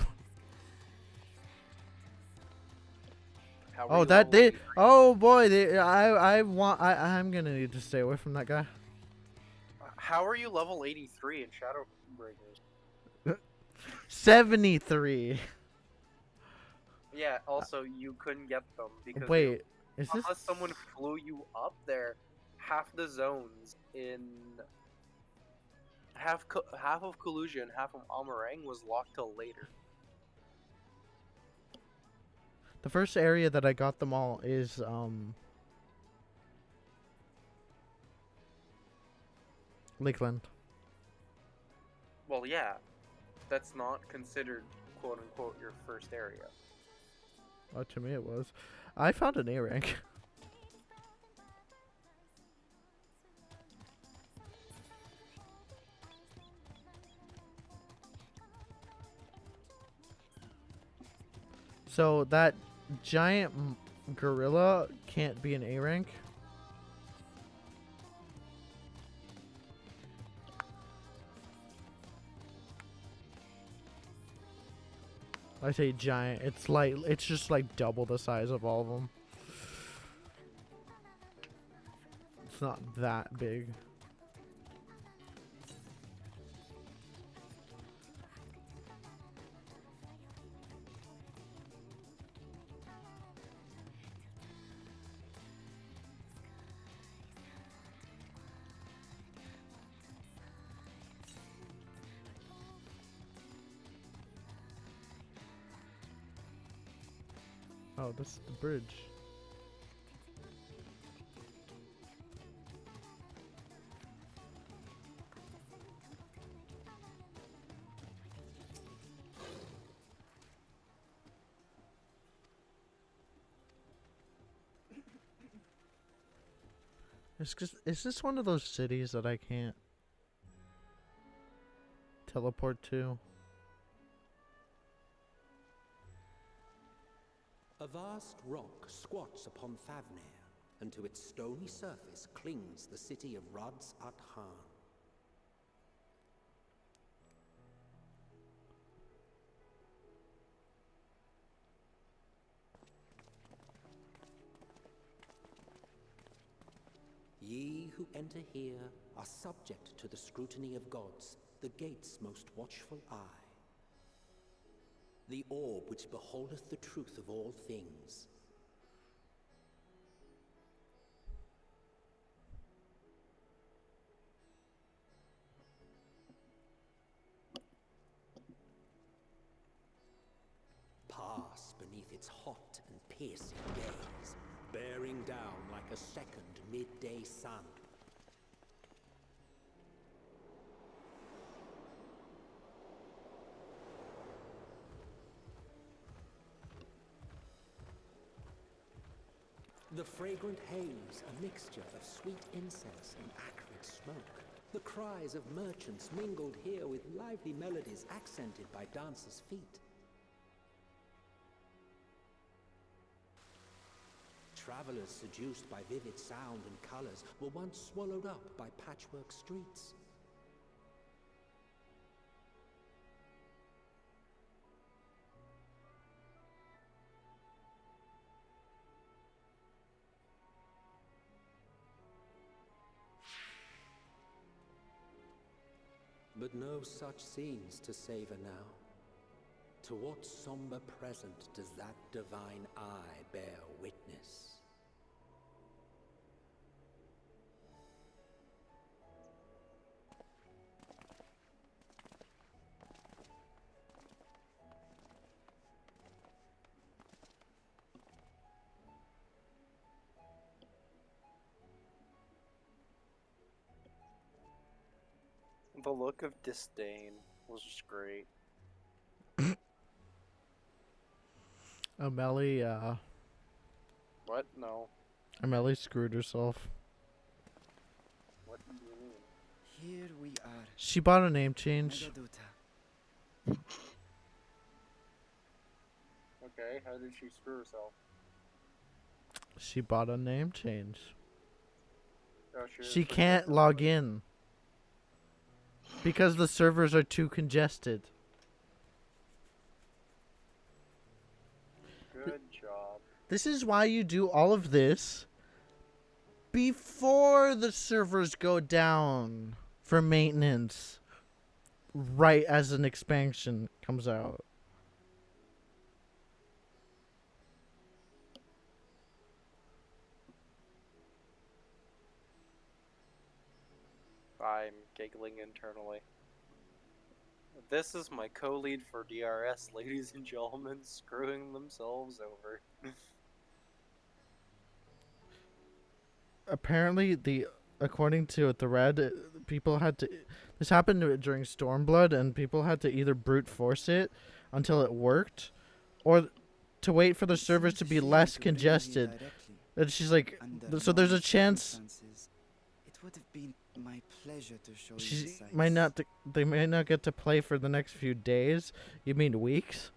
Oh, that they. Oh boy, I'm gonna need to stay away from that guy. How are you level 83 in Shadowbringers? 73. Yeah. Also, you couldn't get them because Wait, is unless this? someone flew you up there, half the zones in half of Kalusia and half of Amarang was locked till later. The first area that I got them all is Lakeland. Well, yeah, that's not considered quote unquote your first area. Oh, to me it was. I found an A rank. So that giant Gorilla can't be an A rank. I say giant. It's like it's just like double the size of all of them. It's not that big. Oh, this is the bridge. Is this one of those cities that I can't teleport to? A vast rock squats upon Thavnir, and to its stony surface clings the city of Rads at Han. Ye who enter here are subject to the scrutiny of gods, the gate's most watchful eye. The orb which beholdeth the truth of all things. Pass beneath its hot and piercing gaze, bearing down like a second midday sun. The fragrant haze, a mixture of sweet incense and acrid smoke. The cries of merchants mingled here with lively melodies accented by dancers' feet. Travelers seduced by vivid sound and colors were once swallowed up by patchwork streets. But no such scenes to savor now. To what somber present does that divine eye bear witness? The look of disdain was just great. Amelie, What? No. Amelie screwed herself. What do you mean? Here we are. She bought a name change. Megaduta. Okay, how did she screw herself? She bought a name change. Oh, She can't log in. Because the servers are too congested. Good job. This is why you do all of this before the servers go down for maintenance, right as an expansion comes out. I'm giggling internally. This is my co-lead for DRS, ladies and gentlemen, screwing themselves over. Apparently, according to the red, people had to. This happened during Stormblood, and people had to either brute force it until it worked, or to wait for the servers to be less congested. And she's like, so there's a chance. It would have been my pleasure to show you the She sights. might not. They might not get to play for the next few days. You mean weeks?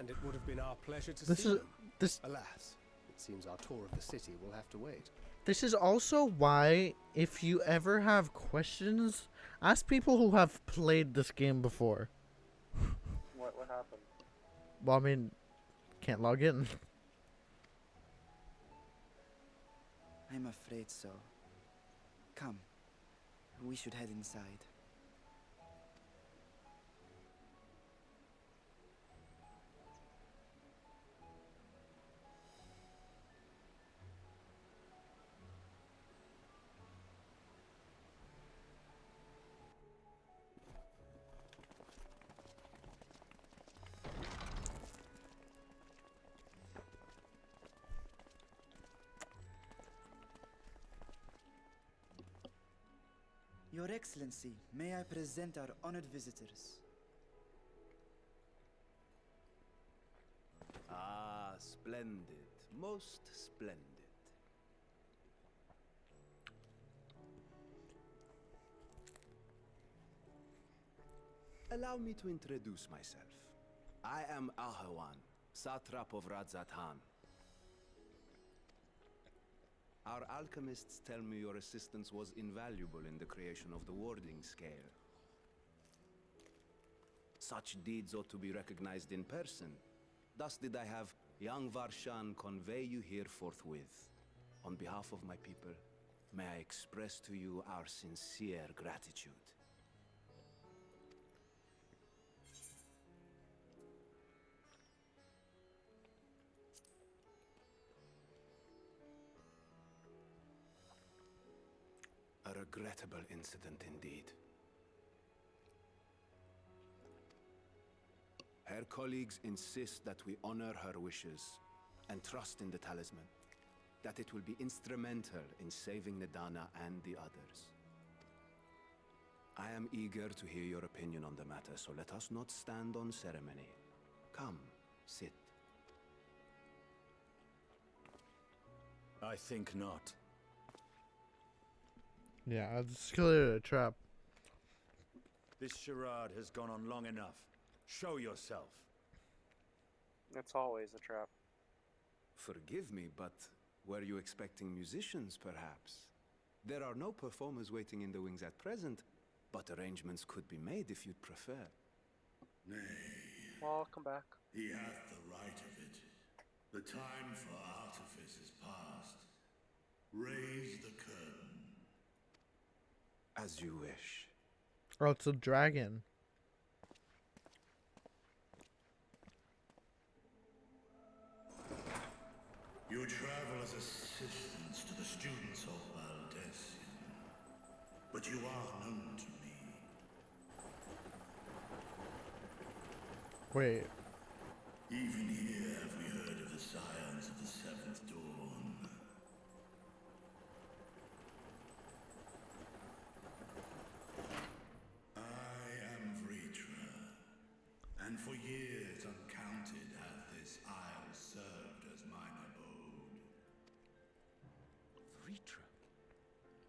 And it would have been our pleasure to This see is them. this Alas, it seems our tour of the city will have to wait. this is also why, if you ever have questions, ask people who have played this game before. What happened? Well, I mean, can't log in. I'm afraid so. Come, we should head inside. Your Excellency, may I present our honored visitors? Ah, splendid. Most splendid. Allow me to introduce myself. I am Ahawan, satrap of Radzatan. Our alchemists tell me your assistance was invaluable in the creation of the warding scale. Such deeds ought to be recognized in person. Thus did I have young Varshan convey you here forthwith. On behalf of my people, may I express to you our sincere gratitude. A regrettable incident indeed. Her colleagues insist that we honor her wishes and trust in the talisman, that it will be instrumental in saving Nidana and the others. I am eager to hear your opinion on the matter, so let us not stand on ceremony. Come, sit. I think not. Yeah, it's clearly a trap. This charade has gone on long enough. Show yourself. It's always a trap. Forgive me, but were you expecting musicians, perhaps? There are no performers waiting in the wings at present, but arrangements could be made if you'd prefer. Nay, Well, I'll come back. he hath the right of it. The time for artifice is past. Raise the curtain. As you wish. Oh, it's a dragon. You travel as assistants to the students of Valdesian, but you are known to me. Wait. Even here have we heard of the scions of the Seventh Dawn. I am Vritra, and for years uncounted hath this isle served as mine abode. Vritra,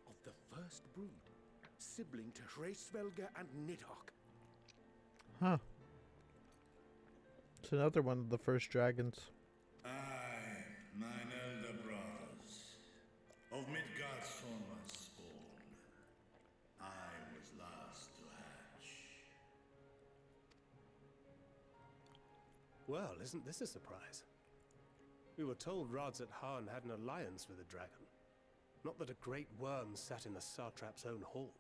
of the first brood, sibling to Hraesvelga and Nidhogg. Huh. It's another one of the first dragons. I, mine elder brothers, of Midgard Sorma's spawn, I was last to hatch. Well, isn't this a surprise? We were told Radzat Han had an alliance with a dragon. Not that a great worm sat in the satrap's own hall.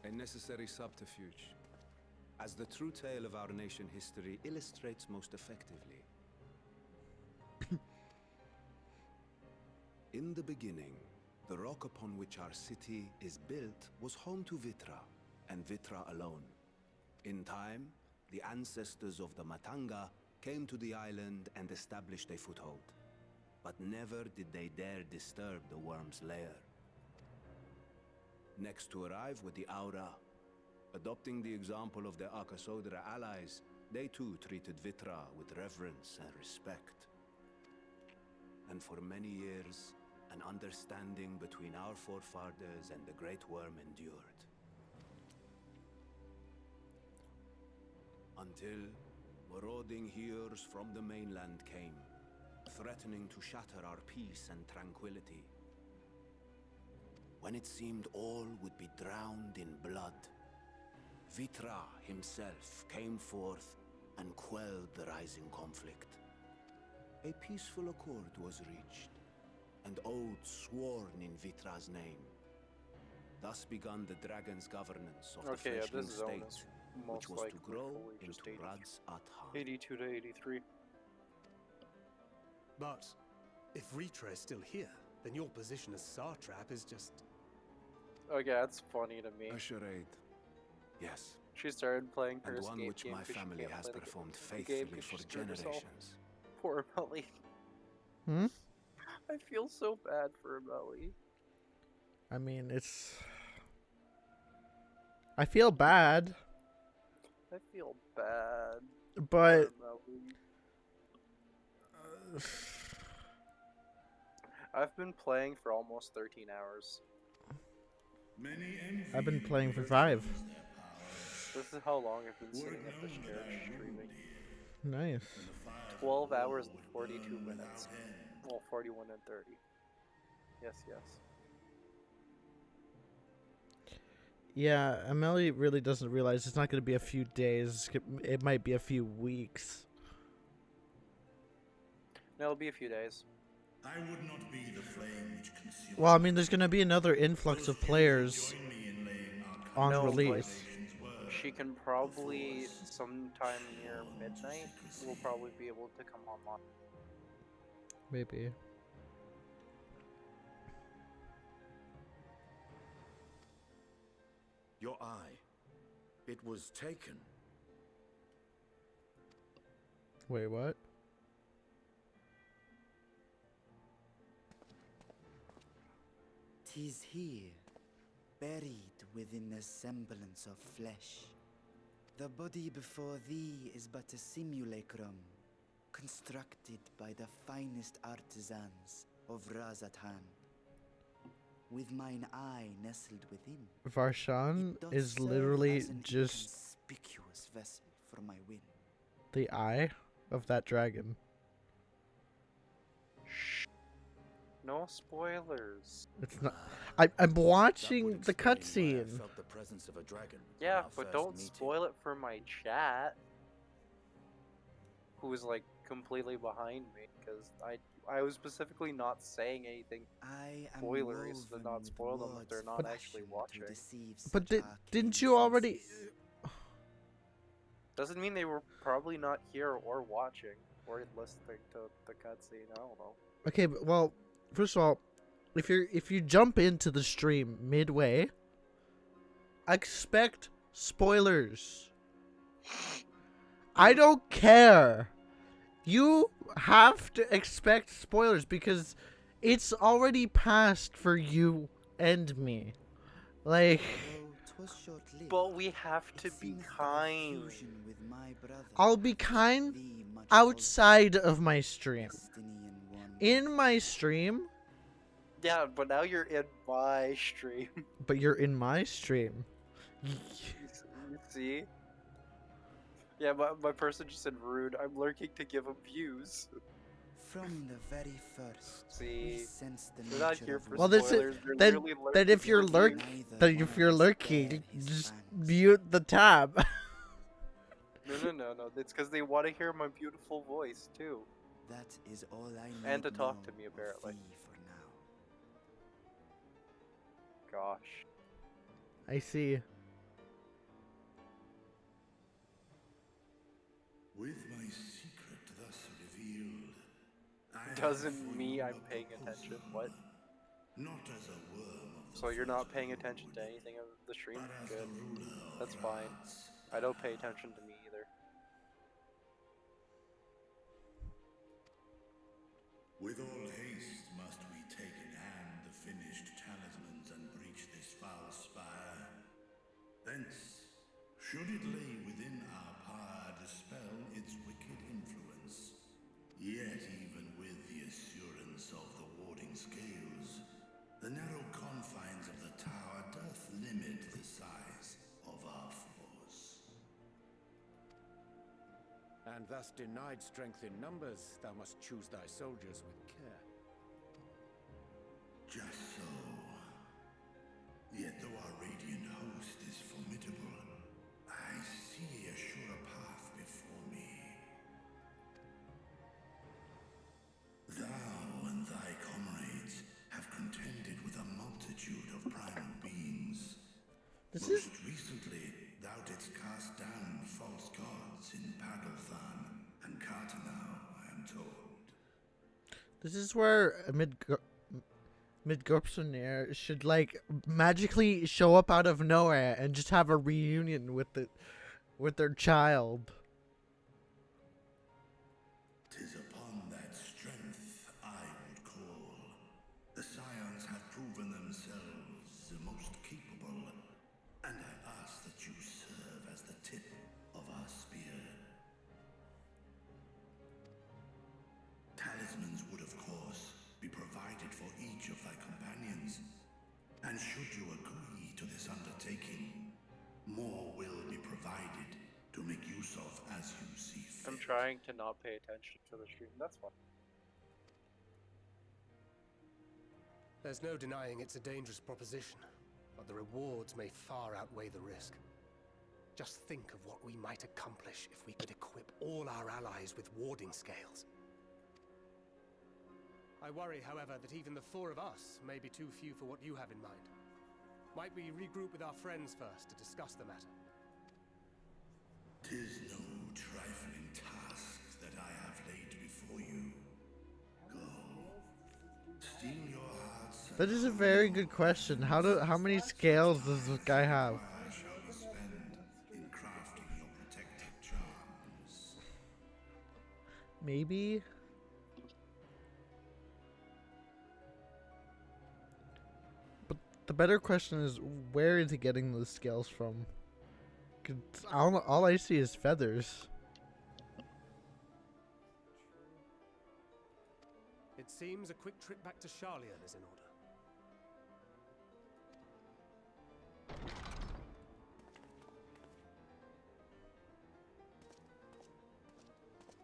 A necessary subterfuge, as the true tale of our nation history illustrates most effectively. In the beginning, the rock upon which our city is built was home to Vitra, and Vitra alone. In time, the ancestors of the Matanga came to the island and established a foothold. But never did they dare disturb the worm's lair. Next to arrive were the Aura. Adopting the example of their Akasodra allies, they too treated Vitra with reverence and respect. And for many years, an understanding between our forefathers and the Great Worm endured. Until marauding heroes from the mainland came, threatening to shatter our peace and tranquility. When it seemed all would be drowned in blood, Vitra himself came forth and quelled the rising conflict. A peaceful accord was reached, and oaths sworn in Vitra's name. Thus began the dragon's governance of the fledgling this zone state, is which most was to likely grow fully just into Radz Athan. 82 to 83. But if Ritra is still here, then your position as Satrap is just... Okay, that's funny to me. A charade. Yes. She started playing her And one escape which game my 'cause she family can't has play the performed game faithfully 'cause for she screwed herself. generations. Poor Melly. Hmm? I feel so bad for Melly. I mean, it's... I feel bad. I feel bad. But... Poor Melly. I've been playing for almost 13 hours. I've been playing for 5. This is how long I've been sitting at this chair streaming. Nice. 12 hours and 42 minutes. Well, 41 and 30. Yes, yes. Yeah, Amelie really doesn't realize it's not going to be a few days. It might be a few weeks. No, it'll be a few days. I would not be the flame which consumes. Well, I mean, there's going to be another influx of players on release. She can probably, sometime near midnight, we'll probably be able to come online. Maybe. Your eye. It was taken. Wait, what? "'Tis here, buried within a semblance of flesh. The body before thee is but a simulacrum, constructed by the finest artisans of Razatan. With mine eye nestled within, Varshan it doth is serve literally as an just inconspicuous vessel for my wind." the eye of that dragon. No spoilers. It's not. I'm watching the cutscene. Felt the presence of a dragon. Yeah, on our but first don't meeting. spoil it for my chat. Who's like completely behind me, because I was specifically not saying anything spoilery to not spoil them if they're not actually watching. But didn't you already? Doesn't mean they were probably not here or watching or listening to the cutscene. I don't know. Okay, but, well, first of all, if you jump into the stream midway, expect spoilers. I don't care. You have to expect spoilers because it's already passed for you and me. Like, but we have to be kind. I'll be kind outside of my stream. In my stream. Yeah, but now you're in my stream. But you're in my stream. You see? Yeah, my person just said rude. I'm lurking to give him views. From the very first, see, sensed the they're not nature here of for well, this is spoilers. They're then. literally Then if you're if you're lurking, just mute the tab. No. It's because they want to hear my beautiful voice too. That is all I need. And to talk to me apparently. For now. Gosh. I see. With my secret thus revealed, I Doesn't mean I'm paying attention. What? Not as a worm of So you're not paying attention to anything of the stream? Good. That's fine. I don't pay attention to me either. With all haste must we take in hand the finished talismans and breach this foul spire. Thence, should it lay within our power, dispel its wicked influence. Yet even with the assurance of the warding scales, the narrow confines of the tower doth limit the size of our force. and thus denied strength in numbers, thou must choose thy soldiers with care. Just so. Yet though our radiant host is formidable, I see a surer path before me. Thou and thy comrades have contended with a multitude of primal beings. Most recently, thou didst cast down false gods in Pagalthan and Cartanau, I am told. This is where Midgardsormr should like magically show up out of nowhere and just have a reunion with their child. 'Tis upon that strength I would call. The Scions have proven themselves the most capable, and I ask that you serve as the tip of our spear. Talismans would, of course, be provided for each of thy companions, and should you agree to this undertaking, more will be provided to make use of as you see fit. I'm trying to not pay attention to the stream. That's fine. There's no denying it's a dangerous proposition, but the rewards may far outweigh the risk. Just think of what we might accomplish if we could equip all our allies with warding scales. I worry, however, that even the four of us may be too few for what you have in mind. Might we regroup with our friends first to discuss the matter? 'Tis no trifling task that I have laid before you. Go. Steel your hearts. That is a very good question. How many scales does this guy have? I shall you spend in crafting your protective charms. Maybe. But the better question is, where is he getting those scales from? 'Cause all I see is feathers. It seems a quick trip back to Charlian is in order.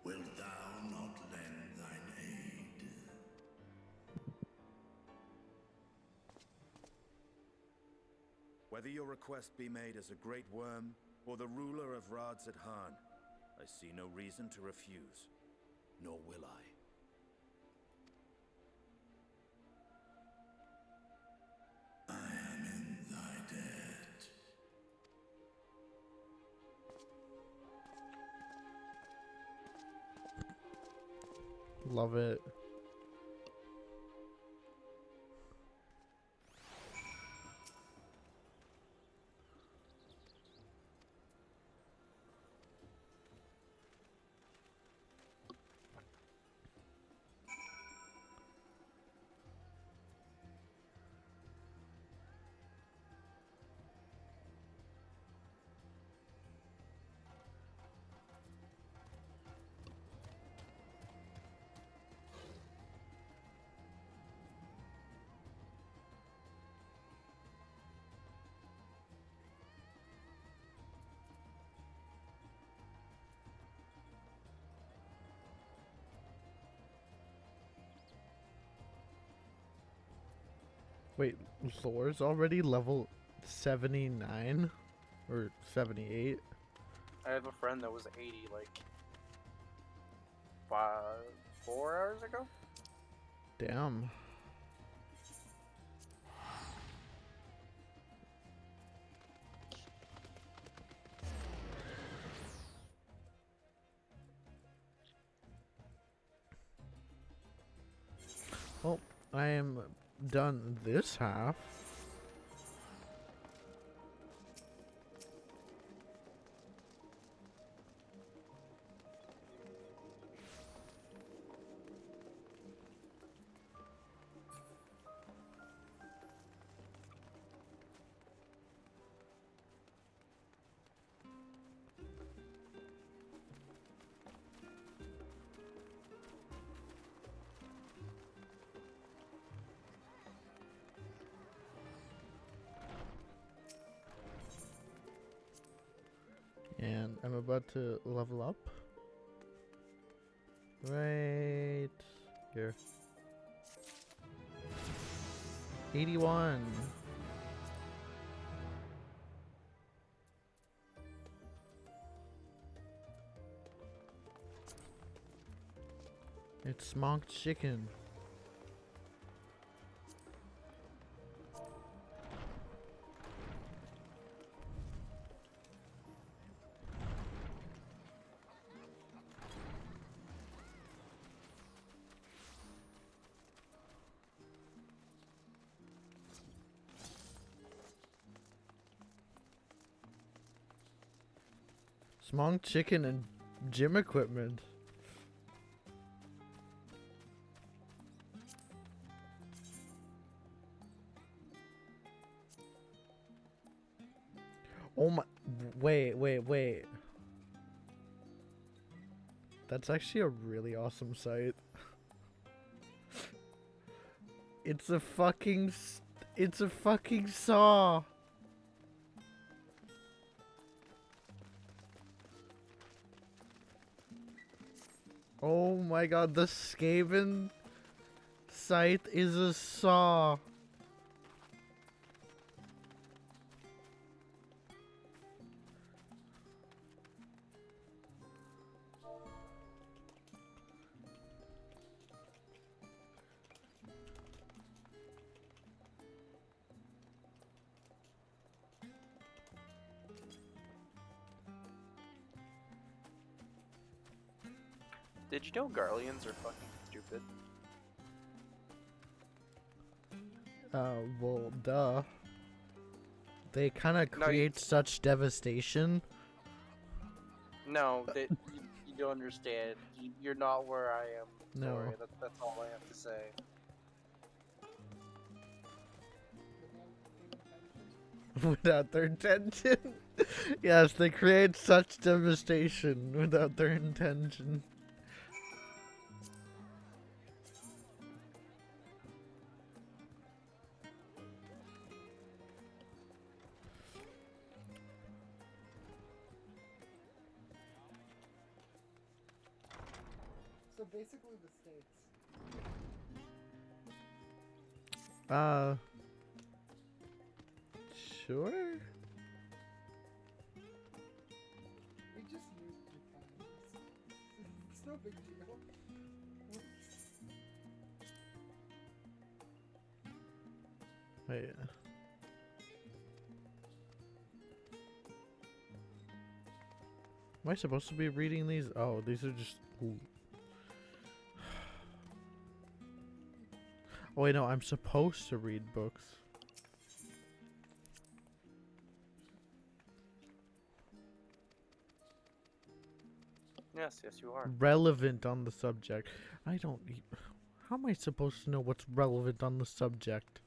Wilt thou not lend thine aid? Whether your request be made as a great worm or the ruler of Rads at Han, I see no reason to refuse, nor will I. I am in thy debt. Love it. Wait, Lore's already level 79 or 78? I have a friend that was 80 like 4 hours ago. Damn. Well, I am done this half. And I'm about to level up. Right here. 81. It's smoked chicken. Smoked chicken and gym equipment. Oh my, wait. That's actually a really awesome site. It's a fucking saw. Oh my god, the Skaven site is a saw. Did you know Garleans are fucking stupid? Well, duh. They kind of No, create such devastation. No, you don't understand. You're not where I am. No. Sorry, that's all I have to say. Without their intention. Yes, they create such devastation without their intention. So basically the states. Sure. We just use Japan. It's no big deal. Wait. Am I supposed to be reading these? Oh, these are just... Ooh. Oh wait, no, I'm supposed to read books. Yes, you are. Relevant on the subject. I don't... How am I supposed to know what's relevant on the subject?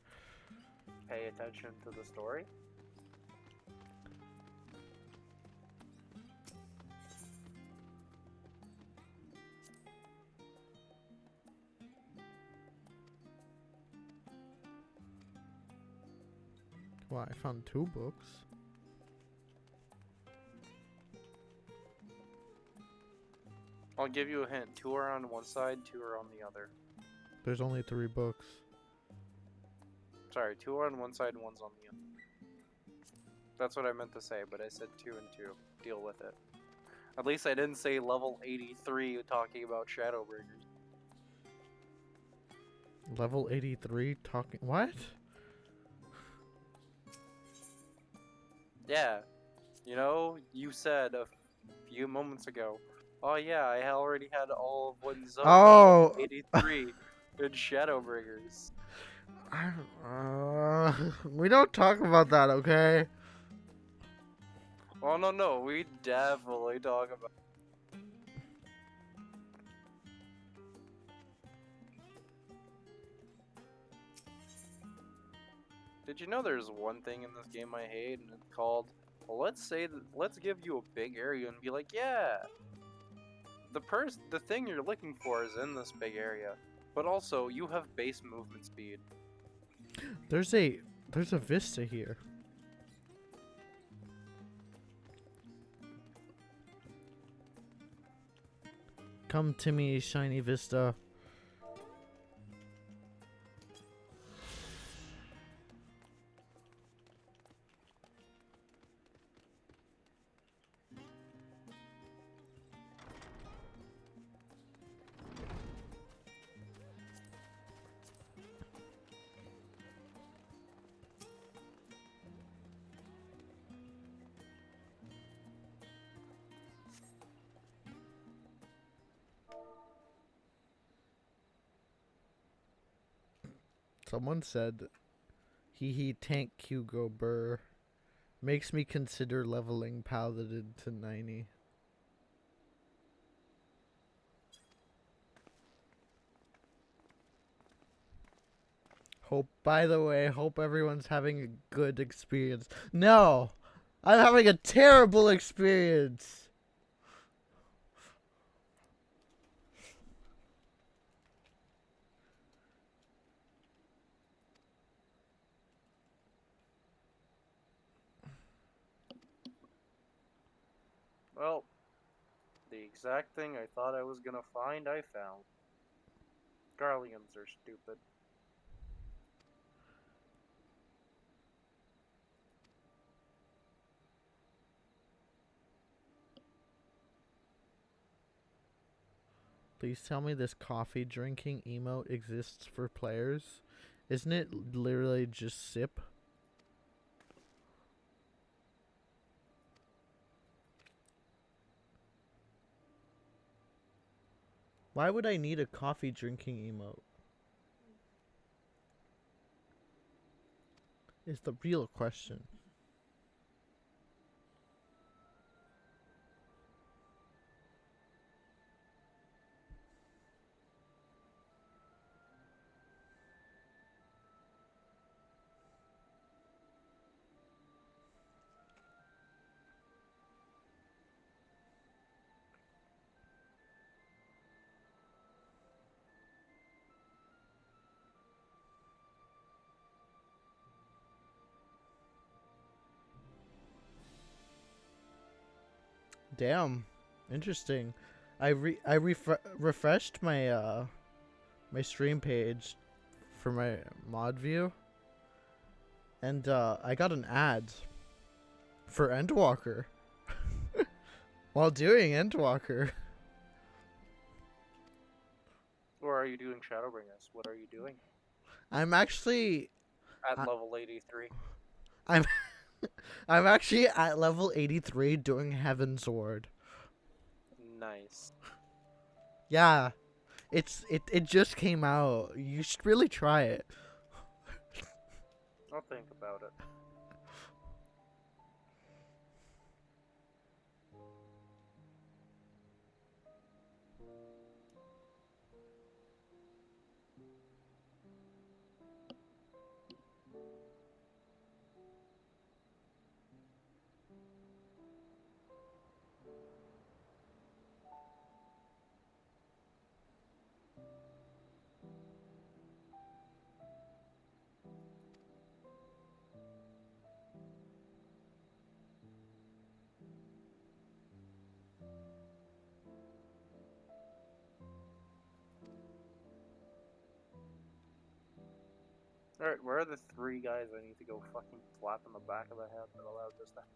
Pay attention to the story. Well, I found 2 books. I'll give you a hint. 2 are on one side, 2 are on the other. There's only 3 books. Sorry, 2 are on one side and 1's on the other. That's what I meant to say, but I said 2 and 2. Deal with it. At least I didn't say level 83 talking about Shadowbringers. Level 83 talking... What? Yeah. You know, you said a few moments ago, oh yeah, I already had all of one zone. Oh! 83 in Shadowbringers. We don't talk about that, okay? Oh no, we definitely talk about. Did you know there's one thing in this game I hate, and it's called, well, let's give you a big area and be like, yeah, the thing you're looking for is in this big area, but also you have base movement speed. There's a vista here. Come to me, Shiny Vista. Someone said, he tank Hugo Burr. Makes me consider leveling Paladin to 90. By the way, hope everyone's having a good experience. No! I'm having a terrible experience! Well, the exact thing I thought I was gonna find, I found. Garleans are stupid. Please tell me this coffee drinking emote exists for players. Isn't it literally just sip? Why would I need a coffee drinking emote? Is the real question. Damn, interesting. I refreshed my my stream page for my mod view, and I got an ad for Endwalker while doing Endwalker. Or are you doing Shadowbringers? What are you doing? I'm actually at level 83. I'm I'm actually at level 83 doing Heaven's Ward. Nice. Yeah. It just came out. You should really try it. I'll think about it. Alright, where are the 3 guys I need to go fucking slap in the back of the head that allowed this to happen?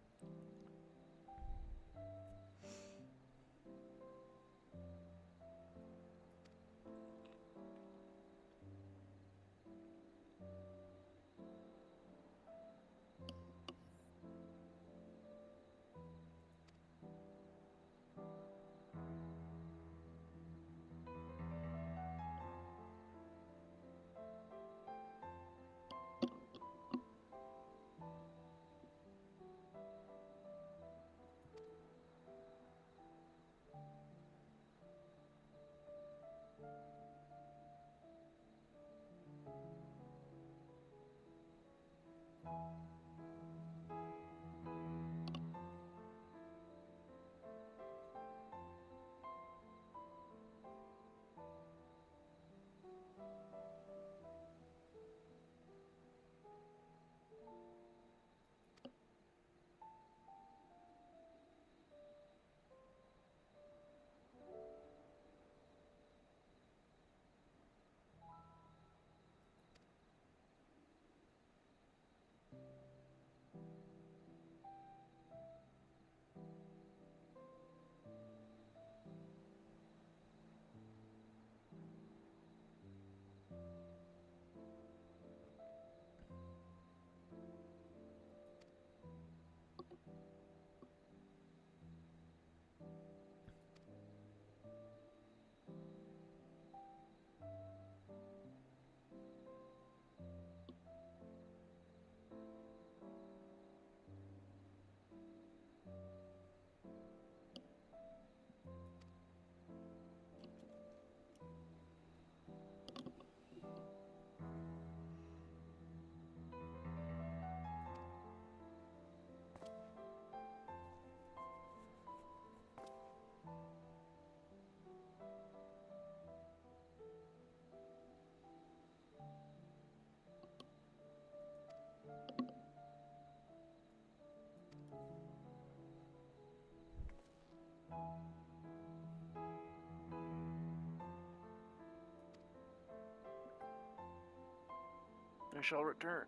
I shall return.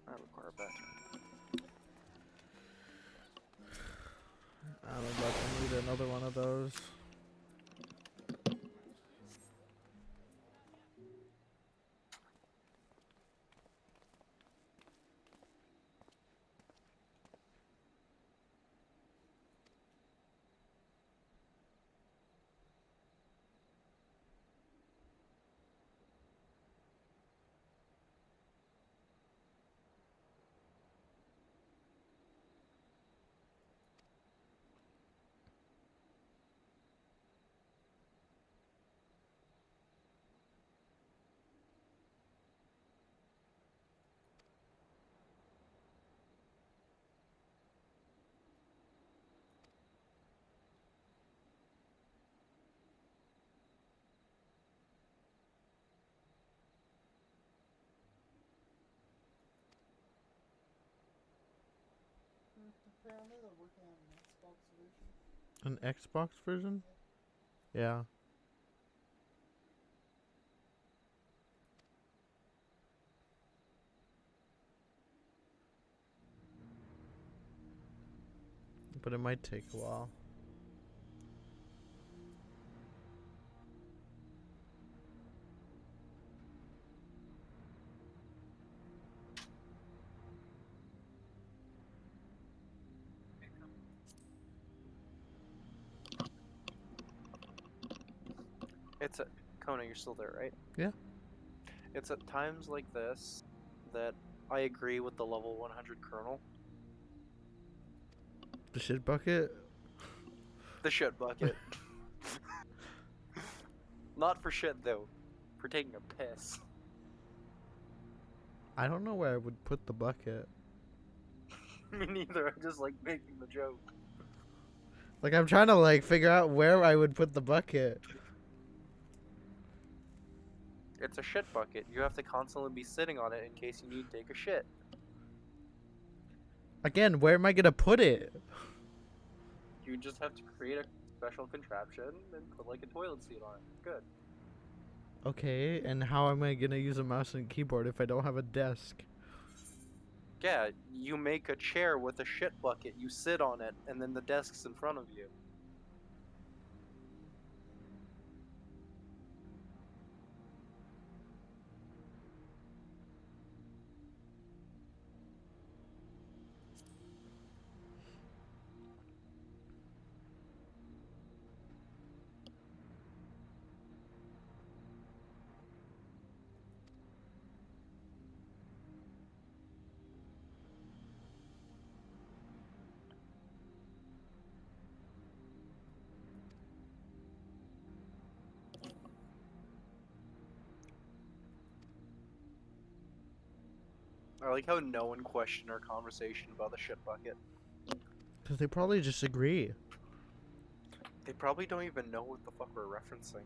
I require better. I'm about to need another one of those. Apparently they're working on an Xbox version. An Xbox version? Yeah. But it might take a while. It's a Kona, you're still there, right? Yeah. It's at times like this that I agree with the level 100 Colonel. The shit bucket? The shit bucket. Not for shit though. For taking a piss. I don't know where I would put the bucket. Me neither, I'm just like making the joke. Like, I'm trying to, like, figure out where I would put the bucket. It's a shit bucket. You have to constantly be sitting on it in case you need to take a shit. Again, where am I gonna put it? You just have to create a special contraption and put like a toilet seat on it. Good. Okay, and how am I gonna use a mouse and keyboard if I don't have a desk? Yeah, you make a chair with a shit bucket, you sit on it, and then the desk's in front of you. I like how no one questioned our conversation about the shit bucket. Because they probably just agree. They probably don't even know what the fuck we're referencing.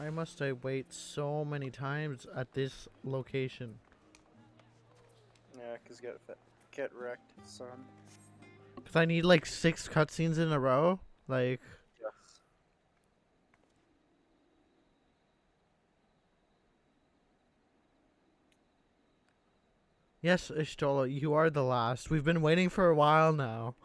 Why must I wait so many times at this location? Yeah, cause get wrecked, son. Cause I need like 6 cutscenes in a row? Like... Yes. Yes, Ishtola, you are the last. We've been waiting for a while now.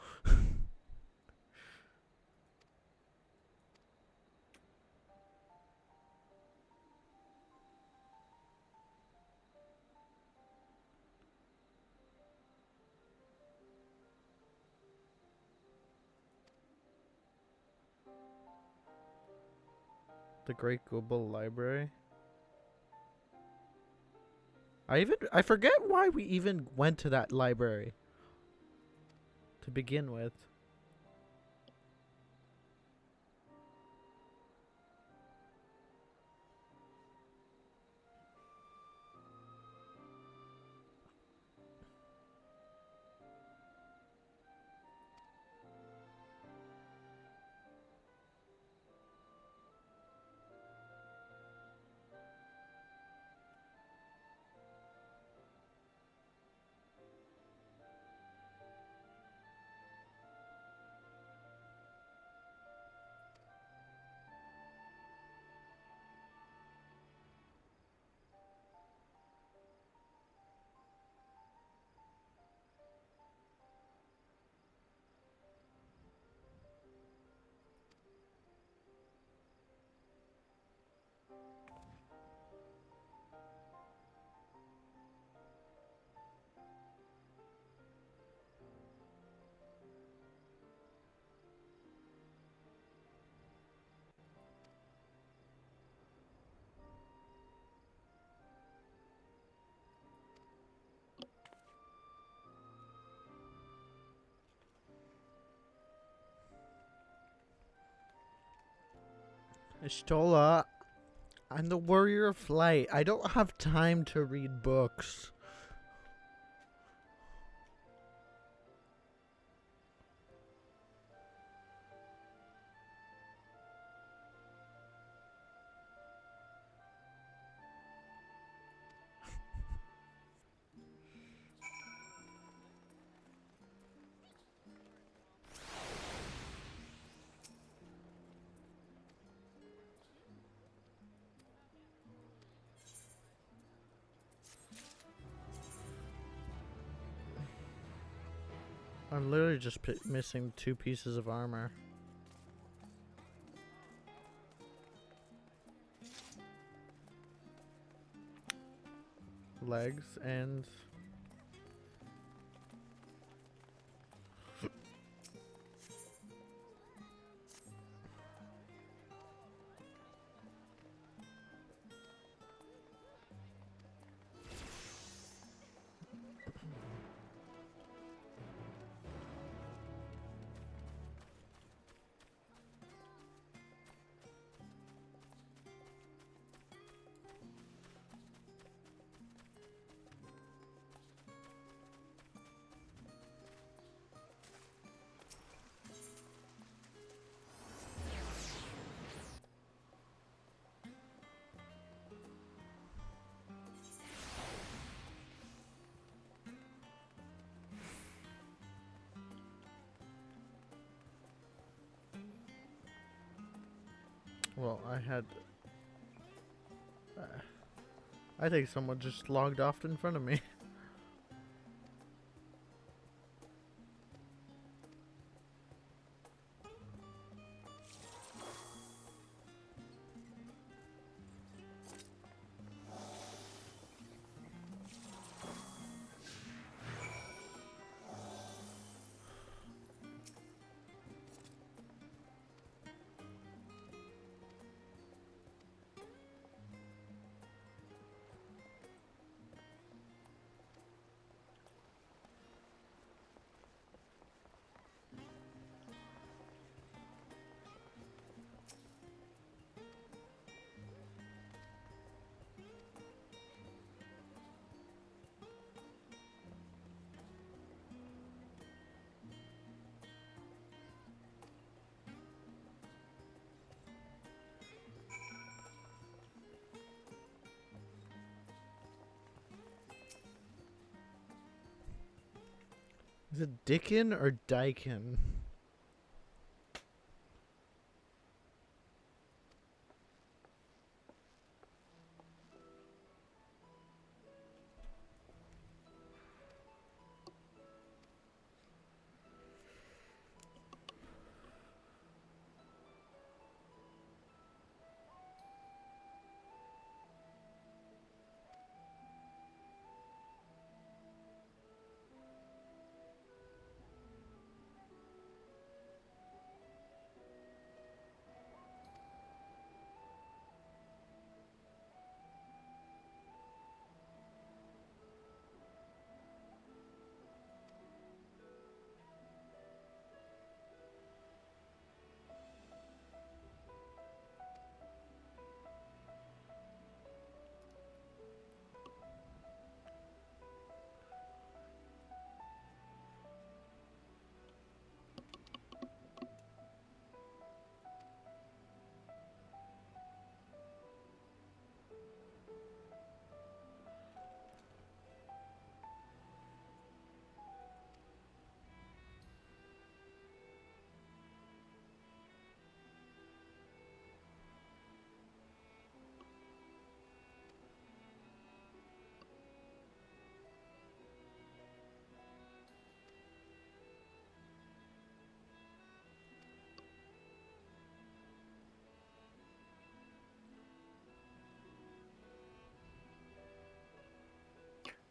The Great Global Library. I forget why we even went to that library to begin with. Ishtola, I'm the Warrior of Light. I don't have time to read books. I'm literally just missing 2 pieces of armor. Legs and... Well, I had... I think someone just logged off in front of me. Is it Dickin or Daikin?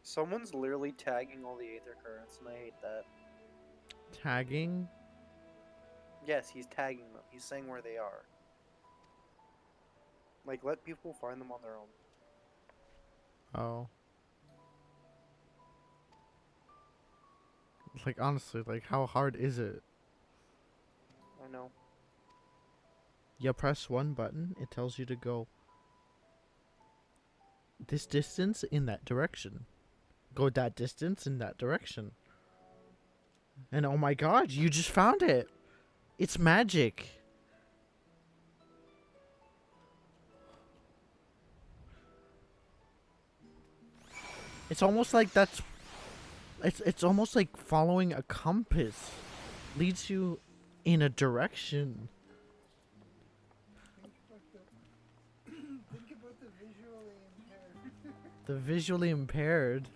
Someone's literally tagging all the Aether Currents, and I hate that. Tagging? Yes, he's tagging them. He's saying where they are. Like, let people find them on their own. Oh. Like, honestly, like, how hard is it? I know. You press one button, it tells you to go this distance in that direction. Go that distance in that direction. And oh my god, you just found it! It's magic! It's almost like that's... It's almost like following a compass. Leads you in a direction. Think about the visually impaired. The visually impaired?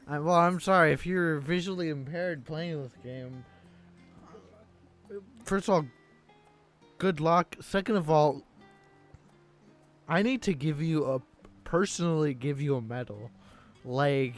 Well, I'm sorry, if you're visually impaired playing this game... First of all, good luck. Second of all, I need to give you a... Personally give you a medal. Like...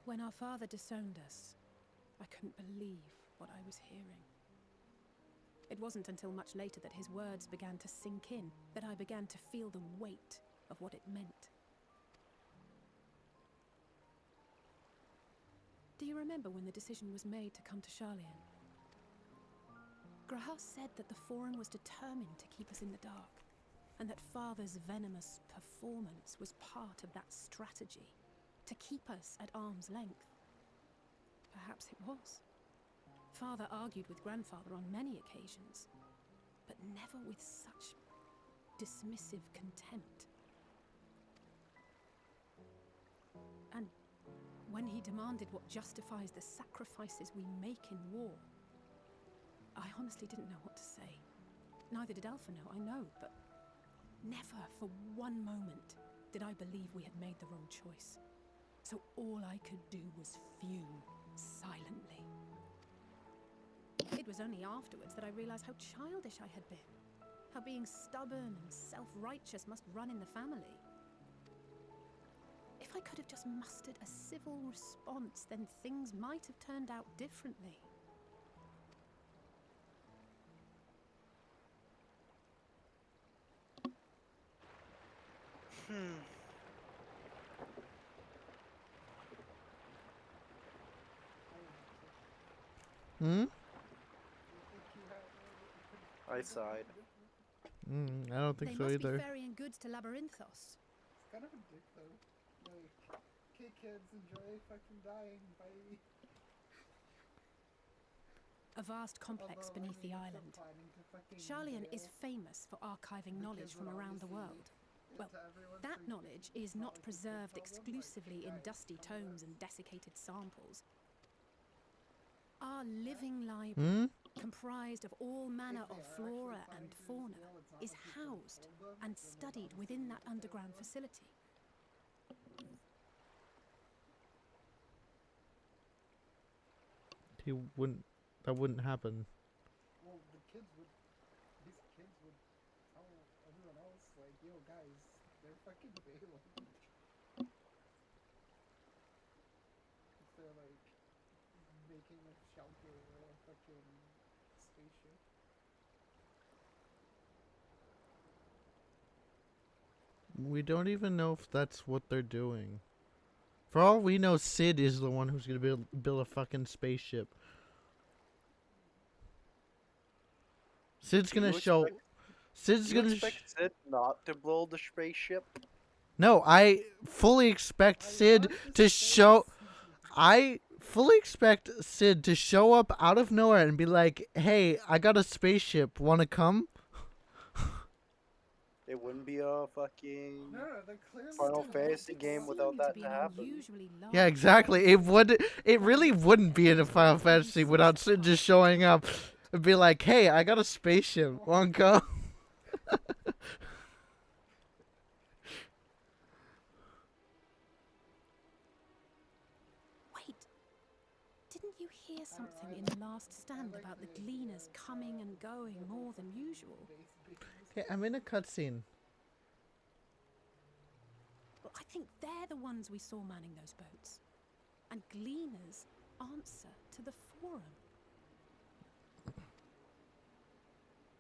When our father disowned us, I couldn't believe what I was hearing. It wasn't until much later that his words began to sink in, that I began to feel the weight of what it meant. Do you remember when the decision was made to come to Sharlayan? Graham said that the Forum was determined to keep us in the dark, and that Father's venomous performance was part of that strategy, to keep us at arm's length. Perhaps it was. Father argued with Grandfather on many occasions, but never with such dismissive contempt. And when he demanded what justifies the sacrifices we make in war, I honestly didn't know what to say. Neither did Alpha know, I know, but never for one moment did I believe we had made the wrong choice. So all I could do was fume silently. It was only afterwards that I realized how childish I had been. How being stubborn and self-righteous must run in the family. If I could have just mustered a civil response, then things might have turned out differently. I sighed. I don't think They so must either. be ferrying goods to Labyrinthos. It's kind of a dick though. Like, okay kids, enjoy fucking dying, bye. A vast complex beneath the island. Sharlayan is famous for archiving knowledge from around the world. Well, that knowledge is not preserved exclusively in dusty tomes and desiccated samples. Our living library, comprised of all manner of flora and fauna, is housed and studied within that underground facility. That wouldn't happen. Well, these kids would tell everyone else, like, yo guys, they're fucking Balaam. If they're like making a shelter or a fucking spaceship. We don't even know if that's what they're doing. For all we know, Sid is the one who's gonna build a fucking spaceship. Sid's gonna show. Sid's You gonna. expect Sid not to build a spaceship? No, I fully expect Sid to show. I fully expect Sid to show up out of nowhere and be like, "Hey, I got a spaceship. Wanna come?" It wouldn't be a fucking they're clearly Final Fantasy game without that to happen. Yeah, exactly. It would. It really wouldn't be in a Final Fantasy without Sid just showing up and be like, "Hey, I got a spaceship. Wanna come?" Wait, didn't you hear something in the last stand about the gleaners coming and going more than usual? Okay, I'm in a cutscene. Well, I think they're the ones we saw manning those boats. And gleaners answer to the Forum.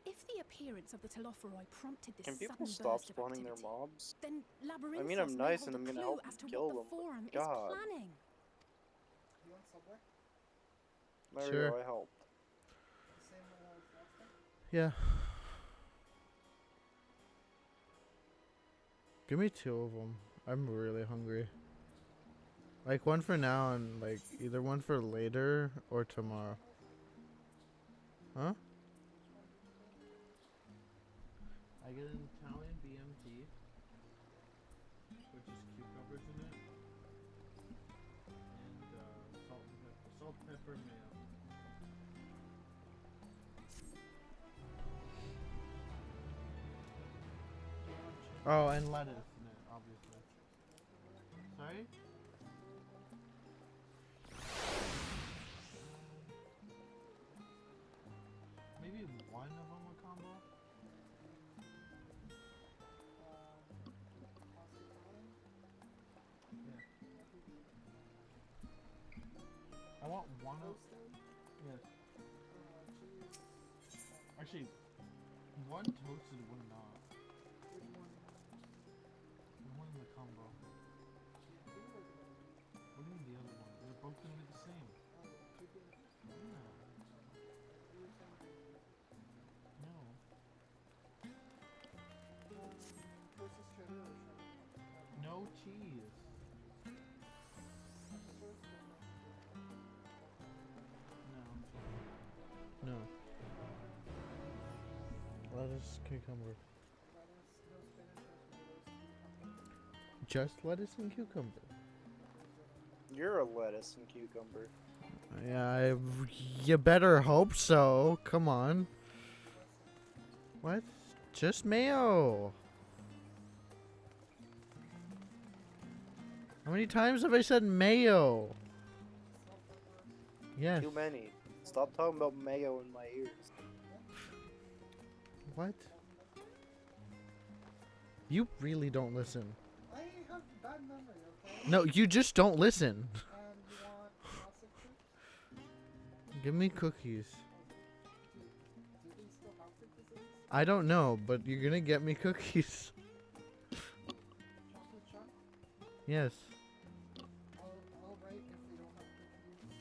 If the appearance of the Telophoroi prompted this Can sudden people stop burst of spawning their activity, mobs? then Labyrinthos I mean, I'm may nice hold and I'm a gonna clue help as to kill what them, the Forum but is God. planning. You want Subway? There Sure. we go, I helped. Same as last time? Yeah. Give me 2 of them. I'm really hungry. Like one for now and like either one for later or tomorrow. Huh? I get an Italian BMT, which is cucumbers in it, and salt, pepper, mayo. Oh, and lettuce in it, obviously. Sorry? Maybe one of them a combo? Yeah. Actually, one toasted, one not. The one in the combo. What do you mean the other one? They're both gonna be the same. Yeah. No. No cheese. No. No. Lettuce, cucumber. Just lettuce and cucumber. You're a lettuce and cucumber. Yeah, you better hope so. Come on. What? Just mayo. How many times have I said mayo? Yes. Too many. Stop talking about mayo in my ears. What? You really don't listen. I have bad memory, okay? No, you just don't listen. And you want classic fruit? Give me cookies. Do they still have cookies in this? I don't know, but you're gonna get me cookies. Chocolate chunk? Yes. I'll write if they don't have cookies.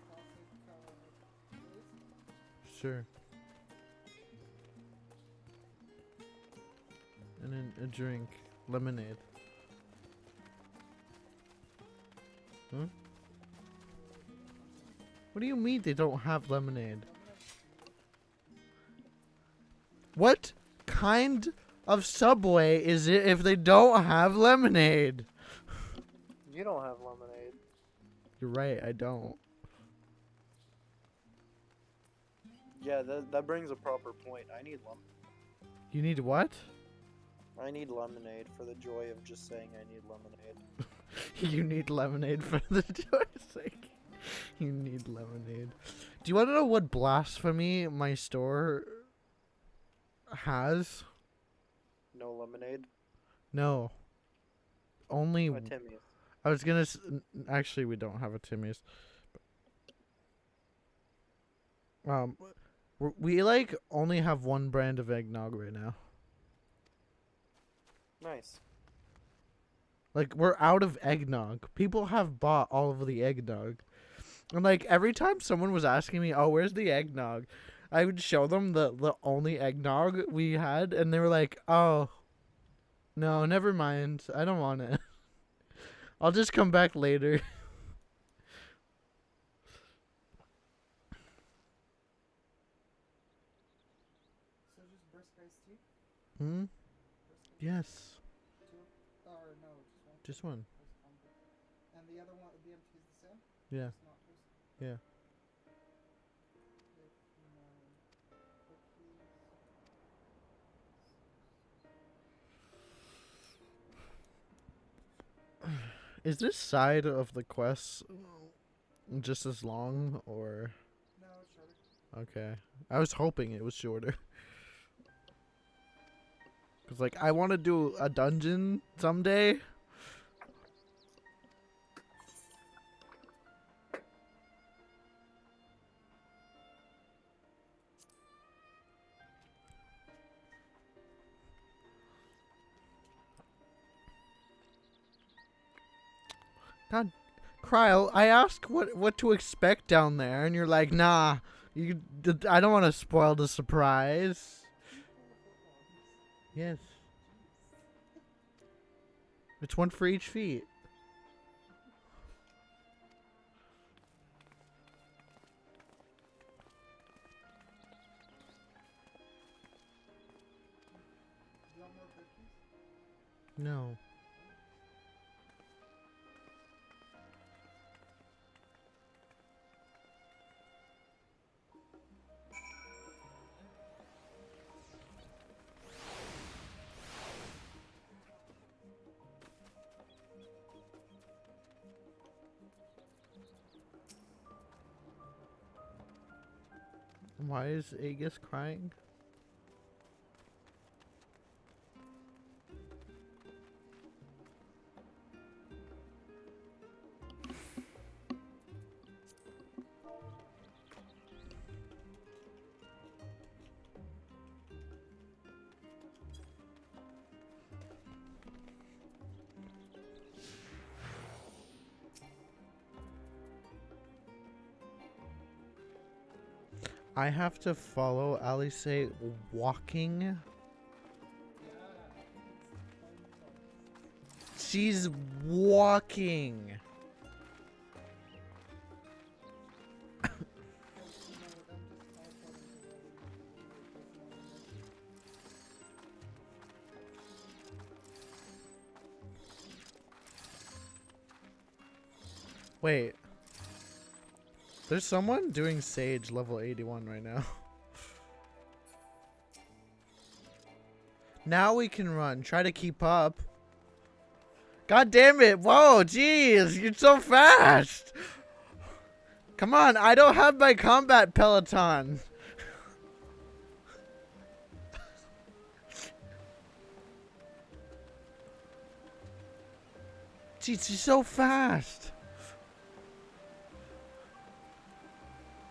Classic, please. Sure. And then a drink. Lemonade. Huh? What do you mean they don't have lemonade? What kind of Subway is it if they don't have lemonade? You don't have lemonade. You're right, I don't. Yeah, that brings a proper point. I need lemonade. You need what? I need lemonade for the joy of just saying I need lemonade. You need lemonade for the joy's sake. You need lemonade. Do you want to know what blasphemy my store has? No lemonade? No. Only. A Timmy's. I was gonna. Actually, we don't have a Timmy's. We like only have one brand of eggnog right now. Nice. Like, we're out of eggnog. People have bought all of the eggnog. And, like, every time someone was asking me, oh, where's the eggnog? I would show them the only eggnog we had, and they were like, oh, no, never mind. I don't want it. I'll just come back later. So just brisk iced tea? Hmm? Yes. Two? Or no, just one? Just one. And the other one, the MT is the same? Yeah. Just not brisk? Yeah. Is this side of the quest just as long, or? No, it's shorter. Okay. I was hoping it was shorter. Cause like, I want to do a dungeon someday. God, Kryle, I asked what to expect down there, and you're like, nah, I don't want to spoil the surprise. Yes. It's one for each feet. You want more cookies? No. Why is Aegis crying? I have to follow Alice walking. She's walking. Wait. There's someone doing Sage level 81 right now. Now we can run. Try to keep up. God damn it. Whoa, jeez. You're so fast. Come on. I don't have my combat Peloton. Jeez, she's so fast.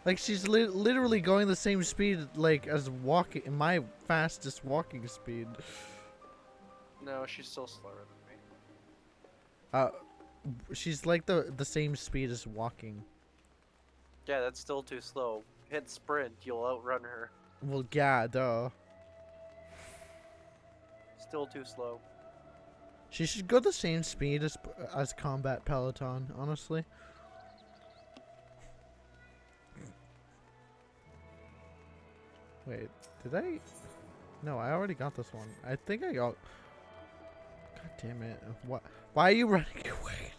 Like, she's literally going the same speed, like, as walking, my fastest walking speed. No, she's still slower than me. She's like the same speed as walking. Yeah, that's still too slow. Hit sprint, you'll outrun her. Well, yeah, duh. Still too slow. She should go the same speed as combat Peloton, honestly. Wait, did I? No, I already got this one. I think I got. God damn it! What? Why are you running away?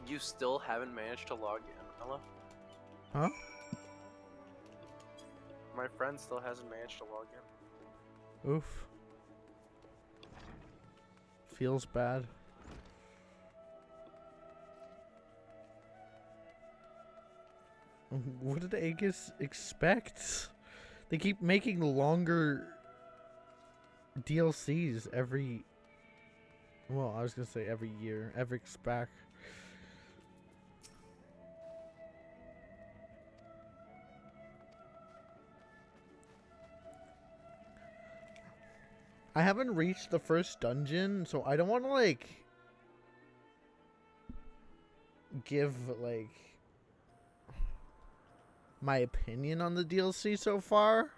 You still haven't managed to log in, Ella? Huh? My friend still hasn't managed to log in. Oof. Feels bad. What did Aegis expect? They keep making longer DLCs every... Well, I was gonna say every year. Every spec. I haven't reached the first dungeon, so I don't want to, like, give, like, my opinion on the DLC so far.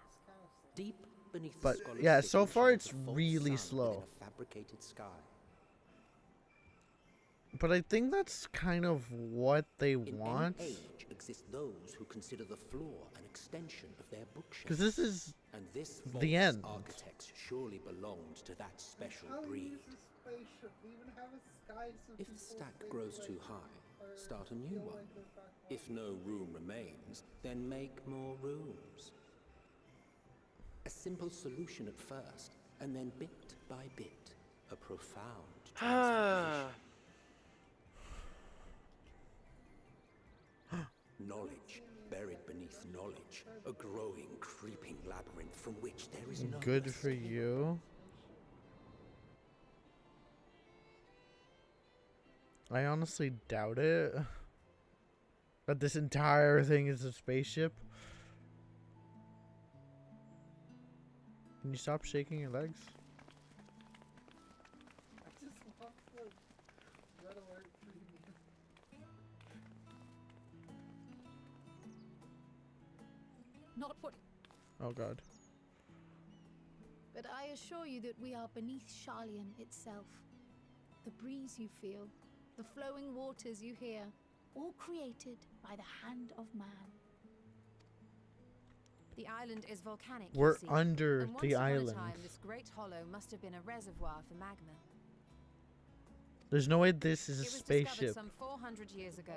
Deep beneath But, the yeah, city so far shines it's a false really sun slow. within a fabricated sky. But I think that's kind of what they want. In any age exist those who consider the floor an extension of their bookshelf. 'Cause this is and this the vault's end. architects surely belonged to that special breed. If the stack grows too high, start a new one. If no room remains, then make more rooms. A simple solution at first, and then bit by bit, a profound transformation. Knowledge, buried beneath knowledge, a growing, creeping labyrinth from which there is no Good for you. I honestly doubt it. That this entire thing is a spaceship. Can you stop shaking your legs? I just want the red alert premium. Not what... Oh god. But I assure you that we are beneath Sharlayan itself. The breeze you feel, the flowing waters you hear, all created by the hand of man. The island is volcanic. you We're see, under and the once upon island. a time, this great hollow must have been a reservoir for magma. There's no way this is a It was spaceship. discovered some 400 years ago,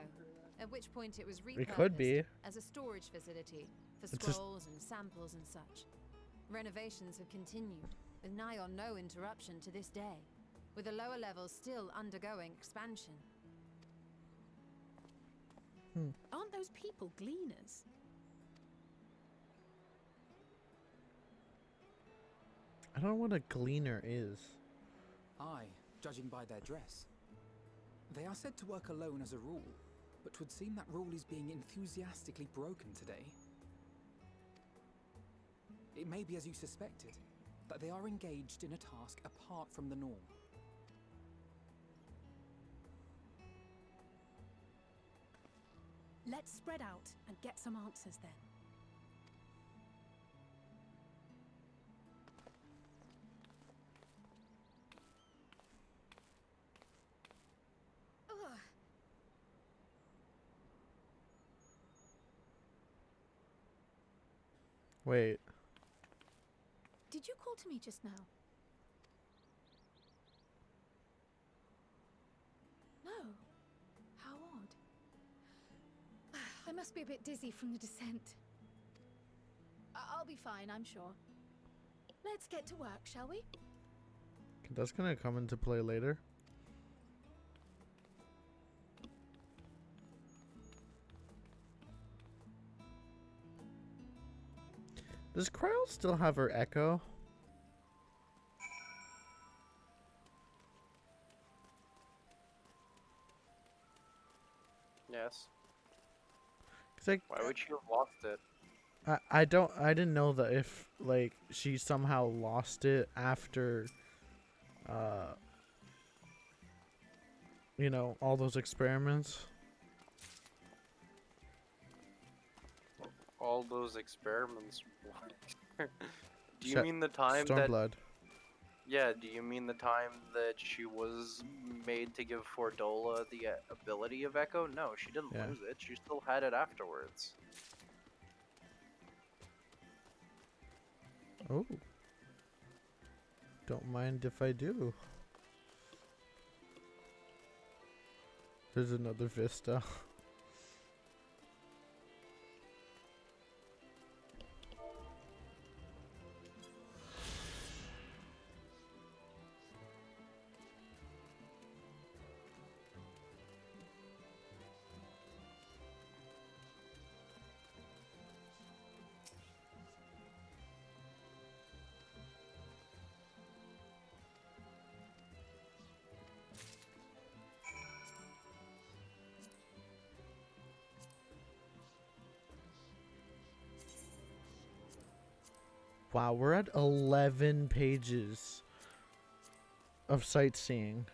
at which point it was repurposed It could be. as a storage facility for It's just- scrolls and samples and such. Renovations have continued, with nigh on no interruption to this day, with the lower levels still undergoing expansion. Aren't those people gleaners? I don't know what a gleaner is. Aye, judging by their dress. They are said to work alone as a rule, but 'twould seem that rule is being enthusiastically broken today. It may be as you suspected. that they are engaged in a task apart from the norm. Let's spread out and get some answers then. Ugh. Wait. Did you call to me just now? No. How odd. I must be a bit dizzy from the descent. I'll be fine, I'm sure. Let's get to work, shall we? That's gonna come into play later. Does Kryl still have her echo? Yes. Cause Why would you have lost it? I didn't know that if like she somehow lost it after you know, all those experiments. All those experiments. Do you mean the time that? Stormblood. Yeah. Do you mean the time that she was made to give Fordola the ability of Echo? No, she didn't Yeah. lose it. She still had it afterwards. Oh. Don't mind if I do. There's another vista. Wow, we're at 11 pages of sightseeing.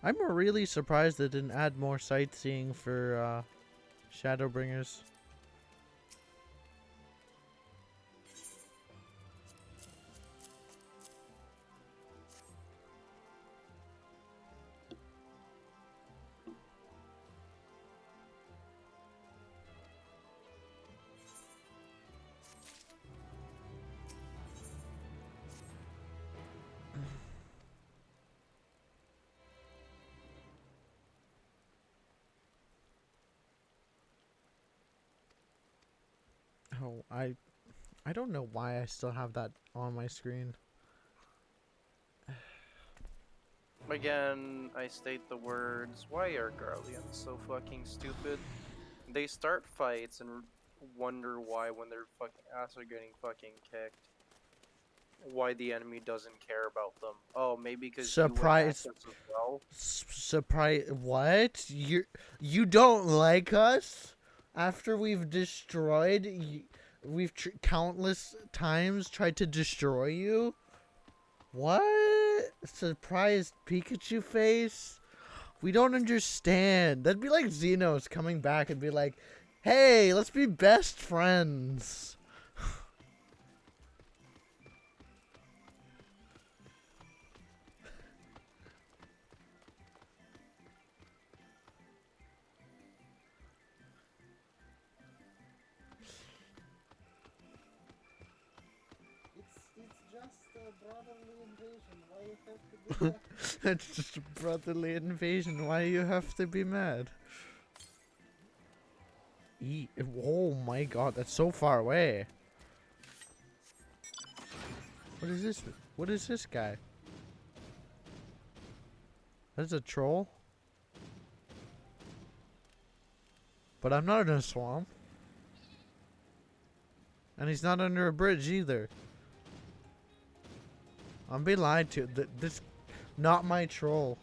I'm really surprised they didn't add more sightseeing for Shadowbringers. Oh, I don't know why I still have that on my screen. Again, I state the words, why are Garleans so fucking stupid? They start fights and wonder why when their fucking ass are getting fucking kicked. Why the enemy doesn't care about them. Oh, maybe because Surprise. you attacked us as well? Surprise. What? You don't like us? After we've destroyed... We've countless times tried to destroy you? What? Surprised Pikachu face? We don't understand. That'd be like Xenos coming back and be like, hey, let's be best friends. It's just a brotherly invasion. Why you have to be mad? It's just a brotherly invasion. Why you have to be mad? Oh my god, that's so far away. What is this? What is this guy? That's a troll? But I'm not in a swamp. And he's not under a bridge either. I'm being lied to. This, not my troll.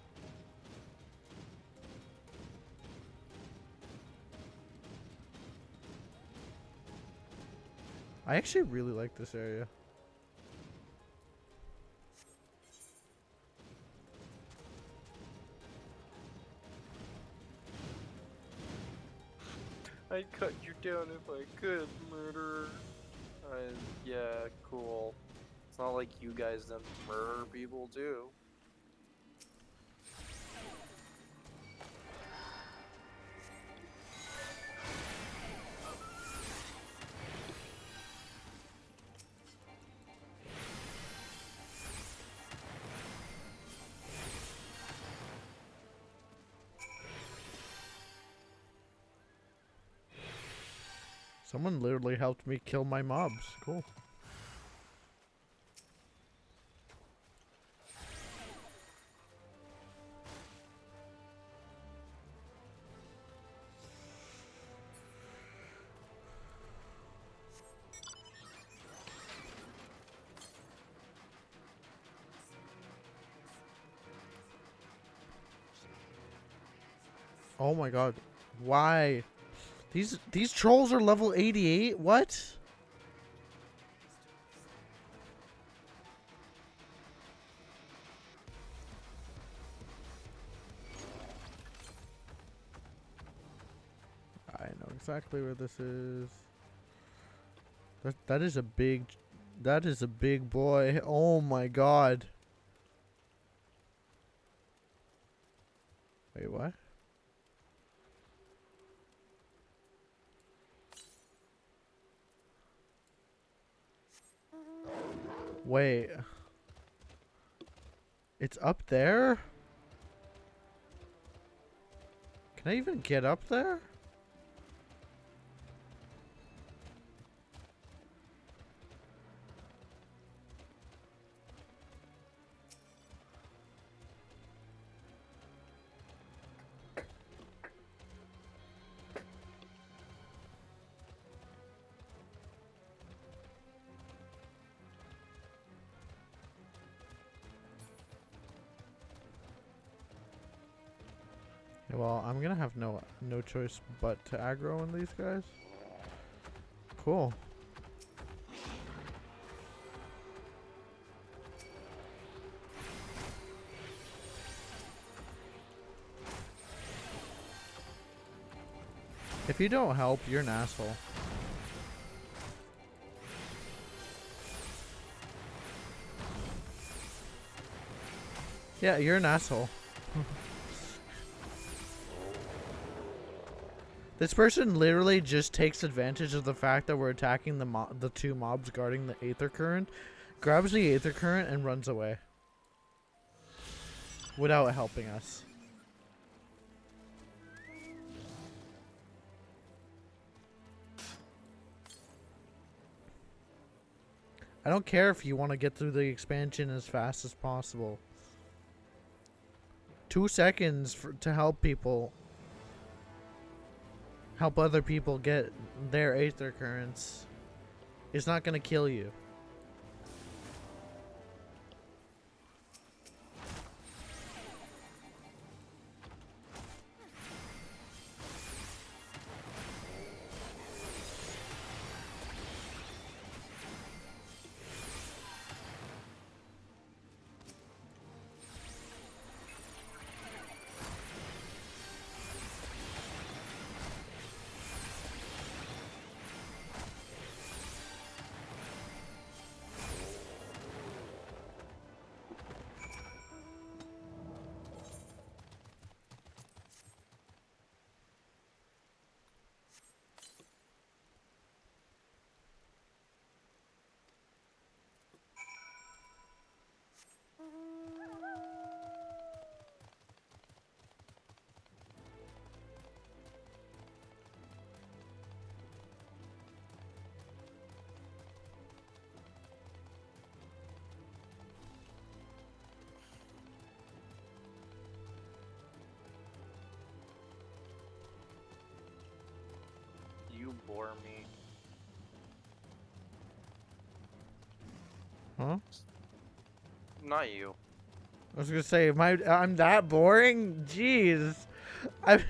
I actually really like this area. I'd cut you down if I could, murderer. Yeah, cool. It's not like you guys don't murder people too. Someone literally helped me kill my mobs. Cool. Oh my god. Why? These trolls are level 88? What? I know exactly where this is. That is a big boy. Oh my god. Wait, what? Wait. It's up there? Can I even get up there? Well, I'm gonna have no choice but to aggro on these guys. Cool. If you don't help, you're an asshole. Yeah, you're an asshole. This person literally just takes advantage of the fact that we're attacking the two mobs guarding the Aether Current, grabs the Aether Current, and runs away. Without helping us. I don't care if you want to get through the expansion as fast as possible. 2 seconds to help people. Help other people get their Aether Currents. It's not going to kill you. You bore me. Huh? Not you. I was gonna say, I'm that boring? Jeez. I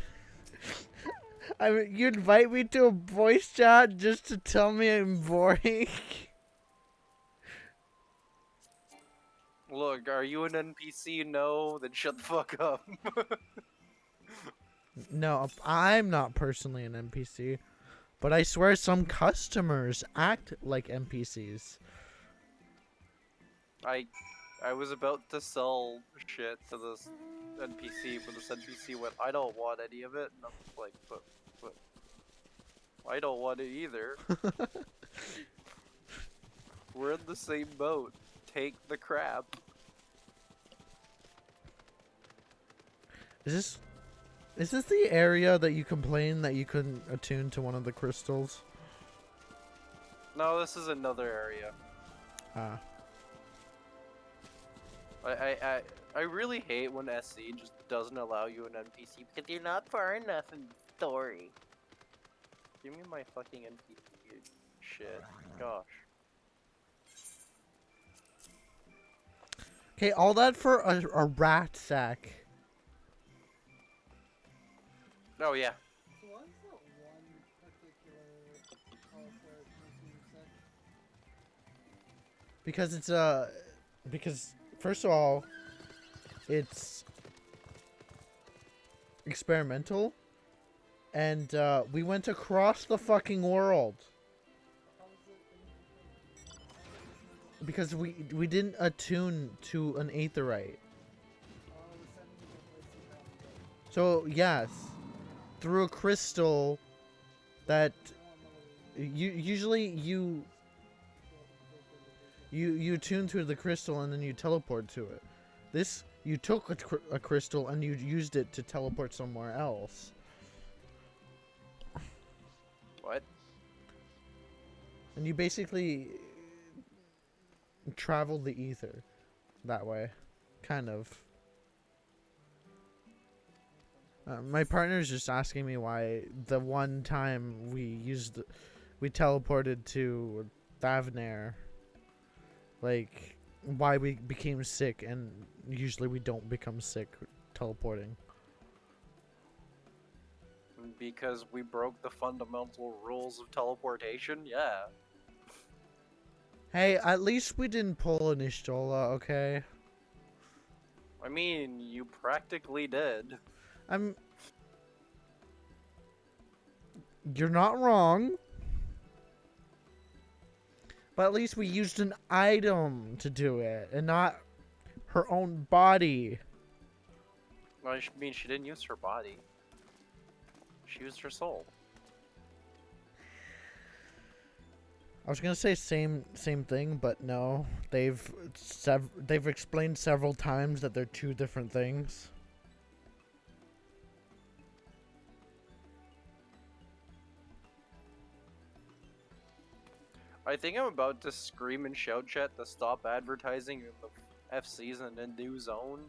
you invite me to a voice chat just to tell me I'm boring? Look, are you an NPC? No, then shut the fuck up. No, I'm not personally an NPC, but I swear some customers act like NPCs. I was about to sell shit to this NPC, but this NPC went, I don't want any of it, and I'm like, but I don't want it either. We're in the same boat. Take the crap. Is this the area that you complained that you couldn't attune to one of the crystals? No, this is another area. Ah. I really hate when SC just doesn't allow you an NPC because you're not far enough in the story. Give me my fucking NPC shit. Gosh. Okay, all that for a rat sack. Oh yeah. So why is that one particular teleport making you sick? Because it's because first of all, it's experimental, and we went across the fucking world. Because we didn't attune to an aetherite. So yes, through a crystal that usually you tune to the crystal and then you teleport to it. This, you took a crystal and you used it to teleport somewhere else. What? And you basically traveled the ether that way, kind of. My partner's just asking me why the one time we teleported to Thavnair, like, why we became sick, and usually we don't become sick teleporting. Because we broke the fundamental rules of teleportation? Yeah. Hey, at least we didn't pull an Ishtola, okay? I mean, you practically did. You're not wrong. But at least we used an item to do it, and not her own body. Well, I mean, she didn't use her body. She used her soul. I was gonna say same thing, but no. They've explained several times that they're two different things. I think I'm about to scream and shout chat to stop advertising in the FCs and a new zone.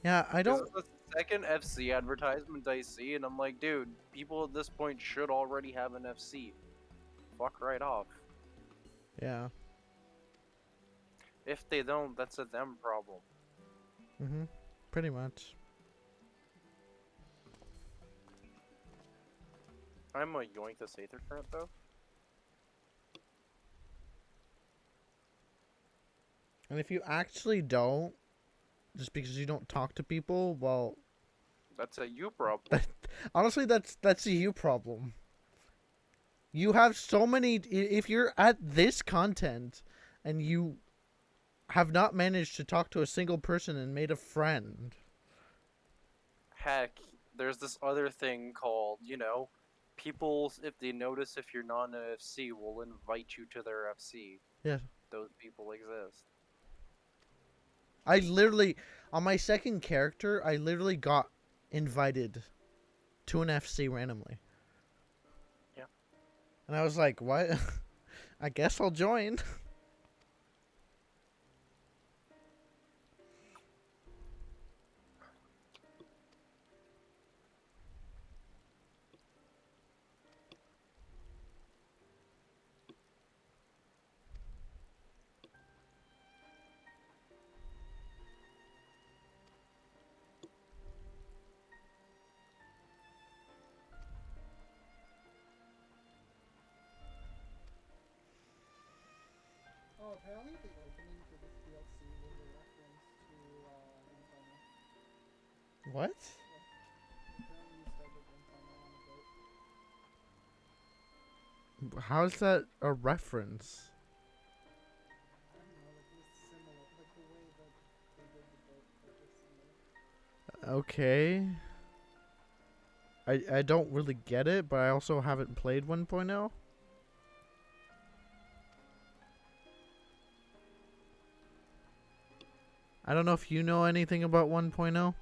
Yeah, I don't. This is the second FC advertisement I see, and I'm like, dude, people at this point should already have an FC. Fuck right off. Yeah. If they don't, that's a them problem. Pretty much. I'm a yoink this Aether Current though. And if you actually don't, just because you don't talk to people, well, that's a you problem. Honestly, that's a you problem. You have so many. If you're at this content and you have not managed to talk to a single person and made a friend. Heck, there's this other thing called, you know, people, if they notice if you're not an FC, will invite you to their FC. Yeah. Those people exist. I literally, on my second character, I literally got invited to an FC randomly. Yeah. And I was like, what? I guess I'll join. No, apparently the opening to this DLC was a reference to 1.0. What? Apparently you started 1.0 on a boat. How's that a reference? I don't know, like it was similar, like the way that they did the boat, like was similar. Okay. I don't really get it, but I also haven't played 1.0. I don't know if you know anything about 1.0.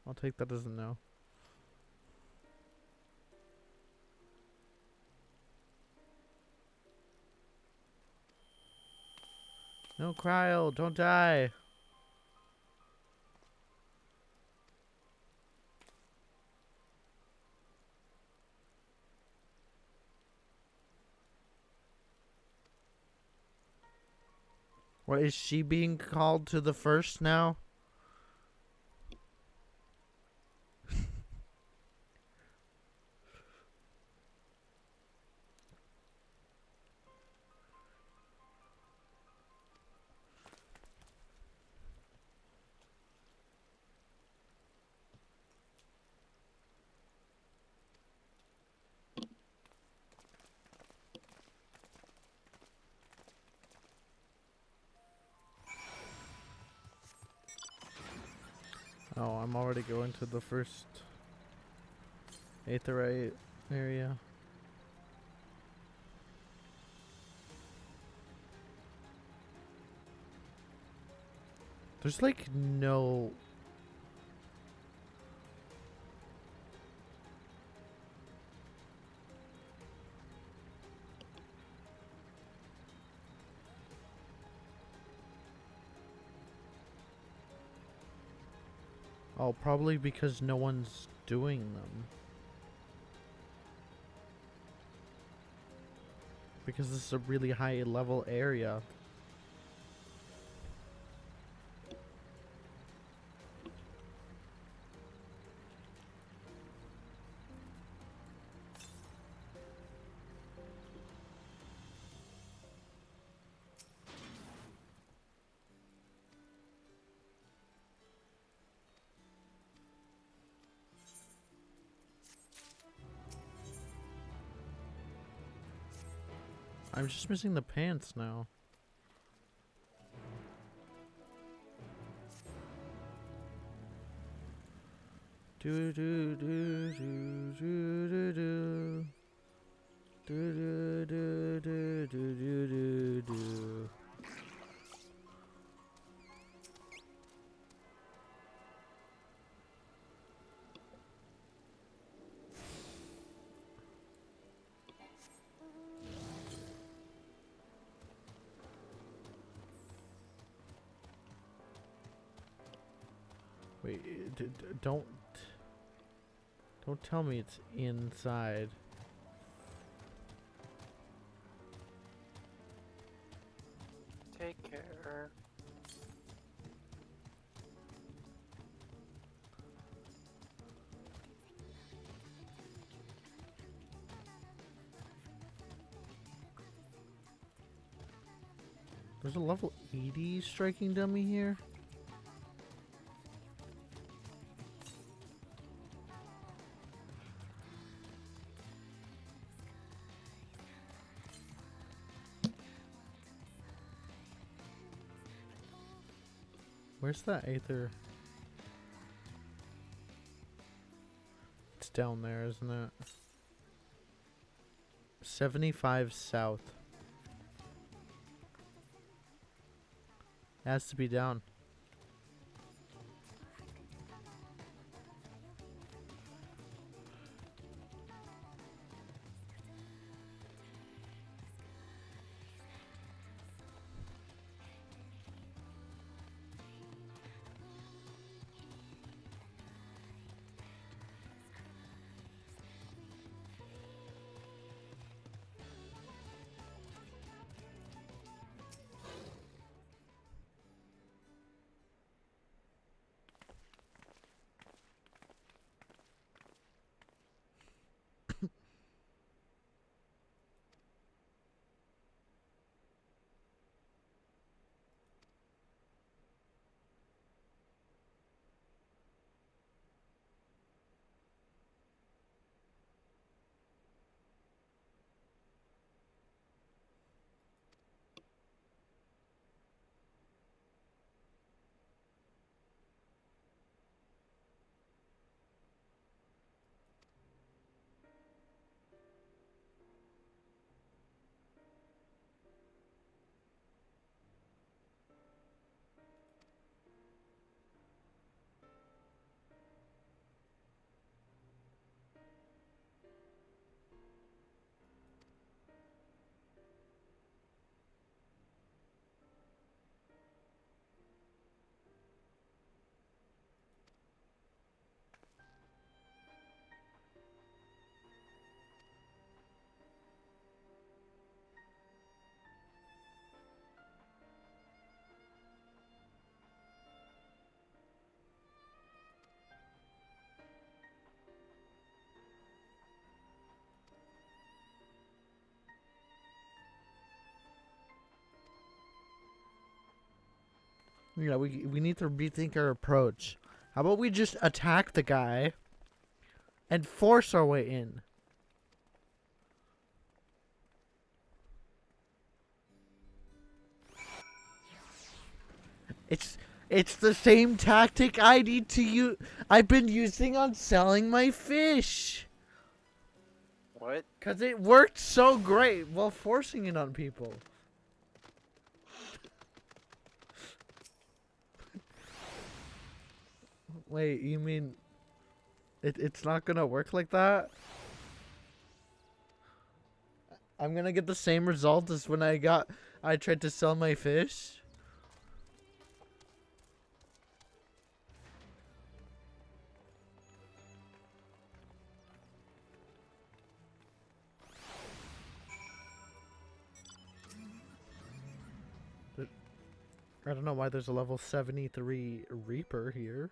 I'll take that as a no. No, Cryo, don't die. What, is she being called to the first now? Oh, I'm already going to the first Aetheryte area. There's like no... Oh, probably because no one's doing them. Because this is a really high level area. I'm just missing the pants now. Do do do do do do do. Do do do do do do do. Wait, don't tell me it's inside. Take care. There's a level 80 striking dummy here. Where's that Aether? It's down there, isn't it? 75 south. It has to be down. You know, we need to rethink our approach. How about we just attack the guy and force our way in? It's the same tactic I need to use. I've been using on selling my fish. What? Cause it worked so great while forcing it on people. Wait, you mean it's not gonna work like that? I'm gonna get the same result as when I tried to sell my fish? I don't know why there's a level 73 Reaper here.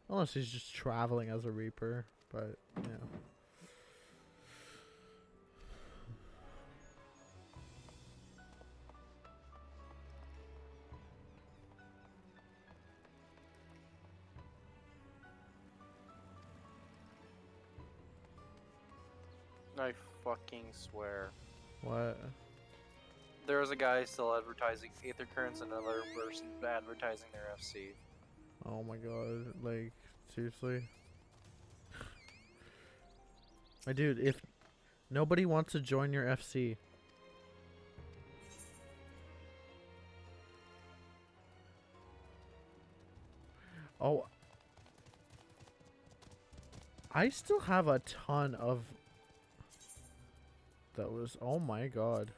Unless he's just traveling as a Reaper, but yeah. I fucking swear. What? There was a guy still advertising Aether Currents and another person advertising their FC. Oh my god, like, seriously? My dude, if nobody wants to join your FC. Oh. I still have a ton of those. Oh my god.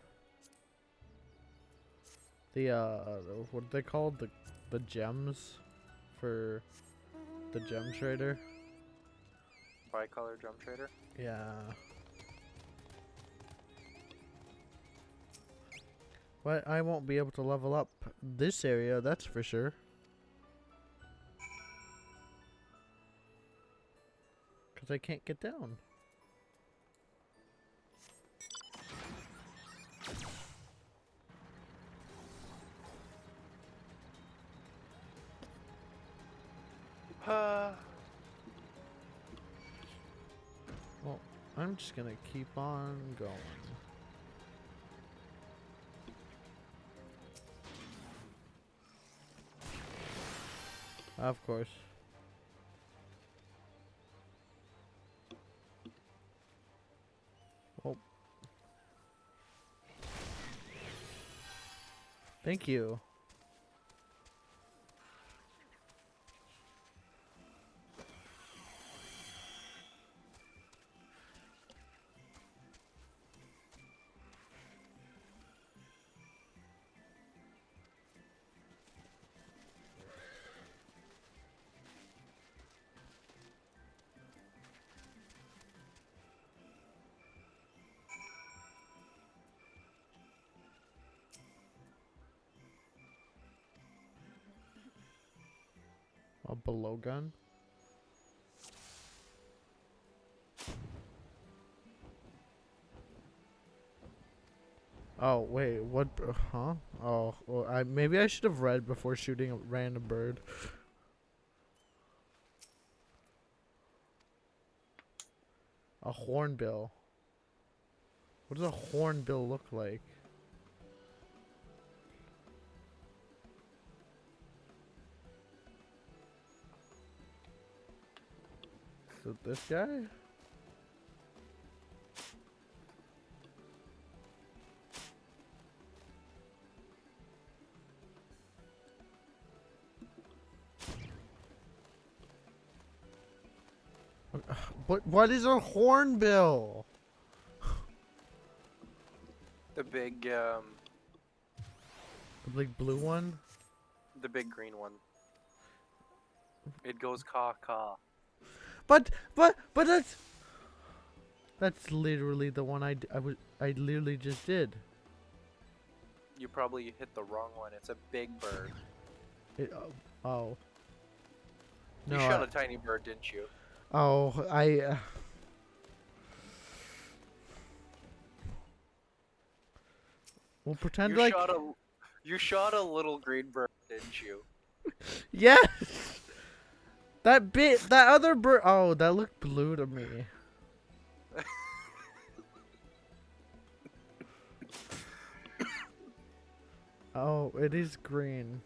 The, what are they called? The gems for the gem trader? Bicolor Drum Trader? Yeah. But I won't be able to level up this area, that's for sure. Because I can't get down. Well, I'm just gonna keep on going. Of course. Oh. Thank you. A below gun? Oh, wait, what? Huh? Oh, well, maybe I should have read before shooting a random bird. A hornbill. What does a hornbill look like? Is it this guy? What is a hornbill? The big, The big blue one? the big green one. It goes caw. But that's literally the one I literally just did. You probably hit the wrong one. It's a big bird. Oh. You No, shot a tiny bird, didn't you? Oh, We'll pretend You like shot a little green bird, didn't you? yes. That other bird. Oh, that looked blue to me. Oh, it is green.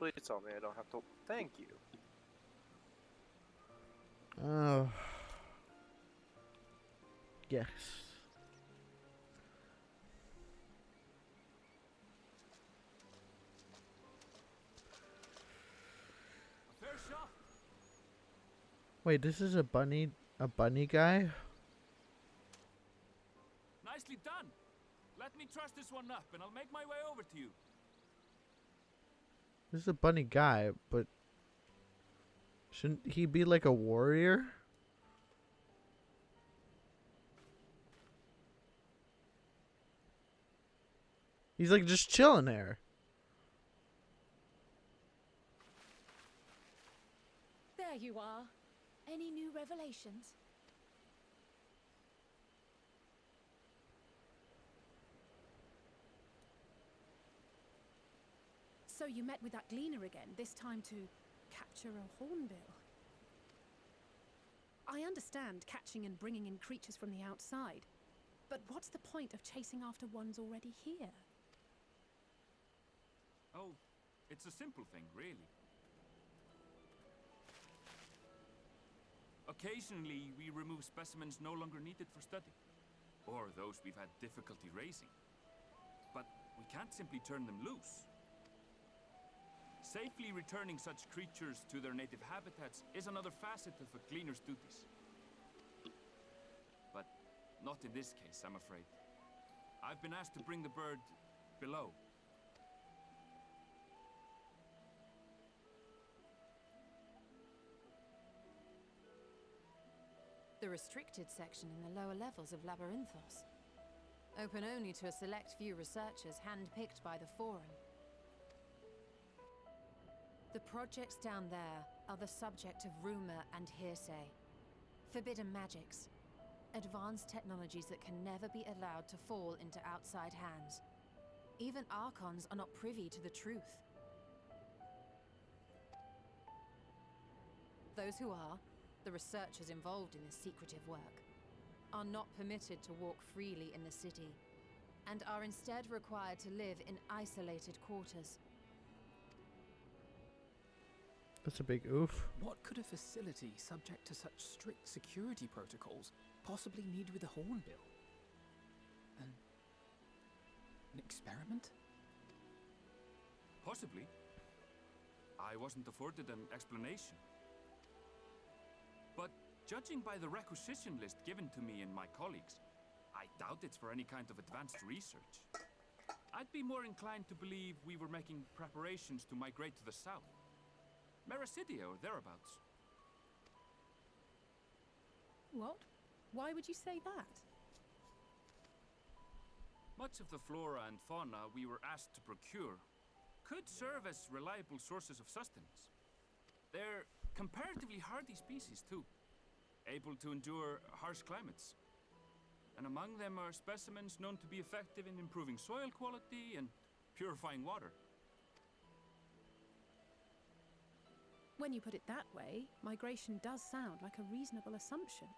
Please tell me I don't have to. Thank you. Oh. Yes. A fair shot. Wait, this is a bunny guy? Nicely done. Let me truss this one up, and I'll make my way over to you. This is a bunny guy, but shouldn't he be like a warrior? He's like just chilling there. There you are. Any new revelations? So you met with that gleaner again, this time to capture a hornbill. I understand catching and bringing in creatures from the outside, but what's the point of chasing after ones already here? Oh, it's a simple thing, really. Occasionally, we remove specimens no longer needed for study, or those we've had difficulty raising. But we can't simply turn them loose. Safely returning such creatures to their native habitats is another facet of a cleaner's duties. But not in this case, I'm afraid. I've been asked to bring the bird below. The restricted section in the lower levels of Labyrinthos. Open only to a select few researchers hand-picked by the Forum. The projects down there are the subject of rumor and hearsay. Forbidden magics. Advanced technologies that can never be allowed to fall into outside hands. Even Archons are not privy to the truth. Those who are, the researchers involved in this secretive work, are not permitted to walk freely in the city, and are instead required to live in isolated quarters. That's a big oof. What could a facility subject to such strict security protocols possibly need with a hornbill? An experiment? Possibly. I wasn't afforded an explanation. But judging by the requisition list given to me and my colleagues, I doubt it's for any kind of advanced research. I'd be more inclined to believe we were making preparations to migrate to the south. Mericidia or thereabouts. What? Why would you say that? Much of the flora and fauna we were asked to procure could serve as reliable sources of sustenance. They're comparatively hardy species too, able to endure harsh climates. And among them are specimens known to be effective in improving soil quality and purifying water. When you put it that way, migration does sound like a reasonable assumption.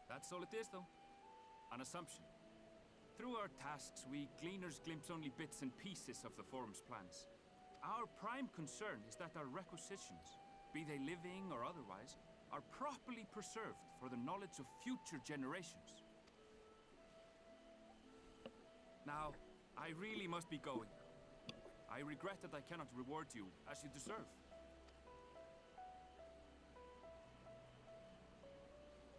That's all it is, though. An assumption. Through our tasks, we gleaners glimpse only bits and pieces of the Forum's plans. Our prime concern is that our requisitions, be they living or otherwise, are properly preserved for the knowledge of future generations. Now, I really must be going. I regret that I cannot reward you as you deserve.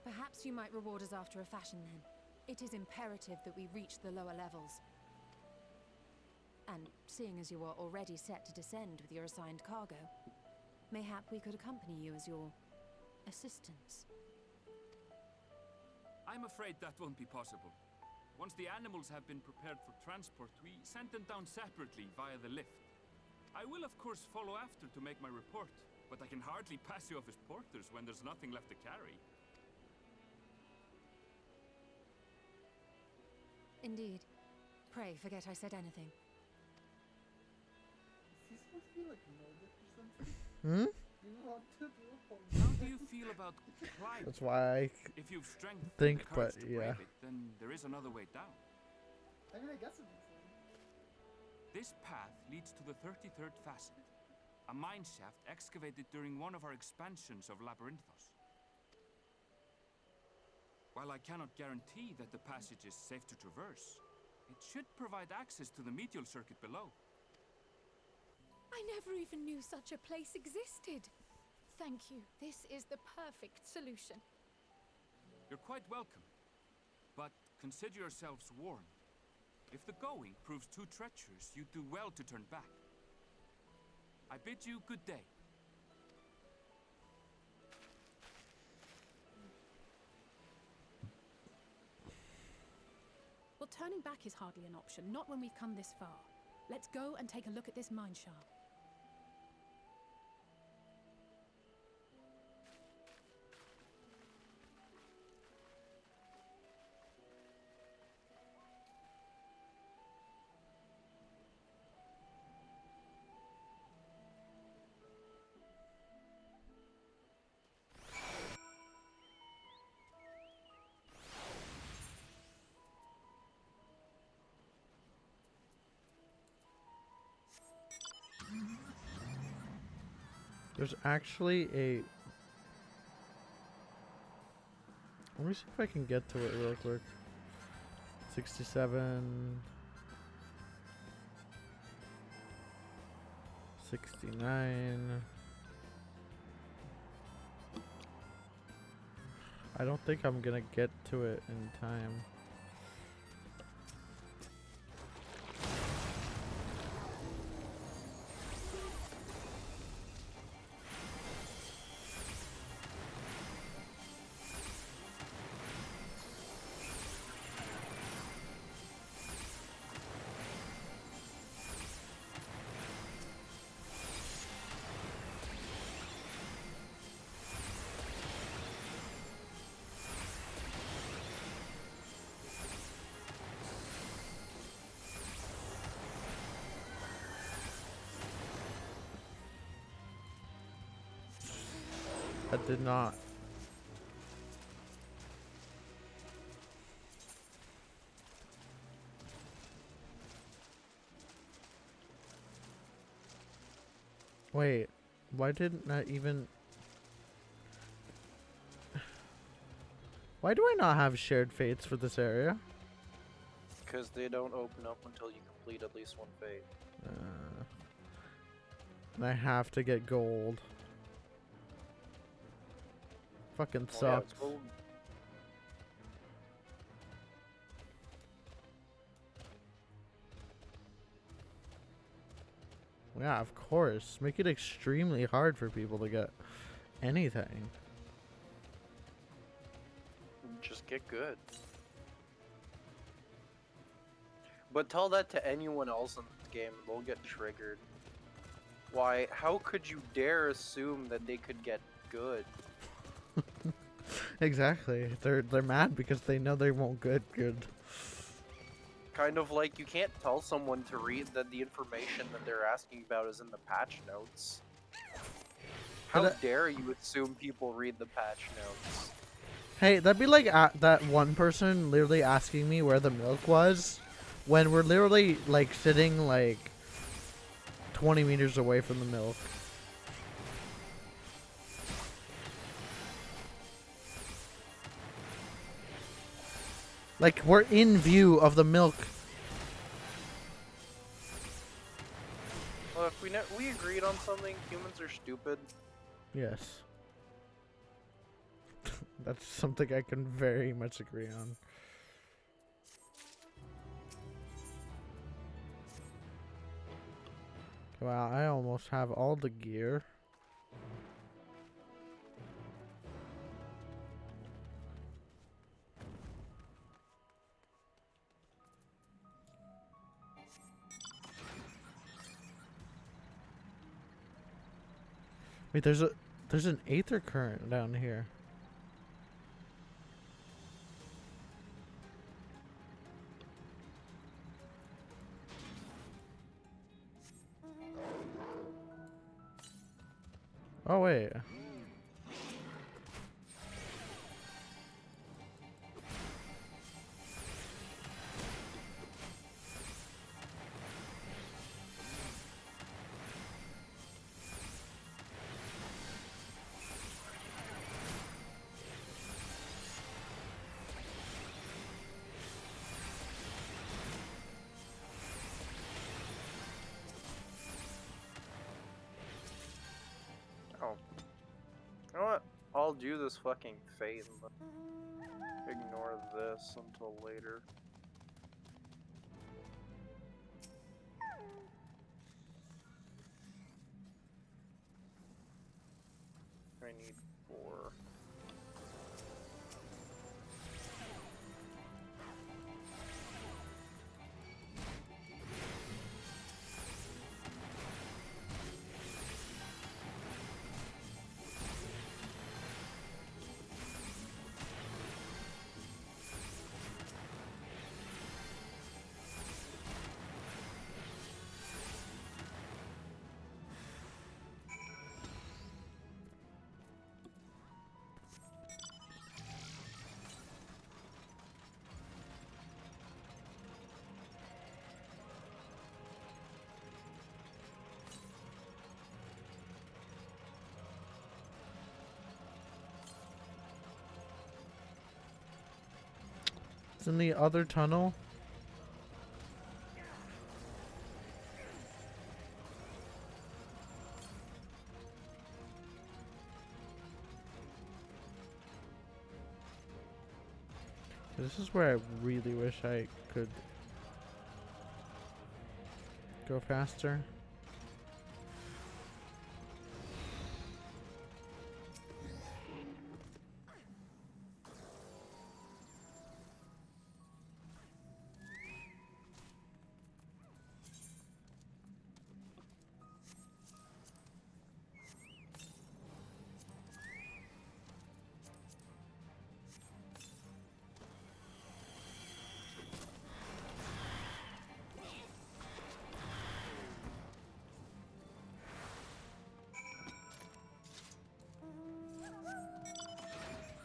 Perhaps you might reward us after a fashion then. It is imperative that we reach the lower levels. And seeing as you are already set to descend with your assigned cargo, mayhap we could accompany you as your assistants. I'm afraid that won't be possible. Once the animals have been prepared for transport, we send them down separately via the lift. I will, of course, follow after to make my report, but I can hardly pass you off as porters when there's nothing left to carry. Indeed. Pray forget I said anything. Is he supposed to be like Nordic or something? Hmm? You want to do a whole How do you feel about climbing? That's why I If you've strength and think, the courage but to yeah. brave it, then there is another way down. I mean, I guess it makes sense. This path leads to the 33rd facet, a mine shaft excavated during one of our expansions of Labyrinthos. While I cannot guarantee that the passage is safe to traverse, it should provide access to the medial circuit below. I never even knew such a place existed. Thank you. This is the perfect solution. You're quite welcome, but consider yourselves warned. If the going proves too treacherous, you'd do well to turn back. I bid you good day. Well, turning back is hardly an option, not when we've come this far. Let's go and take a look at this mine shaft. There's actually a... Let me see if I can get to it real quick. 67... 69... I don't think I'm gonna get to it in time. I did not. Wait, why didn't I even... Why do I not have shared fates for this area? Because they don't open up until you complete at least one fate. And I have to get gold. Fucking Oh, yeah, sucks. it's gold. Yeah, of course. Make it extremely hard for people to get anything. Just get good. But tell that to anyone else in the game, they'll get triggered. Why, how could you dare assume that they could get good? Exactly. They're mad because they know they won't get good. Kind of like you can't tell someone to read that the information that they're asking about is in the patch notes. How dare you assume people read the patch notes? Hey, that'd be like that one person literally asking me where the milk was when we're literally like sitting like 20 meters away from the milk. Like, we're in view of the milk. Well, if we agreed on something, humans are stupid. Yes. That's something I can very much agree on. Wow, I almost have all the gear. Wait, there's an aether current down here. Oh wait. Oh. You know what? I'll do this fucking fate and ignore this until later. I need 4. It's in the other tunnel. This is where I really wish I could go faster.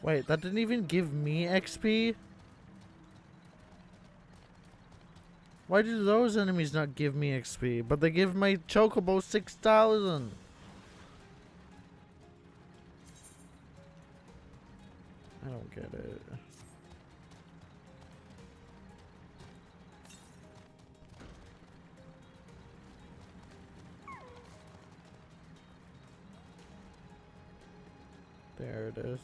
Wait, that didn't even give me XP? Why do those enemies not give me XP, but they give my chocobo 6,000? I don't get it. There it is.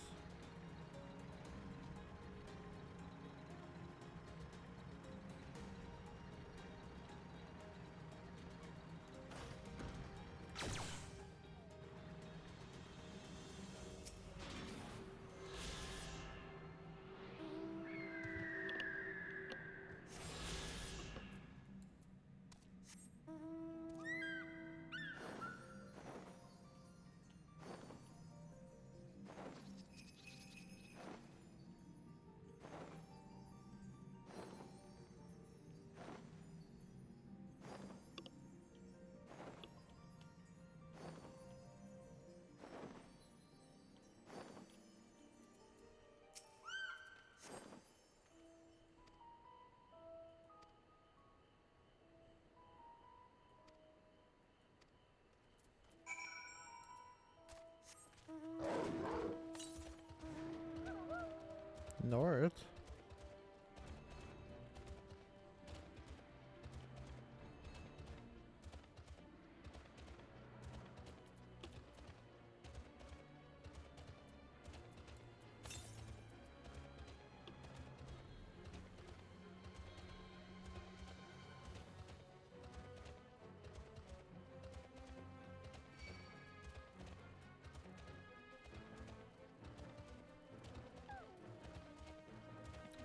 North?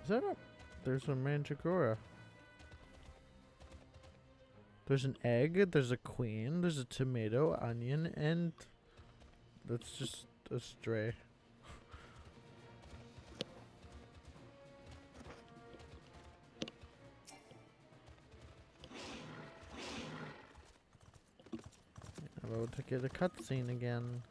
Is that a... There's a mandragora. There's an egg, there's a queen, there's a tomato, onion, and That's just a stray. I'm about to get a cutscene again.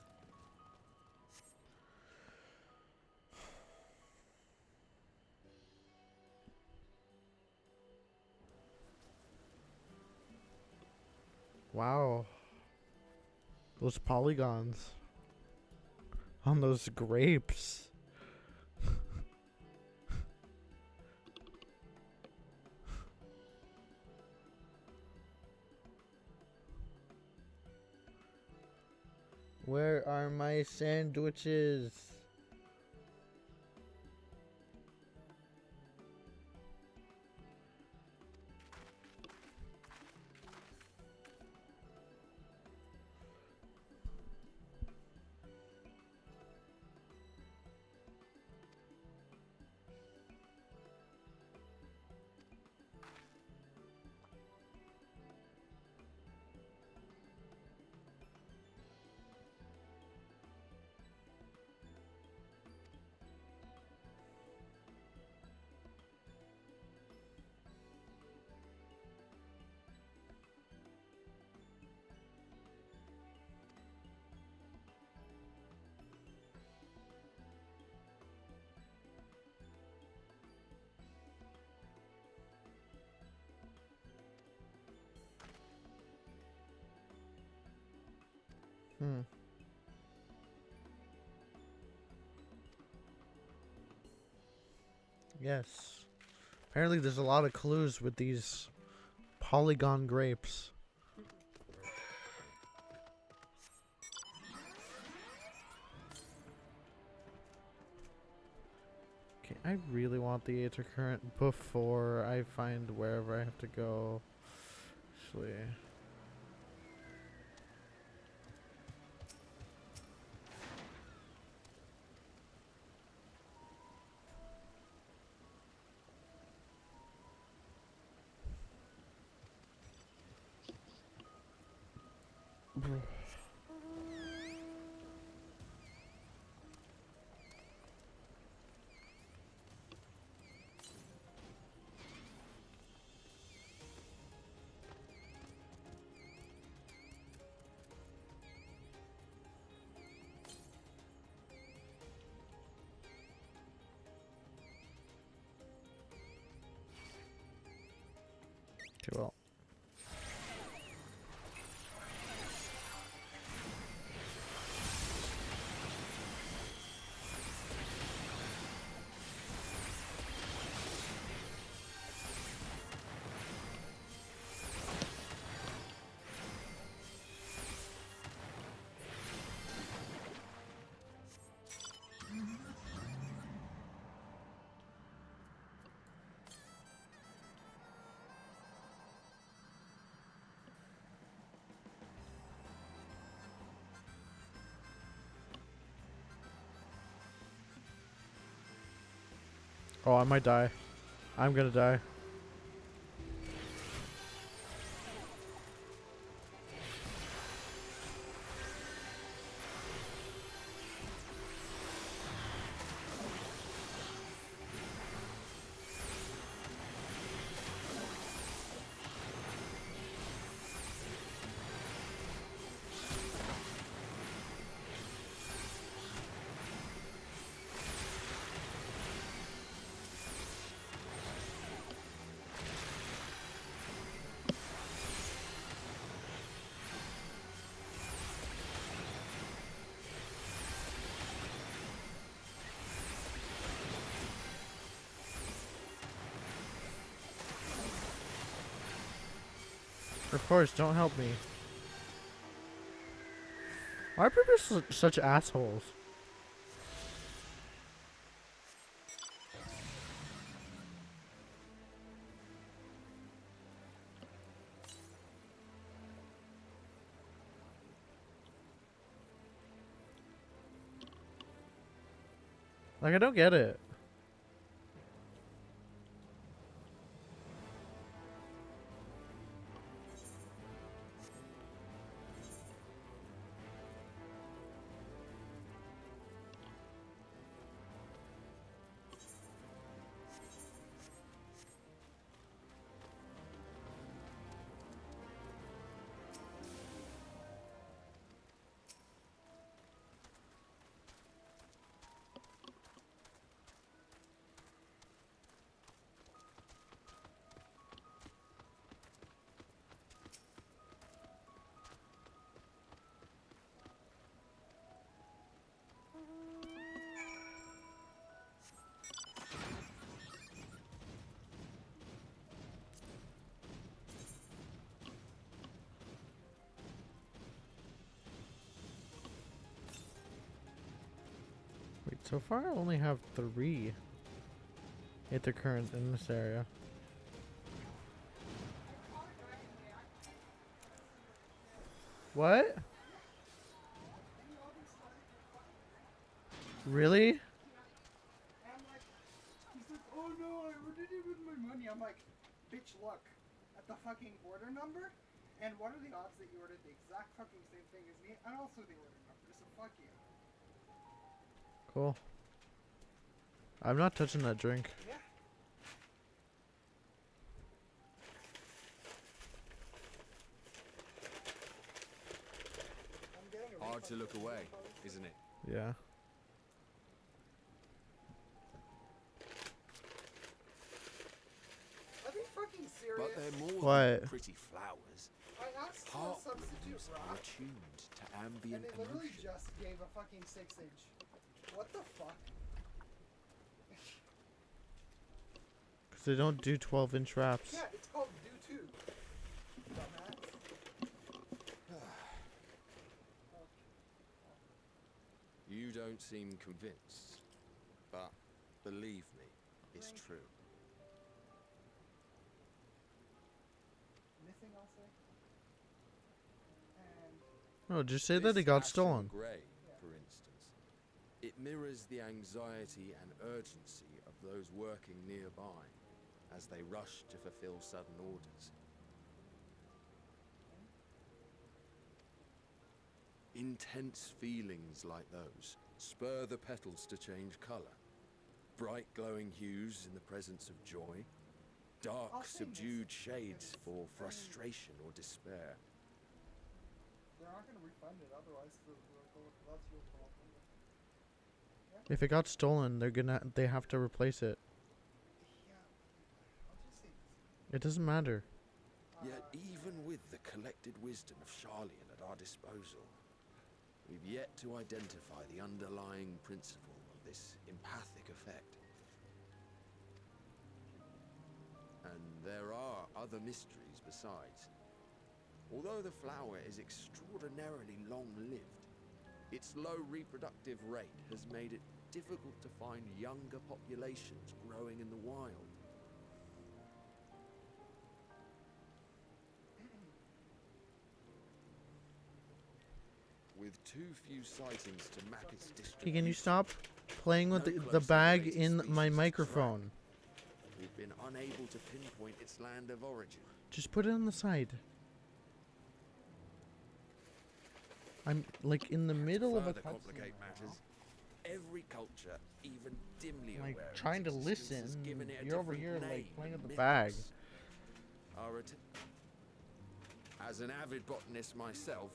Wow. Those polygons on those grapes. Where are my sandwiches? Yes. Apparently there's a lot of clues with these polygon grapes. Okay, I really want the Aether Current before I find wherever I have to go. Actually. Okay, well. Oh, I might die. I'm gonna die. Of course, don't help me. Why are people such assholes? Like, I don't get it. So far, I only have 3 Aether currents in this area. What? Really? And like, he's like, oh no, I ordered it with my money. I'm like, bitch, look at the fucking order number, and what are the odds that you ordered the exact fucking same thing as me, and also the order number, so fuck you. Cool. I'm not touching that drink. Yeah. Hard to look away, isn't it? Yeah. Are they fucking serious? But they're more What? than pretty flowers. I asked for a Heart substitute blooms are rock, attuned to and ambient they literally emotion. just gave a fucking 6-inch. What the fuck? Because they don't do 12-inch wraps. Yeah, it's called Do 2. Dumbass. You don't seem convinced, but believe me, it's true. Missing, I'll say. And No, just say This that it got astral stolen. grey, for instance, it mirrors the anxiety and urgency of those working nearby as they rush to fulfill sudden orders. Intense feelings like those spur the petals to change colour. Bright glowing hues in the presence of joy, dark subdued shades for frustration or despair. they're not gonna refund it, otherwise that's your problem. If it got stolen, they have to replace it. Yeah, I'll just say this. It doesn't matter. Yet even with the collected wisdom of Charlian at our disposal, we've yet to identify the underlying principle of this empathic effect. And there are other mysteries besides. Although the flower is extraordinarily long-lived, its low reproductive rate has made it difficult to find younger populations growing in the wild. With too few sightings to map its distribution. Hey, can you stop playing with the bag in my microphone? We've been unable to pinpoint its land of origin. Just put it on the side. I'm like in the middle of a Further cutscene complicate right matters. Every culture, even dimly now. Like aware of trying to its existence, has listen. given it a You're over different here name like playing and with the bag. mythos. As an avid botanist myself,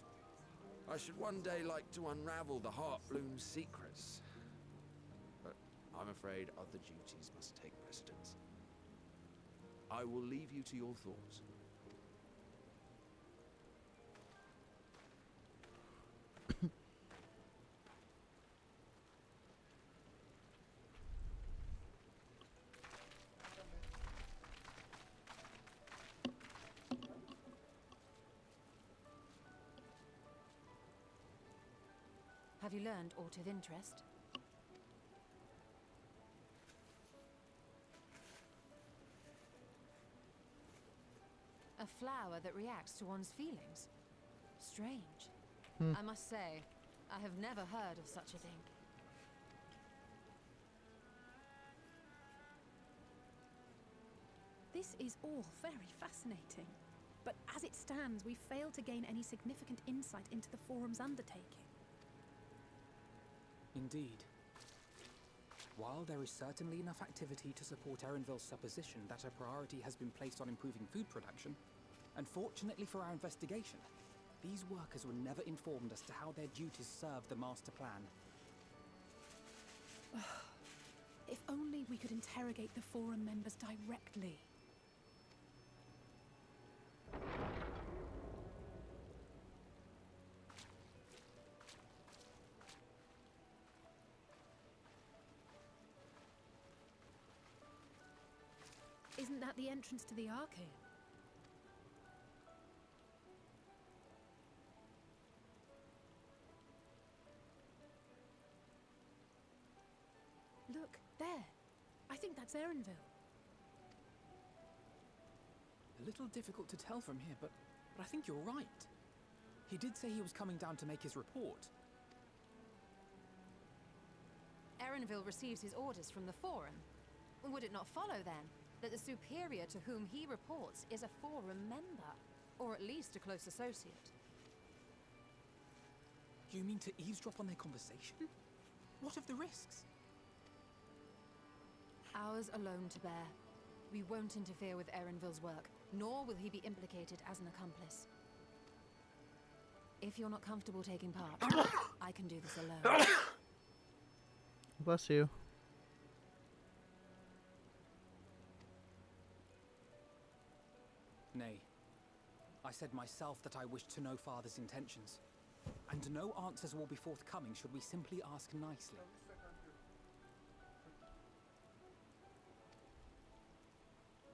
I should one day like to unravel the Heartbloom's secrets. But I'm afraid other duties must take precedence. I will leave you to your thoughts. Have you learned aught of interest? A flower that reacts to one's feelings. Strange. I must say, I have never heard of such a thing. This is all very fascinating. But as it stands, we fail to gain any significant insight into the Forum's undertaking. Indeed. While there is certainly enough activity to support Erenville's supposition that a priority has been placed on improving food production, unfortunately for our investigation, these workers were never informed as to how their duties serve the master plan. If only we could interrogate the Forum members directly. Isn't that the entrance to the Arcane? Look, there. I think that's Erenville. A little difficult to tell from here, but I think you're right. He did say he was coming down to make his report. Erenville receives his orders from the Forum. Would it not follow, then, that the superior to whom he reports is a Forum member, or at least a close associate? You mean to eavesdrop on their conversation? What of the risks? Ours alone to bear. We won't interfere with Erenville's work, nor will he be implicated as an accomplice. If you're not comfortable taking part, I can do this alone. Bless you. Nay. I said myself that I wished to know Father's intentions. And no answers will be forthcoming should we simply ask nicely.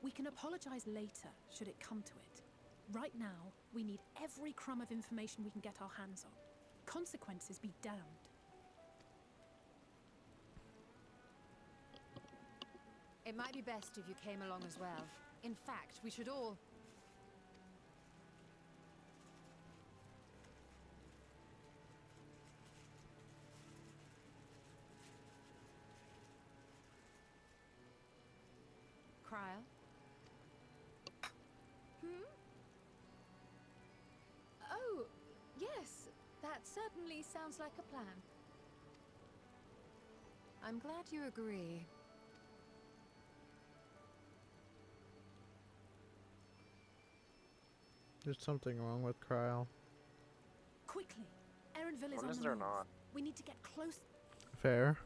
We can apologize later, should it come to it. Right now, we need every crumb of information we can get our hands on. Consequences be damned. It might be best if you came along as well. In fact, we should all... Cryo? Oh, yes. That certainly sounds like a plan. I'm glad you agree. There's something wrong with Cryle. Quickly! Erenville is What on is the there move. not? We need to get close. Fair.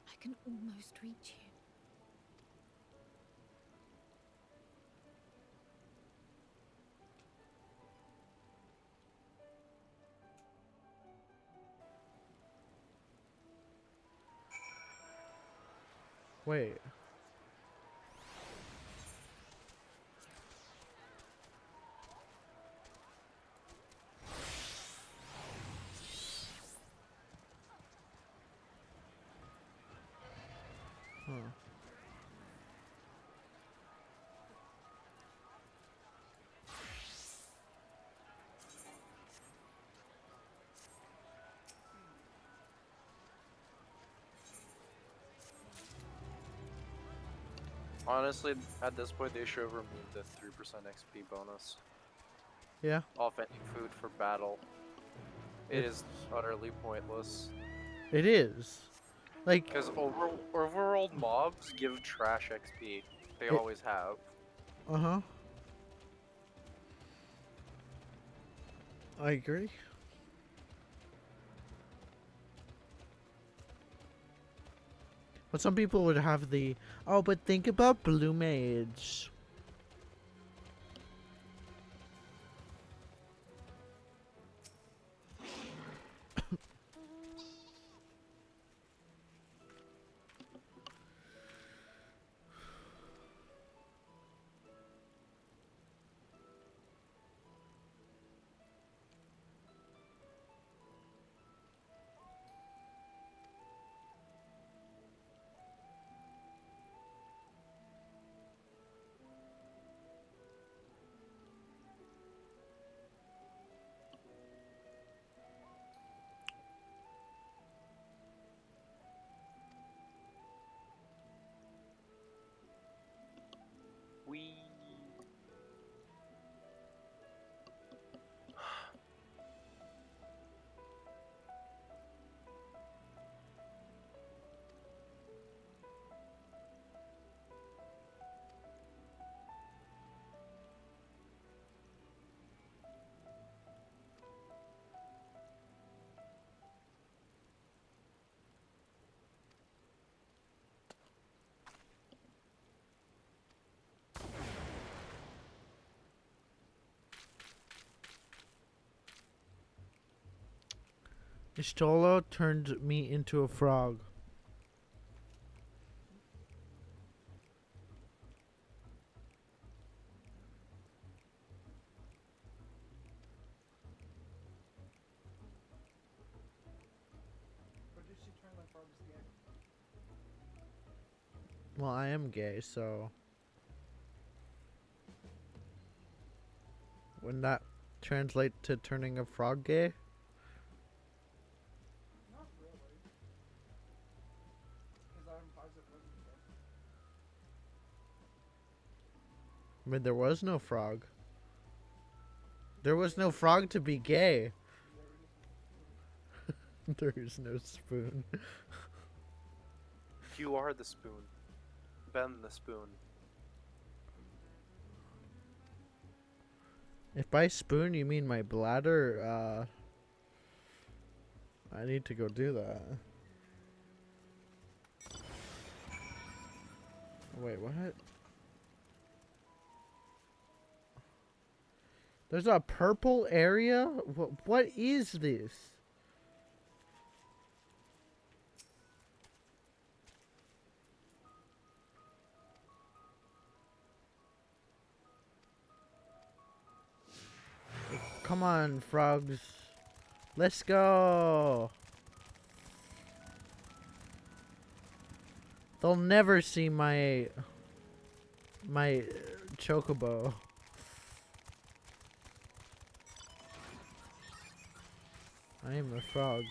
I can almost reach you. Wait. Huh. Honestly, at this point, they should have removed the 3% XP bonus Yeah. off any food for battle. It is utterly pointless. It is. Like, Because overworld mobs give trash XP. They always have. Uh-huh. I agree. But some people would have the, oh, but think about Blue Mage. We... Istolo turned me into a frog. Well, I am gay, so wouldn't that translate to turning a frog gay? Not really. Because I'm positive wasn't gay. I mean, there was no frog. There was no frog to be gay. There is no spoon. You are the spoon. Ben the spoon. If by spoon you mean my bladder, I need to go do that. Wait, what? There's a purple area? What is this? Come on, frogs. Let's go. They'll never see my chocobo. I am a frog.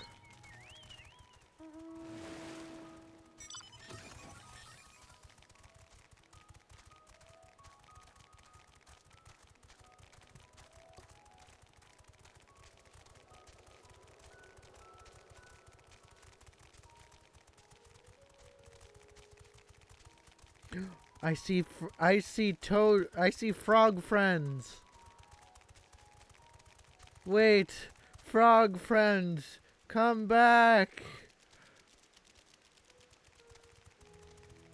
I see frog friends. Wait, frog friends, come back.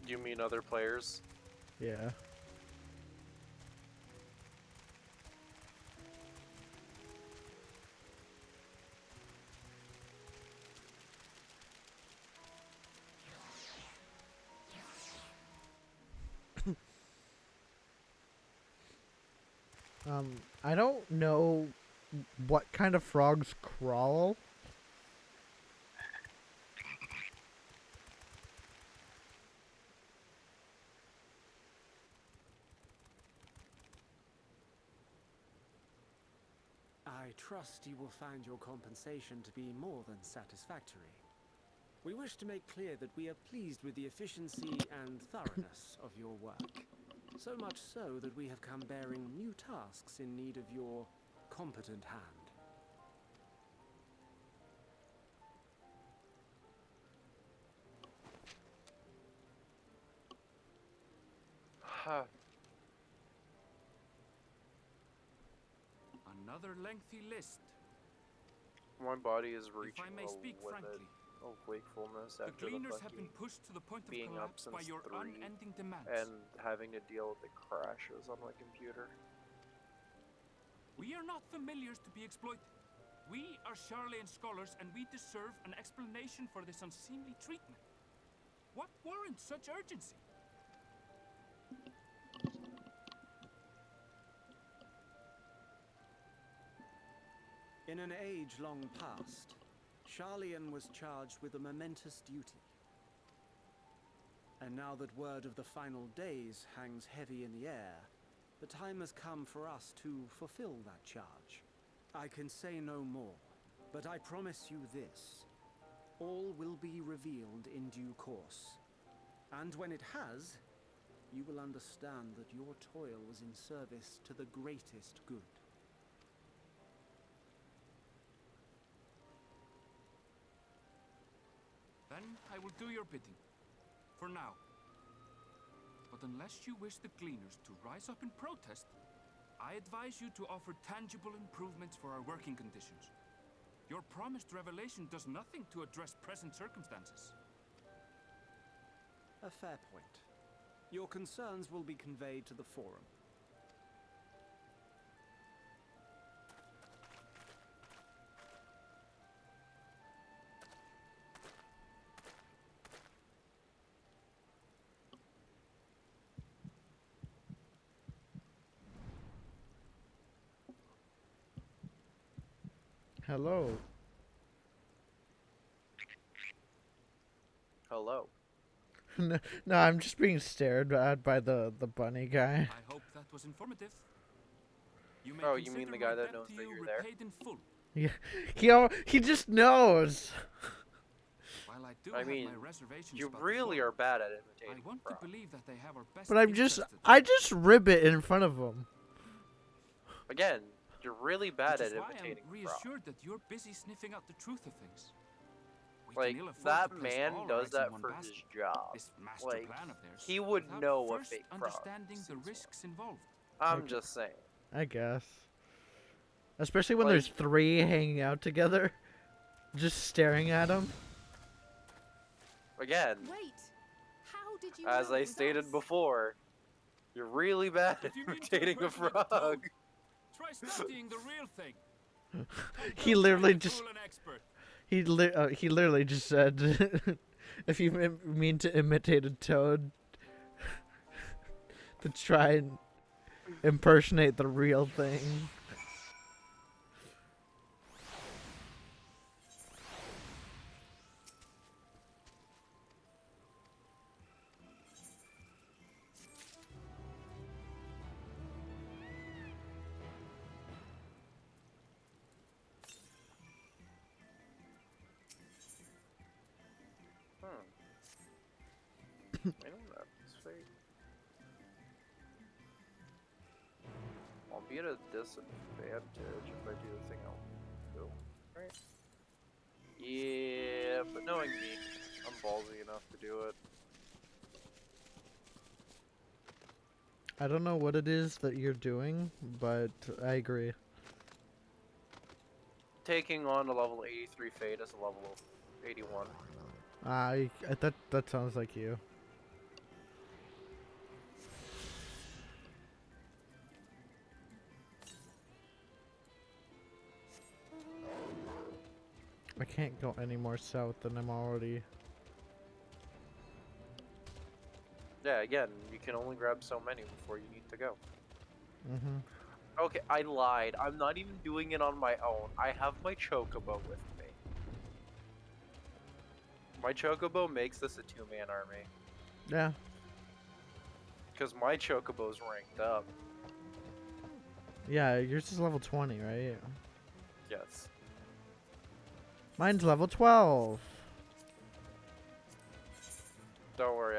You mean other players? Yeah. I don't know what kind of frogs crawl. I trust you will find your compensation to be more than satisfactory. We wish to make clear that we are pleased with the efficiency and thoroughness of your work. So much so that we have come bearing new tasks in need of your competent hand. Another lengthy list. My body is reaching If I may speak a limit frankly, of wakefulness the after gleaners the have been fucking pushed to the point of being up collapse since by your 3 unending demands. and having to deal with the crashes on my computer. We are not familiars to be exploited. We are Charlian scholars, and we deserve an explanation for this unseemly treatment. What warrants such urgency? In an age long past, Charlian was charged with a momentous duty. And now that word of the final days hangs heavy in the air, the time has come for us to fulfill that charge. I can say no more, but I promise you this. All will be revealed in due course. And when it has, you will understand that your toil was in service to the greatest good. Then I will do your bidding. For now. But unless you wish the gleaners to rise up in protest, I advise you to offer tangible improvements for our working conditions. Your promised revelation does nothing to address present circumstances. A fair point. Your concerns will be conveyed to the forum. Hello. No, I'm just being stared at by the bunny guy. I hope that was informative. You may Oh, you mean consider the guy my that debt knows to that you you're there? repaid in full. Yeah, he just knows. While I do I have mean, my reservations you about really the are bad at I imitating. want Bro. to believe that they have our best But I interests at just ribbit in front of him. Again, you're really bad Which is at why imitating. I'm reassured that you're busy sniffing out the truth of things. We Like, can ill afford that to place man all our does eggs in that one for basket. his job. This master Like, plan of theirs, he would without know a first fake frog. understanding the risks involved. I'm just saying. I guess. Especially when Like- there's 3 hanging out together, just staring at him. Wait, Again, how did you as know I it was stated us? before, you're really bad at If you mean to imitating a impersonate the frog. toad, try studying the real thing. He Don't try literally to just fool an expert. he literally just said, if you mean to imitate a toad, to try and impersonate the real thing. I don't know. It's fake. I'll be at a disadvantage if I do the thing I'll do. Right? Yeah, but knowing me, I'm ballsy enough to do it. I don't know what it is that you're doing, but I agree. Taking on a level 83 Fate as a level 81. That sounds like you. I can't go any more south than I'm already. Yeah, again, you can only grab so many before you need to go. Mhm. Okay, I lied. I'm not even doing it on my own. I have my Chocobo with me. My Chocobo makes this a 2-man army. Yeah. Because my Chocobo's ranked up. Yeah, yours is level 20, right? Yes. Mine's level 12. Don't worry,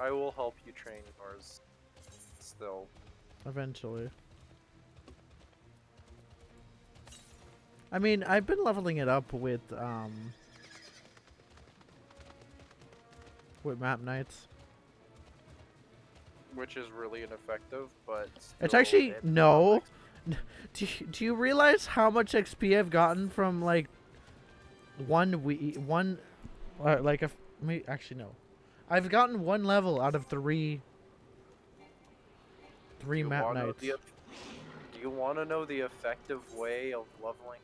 I will help you train yours. Still. Eventually. I mean, I've been leveling it up with map nights. Which is really ineffective, but It's still, actually it- no. Do you realize how much XP I've gotten from like actually no. I've gotten 1 level out of 3 map nights. Do you want to know the effective way of leveling?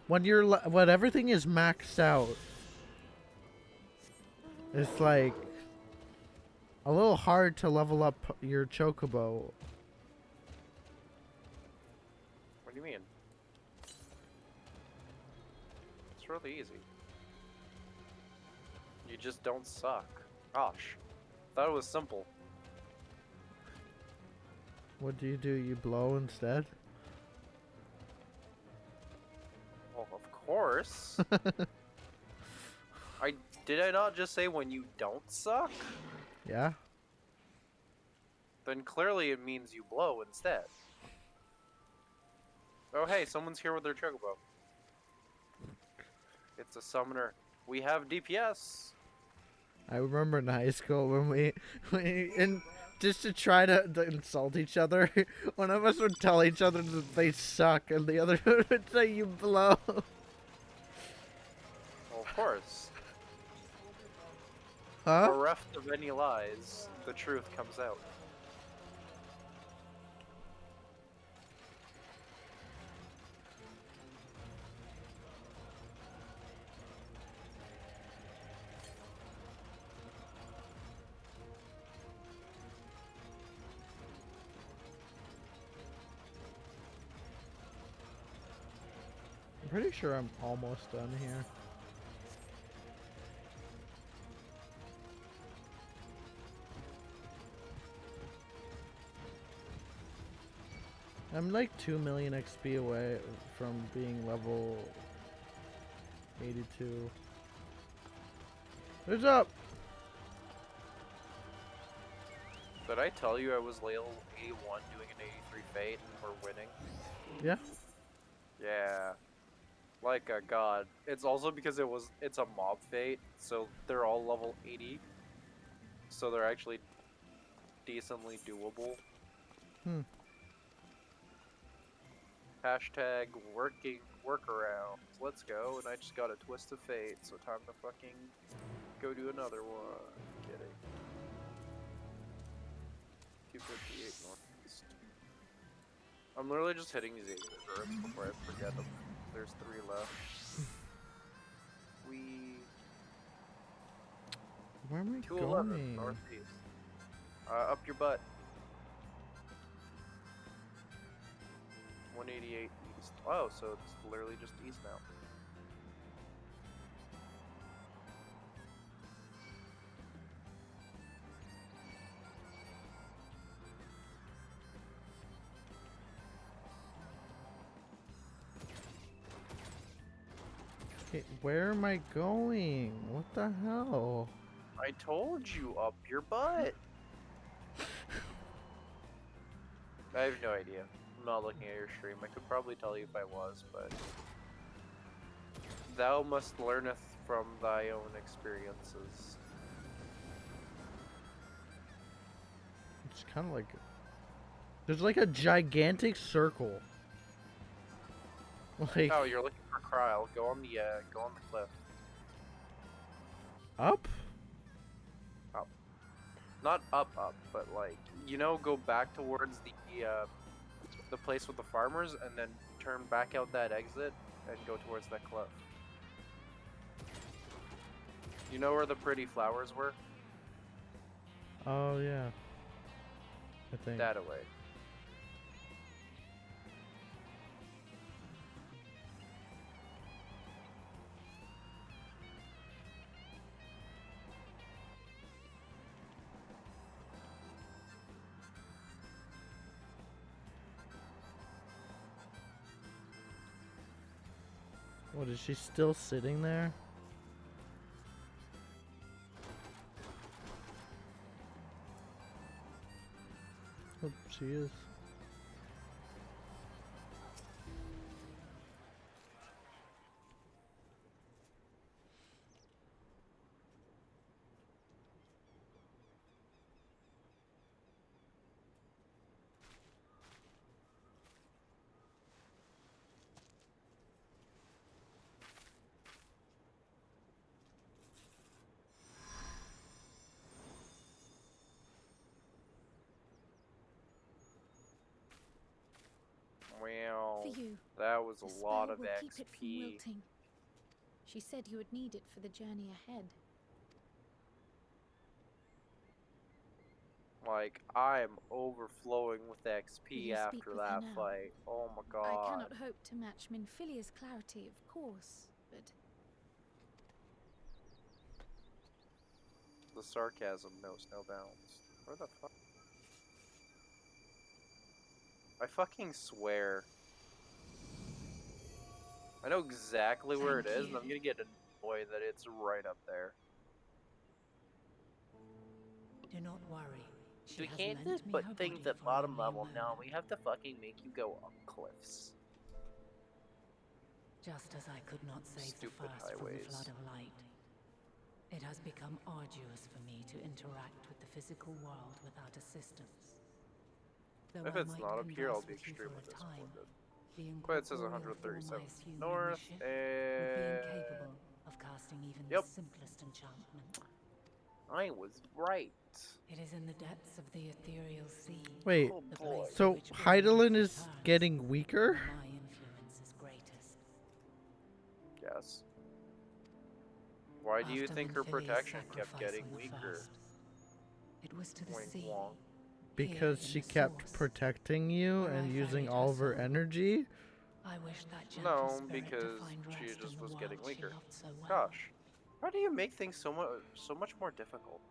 When everything is maxed out, it's like a little hard to level up your Chocobo. What do you mean? It's really easy. You just don't suck. Gosh. Thought it was simple. What do? You blow instead? Well, of course. Did I not just say when you don't suck? Yeah. Then clearly it means you blow instead. Oh hey, someone's here with their Chocobo. It's a summoner. We have DPS. I remember in high school when and just to try to insult each other, one of us would tell each other that they suck, and the other would say you blow. Well, of course. Huh? Bereft of any lies, the truth comes out. I'm pretty sure I'm almost done here. I'm like 2 million XP away from being level 82. What's up? Did I tell you I was level 81 doing an 83 fate and we're winning? Yeah. Yeah. Like a god. It's also because it's a mob fate, so they're all level 80. So they're actually decently doable. Hashtag workarounds. Let's go. And I just got a twist of fate, so time to fucking go do another one. Kidding. 258 northeast. I'm literally just hitting these exits before I forget them. There's 3 left. Where am I 211 going? northeast. Up your butt. 188 east. Oh, so it's literally just east now. Okay, where am I going? What the hell? I told you, up your butt. I have no idea. I'm not looking at your stream. I could probably tell you if I was, but thou must learneth from thy own experiences. It's kind of like there's like a gigantic circle. Like Oh, you're looking for Kryl. Go on the cliff. up? Up. Not up, but like, go back towards the place with the farmers and then turn back out that exit and go towards that cliff. You know where the pretty flowers were? Oh yeah. I think. That away. What, is she still sitting there? Oh, she is. Wow. For you, That was the a lot spell of will keep it from XP. wilting. She said you would need it for the journey ahead. Like, I'm overflowing with Will XP you speak after with her that now? fight. Oh my I god. cannot hope to match Minfilia's clarity, of course, but The sarcasm knows no bounds. Where the fuck? I fucking swear. I know exactly where it is, and I'm gonna get annoyed that it's right up there. Do not worry. We can't just put things at bottom level. No, we have to fucking make you go up cliffs. Just as I could not save Stupid the first highways. from the flood of light, it has become arduous for me to interact with the physical world without assistance. Though If I it's might not up here, I'll converse be with you extremely for a time, disappointed. the But it says incorporeal form 137 I assumed in north, the ship would be and incapable of casting even Yep. the simplest enchantment. I was right. It is in the depths of the ethereal sea. Wait, the place to so which all Heidelin life is returns, getting weaker? where my influence is greatest. Yes. Why do you After think her Minfilia's protection kept sacrifice getting on the weaker? first, it was to the Wink sea. wonk. Because Here she in the kept source, protecting you where and I using ferried all her of her soul. energy? I wish that gentle No, spirit to because find she rest just in the was getting world she weaker. loved so well. Gosh, why do you make things so much more difficult?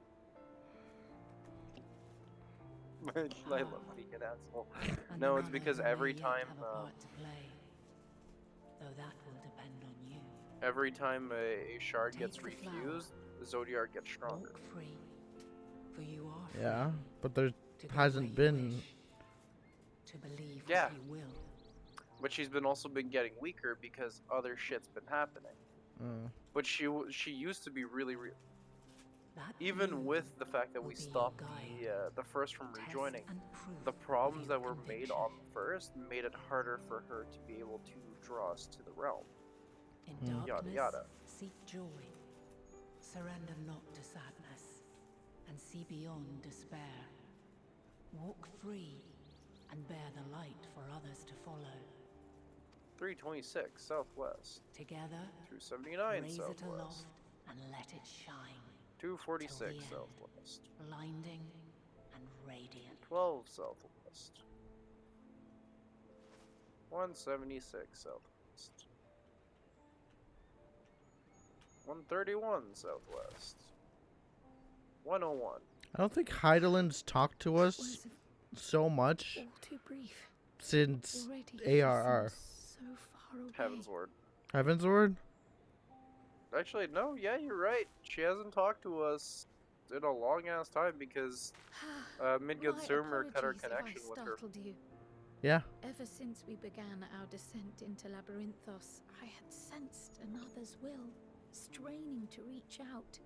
I love being an asshole. And No, none it's of because them may every yet time, have a part to play. Though that will depend on you. every time a shard gets Take the flower. refused, the Zodiac gets stronger. Walk free, for you are free. Yeah, but there To go hasn't where you been. wish, to believe Yeah. what you will. But she's been also been getting weaker because other shit's been happening. But she used to be really That even you with the fact that we will be your stopped guide, the first from test rejoining, and proof the of problems your that were made conviction. on the first made it harder for her to be able to draw us to the realm. In Mm. Yada darkness, yada. seek joy. Surrender not to sadness, and see beyond despair. Walk free, and bear the light for others to follow. 326 southwest. Together, 279 raise it aloft southwest. and let it shine. 246 till the end, southwest. blinding and radiant. 12 southwest. 176 southwest. 131 southwest. 101. I don't think Heideland's talked to us so much All too brief. since Already she ARR. seems so far away. Heavensward. Heavensward? Actually, no, yeah, you're right. She hasn't talked to us in a long ass time because Midgard My Surmer cut her apologies if I connection with her. startled you. Yeah. Ever since we began our descent into Labyrinthos, I had sensed another's will, straining to reach out.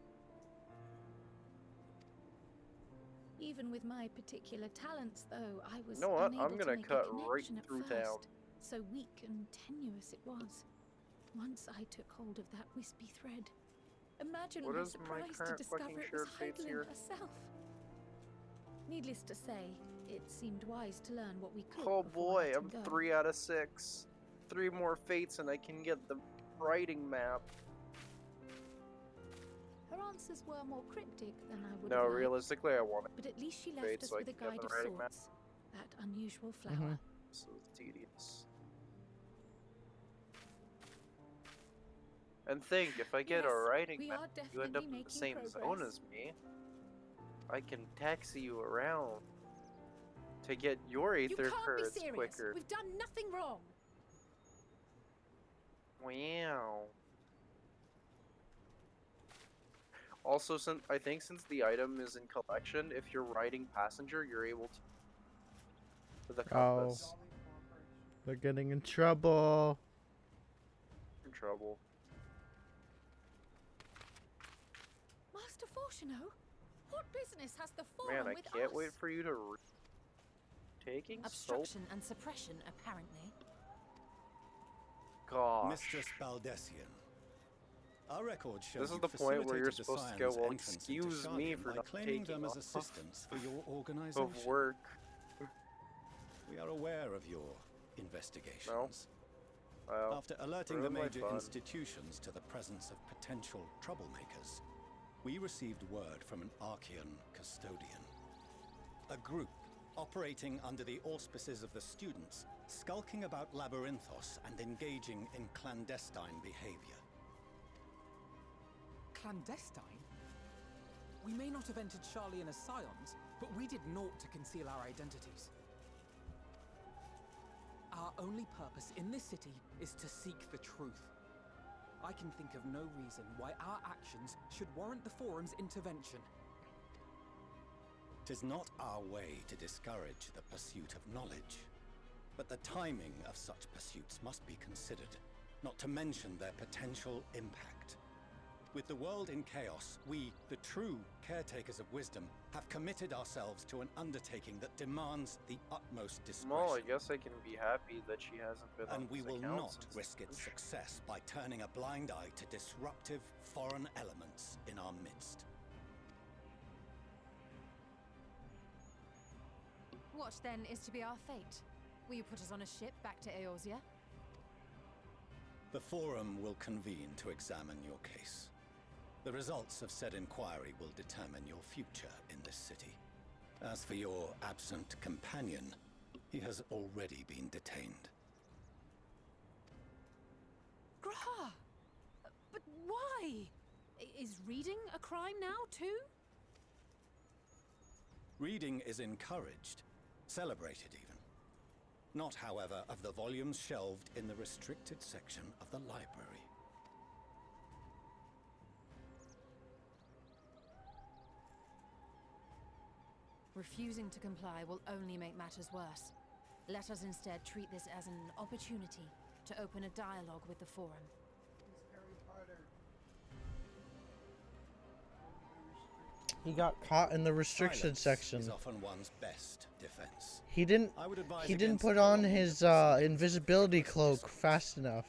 Even with my particular talents, though, I was You know what? unable I'm to gonna make a cut right connection at through first. town. So weak and tenuous it was. Once I took hold of that wispy thread, imagine What my is my surprise to current discover fucking it was shared fates Heidelin here? herself. Needless to say, it seemed wise to learn what we could. Oh before boy, letting I'm go. 3 out of 6. 3 more fates and I can get the writing map. Her answers were more cryptic than I would No, have liked, realistically, I want but at least she left fates us so I with a can get guide the of writing map. sorts. That unusual flower. Mhm. This is tedious. And think, if I get a Yes, writing we map, are you end up definitely in the making same zone progress. as me. I can taxi you around to get your You Aether can't currents be serious. quicker. We've done nothing wrong. Wow. Also, since the item is in collection, if you're riding passenger, you're able to with a compass. They're getting in trouble. In trouble. Master Fortuno, what business has the forum Man, I with can't us? wait for you to taking so Obstruction and suppression, apparently. gosh. Mistress Baldessian. Our record shows This is you the point where you're facilitated the supposed to go, Scion's well, entrance into excuse me Sharlayan for by not claiming taking them as off assistants for your organization. of work. We are aware of your investigations. No. Well, After alerting the ruined my major fun. institutions to the presence of potential troublemakers, we received word from an Archean custodian. A group operating under the auspices of the students, skulking about Labyrinthos and engaging in clandestine behavior. Clandestine? We may not have entered Sharlayan as scions, but we did naught to conceal our identities. Our only purpose in this city is to seek the truth. I can think of no reason why our actions should warrant the Forum's intervention. 'Tis not our way to discourage the pursuit of knowledge, but the timing of such pursuits must be considered, not to mention their potential impact. With the world in chaos, we, the true caretakers of wisdom, have committed ourselves to an undertaking that demands the utmost discretion. Well, I guess I can be happy that she hasn't been on And we this will account not since risk its success by turning a blind eye to disruptive foreign elements in our midst. What then is to be our fate? Will you put us on a ship back to Eorzea? The Forum will convene to examine your case. The results of said inquiry will determine your future in this city. As for your absent companion, he has already been detained. Graha! But why? Is reading a crime now, too? Reading is encouraged, celebrated even. Not, however, of the volumes shelved in the restricted section of the library. Refusing to comply will only make matters worse. Let us instead treat this as an opportunity to open a dialogue with the Forum. He got caught in the restriction Silence section. is often one's best defense. He didn't put on his invisibility cloak fast enough.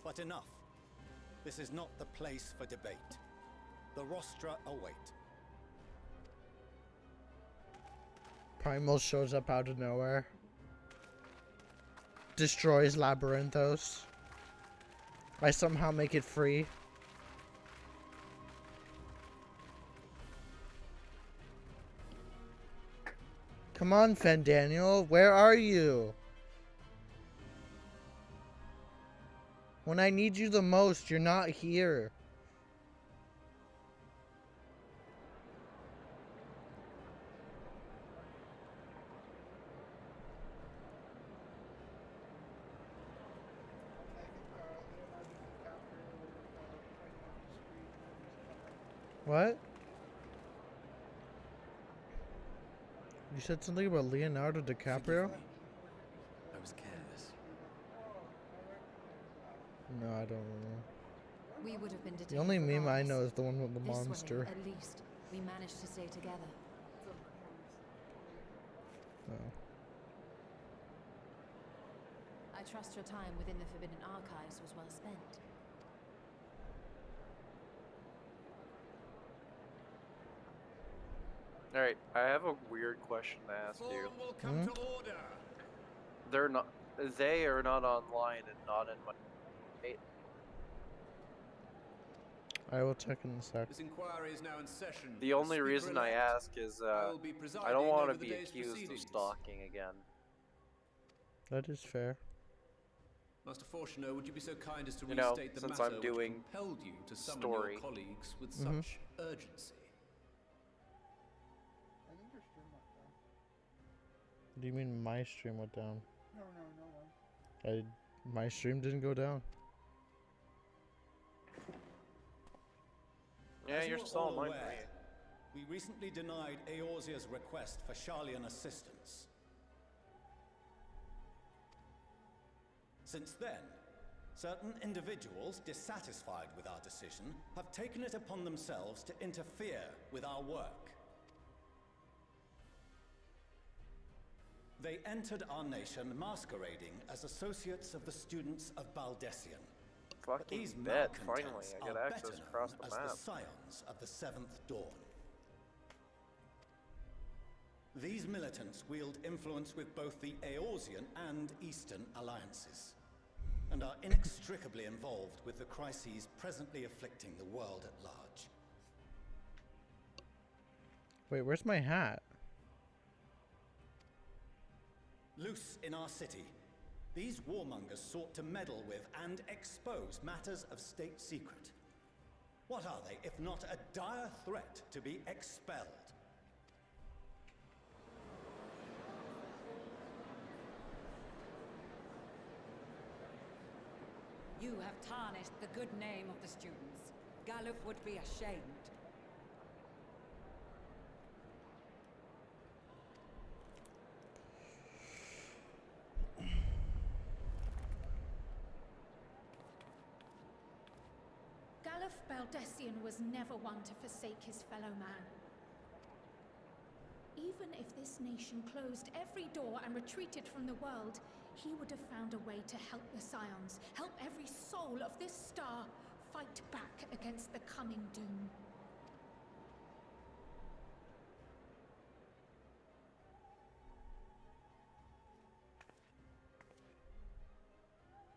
But enough. This is not the place for debate. The rostra await. Primal shows up out of nowhere. Destroys Labyrinthos. I somehow make it free. Come on, Fendaniel, where are you? When I need you the most, you're not here. What? You said something about Leonardo DiCaprio? I was careless. No, I don't know. We would have been detained. The only meme I regardless. know is the one with the This monster. way, at least, we managed to stay together. Oh. I trust your time within the Forbidden Archives was well spent. Alright, I have a weird question to ask you. Will come to order. They're not. They are not online and not in my. I will check in a sec. This inquiry is now in session. The only Speaker reason I elect, ask is will be I don't presiding want to over the be day's accused of proceedings. stalking again. That is fair. Master Fortuner, would you be so kind as to You know, restate the since matter I'm doing which compelled you to summon story. your colleagues with Mhm. such urgency? I think your stream went down. What do you mean my stream went down? No one. My stream didn't go down. Yeah, As you're you are still all online. aware, we recently denied Eorzea's request for Sharlayan assistance. Since then, certain individuals dissatisfied with our decision have taken it upon themselves to interfere with our work. They entered our nation masquerading as associates of the students of Baldessian. But Fucking these bet, malcontents finally, I get are access better across known the as map. the Scions of the Seventh Dawn. These militants wield influence with both the Eorzean and Eastern alliances, and are inextricably involved with the crises presently afflicting the world at large. Wait, where's my hat? Loose in our city, these warmongers sought to meddle with and expose matters of state secret. What are they, if not a dire threat to be expelled? You have tarnished the good name of the students. Galuf would be ashamed. Galuf Baldessian was never one to forsake his fellow man. Even if this nation closed every door and retreated from the world, he would have found a way to help the Scions, help every soul of this star fight back against the coming doom.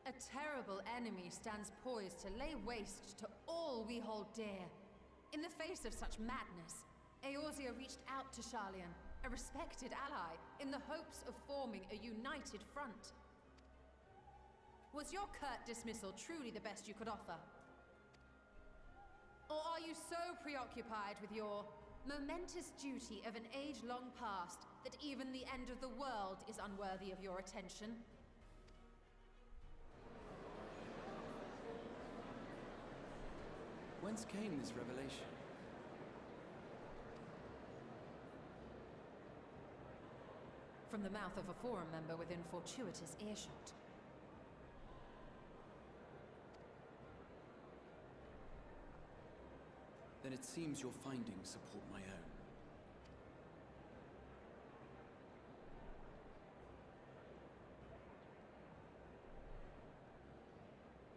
A terrible enemy stands poised to lay waste to all we hold dear. In the face of such madness, Eorzea reached out to Sharlayan, a respected ally, in the hopes of forming a united front. Was your curt dismissal truly the best you could offer? Or are you so preoccupied with your momentous duty of an age long past that even the end of the world is unworthy of your attention? Whence came this revelation? From the mouth of a forum member within fortuitous earshot. Then it seems your findings support my own.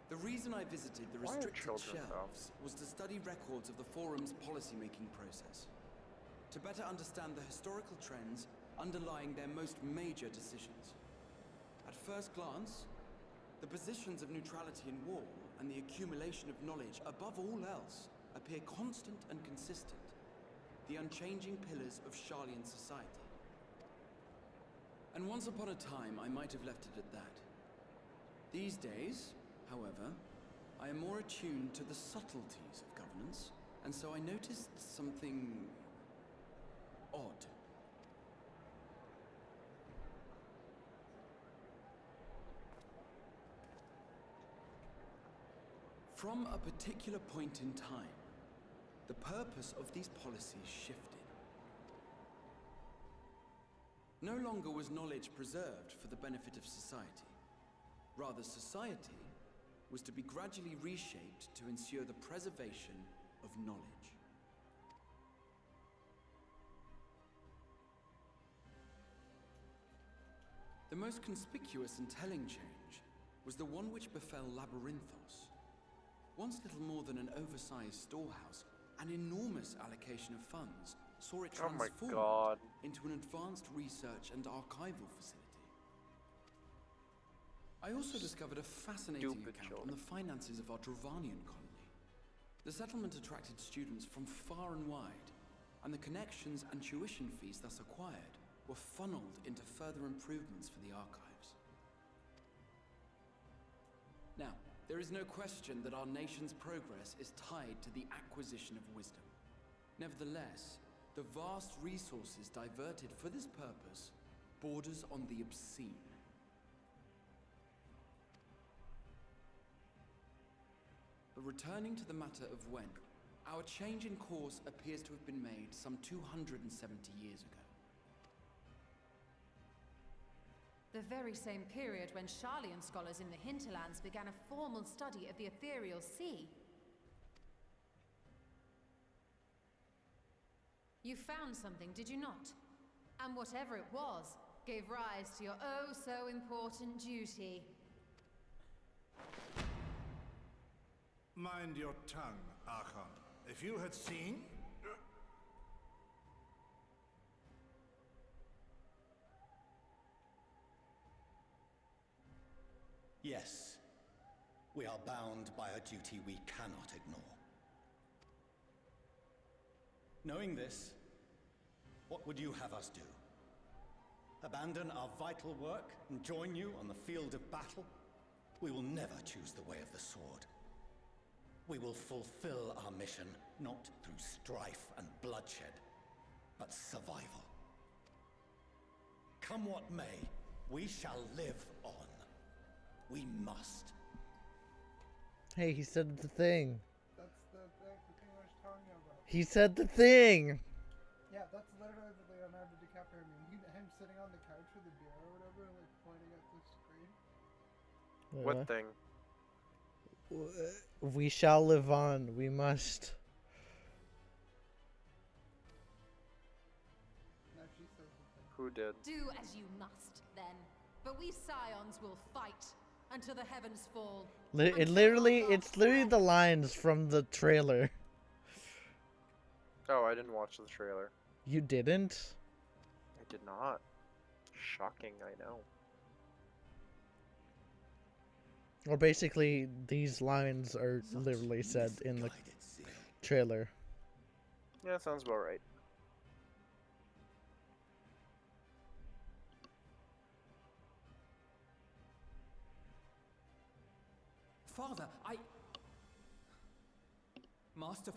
The reason I visited the Why are restricted children shelves was to study records of the forum's policy-making process, to better understand the historical trends underlying their most major decisions. At first glance, the positions of neutrality in war and the accumulation of knowledge above all else appear constant and consistent, the unchanging pillars of Sharlayan society. And once upon a time, I might have left it at that. These days, however, I am more attuned to the subtleties of governance, and so I noticed something odd. From a particular point in time, the purpose of these policies shifted. No longer was knowledge preserved for the benefit of society. Rather, society was to be gradually reshaped to ensure the preservation of knowledge. The most conspicuous and telling change was the one which befell Labyrinthos. Once little more than an oversized storehouse, an enormous allocation of funds saw it transformed into an advanced research and archival facility. I also discovered a fascinating account on the finances of our Dravanian colony. The settlement attracted students from far and wide, and the connections and tuition fees thus acquired were funneled into further improvements for the archives. Now, there is no question that our nation's progress is tied to the acquisition of wisdom. Nevertheless, the vast resources diverted for this purpose borders on the obscene. But returning to the matter of when, our change in course appears to have been made some 270 years ago. The very same period when Sharlayan scholars in the hinterlands began a formal study of the ethereal sea. You found something, did you not? And whatever it was, gave rise to your oh-so-important duty. Mind your tongue, Archon. If you had seen... Yes. We are bound by a duty we cannot ignore. Knowing this, what would you have us do? Abandon our vital work and join you on the field of battle? We will never choose the way of the sword. We will fulfill our mission, not through strife and bloodshed, but survival. Come what may, we shall live on. We must. Hey, he said the thing. That's the thing I was talking about. He said the thing! Yeah, that's literally the Leonardo DiCaprio meme. Him sitting on the couch with a beer or whatever, like pointing at the screen. What thing? We shall live on. We must. No, she says the thing. Who did? Do as you must, then. But we Scions will fight until the heavens fall. It's literally the lines from the trailer. Oh, I didn't watch the trailer. You didn't? I did not. Shocking, I know. Well, basically, these lines are literally said in the trailer. Yeah, sounds about right. Father, Master,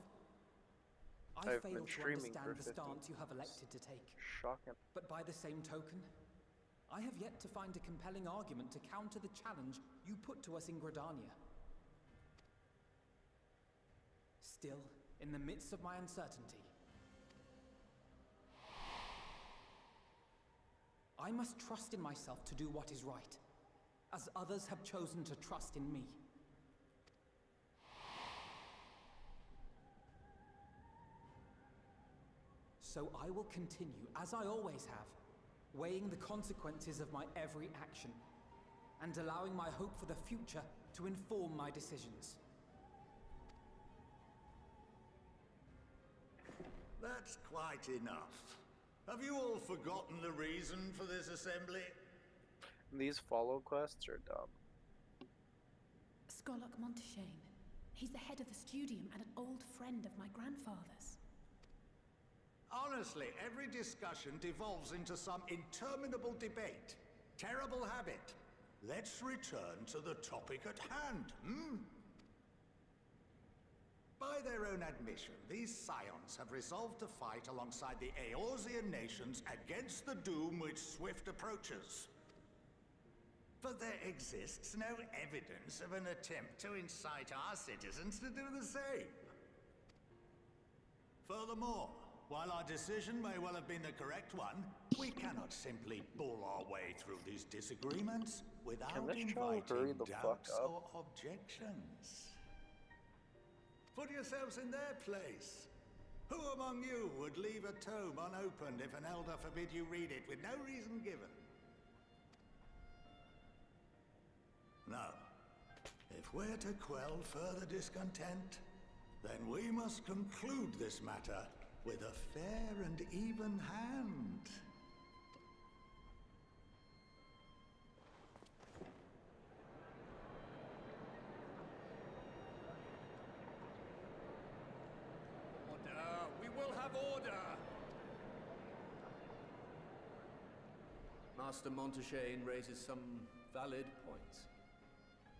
I've fail been to streaming for understand the 50. stance you have elected to take. Shocking. But by the same token, I have yet to find a compelling argument to counter the challenge you put to us in Gridania. Still, in the midst of my uncertainty, I must trust in myself to do what is right, as others have chosen to trust in me. So I will continue, as I always have, weighing the consequences of my every action, and allowing my hope for the future to inform my decisions. That's quite enough. Have you all forgotten the reason for this assembly? These follow quests are dumb. Skolok Monteshane. He's the head of the studium and an old friend of my grandfather's. Honestly, every discussion devolves into some interminable debate. Terrible habit. Let's return to the topic at hand, By their own admission, these scions have resolved to fight alongside the Eorzean nations against the doom which swift approaches. But there exists no evidence of an attempt to incite our citizens to do the same. Furthermore, while our decision may well have been the correct one, we cannot simply bull our way through these disagreements without inviting doubts or objections. Put yourselves in their place. Who among you would leave a tome unopened if an elder forbid you read it with no reason given? Now, if we're to quell further discontent, then we must conclude this matter with a fair and even hand. Order! We will have order! Master Monteshane raises some valid points.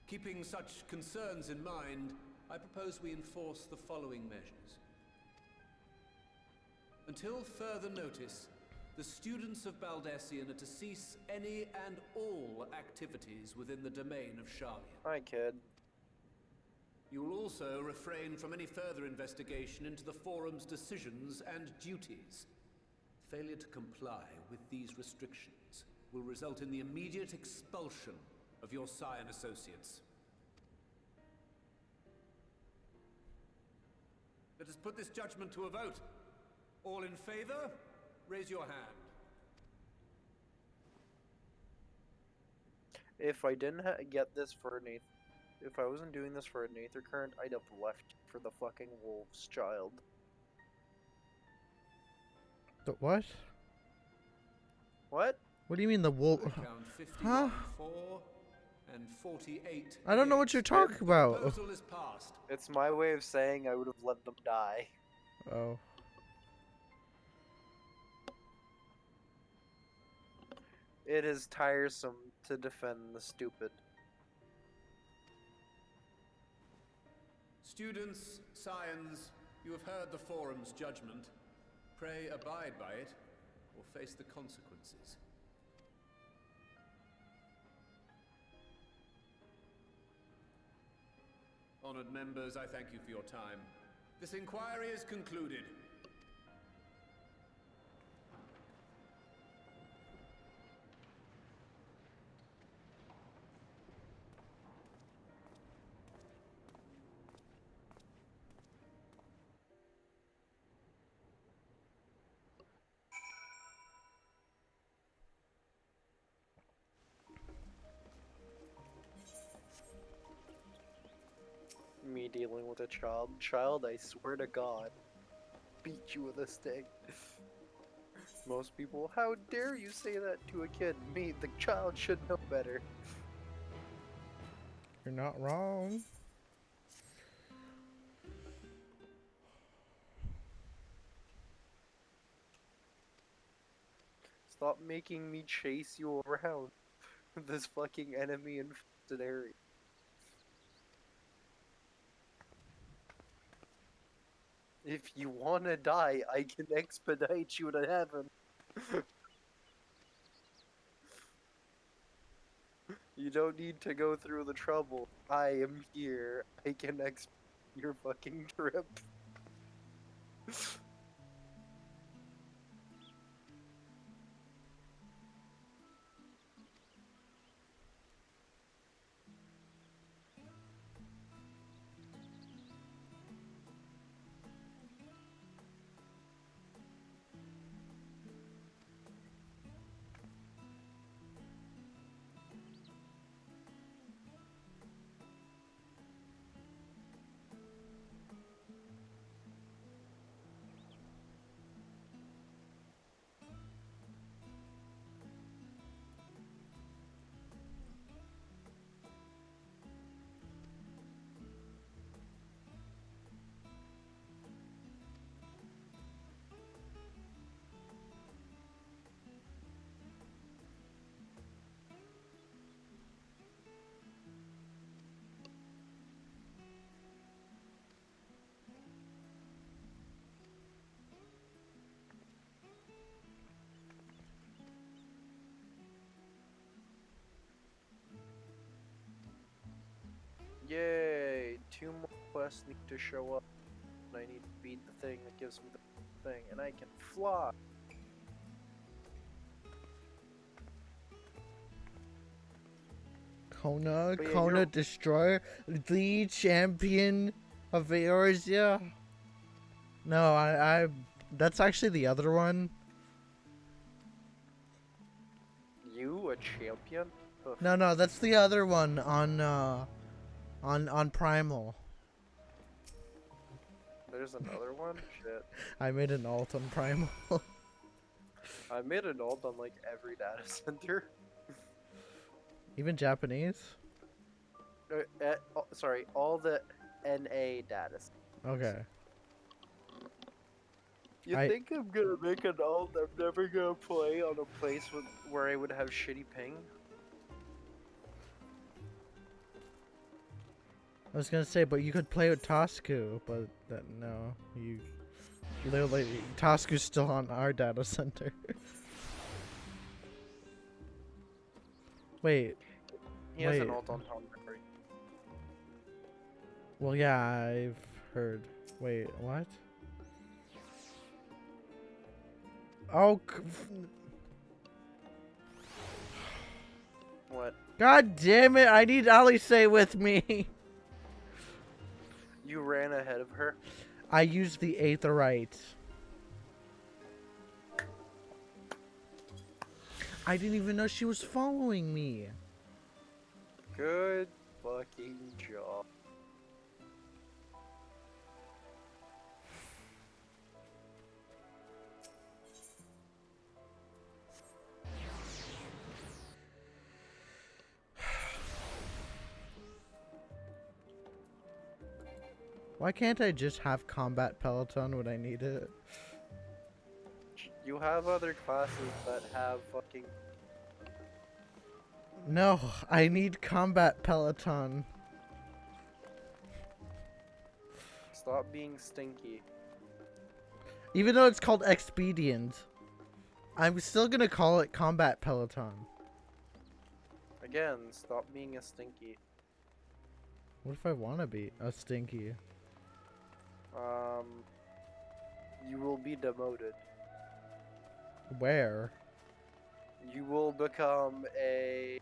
Keeping such concerns in mind, I propose we enforce the following measures. Until further notice, the students of Baldessian are to cease any and all activities within the domain of Sharlia. Hi, kid. You will also refrain from any further investigation into the Forum's decisions and duties. Failure to comply with these restrictions will result in the immediate expulsion of your Scion associates. Let us put this judgment to a vote. All in favor, raise your hand. If I didn't get this for an eighth, if I wasn't doing this for an Aether Current, I'd have left for the fucking Wolf's Child. The what? What? What do you mean the wolf? I count 51 Huh? for and 48 I don't know what you're talking about. Proposal is passed. It's my way of saying I would have let them die. Oh. It is tiresome to defend the stupid. Students, scions, you have heard the Forum's judgment. Pray abide by it, or face the consequences. Honored members, I thank you for your time. This inquiry is concluded. Me dealing with a child. Child, I swear to God, beat you with a stick. Most people, how dare you say that to a kid? Me, the child, should know better. You're not wrong. Stop making me chase you around this fucking enemy infested area. If you wanna die, I can expedite you to heaven. You don't need to go through the trouble. I am here. I can expedite your fucking trip. Yay! 2 more quests need to show up. And I need to beat the thing that gives me the thing, and I can fly. Kona, But yeah, Kona Destroyer, the champion of Eorzea. No, that's actually the other one. You, a champion? Ugh. No, that's the other one on Primal. There's another one? Shit. I made an alt on Primal. I made an ult on like every data center. Even Japanese? Sorry, all the NA data centers. Okay. You think I'm gonna make an ult I'm never gonna play on a place where I would have shitty ping? I was gonna say, but you could play with Tosku, but no, you literally Tosku's still on our data center. Wait. He has an ult on Tom Murray. Well, yeah, I've heard. Wait, what? Oh. What? God damn it! I need Alice with me. You ran ahead of her? I used the Aetherite. I didn't even know she was following me. Good fucking job. Why can't I just have combat peloton when I need it? You have other classes that have fucking... No, I need combat peloton. Stop being stinky. Even though it's called expedient, I'm still gonna call it combat peloton. Again, stop being a stinky. What if I want to be a stinky? You will be demoted. Where? You will become a...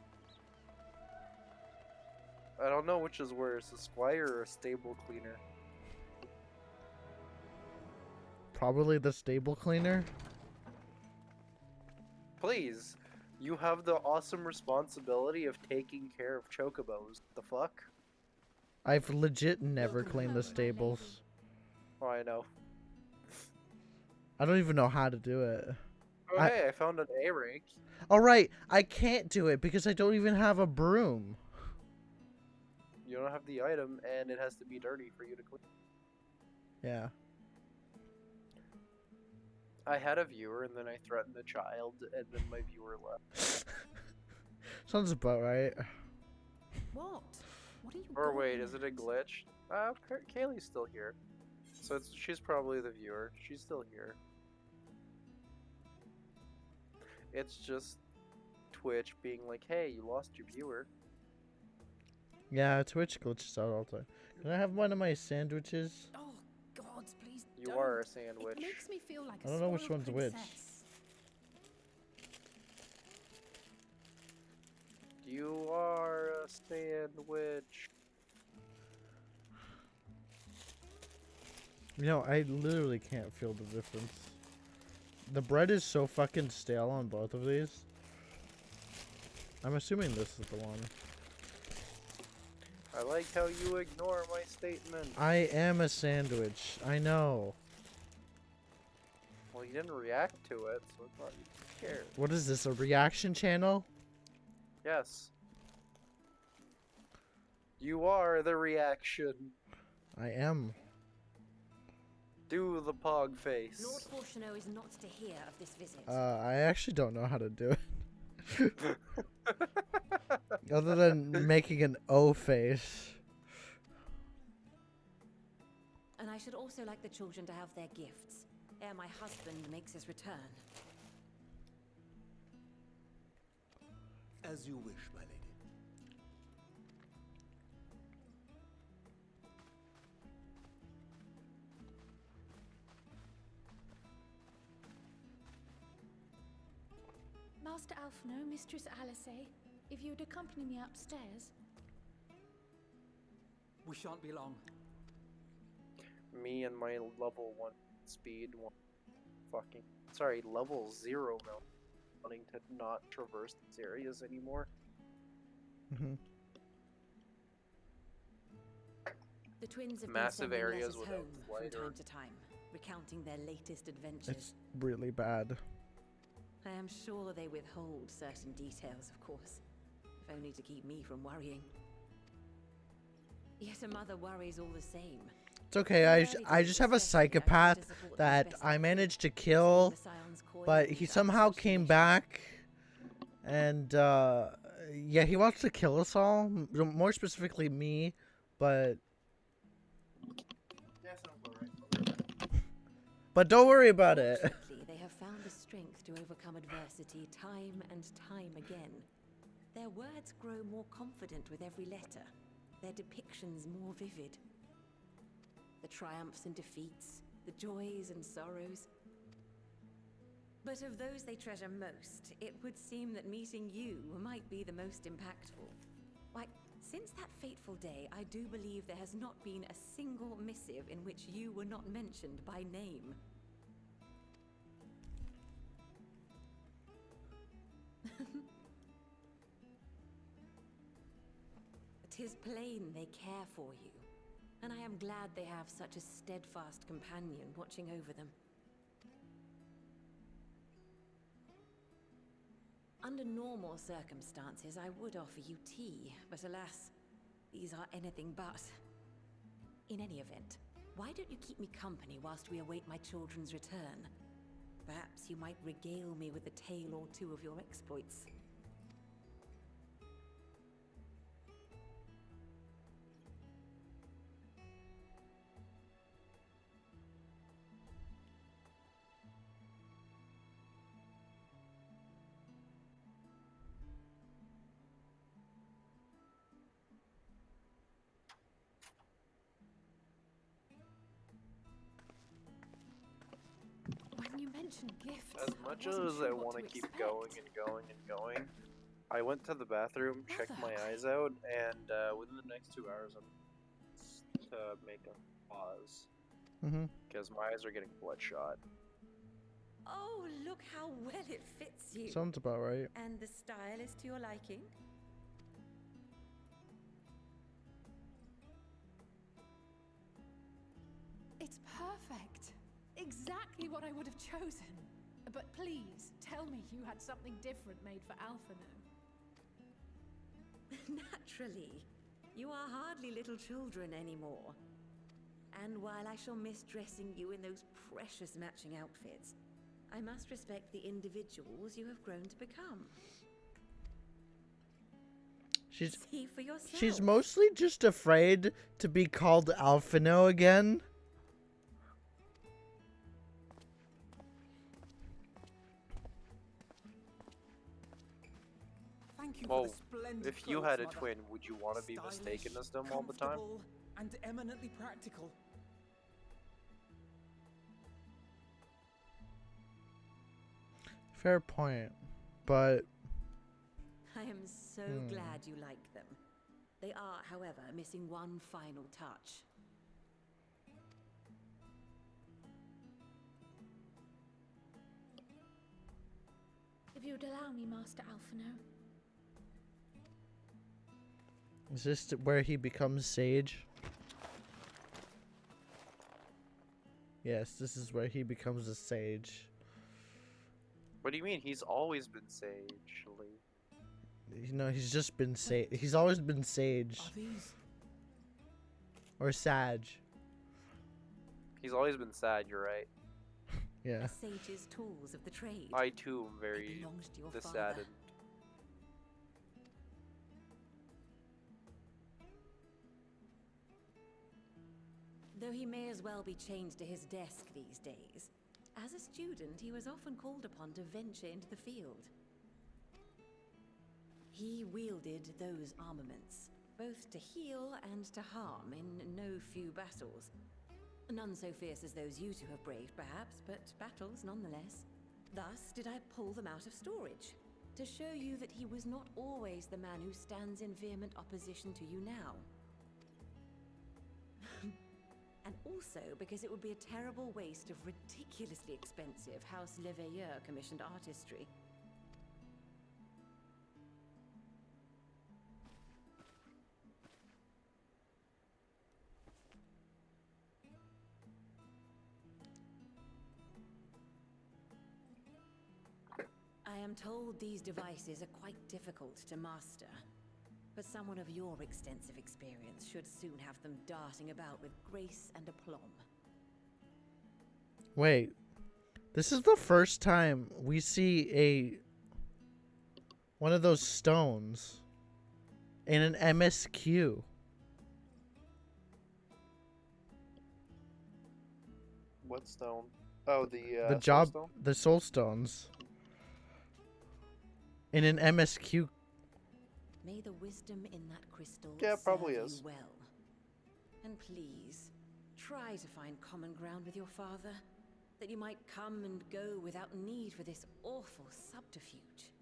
I don't know which is worse, a squire or a stable cleaner. Probably the stable cleaner. Please, you have the awesome responsibility of taking care of chocobos. The fuck? I've legit never cleaned the stables. Oh, I know. I don't even know how to do it. Oh, hey, I found an A rank. Alright, I can't do it because I don't even have a broom. You don't have the item, and it has to be dirty for you to clean. Yeah. I had a viewer, and then I threatened a child, and then my viewer left. Sounds about right. What? What are you Or going wait, is at? it a glitch? Kaylee's still here. So she's probably the viewer. She's still here. It's just Twitch being like, hey, you lost your viewer. Yeah, Twitch glitches out all the time. Can I have one of my sandwiches? Oh, gods, please You don't. are a sandwich. It makes me feel like a I don't know which spoiled one's which. princess. You are a sandwich. You know, I literally can't feel the difference. The bread is so fucking stale on both of these. I'm assuming this is the one. I like how you ignore my statement. I am a sandwich. I know. Well, you didn't react to it, so I thought you cared. What is this, a reaction channel? Yes. You are the reaction. I am. Do the pog face. Lord Fortuno is not to hear of this visit. I actually don't know how to do it. Other than making an O face. And I should also like the children to have their gifts, ere my husband makes his return. As you wish, my lady. Master Alphino, Mistress Alice, if you'd accompany me upstairs. We shan't be long. Me and my level 1 speed, fucking, sorry, level 0 now. Wanting to not traverse these areas anymore. The twins have Massive been sending areas letters without home from light or- time to time, recounting their latest adventures. It's really bad. I am sure they withhold certain details, of course, if only to keep me from worrying. Yet a mother worries all the same. It's okay, I just have a psychopath that I managed to kill, but he somehow came back, and yeah, he wants to kill us all, more specifically me, but don't worry about it. Fortunately, they have found the strength to overcome adversity time and time again. Their words grow more confident with every letter, their depictions more vivid. The triumphs and defeats, the joys and sorrows. But of those they treasure most, it would seem that meeting you might be the most impactful. Why, since that fateful day, I do believe there has not been a single missive in which you were not mentioned by name. 'Tis plain they care for you, and I am glad they have such a steadfast companion watching over them. Under normal circumstances, I would offer you tea, but alas, these are anything but. In any event, why don't you keep me company whilst we await my children's return? Perhaps you might regale me with a tale or two of your exploits. When you mention gifts, As much wasn't as sure I what want to to keep expect. going and going and going, I went to the bathroom, checked my eyes out, and within the next 2 hours, I'm to make a pause because my eyes are getting bloodshot. Oh, look how well it fits you. Sounds about right. And the style is to your liking? It's perfect. Exactly what I would have chosen. But please, tell me you had something different made for Alphino. Naturally. You are hardly little children anymore. And while I shall miss dressing you in those precious matching outfits, I must respect the individuals you have grown to become. See for yourself. She's mostly just afraid to be called Alphino again. Thank you Well, for the splendid if you clothes, had a Mother. twin, would you want to be mistaken as them all the time? Comfortable, and eminently practical. Fair point, but I am so glad you like them. They are, however, missing one final touch. If you would allow me, Master Alphino. is this where he becomes sage? Yes, this is where he becomes a sage. What do you mean? He's always been sage, Lee. You know, he's just been sage. He's always been sage. Are these? Or sage. He's always been sad, you're right. Yeah. A sage's tools of the trade. I too am very belongs to your dissaddened. Though he may as well be chained to his desk these days, as a student he was often called upon to venture into the field. He wielded those armaments, both to heal and to harm in no few battles. None so fierce as those you two have braved, perhaps, but battles nonetheless. Thus did I pull them out of storage, to show you that he was not always the man who stands in vehement opposition to you now. And also because it would be a terrible waste of ridiculously expensive House Leveilleur commissioned artistry. I am told these devices are quite difficult to master, but someone of your extensive experience should soon have them darting about with grace and aplomb. Wait. This is the first time we see one of those stones in an MSQ. What stone? Oh, the The job, soul stone? the soul stones. In an MSQ. May the wisdom in that crystal probably serve is. you well. And please, try to find common ground with your father, that you might come and go without need for this awful subterfuge.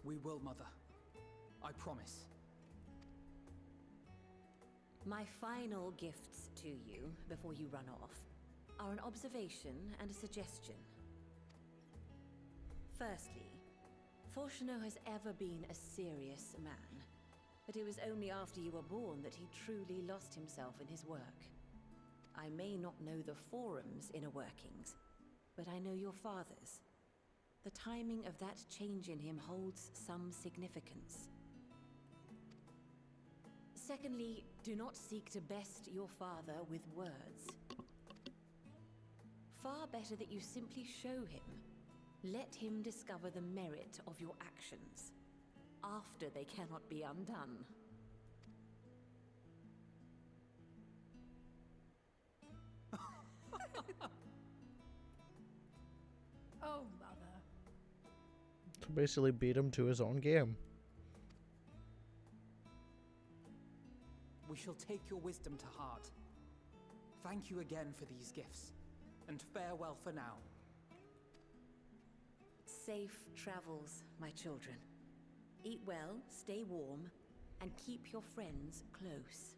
We will, Mother. I promise. My final gifts to you, before you run off, are an observation and a suggestion. Firstly, Fortuno has ever been a serious man, but it was only after you were born that he truly lost himself in his work. I may not know the Forum's inner workings, but I know your father's. The timing of that change in him holds some significance. Secondly, do not seek to best your father with words. Far better that you simply show him. Let him discover the merit of your actions, after they cannot be undone. Oh, Mother. To basically beat him to his own game. We shall take your wisdom to heart. Thank you again for these gifts, and farewell for now. Safe travels, my children. Eat well, stay warm, and keep your friends close.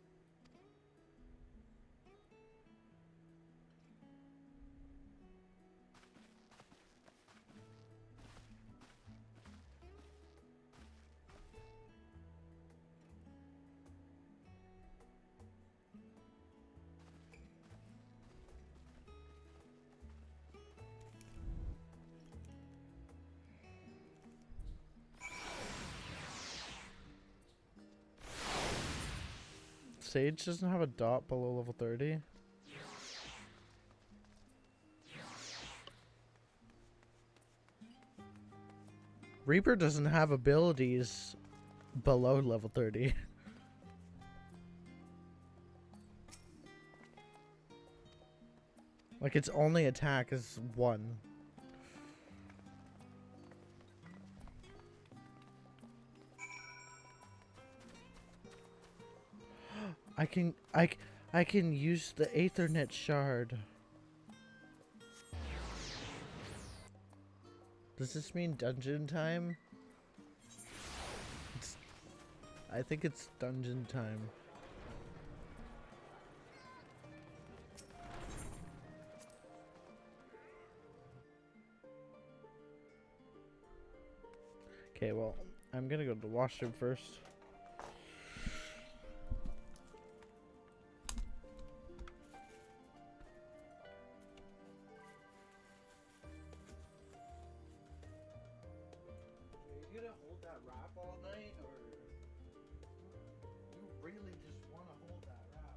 Sage doesn't have a dot below level 30. Reaper doesn't have abilities below level 30. Like its only attack is 1. I can use the Aethernet shard. Does this mean dungeon time? I think it's dungeon time. Okay, well, I'm gonna go to the washroom first. Are you gonna hold that wrap all night, or you really just want to hold that wrap?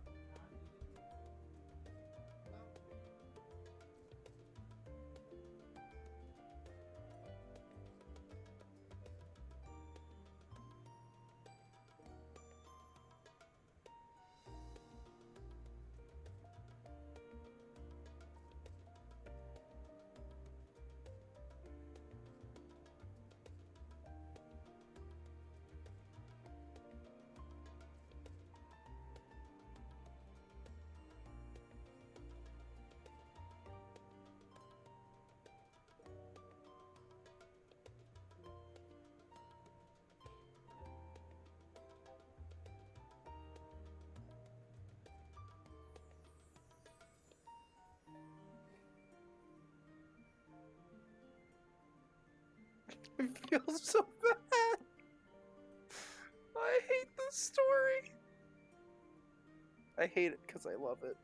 I feel so bad. I hate this story. I hate it because I love it.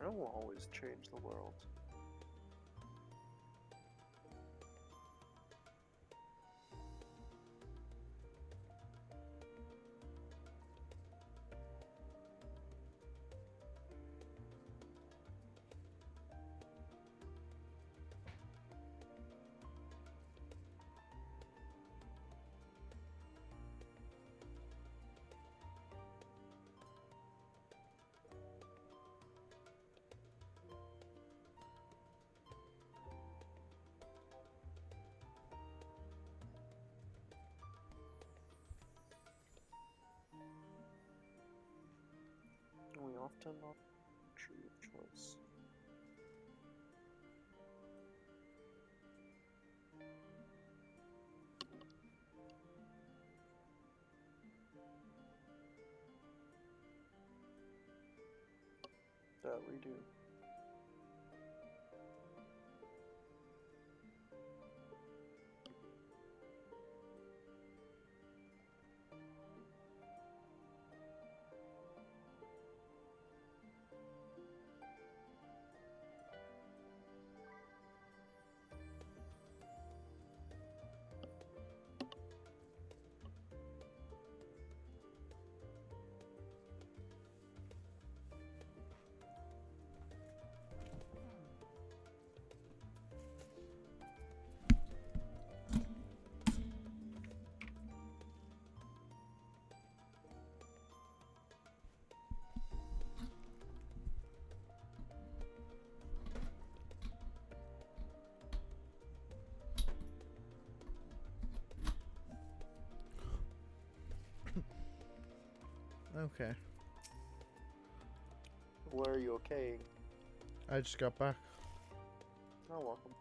I will always change the world. We often not true choice. That we do. Okay. What are you okay? I just got back. Oh, welcome.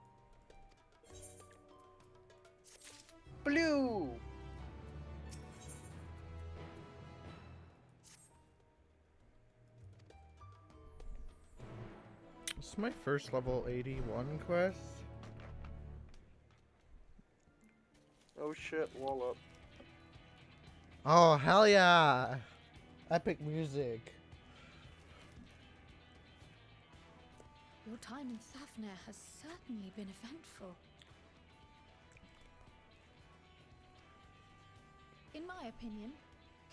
Blue! This is my first level 81 quest. Oh shit, wall up. Oh, hell yeah! Epic music. Your time in Thafnir has certainly been eventful. In my opinion,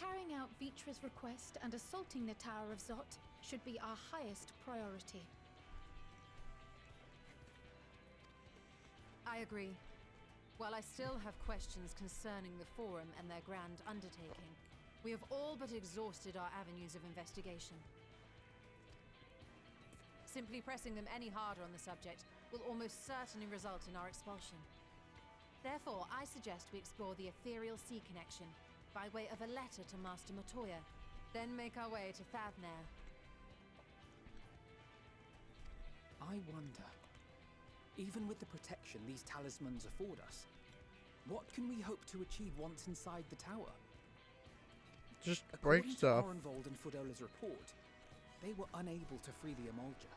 carrying out Vitra's request and assaulting the Tower of Zot should be our highest priority. I agree. While I still have questions concerning the Forum and their grand undertaking, we have all but exhausted our avenues of investigation. Simply pressing them any harder on the subject will almost certainly result in our expulsion. Therefore, I suggest we explore the ethereal sea connection by way of a letter to Master Matoya, then make our way to Thavnair. I wonder, even with the protection these talismans afford us, what can we hope to achieve once inside the tower? Just break stuff. According to Orenvold and Fudola's report, they were unable to free the Emulger.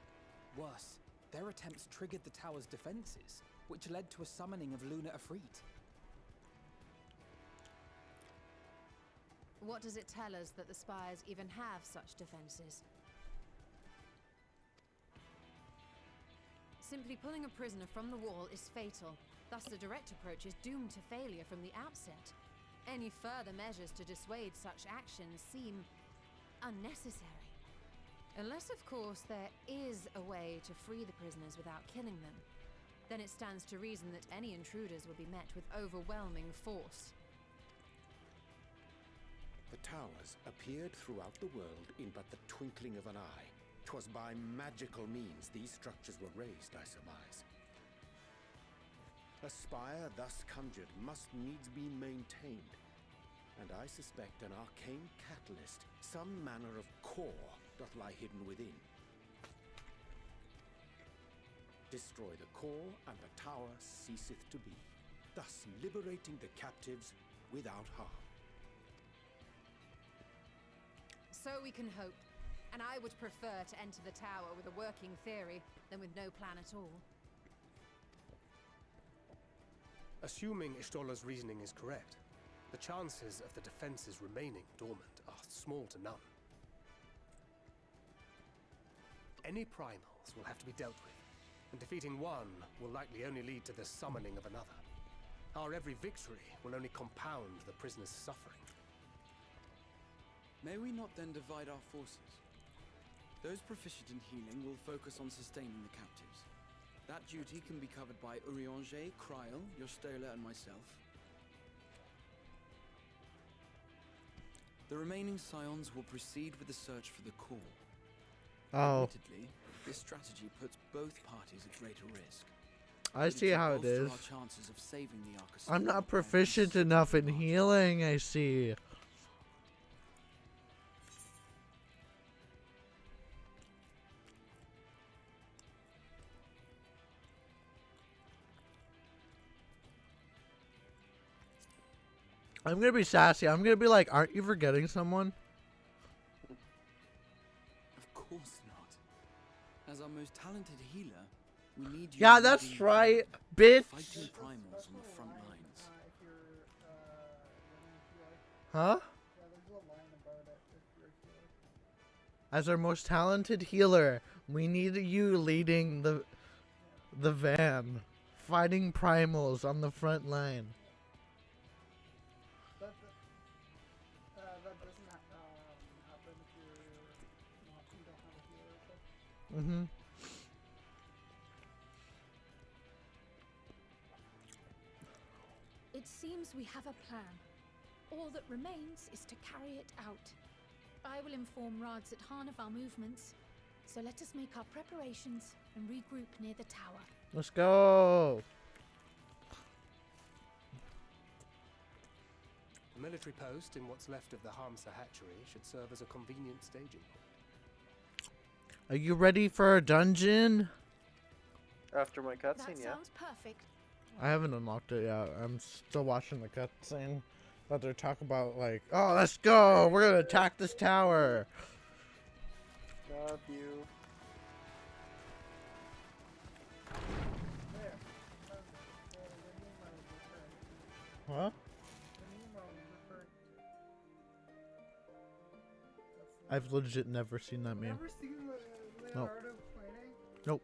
Worse, their attempts triggered the tower's defenses, which led to a summoning of Luna Afrit. What does it tell us that the Spires even have such defenses? Simply pulling a prisoner from the wall is fatal, thus the direct approach is doomed to failure from the outset. Any further measures to dissuade such actions seem unnecessary. Unless, of course, there is a way to free the prisoners without killing them. Then it stands to reason that any intruders will be met with overwhelming force. The towers appeared throughout the world in but the twinkling of an eye. 'Twas by magical means these structures were raised, I surmise. A spire thus conjured must needs be maintained, and I suspect an arcane catalyst, some manner of core, doth lie hidden within. Destroy the core, and the tower ceaseth to be, thus liberating the captives without harm. So we can hope, and I would prefer to enter the tower with a working theory than with no plan at all. Assuming Ishtola's reasoning is correct, the chances of the defenses remaining dormant are small to none. Any primals will have to be dealt with, and defeating one will likely only lead to the summoning of another. Our every victory will only compound the prisoner's suffering. May we not then divide our forces? Those proficient in healing will focus on sustaining the captives. That duty can be covered by Urianger, Kryl, Yostola, and myself. The remaining scions will proceed with the search for the core. Oh. Admittedly, this strategy puts both parties at greater risk. I see how it is. Our chances of saving the Arca I'm not proficient enough in healing, I see. I'm gonna be sassy. I'm gonna be like, aren't you forgetting someone? Of course not. As our most talented healer, we need you. Yeah, that's right, bitch. Fighting primals on the front lines. Huh? As our most talented healer, we need you leading the van, fighting primals on the front line. That doesn't happen if you don't have a healer or something. Mm-hmm. It seems we have a plan. All that remains is to carry it out. I will inform Rads at Han of our movements, so let us make our preparations and regroup near the tower. Let's go! The military post in what's left of the Hamsa hatchery should serve as a convenient staging. Are you ready for a dungeon? After my cutscene, yeah. That sounds perfect. I haven't unlocked it yet. I'm still watching the cutscene. But they're talking about like, oh, let's go! We're gonna attack this tower! Love you. Huh? I've legit never seen that meme. Never seen Leonardo fighting? Nope.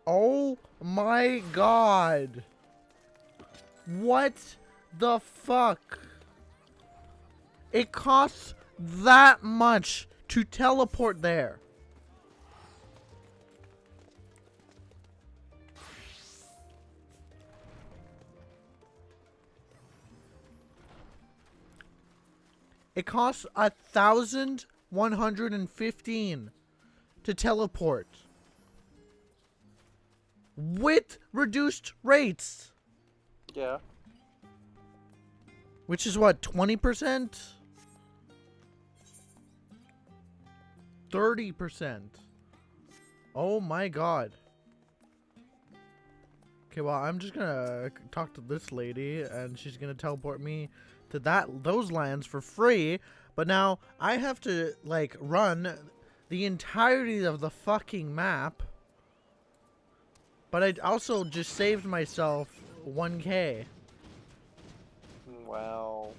Oh my god. What the fuck? It costs that much to teleport there. It costs 1,115 to teleport. With reduced rates. Yeah. Which is what, 20%? 30%. Oh my god. Okay, well, I'm just gonna talk to this lady, and she's gonna teleport me to those lands for free. But now I have to, like, run the entirety of the fucking map. But I also just saved myself 1K. Wow.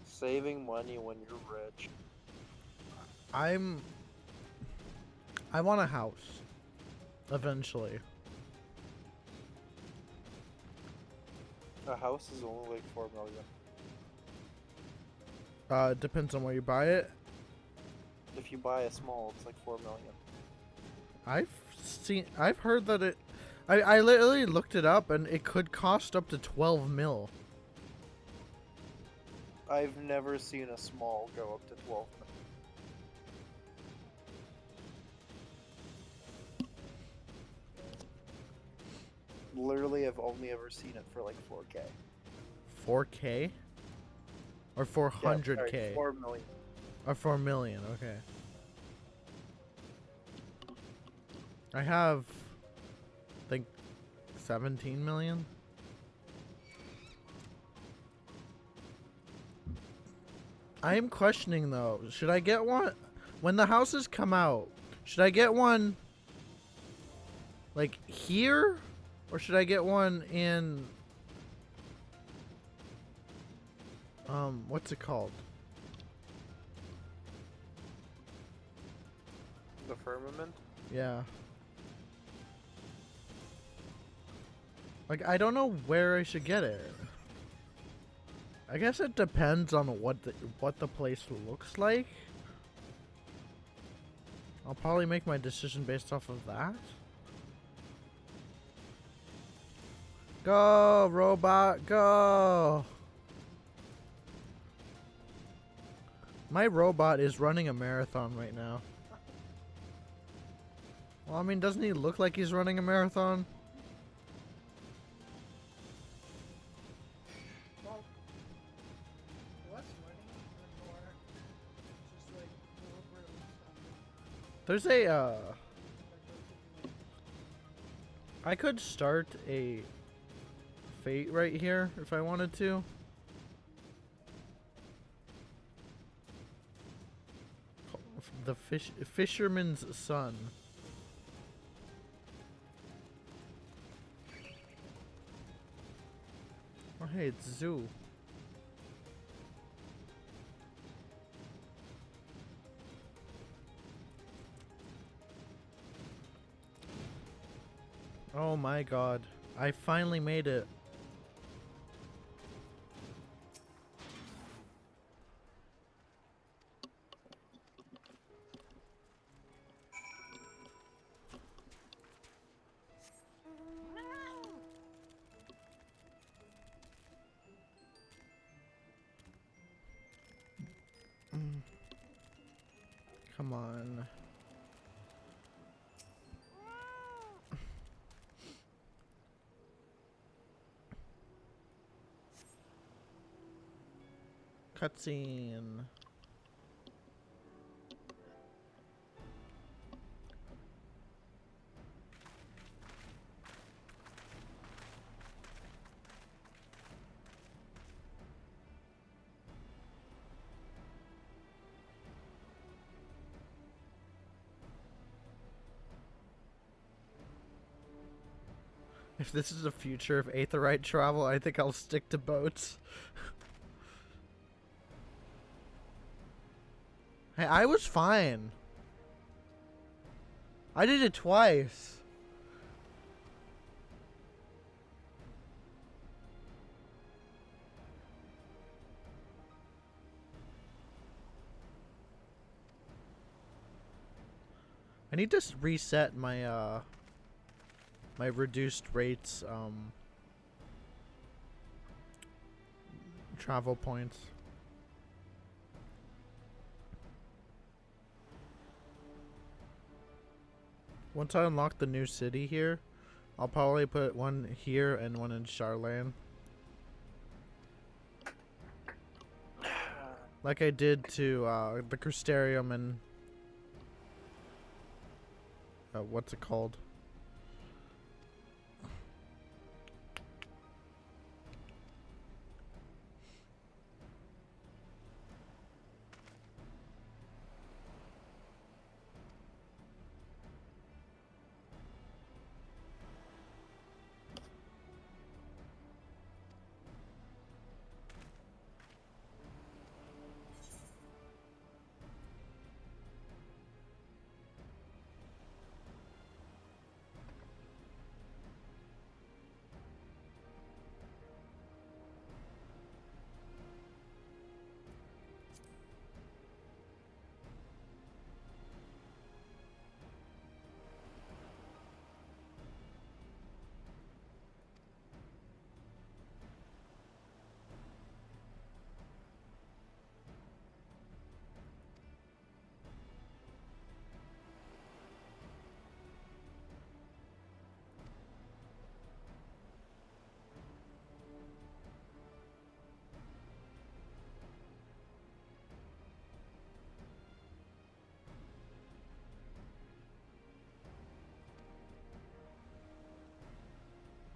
Saving money when you're rich. I want a house. Eventually. A house is only like 4 million. It depends on where you buy it. If you buy a small, it's like 4 million. I've heard that I literally looked it up, and it could cost up to 12 mil. I've never seen a small go up to 12 million. Literally, I've only ever seen it for like 4K. 4K? Or 400K? Yeah, 4 million. Or 4 million, okay. I have, I think, 17 million. I am questioning though, should I get one? When the houses come out, should I get one like here? Or should I get one in, what's it called? The firmament? Yeah. Like, I don't know where I should get it. I guess it depends on what the place looks like. I'll probably make my decision based off of that. Go, robot, go! My robot is running a marathon right now. Well, I mean, doesn't he look like he's running a marathon? Well, less running and more just like deliberately stuff. There's a, I could start a fate right here if I wanted to. The fisherman's son. Oh hey, it's Zoo. Oh my god. I finally made it. Come on. Cutscene. If this is the future of Aetheryte travel, I think I'll stick to boats. Hey, I was fine. I did it twice. I need to reset my my reduced rates travel points. Once I unlock the new city here, I'll probably put one here and one in Charlane. Like I did to the Crystarium and what's it called?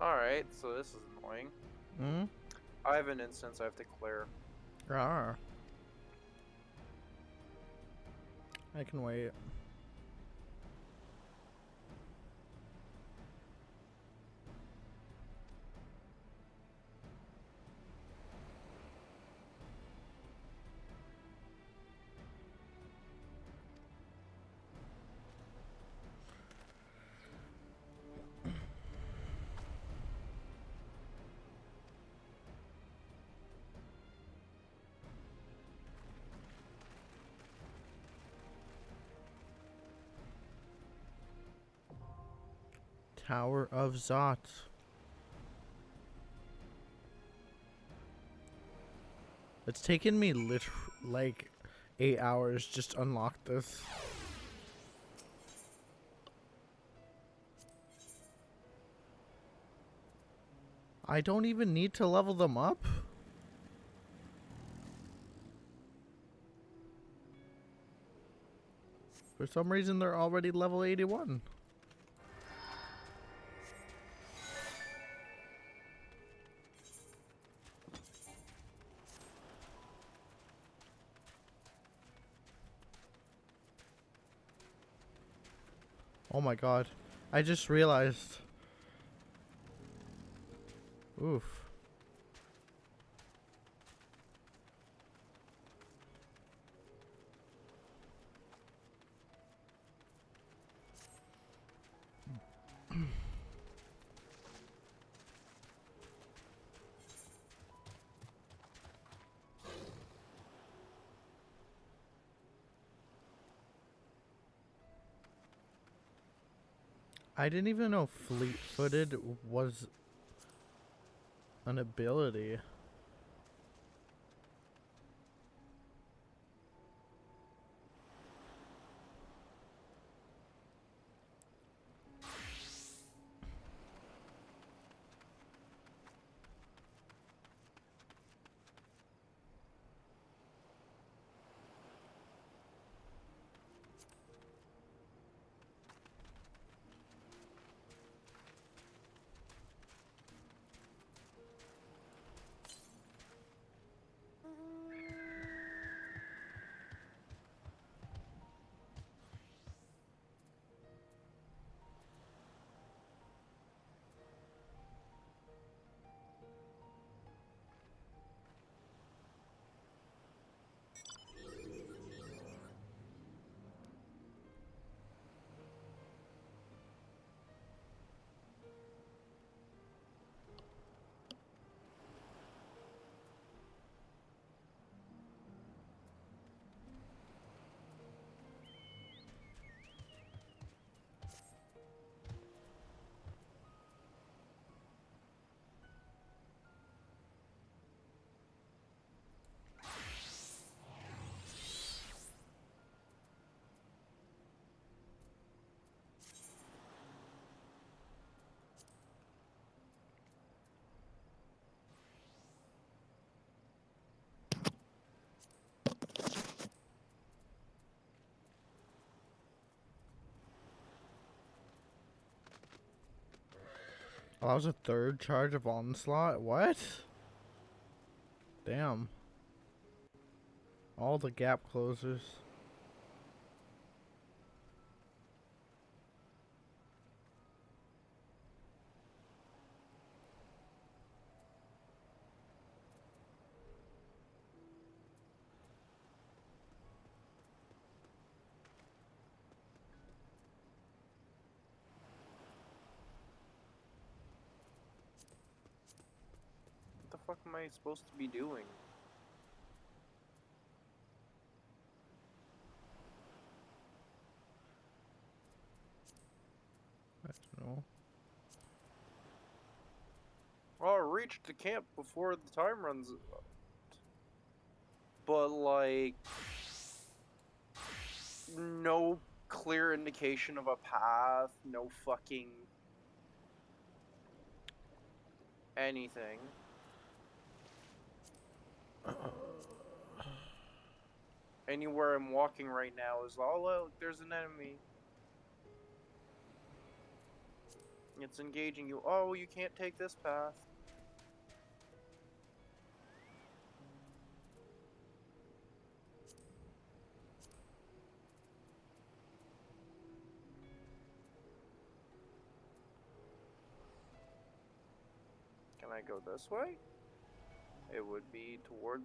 Alright, so this is annoying. Hmm? I have an instance I have to clear. Ah. I can wait. Tower of Zot. It's taken me like 8 hours just to unlock this. I don't even need to level them up. For some reason, they're already level 81. Oh my god. I just realized. Oof. I didn't even know fleet-footed was an ability. Allows a third charge of onslaught? What? Damn. All the gap closers. What the fuck am I supposed to be doing? I don't know. Oh, I reached the camp before the time runs out. But, like, no clear indication of a path, no fucking anything. Anywhere I'm walking right now is, oh, look, there's an enemy. It's engaging you. Oh, you can't take this path. Can I go this way? It would be towards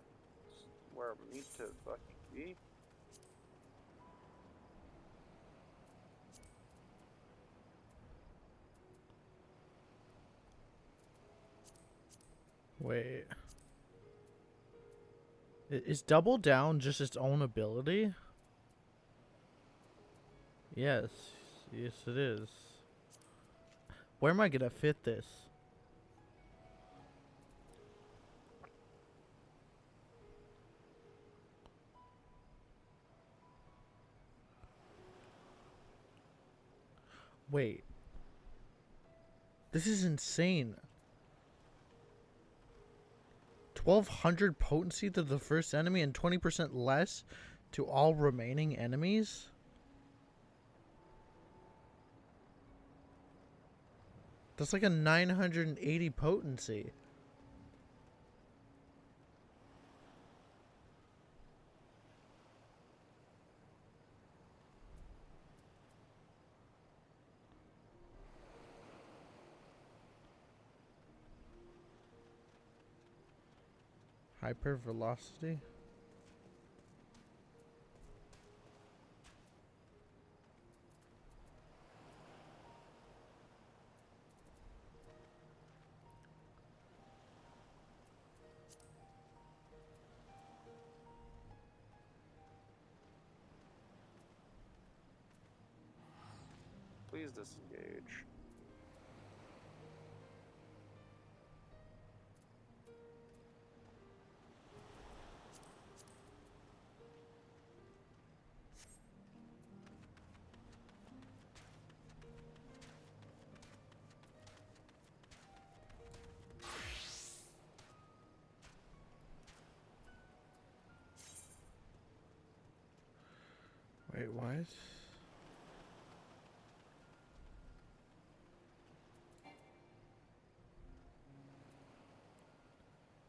where I need to fucking be. Wait. Is Double Down just its own ability? Yes. Yes, it is. Where am I gonna fit this? Wait. This is insane. 1200 potency to the first enemy and 20% less to all remaining enemies? That's like a 980 potency. Hyper velocity? Please disengage. Wait, what? Okay,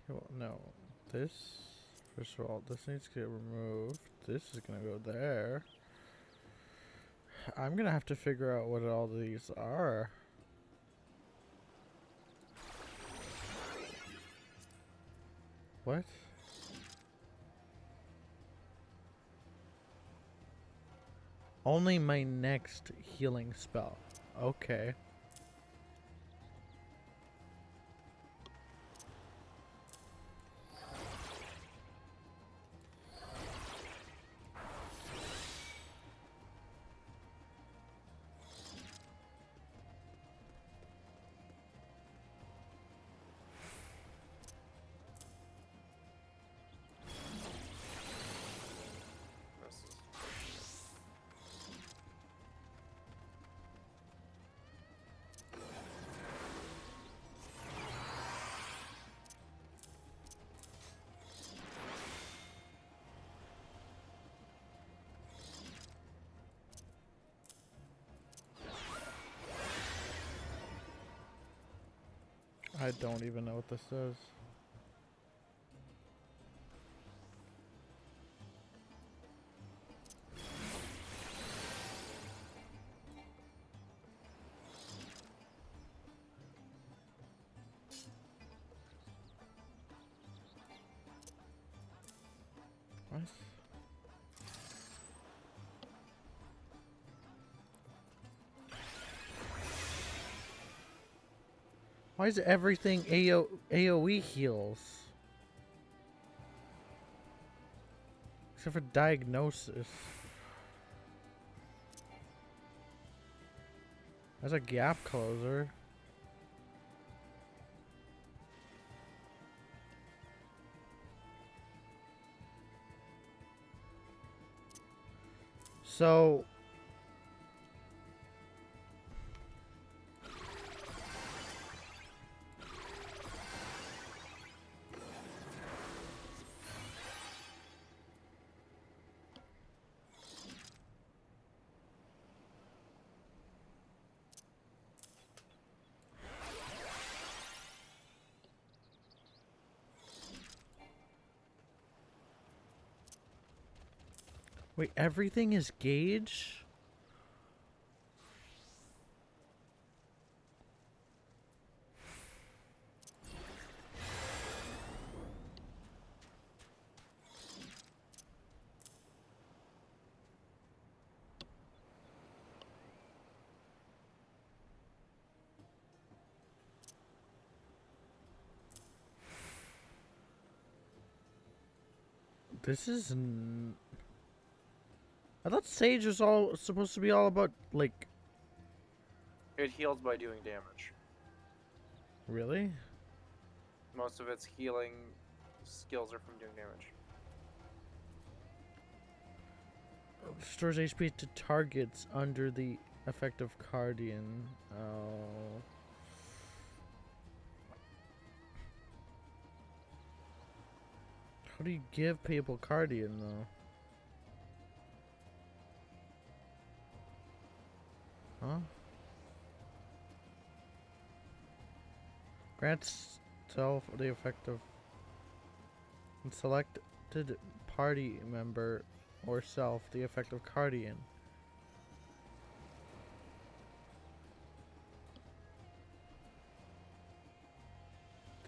well, no. This, first of all, this needs to get removed. This is gonna go there. I'm gonna have to figure out what all these are. What? Only my next healing spell. Okay. I don't even know what this is. What? Why is everything AoE heals? Except for diagnosis. That's a gap closer. So wait, everything is gauge? This is I thought Sage was all supposed to be all about, like... It heals by doing damage. Really? Most of its healing skills are from doing damage. Restores HP to targets under the effect of Cardian. Oh. How do you give people Cardian, though? Huh? Grants self the effect of selected party member or self the effect of Cardian.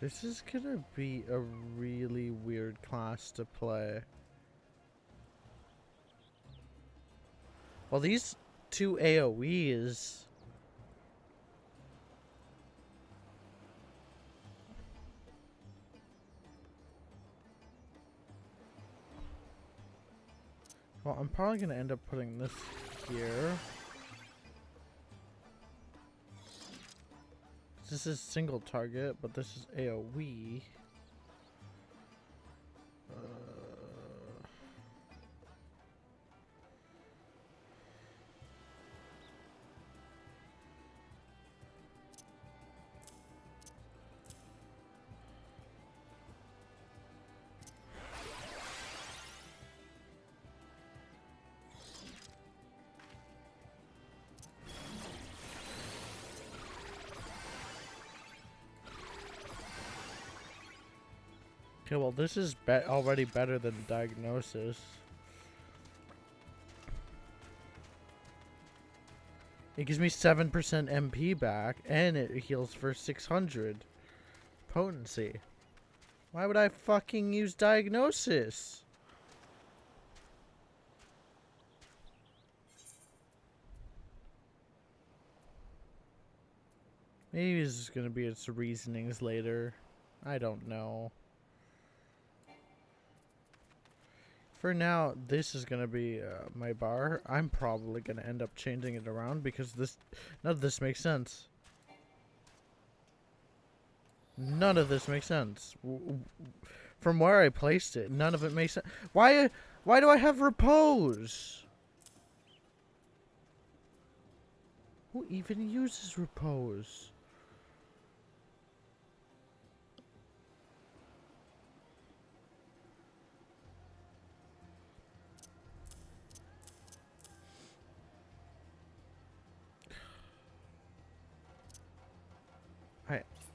This is gonna be a really weird class to play. Well, these two AoEs. Well, I'm probably gonna end up putting this here. This is single target, but this is AoE. Okay, well, this is already better than Diagnosis. It gives me 7% MP back, and it heals for 600 potency. Why would I fucking use Diagnosis? Maybe this is gonna be its reasonings later. I don't know. For now, this is gonna be my bar. I'm probably gonna end up changing it around because none of this makes sense. None of this makes sense. From where I placed it, none of it makes sense. Why do I have repose? Who even uses repose?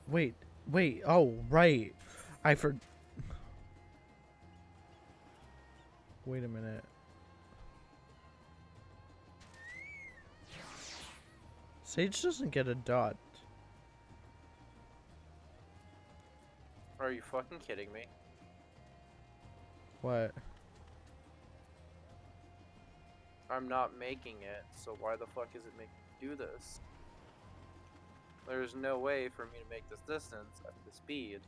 Wait. Wait, oh, right. I for... Wait a minute. Sage doesn't get a dot. Are you fucking kidding me? What? I'm not making it, so why the fuck is it making me do this? There's no way for me to make this distance at the speed.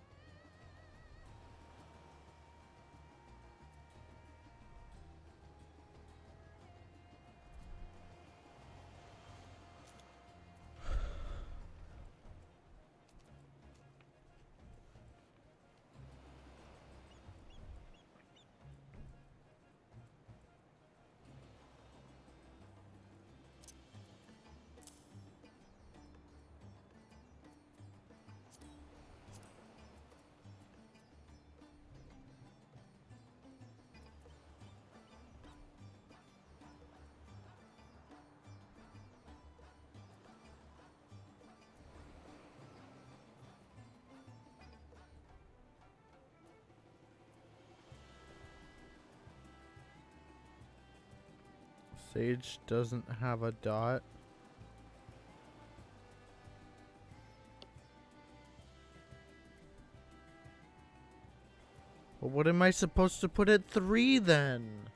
Sage doesn't have a dot. Well, what am I supposed to put at 3 then?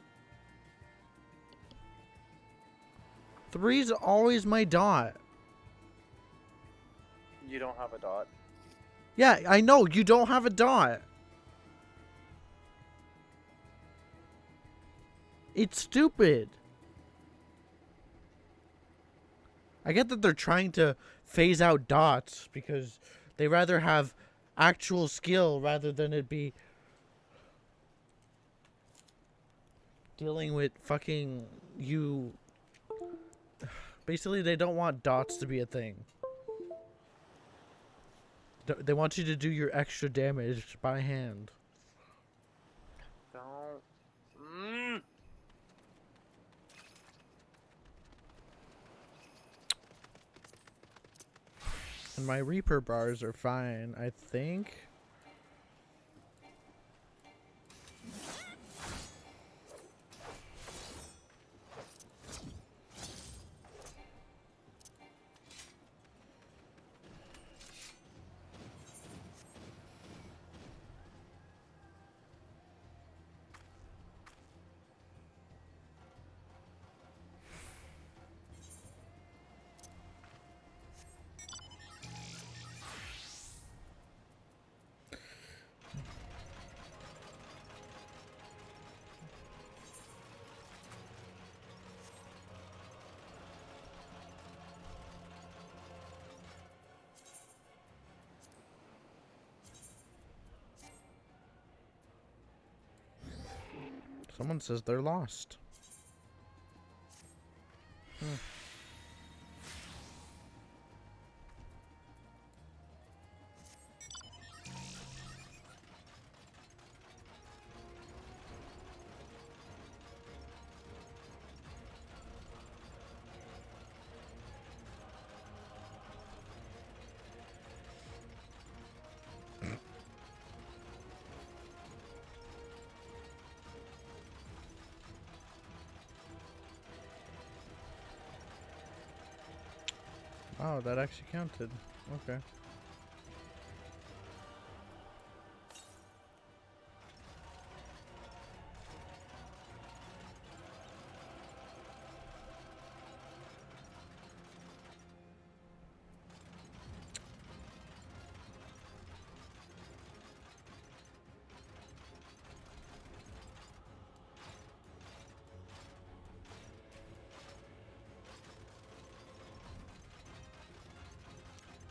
3's always my dot. You don't have a dot. Yeah, I know, you don't have a dot. It's stupid. I get that they're trying to phase out dots because they rather have actual skill rather than it be dealing with fucking you. Basically, they don't want dots to be a thing. They want you to do your extra damage by hand. Don't. And my Reaper bars are fine, I think. Someone says they're lost. Oh, that actually counted. Okay.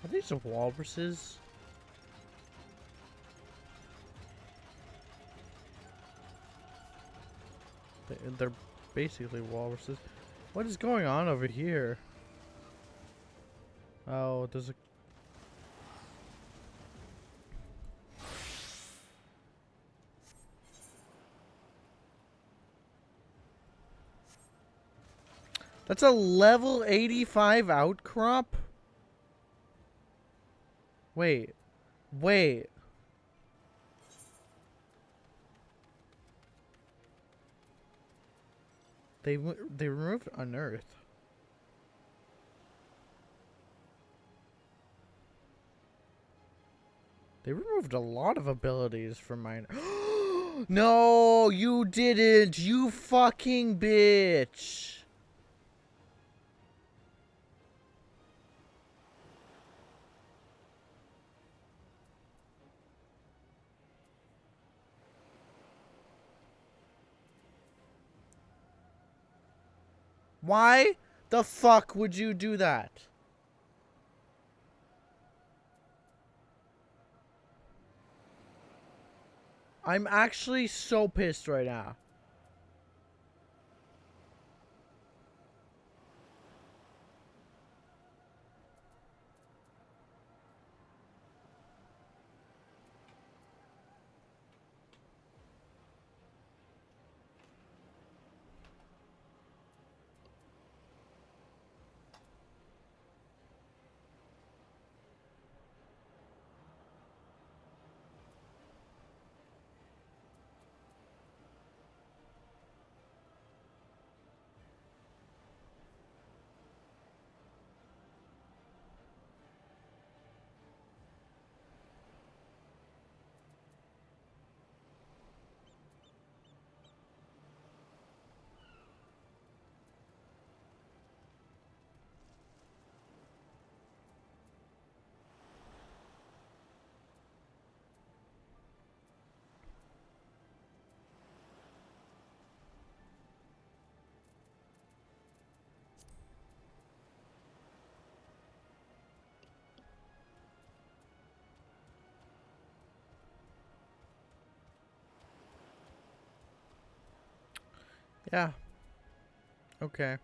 Are these walruses? They're basically walruses. What is going on over here? Oh, there's a... That's a level 85 outcrop? Wait. Wait. They removed Unearth. They removed a lot of abilities from mine. No, you didn't. You fucking bitch. Why the fuck would you do that? I'm actually so pissed right now. Yeah. Okay.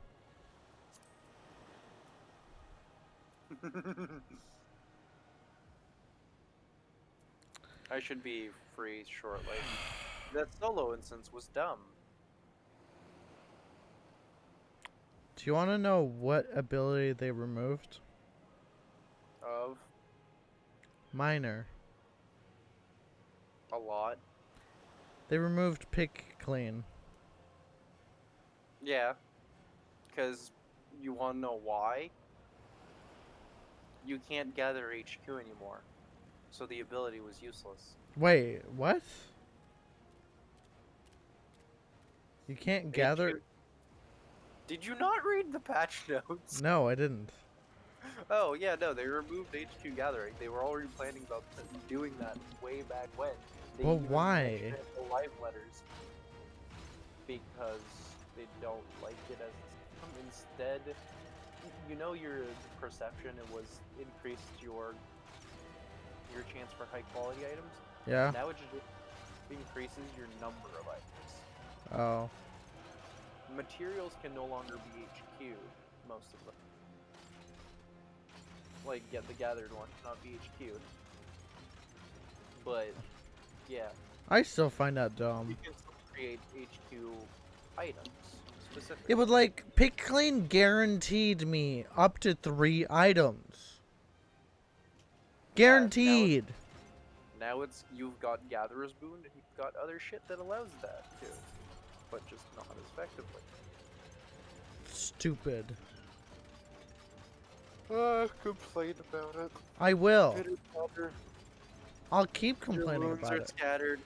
I should be free shortly. That solo instance was dumb. Do you want to know what ability they removed? Of Minor. a lot. They removed pick clean. Yeah. Because you want to know why? You can't gather HQ anymore. So the ability was useless. Wait, what? You can't gather... HQ. Did you not read the patch notes? No, I didn't. Oh, yeah, no, they removed HQ gathering. They were already planning about doing that way back when. They Well, even why? mentioned it in the live letters. Because they don't like it as instead, you know, your perception, it was increased your chance for high quality items. Yeah. Now it just increases your number of items. Oh. Materials can no longer be HQ, most of them. Like, get the gathered one cannot be HQ'd. But, yeah. I still find that dumb. You can still create HQ items, specifically. It would, like, pick clean guaranteed me up to 3 items. Guaranteed. Yeah, now it's, you've got Gatherer's Boon, and you've got other shit that allows that, too. But just not as effectively. Stupid. Complain about it. I will. Pitter-patter. I'll keep complaining your wounds about are it. Scattered.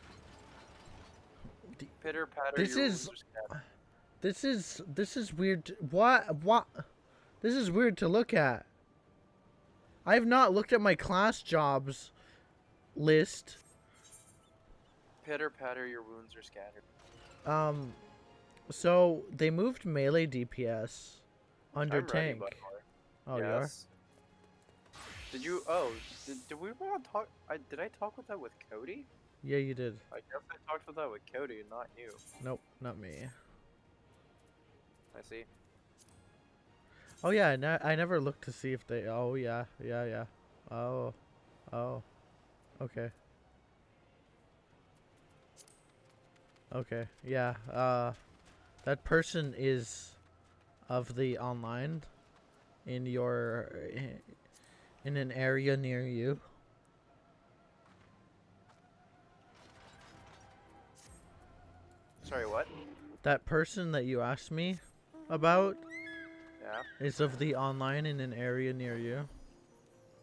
Pitter-patter, This your is... wounds are scattered. This is weird. What? This is weird to look at. I have not looked at my class jobs list. Pitter-patter, your wounds are scattered. So they moved melee DPS under I'm tank. ready, Oh, yes. Did you? Oh, did we want to talk? Did I talk with that with Cody? Yeah, you did. I guess I talked with that with Cody and not you. Nope, not me. I see. Oh yeah, I never looked to see if they. Oh yeah. Oh, okay. Okay, yeah. That person is of the online in an area near you. Sorry, what? That person that you asked me about Yeah. is of the online in an area near you.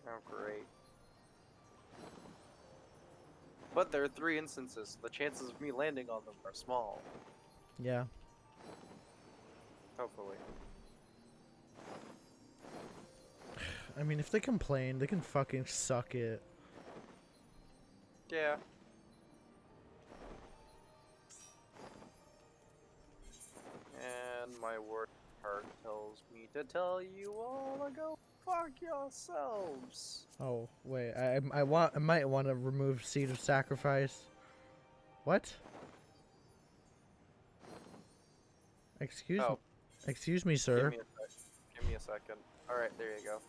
Oh, great. But there are 3 instances, so the chances of me landing on them are small. Yeah. Hopefully. I mean, if they complain, they can fucking suck it. Yeah. And my word heart tells me to tell you all to go fuck yourselves. Oh, wait. I might want to remove Seed of Sacrifice. What? Excuse me, sir. Give me a second. Alright, there you go.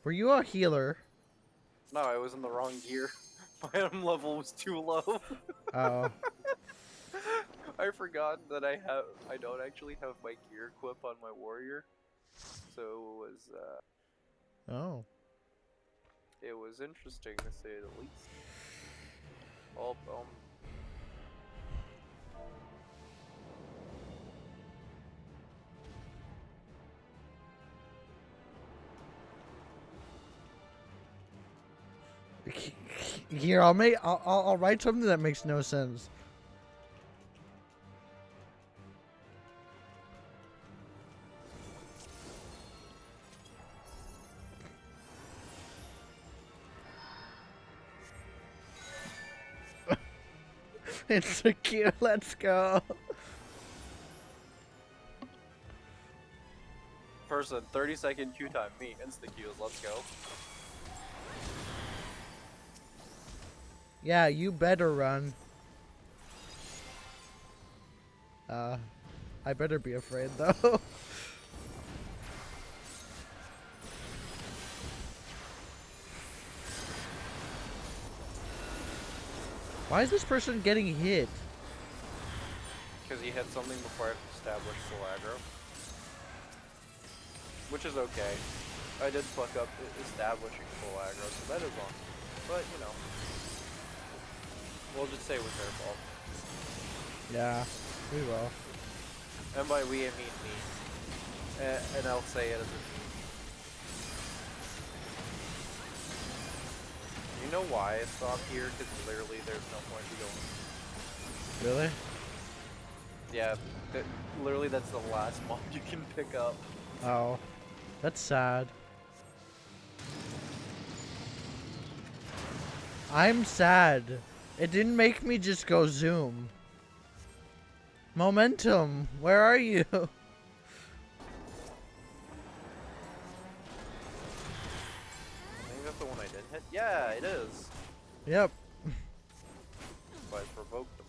Were you a healer? No, I was in the wrong gear. My item level was too low. Oh. I forgot that I don't actually have my gear equip on my warrior. So it was Oh. it was interesting to say the least. Oh, Here, I'll write something that makes no sense. It's secure. Let's go. person, 30-second queue time. Me, insta queues. Let's go. Yeah, you better run. I better be afraid though. Why is this person getting hit? Because he had something before I established full aggro. Which is okay. I did fuck up establishing full aggro, so that is wrong. But, you know. We'll just say it was their fault. Yeah, we will. And by we, I mean me. And I'll say it as a me. You know why I stopped here? Because literally there's no point to going. Really? Yeah, literally that's the last mob you can pick up. Oh, that's sad. I'm sad. It didn't make me just go zoom. Momentum, where are you? I think that's the one I didn't hit. Yeah, it is. Yep. But I provoked them.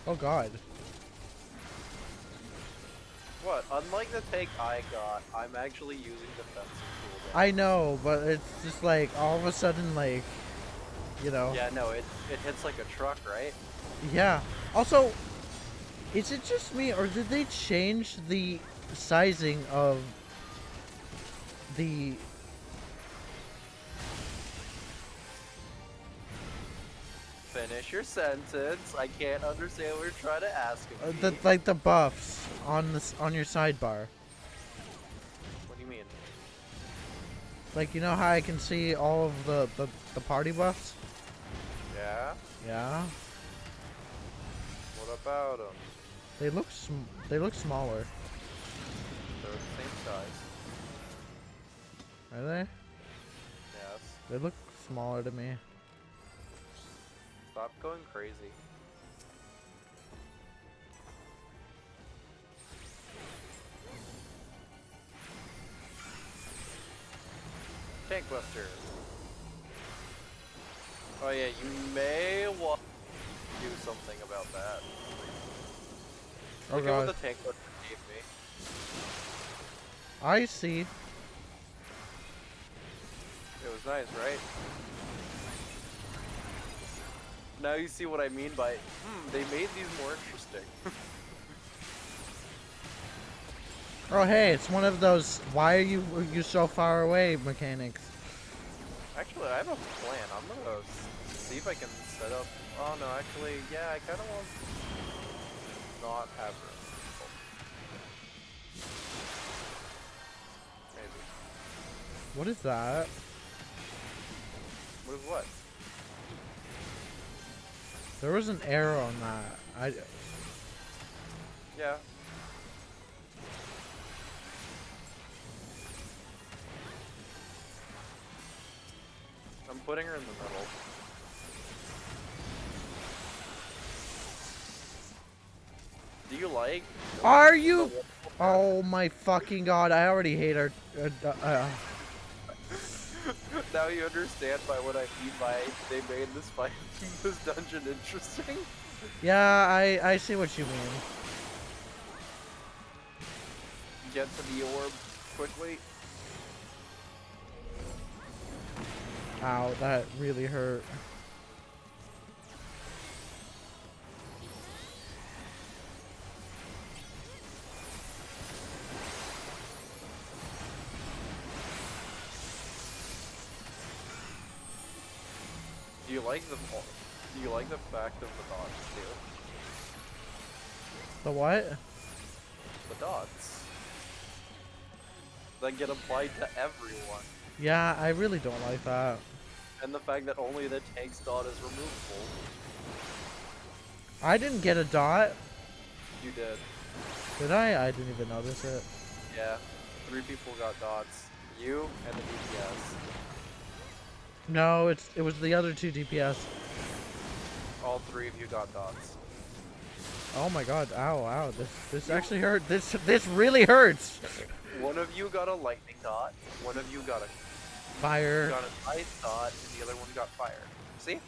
Oh god. What? Unlike the take I got, I'm actually using defensive cooldown. I know, but it's just like all of a sudden, like, you know. Yeah, no, it hits like a truck, right? Yeah. Also, is it just me, or did they change the sizing of the... Finish your sentence. I can't understand what you're trying to ask of me. like the buffs on your sidebar? What do you mean? Like, you know how I can see all of the party buffs? Yeah? Yeah. What about them? They look smaller. They're the same size. Are they? Yes. They look smaller to me. Stop going crazy. Tank Buster. Oh yeah, you may want to do something about that. Oh Look god. at what the Tank Buster gave me. I see. It was nice, right? Now you see what I mean by, they made these more interesting. Oh hey, it's one of those why are you so far away mechanics. Actually, I have a plan. I'm gonna see if I can set up. Oh no, actually, yeah, I kind of want to not have room. Maybe. What is that? What is what? There was an arrow on that. Yeah. I'm putting her in the middle. Do you like? Are you? Oh my fucking god! I already hate our. Now you understand by what I mean by they made this fight, this dungeon interesting. Yeah, I see what you mean. Get to the orb quickly. Ow, that really hurt. Do you like the fact of the dots too? The what? The dots. That get applied to everyone. Yeah, I really don't like that. And the fact that only the tank's dot is removable. I didn't get a dot. You did. Did I? I didn't even notice it. Yeah. 3 people got dots. You and the DPS. No, it was the other 2 DPS. All 3 of you got dots. Oh my god! Ow! Ow! This actually hurt. This really hurts. One of you got a lightning dot. One of you got a Fire. Got an ice dot, and the other one got fire. See?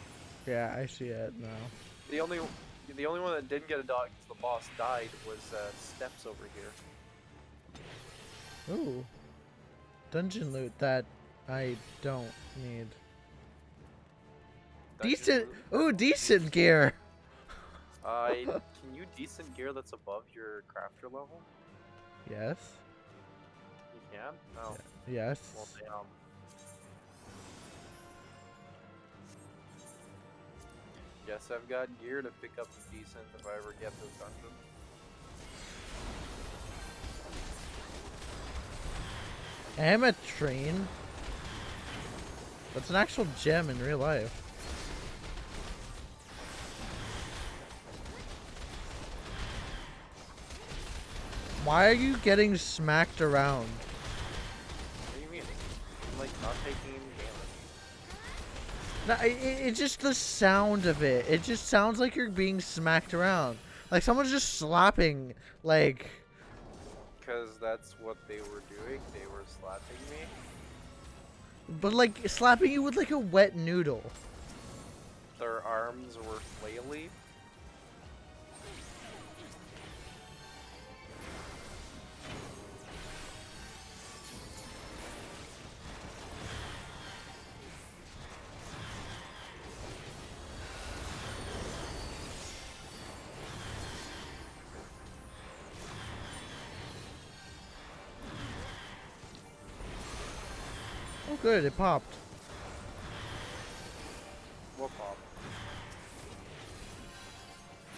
Yeah, I see it now. The only one that didn't get a dot because the boss died was Steps over here. Ooh. Dungeon loot that I don't need. Decent. Ooh, decent gear. Can you decent gear that's above your crafter level? Yes. You can? No. Yes. Well, damn. Guess I've got gear to pick up decent if I ever get this dungeon. Amatrine? That's an actual gem in real life. Why are you getting smacked around? What do you mean? I'm like not taking any damage. No, it's just the sound of it. It just sounds like you're being smacked around. Like someone's just slapping, like... Because that's what they were doing. They were slapping me. But like, slapping you with like a wet noodle. Their arms were flaily. Oh good, it popped. What pop?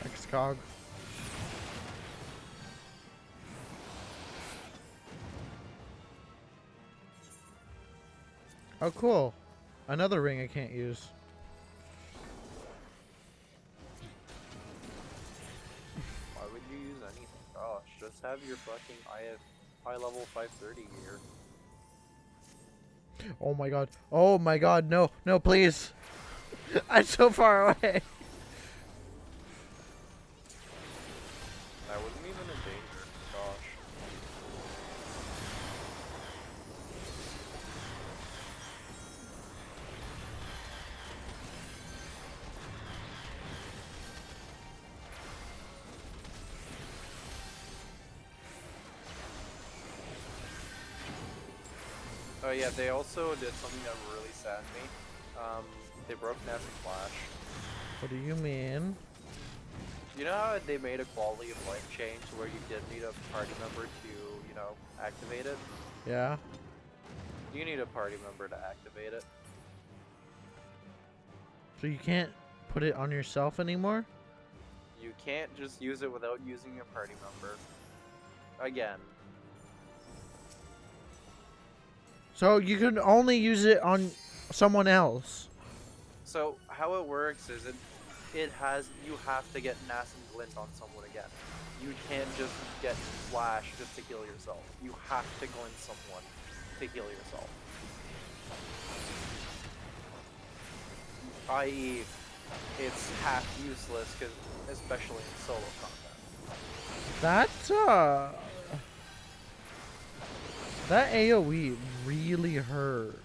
Excog. Oh cool. Another ring I can't use. Why would you use anything? Gosh, just have your fucking high level 530 gear. Oh my god. Oh my god, no. No, please. I'm so far away. I wasn't even in danger. Gosh. Oh yeah, they also did something that really saddened me. They broke Nasty Flash. What do you mean? You know how they made a quality of life change where you did need a party member to, you know, activate it? Yeah. You need a party member to activate it. So you can't put it on yourself anymore? You can't just use it without using a party member. Again. So you can only use it on someone else. So how it works is you have to get Nass and Glint on someone again. You can't just get Flash just to heal yourself. You have to glint someone to heal yourself. I.e., it's half useless, especially in solo combat. That AoE really hurt.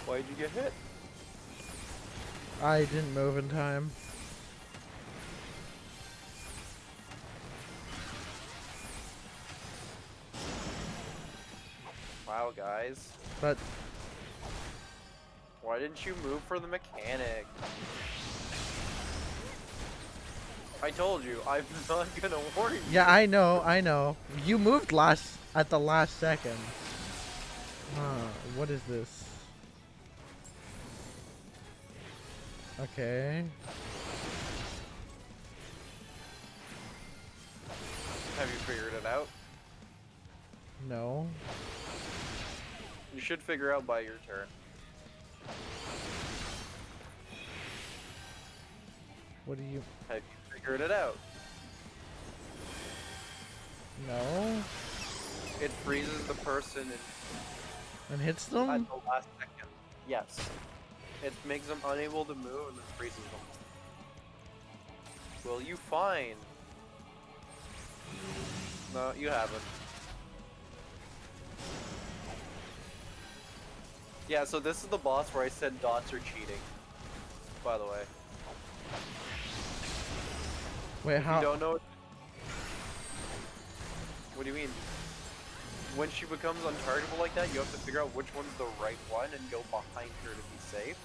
Why'd you get hit? I didn't move in time. Wow, guys. But why didn't you move for the mechanic? I told you, I'm not gonna warn you. yeah, I know. You moved at the last second. What is this? Okay. Have you figured it out? No. You should figure out by your turn. What do you... Have you figured it out? No. It freezes the person And hits them? at the last second. Yes. It makes them unable to move and then freezes them. Will you find? No, you haven't. Yeah, so this is the boss where I said dots are cheating. By the way. Wait, if how? You don't know. What do you mean? When she becomes untargetable like that, you have to figure out which one's the right one and go behind her to be safe.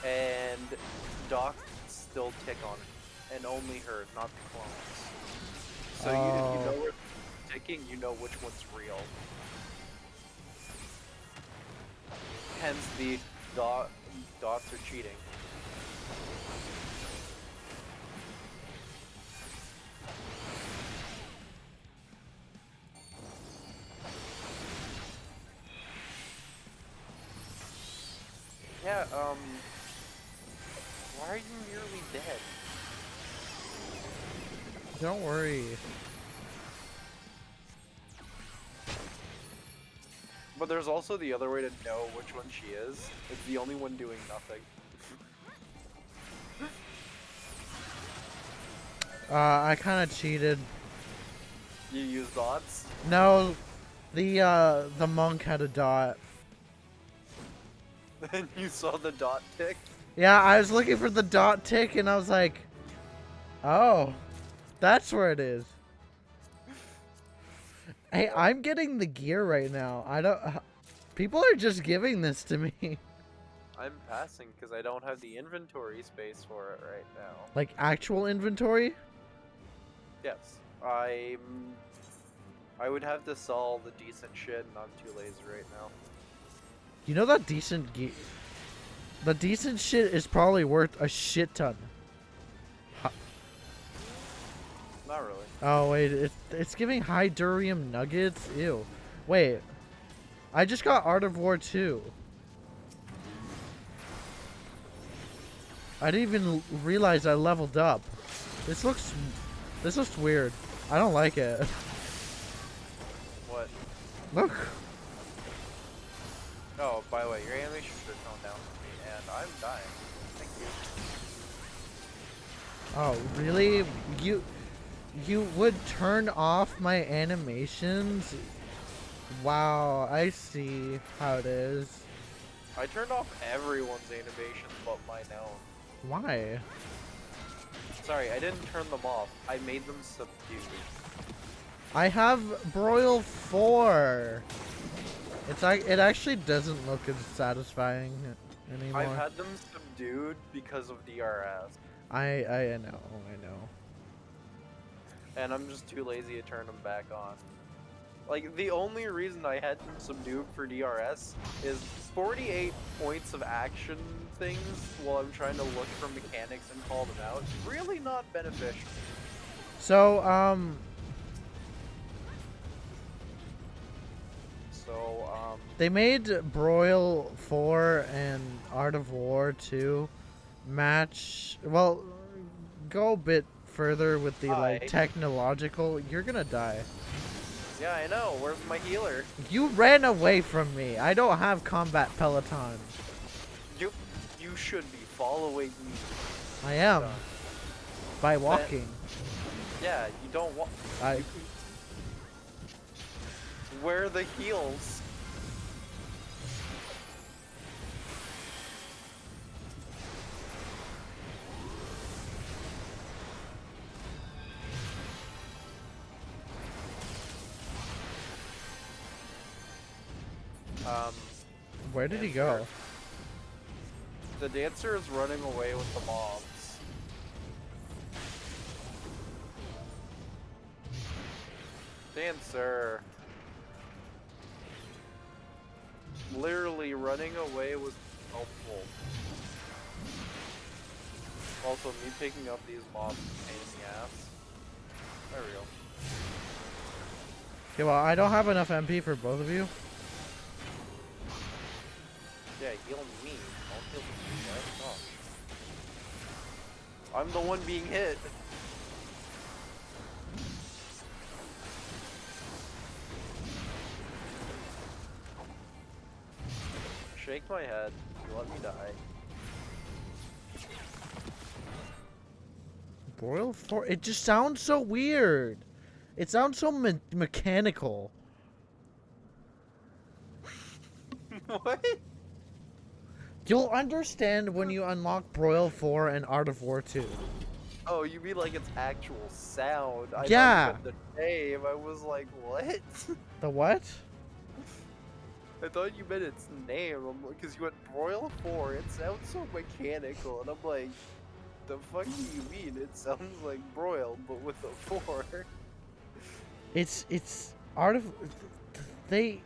And Doc still tick on it, and only her, not the clones. So if you know where it's ticking, you know which one's real. Hence the dots are cheating. Yeah, why are you nearly dead? Don't worry. But there's also the other way to know which one she is. It's the only one doing nothing. I kind of cheated. You use dots? No, the monk had a dot. Then you saw the dot tick? Yeah, I was looking for the dot tick and I was like, oh, that's where it is. Hey, I'm getting the gear right now. People are just giving this to me. I'm passing because I don't have the inventory space for it right now. Like actual inventory? Yes. I would have to sell the decent shit and I'm too lazy right now. You know that the decent shit is probably worth a shit ton. Not really. Oh wait, it's giving high durium nuggets? Ew. Wait. I just got Art of War 2. I didn't even realize I leveled up. This looks weird. I don't like it. What? Look. Oh, by the way, your animation should tone down for me, and I'm dying. Thank you. Oh, really? You would turn off my animations? Wow, I see how it is. I turned off everyone's animations but my own. Why? Sorry, I didn't turn them off. I made them subdued. I have Broil 4. It actually doesn't look as satisfying anymore. I've had them subdued because of DRS. I know. And I'm just too lazy to turn them back on. Like, the only reason I had Subdued for DRS is 48 points of action things while I'm trying to look for mechanics and call them out. Really not beneficial. So, they made Broil 4 and Art of War 2 match. Well, go a bit further with the like technological. You're gonna die. Yeah, I know. Where's my healer? You ran away from me. I don't have combat peloton. You should be following me. I am. By walking. Yeah, you don't walk. Where are the heals? Where did he go? The dancer is running away with the mobs. Dancer. Literally running away was helpful. Also, me picking up these mobs is a pain in the ass. There we go. Okay, well, I don't have enough MP for both of you. Yeah, heal me. Don't heal me, right? Oh. I'm the one being hit. Shake my head. You let me die. Broil 4? It just sounds so weird. It sounds so mechanical. What? You'll understand when you unlock Broil 4 and Art of War 2. Oh, you mean like its actual sound? I Yeah. thought you meant the name. I was like, what? The what? I thought you meant its name. Because you went Broil 4. It sounds so mechanical. And I'm like, the fuck do you mean? It sounds like Broil, but with a 4. It's Art of... They...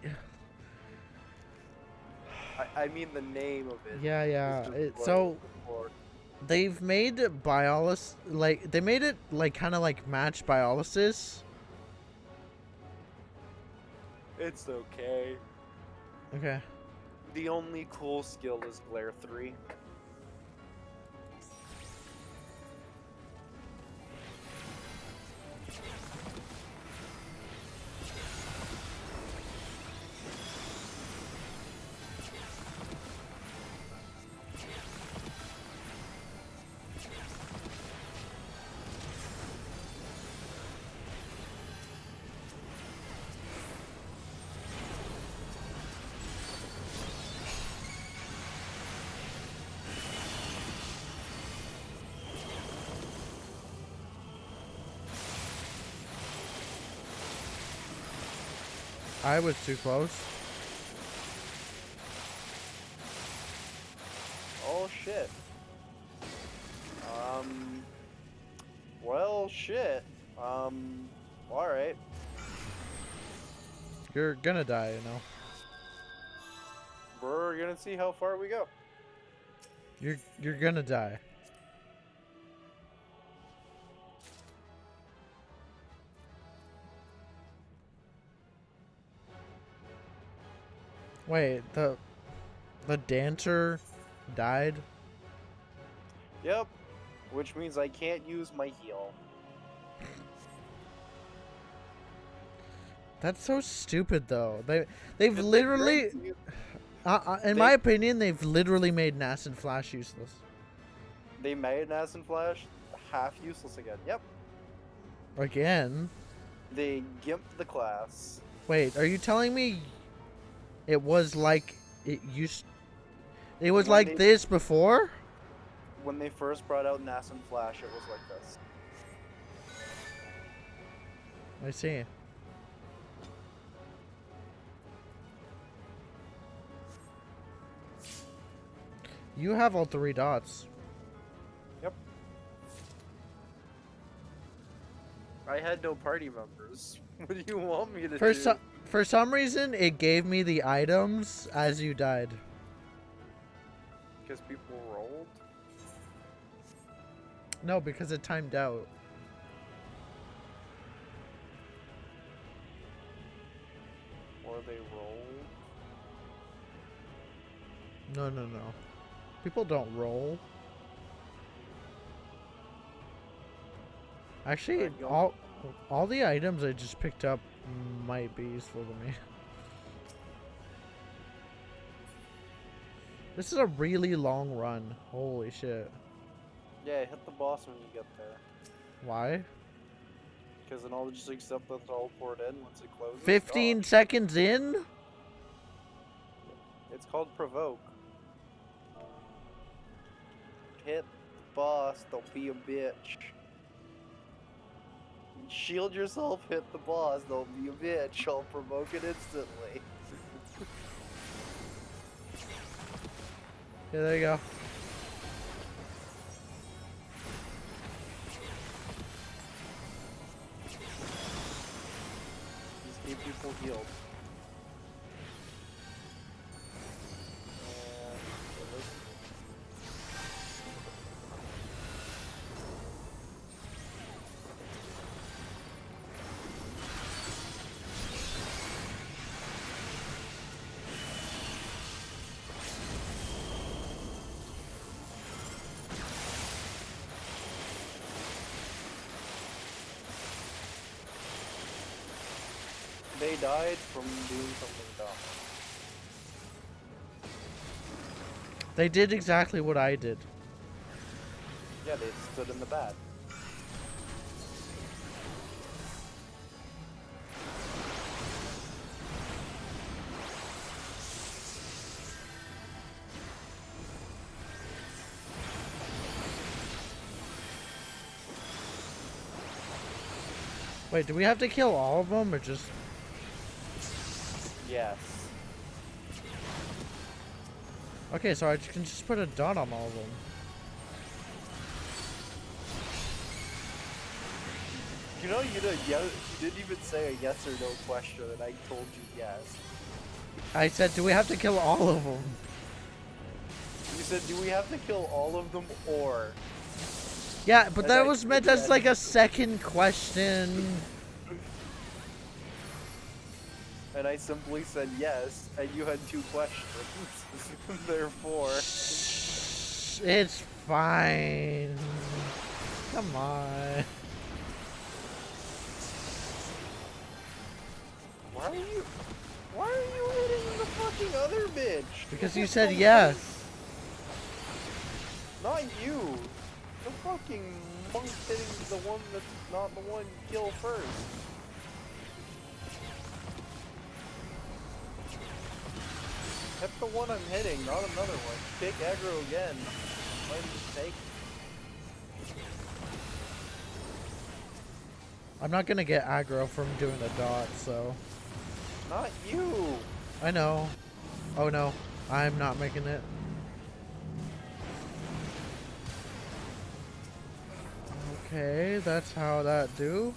I mean the name of it. Yeah. So they've made Biolis like they made it like kind of like match Biolysis. It's okay. Okay. The only cool skill is Glare 3. I was too close. Oh shit. Well shit. Alright. You're gonna die, you know. We're gonna see how far we go. You're gonna die. Wait, the dancer died? Yep. Which means I can't use my heal. That's so stupid, though. They've literally, in my opinion, they've literally made Nas and Flash useless. They made Nas and Flash half useless again. Yep. Again? They gimped the class. Wait, are you telling me it was like it used? It was like this before? When they first brought out Nas and Flash, it was like this. I see. You have all 3 dots. Yep. I had no party members. What do you want me to do? For some reason, it gave me the items as you died. Because people rolled? No, because it timed out. Or they rolled? No, no, no. People don't roll. Actually, all the items I just picked up might be useful to me. This is a really long run. Holy shit. Yeah, hit the boss when you get there. Why? Because then I'll just accept the teleport in once it closes. 15 seconds in? It's called provoke. Hit the boss, don't be a bitch. Shield yourself, hit the boss, don't be a bitch. I'll provoke it instantly. Yeah, there you go. Just keep people healed. They died from doing something dumb. They did exactly what I did. Yeah, they stood in the bad. Wait, do we have to kill all of them or just... Yes. Okay, so I can just put a dot on all of them. You know, you didn't even say a yes or no question, and I told you yes. I said, do we have to kill all of them? You said, do we have to kill all of them, or... Yeah, but And that I was meant as said- like a second question. And I simply said yes, and you had two questions. Therefore... It's fine. Come on. Why are you hitting the fucking other bitch? Because you said yes. Not you. The fucking monk hitting the one that's not the one you kill first. Hit the one I'm hitting, not another one. Kick aggro again. My mistake. I'm not gonna get aggro from doing a dot, so... Not you! I know. Oh no, I'm not making it. Okay, that's how that do.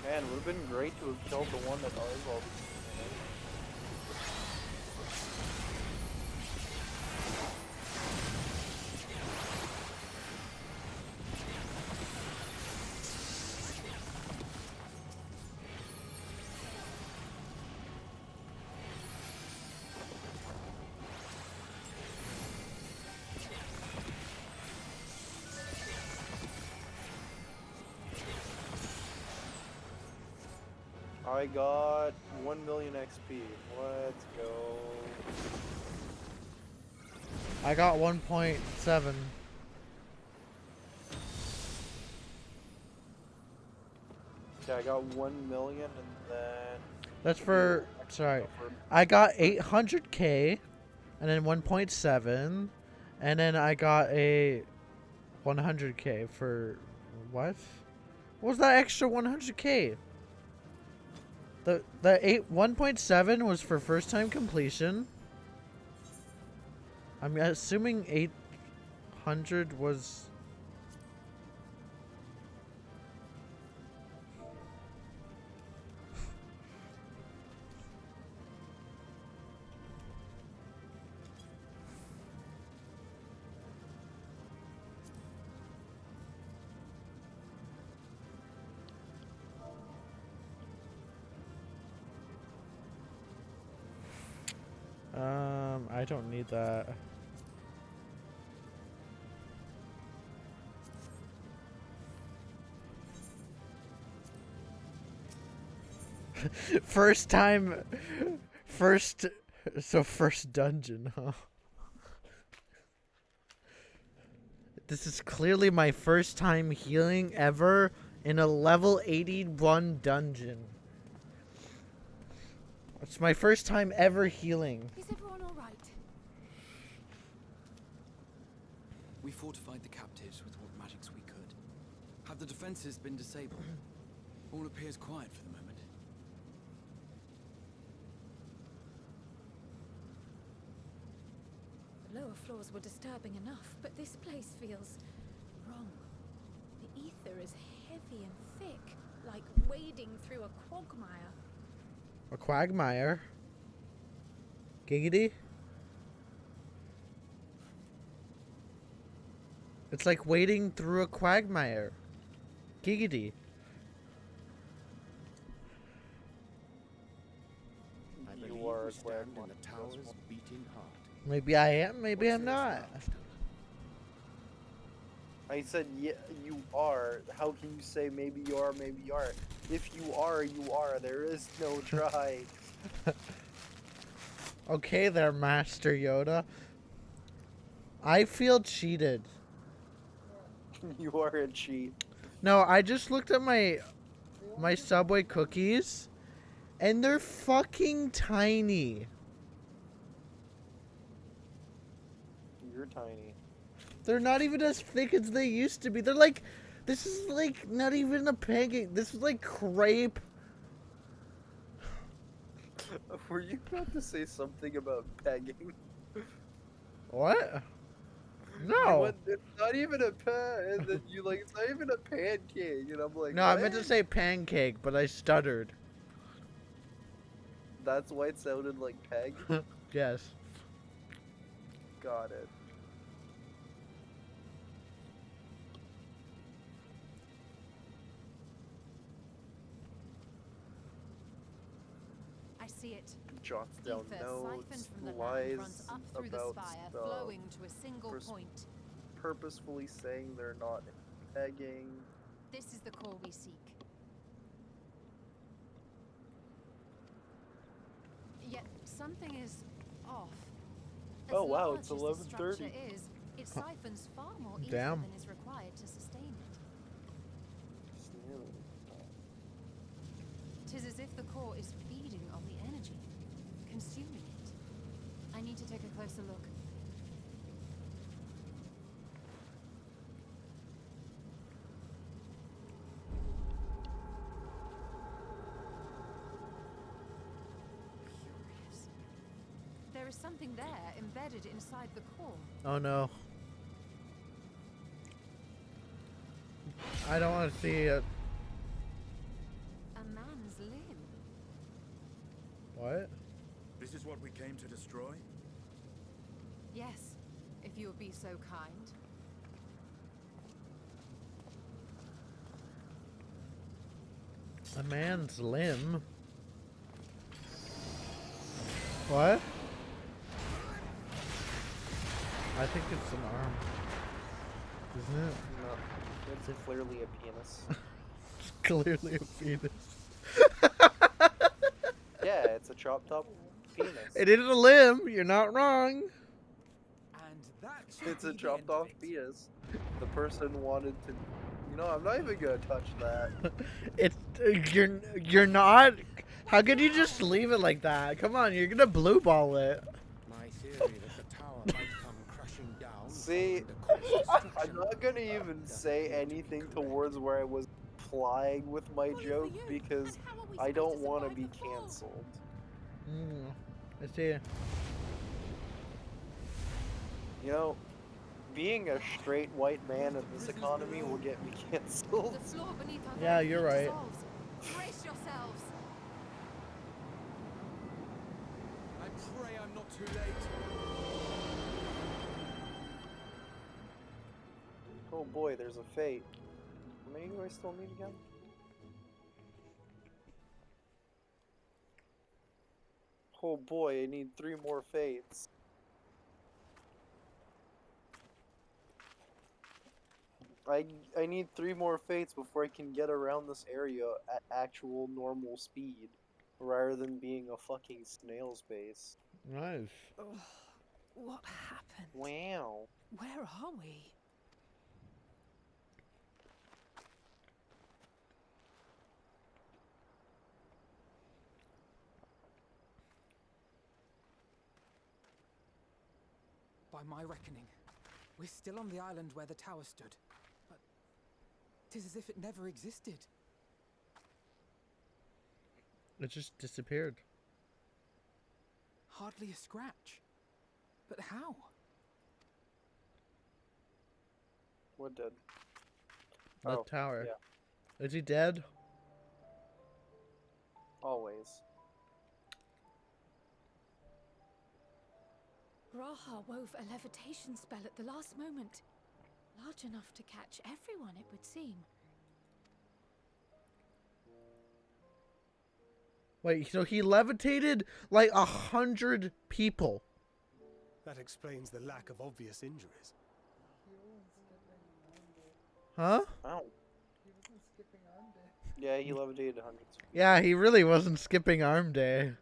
Man, it would have been great to have killed the one that Oswald was I got 1 million XP. Let's go. I got 1.7. Okay, I got 1 million and then... That's for, sorry. I got 800k and then 1.7 and then I got a 100k for what? What was that extra 100k? The 1.7 was for first time completion. I'm assuming 800 was... I don't need that. First time, first dungeon, huh? This is clearly my first time healing ever in a level 81 dungeon. It's my first time ever healing. Is everyone all right? We fortified the captives with what magics we could. Have the defenses been disabled? All appears quiet for the moment. The lower floors were disturbing enough, but this place feels wrong. The ether is heavy and thick, like wading through a quagmire. A quagmire? Giggity? It's like wading through a quagmire. Giggity. You are a stand in the tower's beating heart. Maybe I am, maybe I'm not. I said, yeah, you are. How can you say maybe you are, maybe you are? If you are, you are. There is no try. Okay there, Master Yoda. I feel cheated. You are a cheat. No, I just looked at my Subway cookies, and they're fucking tiny. You're tiny. They're not even as thick as they used to be. They're like, this is like not even a pancake. This is like crepe. Were you about to say something about pegging? What? You No. went, it's not even a pan, and then you like, it's not even a pancake, and I'm like, No, I what? meant to say pancake, but I stuttered. That's why it sounded like peg? Yes. Got it. I see it. Jots down Ether notes, siphoned from the land lies runs up through the about spire, stuff, flowing to a single point. purposefully saying they're not pegging. This is the core we seek. Yet something is off. As Oh wow, large it's as the 11:30. structure is, it siphons far more ether Damn. than is required to sustain it. Tis as if the core is feeding on the energy, consuming it. I need to take a closer look. Curious. There is something there embedded inside the core. Oh no. I don't want to see it. A man's limb. What? This is what we came to destroy? Yes, if you would be so kind. A man's limb? What? I think it's an arm. Isn't it? No, it's clearly a penis. It's clearly a penis. chopped up penis. It is a limb. You're not wrong. And that It's a chopped off penis. The person wanted to. You know, I'm not even gonna touch that. It's you're not. How could you just leave it like that? Come on, you're gonna blue ball it. My theory that the tower might come crashing down. See, I'm not gonna even say anything towards where I was flying with my joke because I don't want to be cancelled. I see. You know, being a straight white man in this economy will get me cancelled. The floor beneath our Yeah, very you're feet right. dissolves. Brace yourselves. I pray I'm not too late. Oh boy, there's a fate. How many do I still need again? Oh boy, I need 3 more fates. I need 3 more fates before I can get around this area at actual normal speed, rather than being a fucking snail's pace. Nice. Ugh, what happened? Wow. Where are we? By my reckoning, we're still on the island where the tower stood. But 'tis as if it never existed. It just disappeared. Hardly a scratch. But how? What did? The Oh, tower. yeah. Is he dead? Always. Raha wove a levitation spell at the last moment. Large enough to catch everyone, it would seem. Wait, so he levitated like 100 people. That explains the lack of obvious injuries. Huh? Ow. Yeah, he levitated hundreds. Yeah, he really wasn't skipping arm day.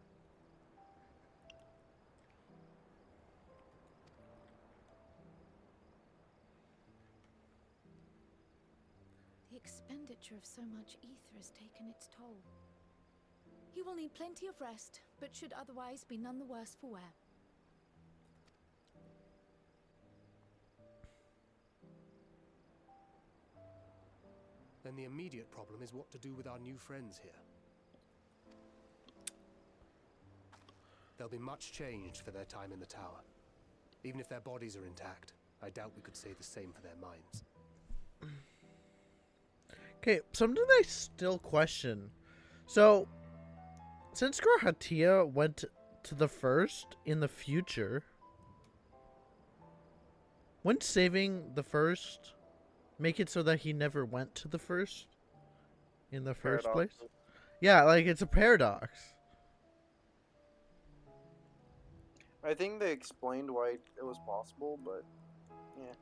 The expenditure of so much ether has taken its toll. He will need plenty of rest, but should otherwise be none the worse for wear. Then the immediate problem is what to do with our new friends here. They'll be much changed for their time in the tower. Even if their bodies are intact, I doubt we could say the same for their minds. Okay, something I still question. So, since Grahatia went to the first in the future, wouldn't saving the first make it so that he never went to the first in the first place? Yeah, like it's a paradox. I think they explained why it was possible, but yeah.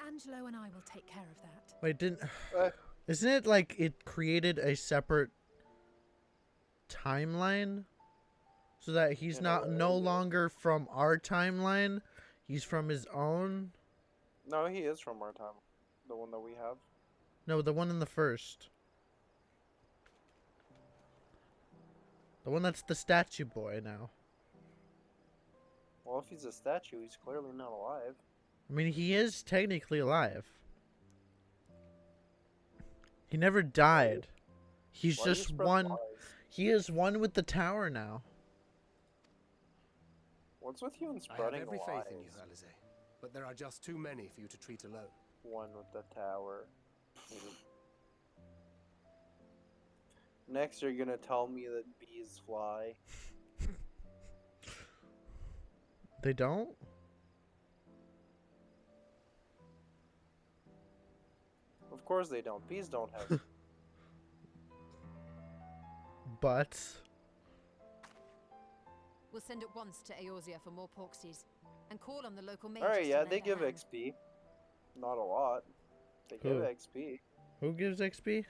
Angelo and I will take care of that. Wait, isn't it like it created a separate timeline? So that he's no longer from our timeline, he's from his own? No, he is from our time. The one that we have. No, the one in the first. The one that's the statue boy now. Well, if he's a statue, he's clearly not alive. I mean, he is technically alive. He never died. He's Why do you just spread one. lies? He is one with the tower now. What's with you and I have spreading every lies? faith in you, Alize, but there are just too many for you to treat alone. One with the tower. Next, you're gonna tell me that bees fly. They don't? Of course they don't. Bees don't have. But We'll send at once to Eorzea for more porksies, and call on the local mages. Alright, to yeah, lend they a give hand. XP. Not a lot. They give XP. Who gives XP?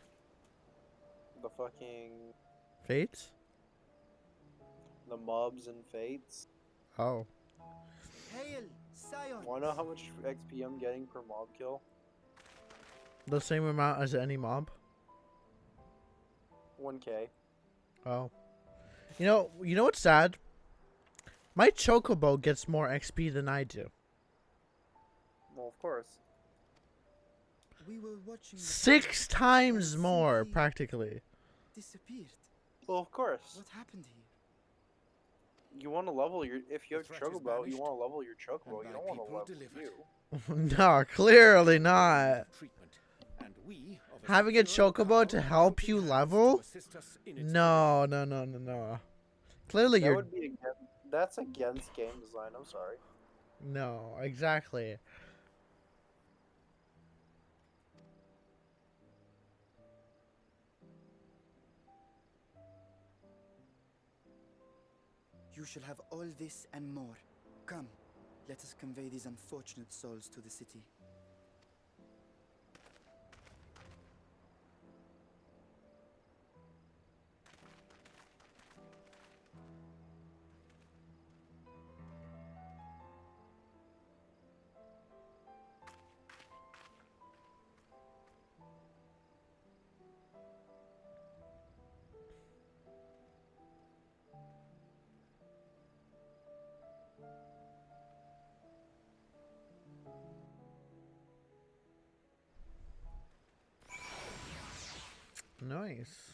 The fucking... Fates? The mobs and fates. Oh. Hail, Scion! Wanna know how much XP I'm getting per mob kill? The same amount as any mob? 1k. Oh. You know what's sad? My Chocobo gets more XP than I do. Well, of course. We were watching 6 times more, practically. disappeared. Well, of course. What happened here? You want to level your... If you have Chocobo, you want to level your Chocobo. You don't want to level you. No, clearly not. Having a Chocobo to help you level? No. Clearly you're... Would be that's against game design, I'm sorry. No, exactly. You shall have all this and more. Come, let us convey these unfortunate souls to the city. Nice.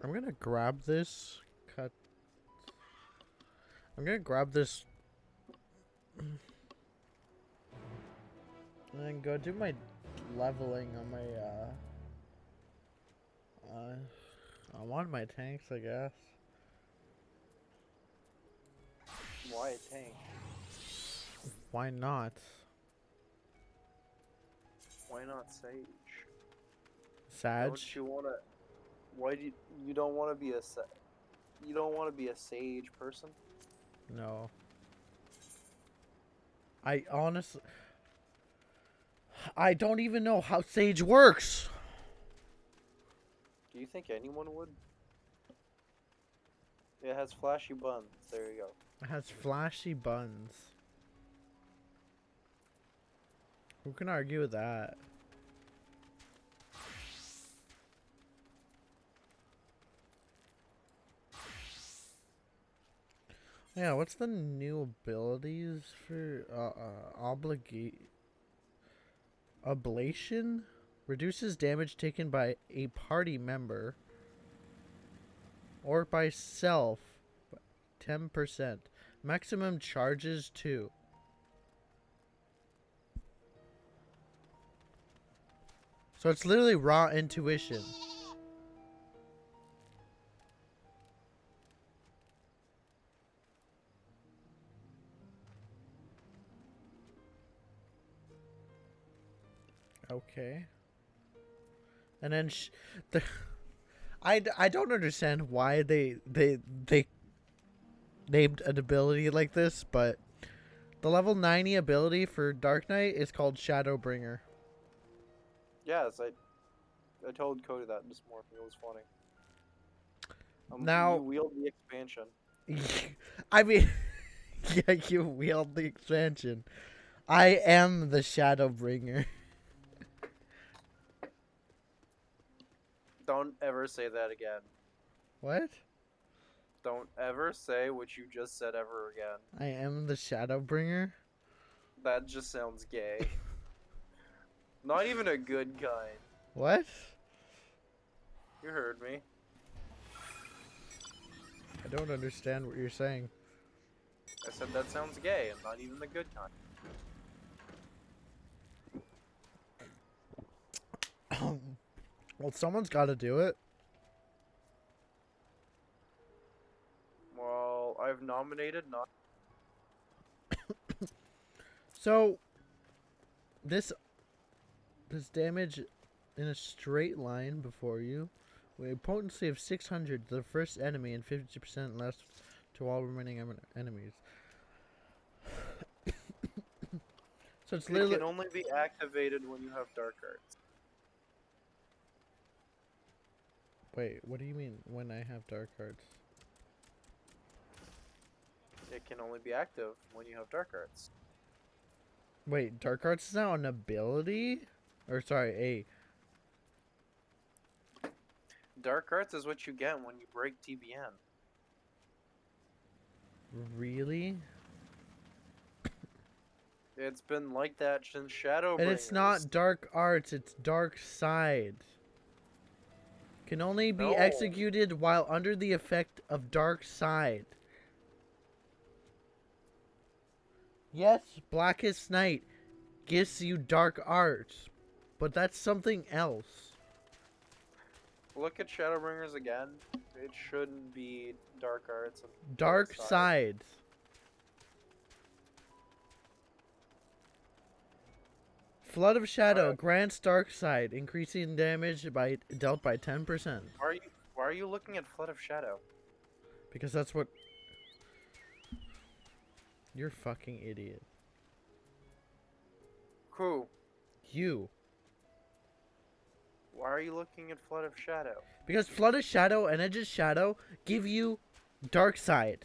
I'm gonna grab this. I'm gonna grab this. And then go do my leveling on my, on one of my tanks, I guess. Why a tank? Why not? Why not Sage? Sage? Don't you wanna... Why do you don't want to be a... You don't want to be a Sage person? No. I honestly... I don't even know how Sage works. Do you think anyone would? It has flashy buns. There you go. It has flashy buns. Who can argue with that? Yeah, what's the new abilities for Ablation? Reduces damage taken by a party member or by self 10%. Maximum charges 2. So it's literally raw intuition. Okay. And then I don't understand why they named an ability like this, but the level 90 ability for Dark Knight is called Shadowbringer. Yes, I told Cody that this morning. It was funny. Now you wield the expansion. I mean, yeah, you wield the expansion. I am the Shadowbringer. Don't ever say that again. What? Don't ever say what you just said ever again. I am the Shadowbringer? That just sounds gay. Not even a good kind. What? You heard me. I don't understand what you're saying. I said that sounds gay and not even the good kind. Well, someone's got to do it. I've nominated, not. So this damage in a straight line before you, with a potency of 600 to the first enemy and 50% less to all remaining enemies. So it's It literally. can only be activated when you have dark arts. Wait, what do you mean when I have dark arts? It can only be active when you have dark arts. Wait, dark arts is now an ability? Or sorry, Dark arts is what you get when you break TBN. really? It's been like that since Shadowbringers. And it's not dark arts, it's dark side. Can only be executed while under the effect of dark side. Yes, Blackest Night gives you dark arts, but that's something else. Look at Shadowbringers again. It shouldn't be dark arts. And dark side. Flood of Shadow grants dark side, increasing damage by dealt by 10%. Why are you looking at Flood of Shadow? Because that's what. You're a fucking idiot. Who? You. Why are you looking at Flood of Shadow? Because Flood of Shadow and Edge's Shadow give you dark side.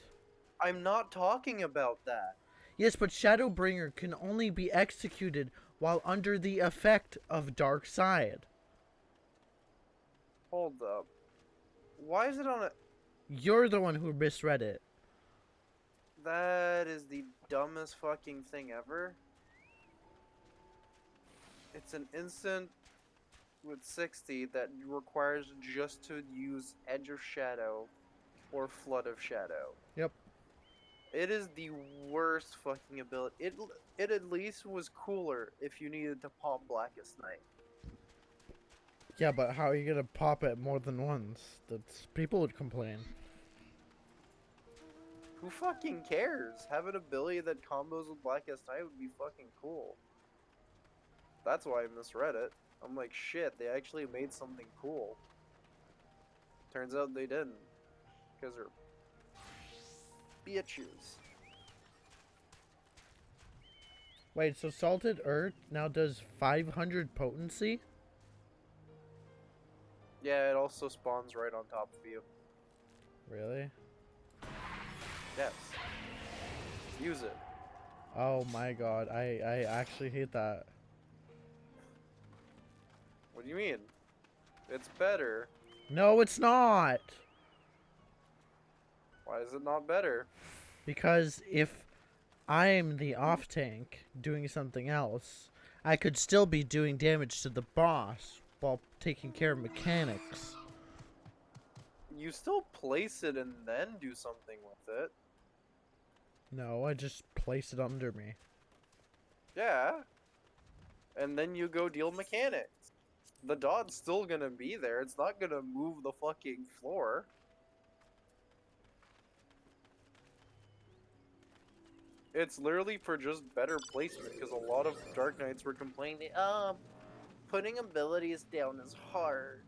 I'm not talking about that. Yes, but Shadowbringer can only be executed while under the effect of dark side. Hold up. Why is it on a... You're the one who misread it. That is the dumbest fucking thing ever. It's an instant with 60 that requires just to use Edge of Shadow or Flood of Shadow. Yep. It is the worst fucking ability. It at least was cooler if you needed to pop Blackest Night. Yeah, but how are you gonna pop it more than once? That's people would complain. Who fucking cares? Have an ability that combos with Blackest Night would be fucking cool. That's why I misread it. I'm like, shit, they actually made something cool. Turns out they didn't. Because they're bitches. Wait, so Salted Earth now does 500 potency? Yeah, it also spawns right on top of you. Really? Yes. Use it. Oh my god, I actually hate that. What do you mean? It's better. No, it's not! Why is it not better? Because if I'm the off tank doing something else, I could still be doing damage to the boss while taking care of mechanics. You still place it and then do something with it. No, I just place it under me. Yeah. And then you go deal mechanics. The dot's still gonna be there. It's not gonna move the fucking floor. It's literally for just better placement, because a lot of Dark Knights were complaining, putting abilities down is hard.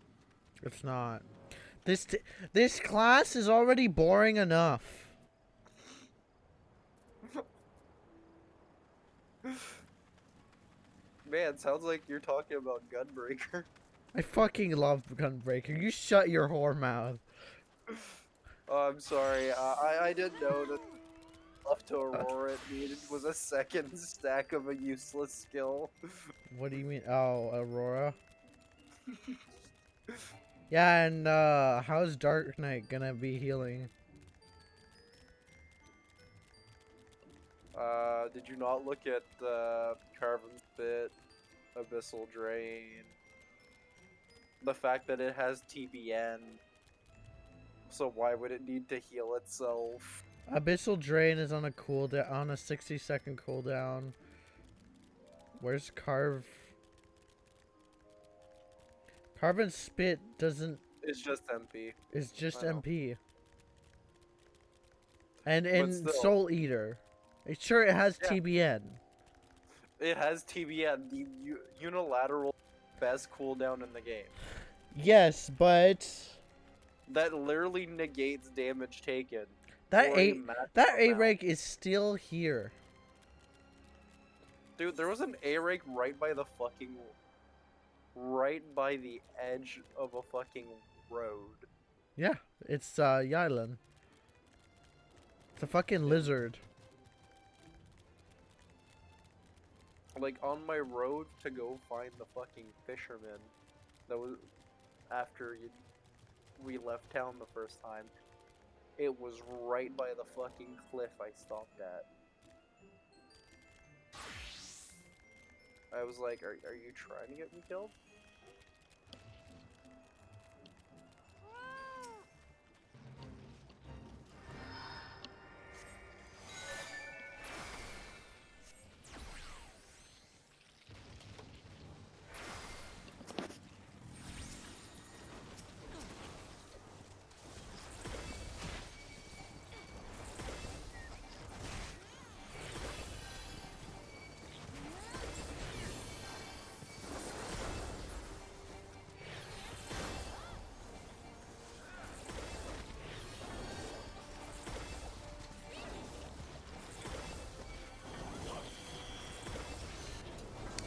It's not. This class is already boring enough. Man, sounds like you're talking about Gunbreaker. I fucking love Gunbreaker. You shut your whore mouth. Oh, I'm sorry. I didn't know that up to Aurora it needed was a second stack of a useless skill. What do you mean? Oh, Aurora? Yeah, and how's Dark Knight gonna be healing? Did you not look at Carven's Bit, Abyssal Drain? The fact that it has TBN. So why would it need to heal itself? Abyssal Drain is on a cooldown, on a 60-second cooldown. Where's Carve? Carven's Spit doesn't. It's just MP. It's just MP. And still. Soul Eater. Sure, it has TBN. It has TBN, the unilateral best cooldown in the game. Yes, but That literally negates damage taken. that for a A maximum that A amount. rank is still here. Dude, there was an A rank right by the edge of a fucking road. Yeah, it's Yylin. It's a fucking lizard. Like on my road to go find the fucking fisherman. That was after we left town the first time. It was right by the fucking cliff I stopped at. I was like, are you trying to get me killed?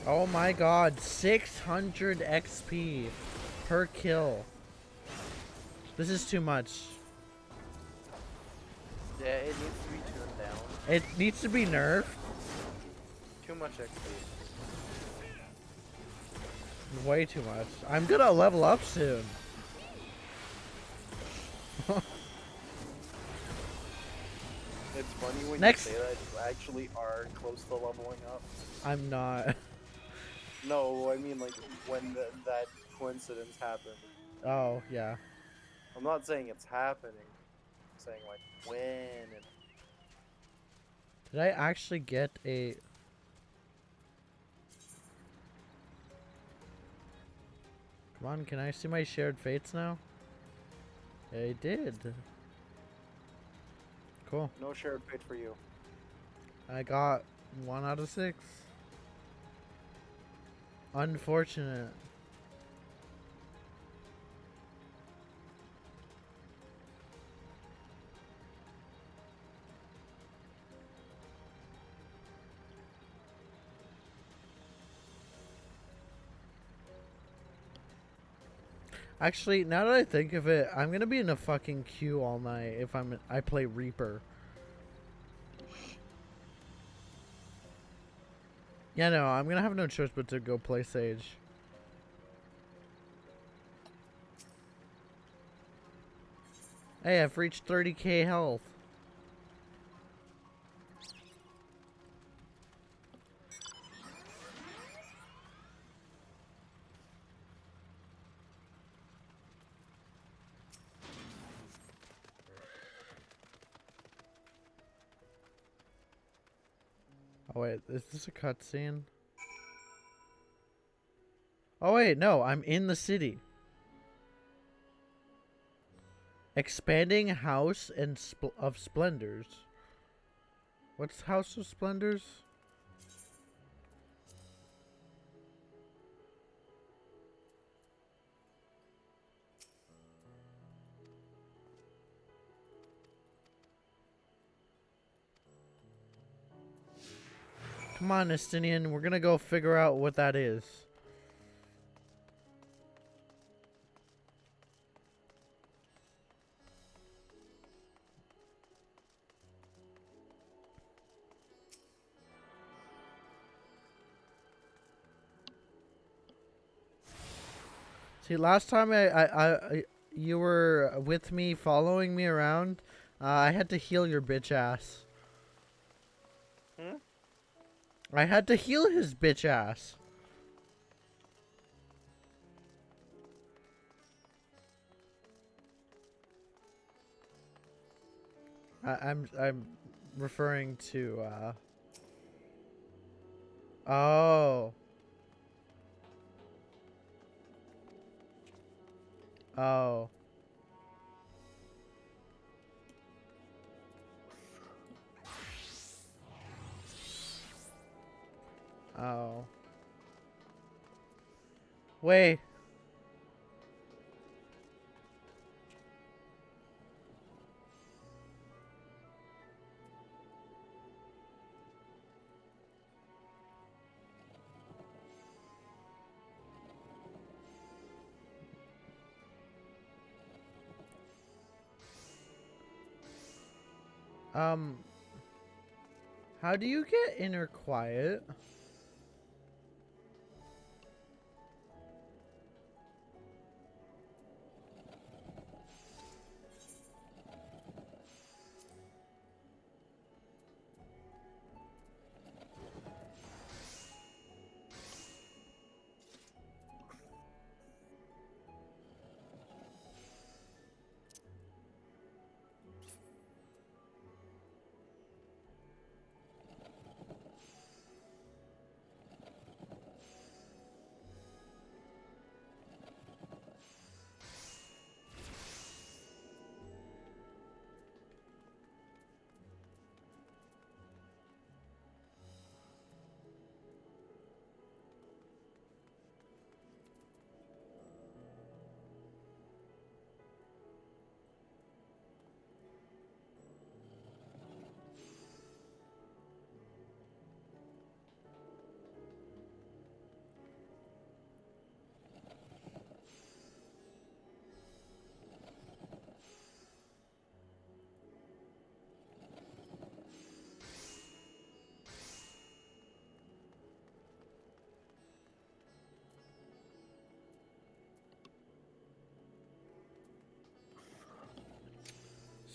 Oh my god, 600 XP per kill. This is too much. Yeah, it needs to be tuned down. It needs to be nerfed. Too much XP. Way too much. I'm gonna level up soon. It's funny when Next- you say that you actually are close to leveling up. I'm not. No, I mean like when that coincidence happened. Oh, yeah. I'm not saying it's happening. I'm saying like when and Did I actually get a... Come on, can I see my shared fates now? I did. Cool. no shared fate for you. I got 1 out of 6. Unfortunate. Actually, now that I think of it, I'm gonna be in a fucking queue all night if I play Reaper. Yeah, no, I'm gonna have no choice but to go play Sage. Hey, I've reached 30k health. Oh wait, is this a cutscene? Oh wait, no, I'm in the city. Expanding House and of Splendors. What's House of Splendors? Come on, Estinian, we're gonna go figure out what that is. See, last time you were with me, following me around, I had to heal your bitch ass. Hmm? I had to heal his bitch ass. I'm referring to oh. Oh. Oh. Wait. How do you get inner quiet?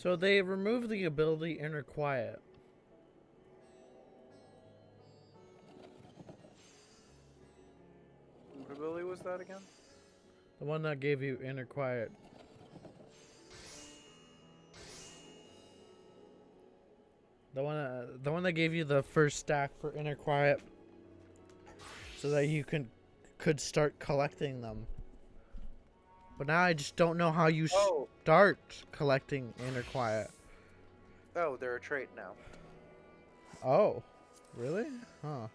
So they removed the ability inner quiet. What ability was that again? The one that gave you inner quiet. The one that gave you the first stack for inner quiet, so that you could start collecting them. But now I just don't know how you start collecting inner quiet. Oh, they're a trait now. Oh, really? Huh.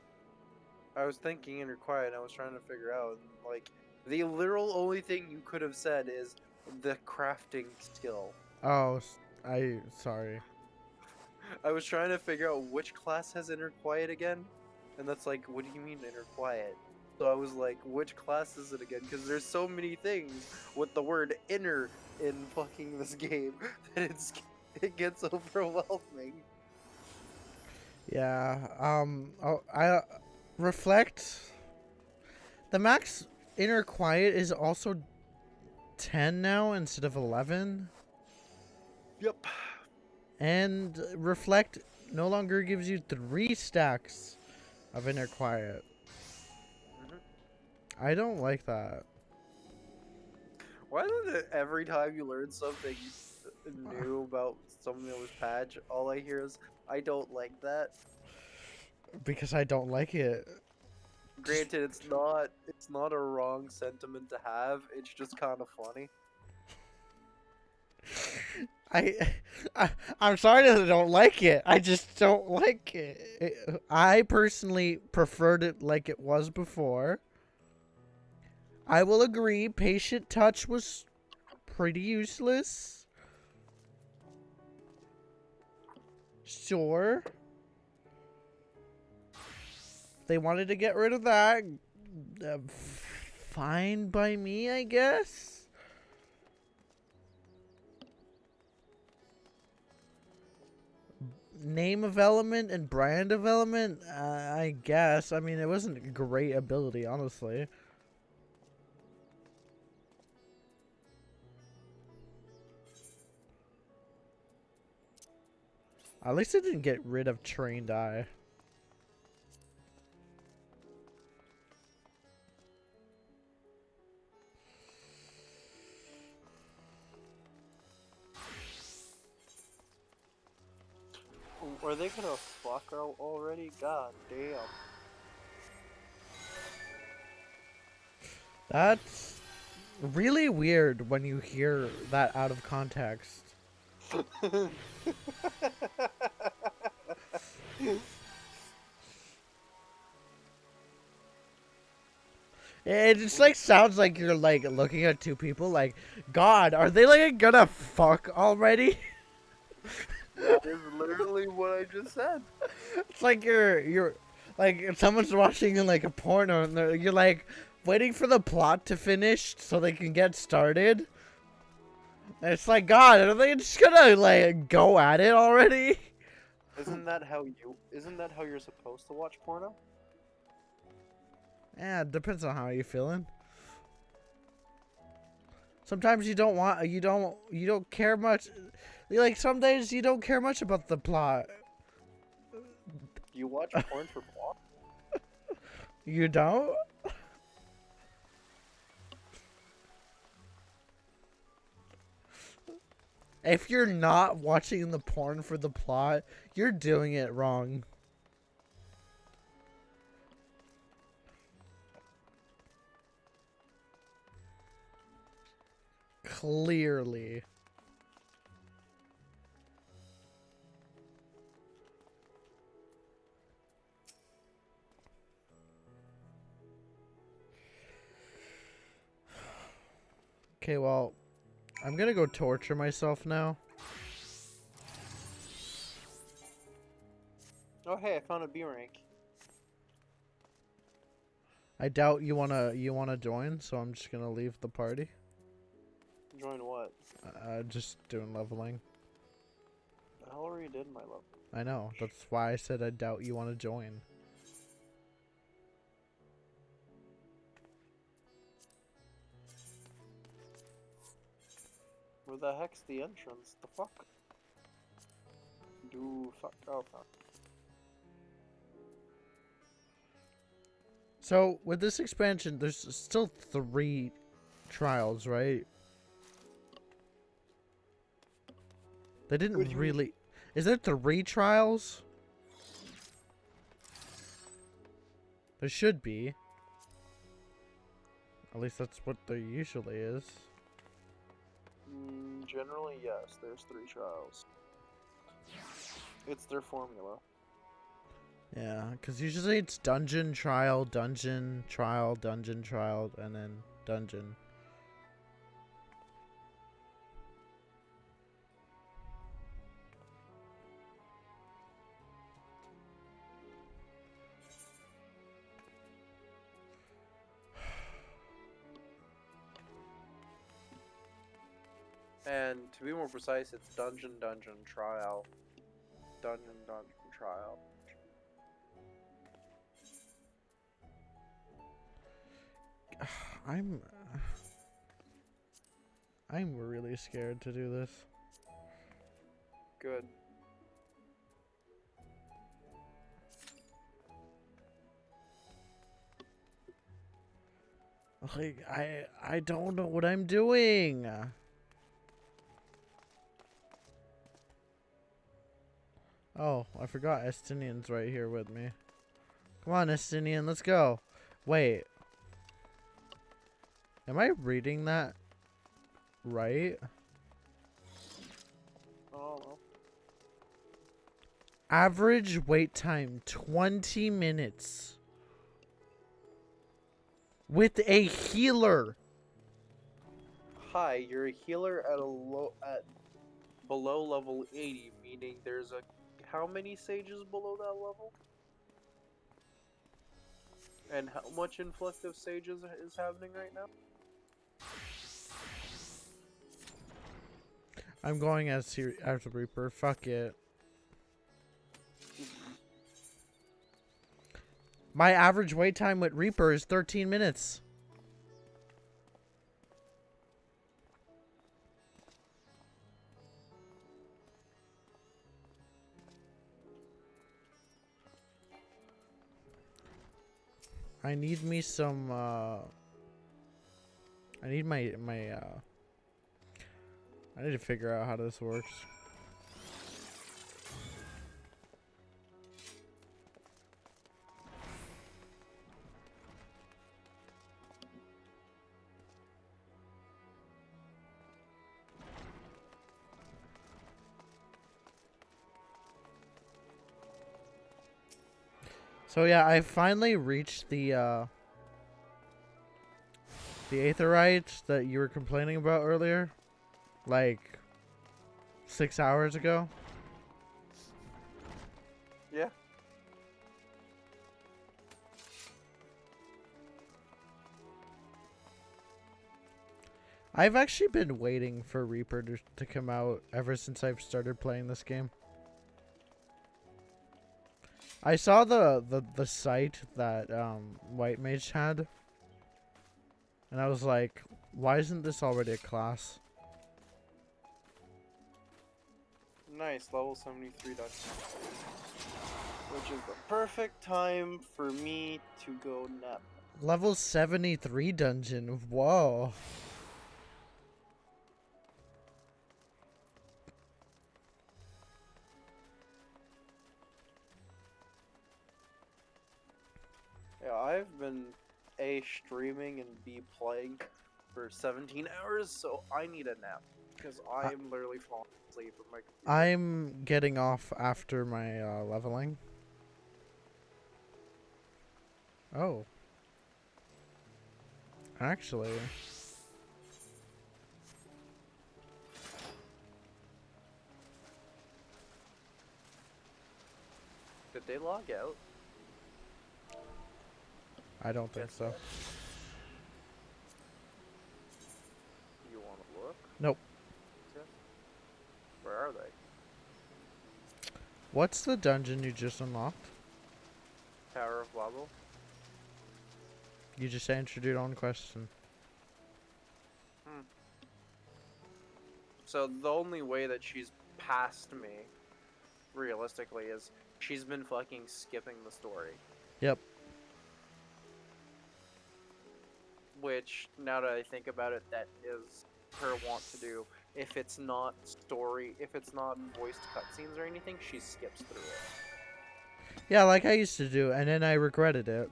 I was thinking inner quiet, and I was trying to figure out, like, the literal only thing you could have said is the crafting skill. Oh, sorry. I was trying to figure out which class has inner quiet again, and that's like, what do you mean inner quiet? So I was like, which class is it again? Because there's so many things with the word inner in fucking this game that it gets overwhelming. Yeah. I reflect. The max inner quiet is also 10 now instead of 11. Yep. And reflect no longer gives you 3 stacks of inner quiet. I don't like that. Why is it every time you learn something new about something that was patched, all I hear is, I don't like that? Because I don't like it. Granted, it's not a wrong sentiment to have, it's just kind of funny. I'm sorry that I don't like it. I just don't like it. I personally preferred it like it was before. I will agree, patient touch was pretty useless. Sure. They wanted to get rid of that. Fine by me, I guess. Name of element and brand of element, I guess. I mean, it wasn't a great ability, honestly. At least it didn't get rid of trained eye. Are they gonna fuck out already? God damn. That's really weird when you hear that out of context. It just like sounds like you're like looking at two people like, God, are they like gonna fuck already? That is literally what I just said. It's like you're like if someone's watching like a porno and you're like waiting for the plot to finish so they can get started. And it's like, God, are they just gonna like go at it already? Isn't that how you're supposed to watch porno? Yeah, it depends on how you're feeling. Sometimes you don't care much. Like some days you don't care much about the plot. You watch porn for plot? You don't? If you're not watching the porn for the plot, you're doing it wrong. Clearly. Okay, well, I'm gonna go torture myself now. Oh hey, I found a B rank. I doubt you wanna join, so I'm just gonna leave the party. Join what? Just doing leveling. I already did my level. I know. That's why I said I doubt you want to join. Where the heck's the entrance? The fuck? Fuck. Oh fuck. So, with this expansion, there's still 3 trials, right? They didn't really... Is there 3 trials? There should be. At least that's what there usually is. Generally, yes, there's 3 trials. It's their formula. Yeah, because usually it's dungeon, trial, dungeon, trial, dungeon, trial, and then dungeon. And to be more precise, it's dungeon, dungeon, trial. Dungeon, dungeon, trial. I'm really scared to do this. Good. Like, I don't know what I'm doing. Oh, I forgot Estinian's right here with me. Come on, Estinian, let's go. Wait. Am I reading that right? Oh. Average wait time 20 minutes. With a healer. Hi, you're a healer at below level 80, meaning there's a how many sages below that level? And how much influx of sages is happening right now? I'm going as Reaper. Fuck it. My average wait time with Reaper is 13 minutes. I need me some, I need I need to figure out how this works. So yeah, I finally reached the, The Aetherite that you were complaining about earlier, like 6 hours ago. Yeah. I've actually been waiting for Reaper to come out ever since I've started playing this game. I saw the site that White Mage had, and I was like, why isn't this already a class? Nice, level 73 dungeon. Which is the perfect time for me to go nap. Level 73 dungeon, whoa. Yeah, I've been A, streaming and B, playing for 17 hours, so I need a nap. Because I'm literally falling asleep with my computer. I'm getting off after my leveling. Oh. Actually. Did they log out? I don't think so. You want to look? Nope. Where are they? What's the dungeon you just unlocked? Tower of Babel. You just answered your own question. So the only way that she's passed me, realistically, is she's been fucking skipping the story. Yep. Which, now that I think about it, that is her want to do. If it's not story, if it's not voiced cutscenes or anything, she skips through it. Yeah, like I used to do, and then I regretted it.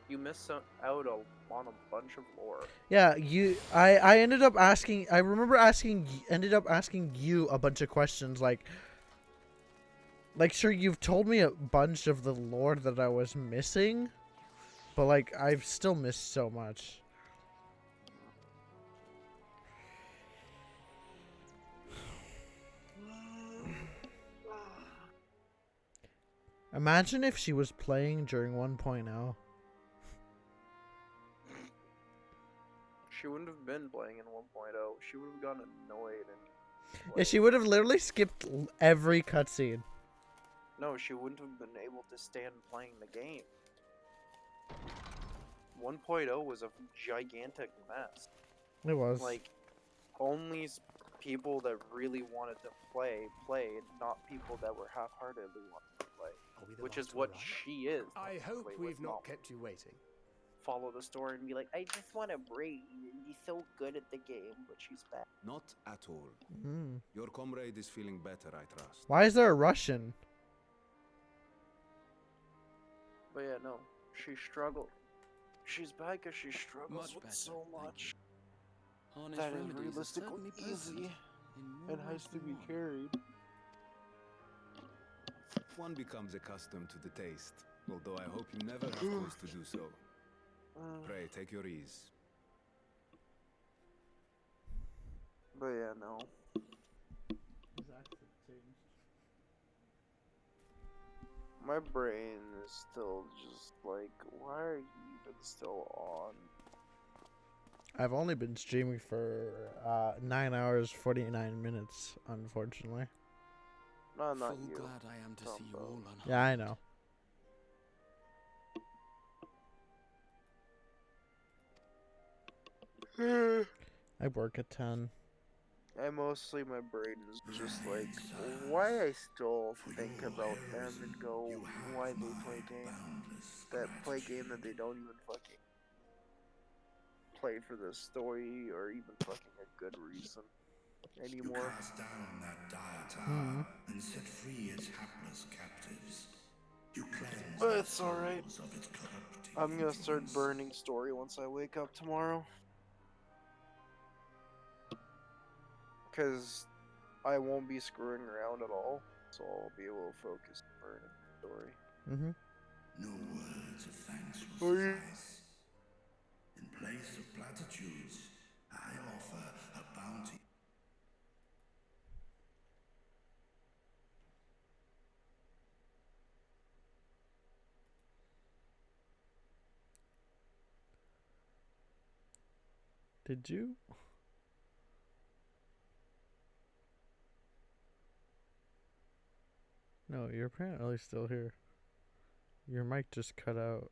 You miss out on a bunch of lore. Yeah, I ended up asking, I remember ended up asking you a bunch of questions, like, sure, you've told me a bunch of the lore that I was missing, but, like, I've still missed so much. Imagine if she was playing during 1.0. She wouldn't have been playing in 1.0. She would have gotten annoyed and... Yeah, she would have literally skipped every cutscene. No, she wouldn't have been able to stand playing the game. 1.0 was a gigantic mess. It was. Like, only people that really wanted to play played, not people that were half-heartedly wanting to play. Which is what she is. I hope we've not kept you waiting. Follow the story and be like, I just want to breathe. He's so good at the game, but she's bad. Not at all. Your comrade is feeling better, I trust. Why is there a Russian? But yeah, no. She struggled. She's bad because she struggles with so much. That is realistically easy and has to be carried. One becomes accustomed to the taste, although I hope you never have cause to do so. Pray, take your ease. But yeah, no. My brain is still just like, why are you even still on? I've only been streaming for 9 hours 49 minutes, unfortunately. No, not you. Glad I am to see you all unharmed. Yeah, I know. I work at 10. Mostly my brain is just like, why I still think about them and go, why they play game that they don't even fucking play for the story or even fucking a good reason anymore. You cast down that dire tower and set free its hapless captives. You cleanse But it's alright. of its corrupting I'm gonna start burning story once I wake up tomorrow. Because I won't be screwing around at all, so I'll be able to focus on burning the story. Mm-hmm. No words of thanks will suffice. place of platitudes, I offer a bounty. Did you? No, you're apparently still here. Your mic just cut out.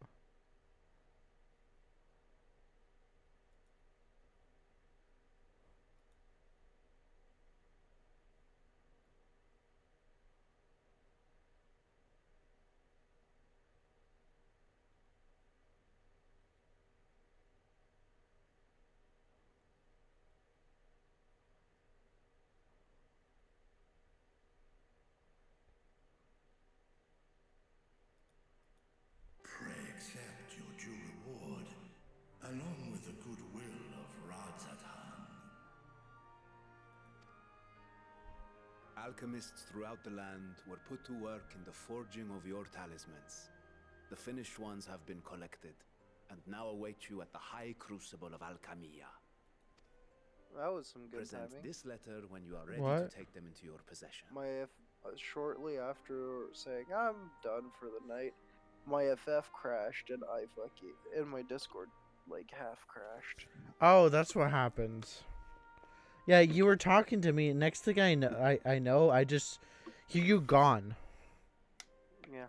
Pray accept your due reward, along with the goodwill of Radzatan. Alchemists throughout the land were put to work in the forging of your talismans. The finished ones have been collected, and now await you at the High Crucible of Alchemia. That was some good Present timing. this letter when you are ready What? to take them into your possession. Shortly after saying I'm done for the night, my FF crashed and my Discord like half crashed. Oh, that's what happened. Yeah, you were talking to me. Next thing I know, I just hear you gone. Yeah.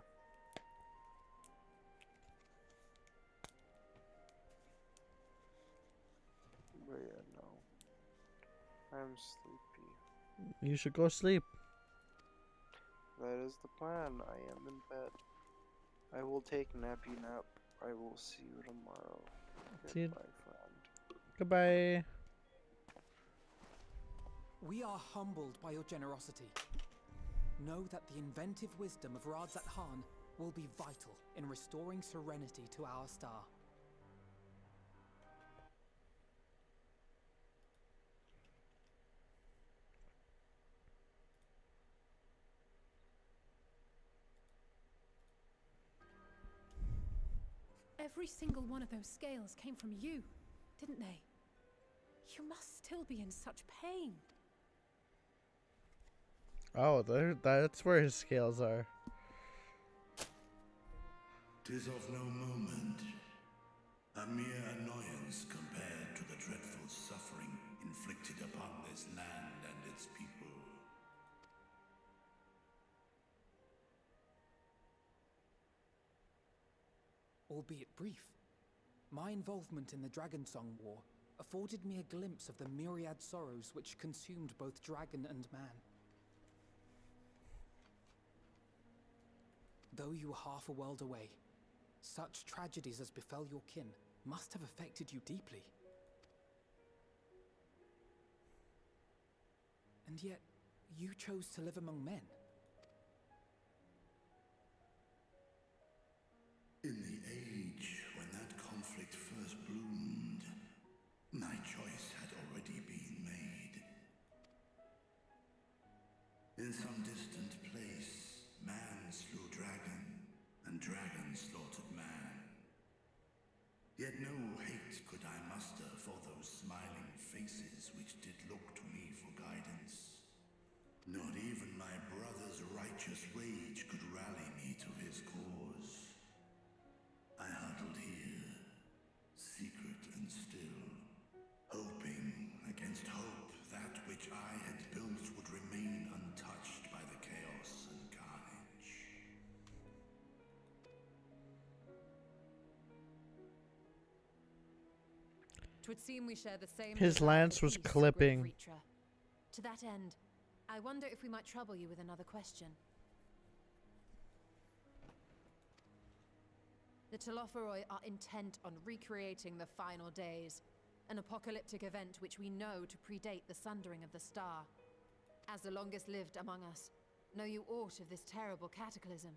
But yeah, no. I'm sleepy. You should go sleep. That is the plan. I am in bed. I will take nappy nap. I will see you tomorrow. See you. Goodbye, friend. Goodbye. We are humbled by your generosity. Know that the inventive wisdom of Radzat Han will be vital in restoring serenity to our star. Every single one of those scales came from you, didn't they? You must still be in such pain. Oh, that's where his scales are. 'Tis of no moment, a mere annoyance compared to the dreadful suffering inflicted upon this land and its people. Albeit brief, my involvement in the Dragonsong War afforded me a glimpse of the myriad sorrows which consumed both dragon and man. Though you were half a world away, such tragedies as befell your kin must have affected you deeply. And yet, you chose to live among men. In the age when that conflict first bloomed, my choice had already been made. In some distant place, man slew dragon, and dragon slaughtered man. Yet no hate could I muster for those smiling faces which did look to me for guidance. Not even my brother's righteous rage could rally me to his cause. I huddled here, secret and still, hoping against hope that which I had built would remain untouched by the chaos and carnage. Twould seem we share the same. His desire lance for was peace, clipping. great Reacher. To that end, I wonder if we might trouble you with another question. The Telophoroi are intent on recreating the final days, an apocalyptic event which we know to predate the sundering of the star. As the longest lived among us, know you aught of this terrible cataclysm?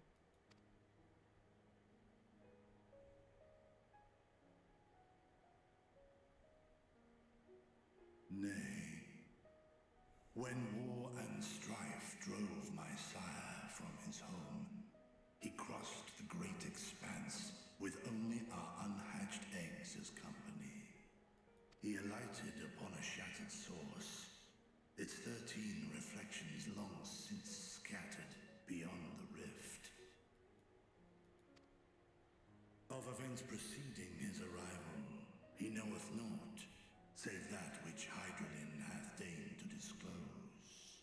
Nay, when war and strife drove my sire from his home, he crossed the great expanse with only our unhatched eggs as company. He alighted upon a shattered source, its 13 reflections long since scattered beyond the rift. Of events preceding his arrival, he knoweth naught, save that which Hydralin hath deigned to disclose.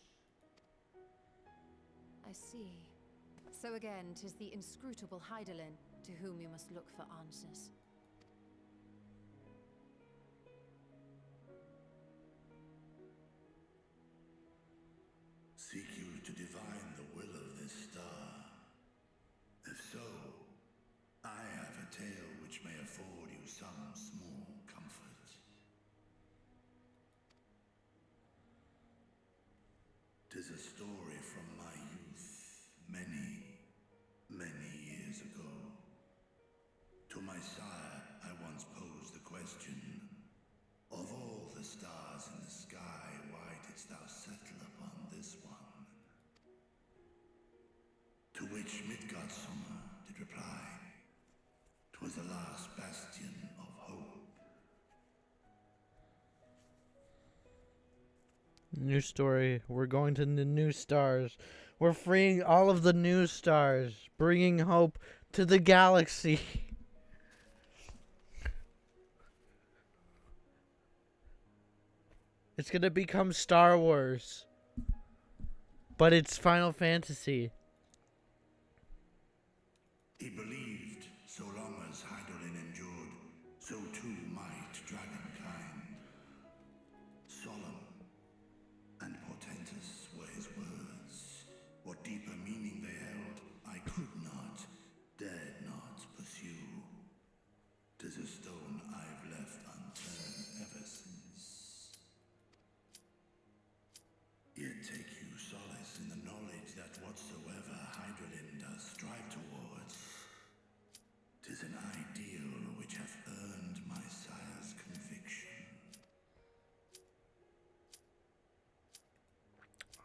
I see. So again, 'tis the inscrutable Hydaelyn to whom you must look for answers. Seek you to divine the will of this star? If so, I have a tale which may afford you some small comfort. 'Tis a story from my youth, many years ago. To my sire, I once posed the question, of all the stars in the sky, why didst thou settle upon this one? To which Midgardsummer did reply, 'twas the last bastion of hope. New story. We're going to the new stars. We're freeing all of the new stars, bringing hope to the galaxy. It's gonna become Star Wars, but it's Final Fantasy. He believed so long as Hydaelyn endured, so too might dragonkind. Solemn and portentous were his words. What deeper meaning they held, I could not, dared not pursue. 'Tis a stone I've left unturned ever since. Yet take you solace in the knowledge that whatsoever Hydaelyn does strive towards, 'tis an ideal which hath earned my sire's conviction.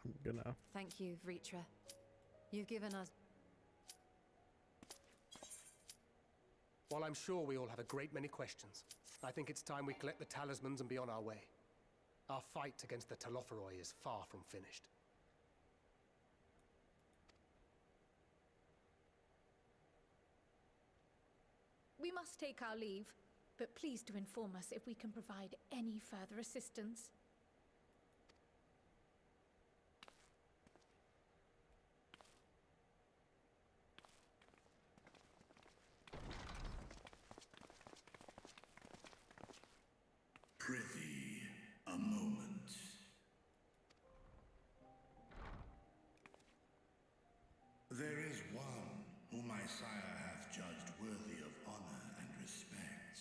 I'm gonna... Thank you, Vritra. You've given us... While I'm sure we all have a great many questions, I think it's time we collect the talismans and be on our way. Our fight against the Telophoroi is far from finished. We must take our leave, but please do inform us if we can provide any further assistance. Prithee, a moment. There is one whom my sire hath judged worthy of honor and respect.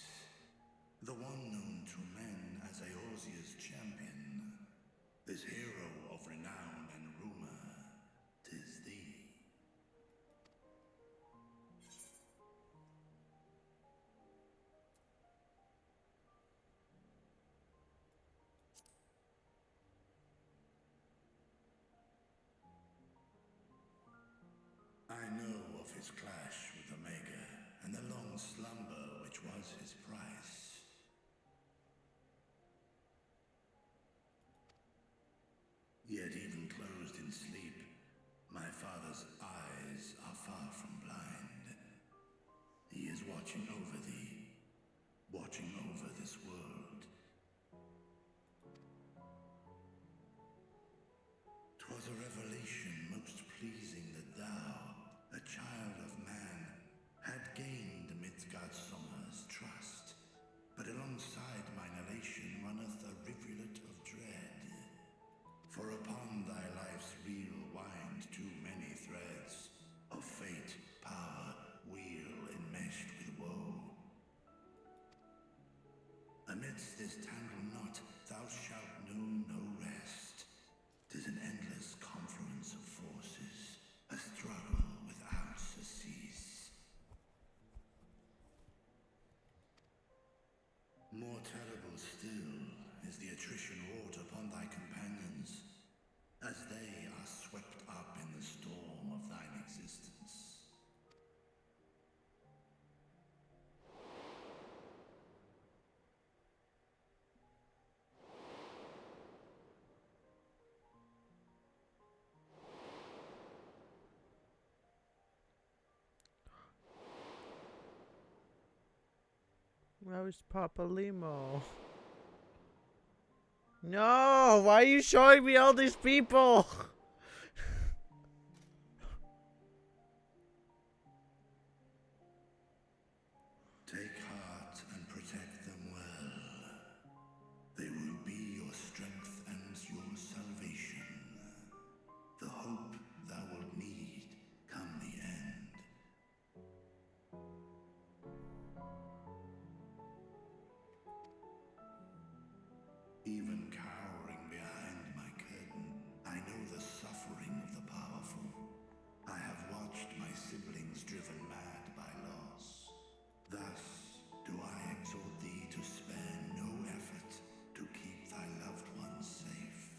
The one known to men as Eorzea's champion. This hero of renown and rumor, 'tis thee. I know of his clash with Omega, and the long slumber which was his price. Yet even closed in sleep, my father's eyes are far from blind. He is watching over thee, watching over this world. 'Twas a revelation most pleasing that thou, a child of man, had gained Midgardsummer's trust. But alongside mine elation runneth a rivulet of dread. For upon How's Papa Limo? No! Why are you showing me all these people? Take heart and protect them well. They will be your strength and your salvation. The hope thou wilt need come the end. Even cowering behind my curtain, I know the suffering of the powerful. I have watched my siblings driven mad by loss. Thus do I exhort thee to spare no effort to keep thy loved ones safe.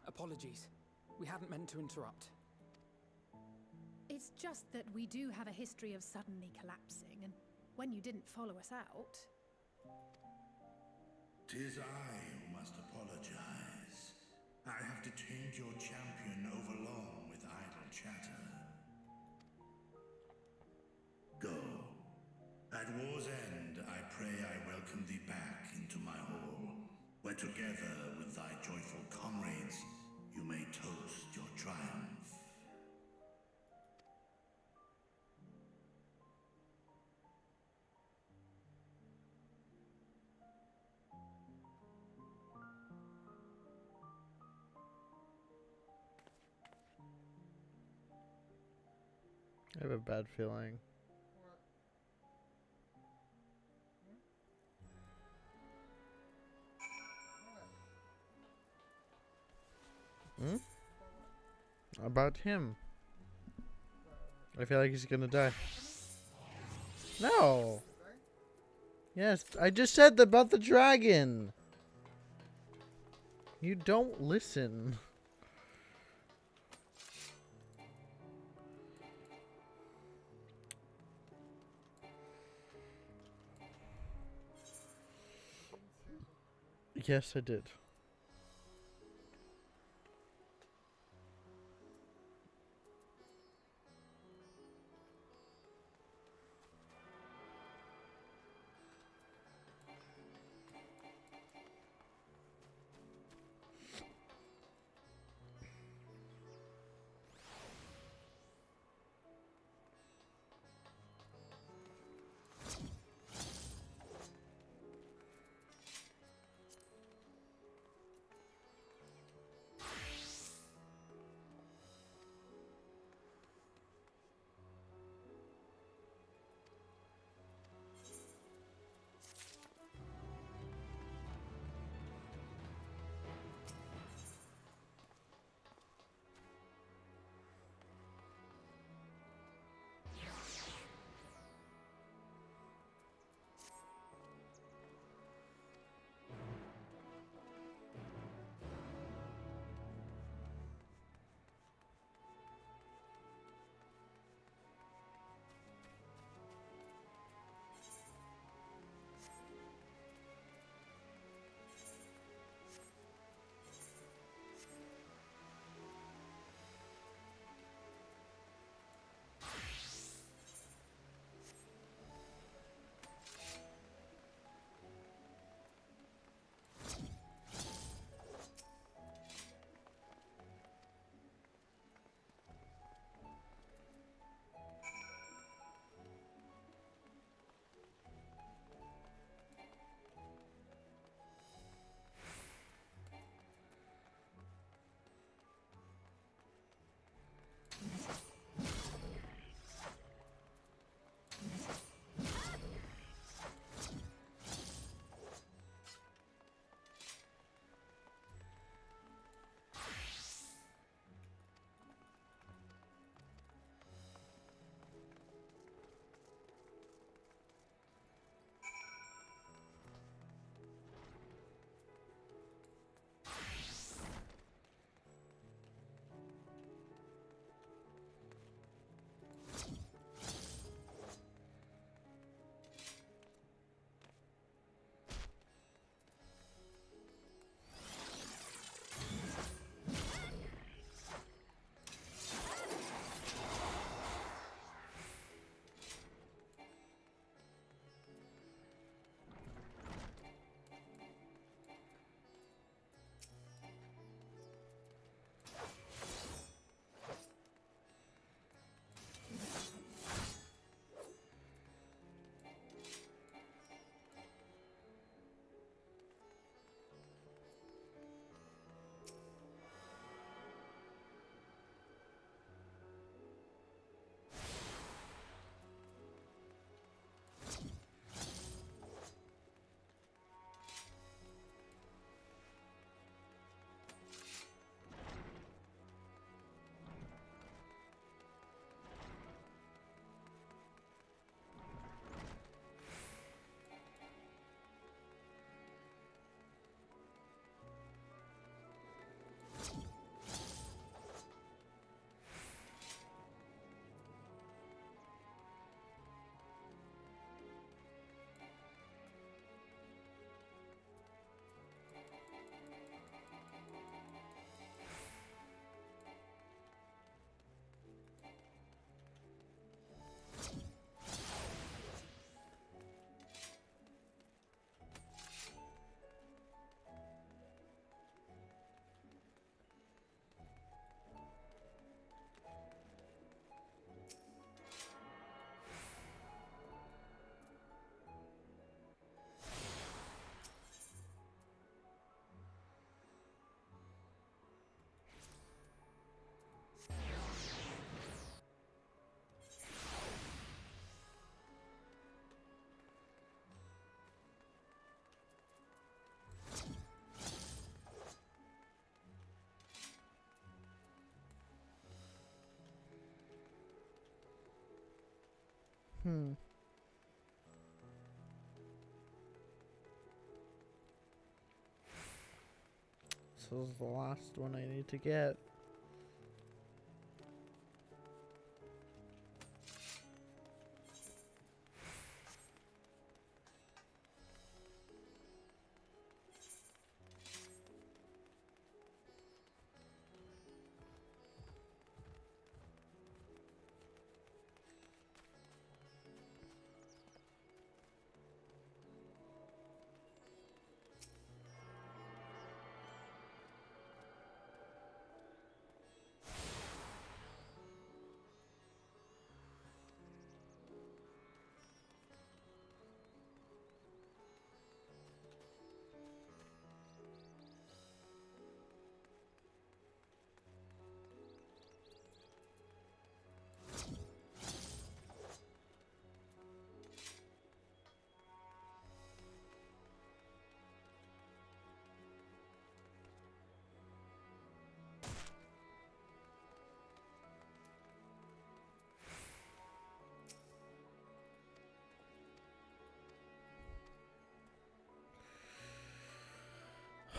Apologies. We hadn't meant to interrupt. It's just that we do have a history of suddenly collapsing, and when you didn't follow us out... 'Tis I who must apologize. I have detained your champion overlong with idle chatter. Go. At war's end, I pray I welcome thee back into my hall, where together with thy joyful comrades, you may toast your triumph. I have a bad feeling. Hmm? About him. I feel like he's gonna die. No! Yes, I just said about the dragon! You don't listen. Yes, I did. This is the last one I need to get.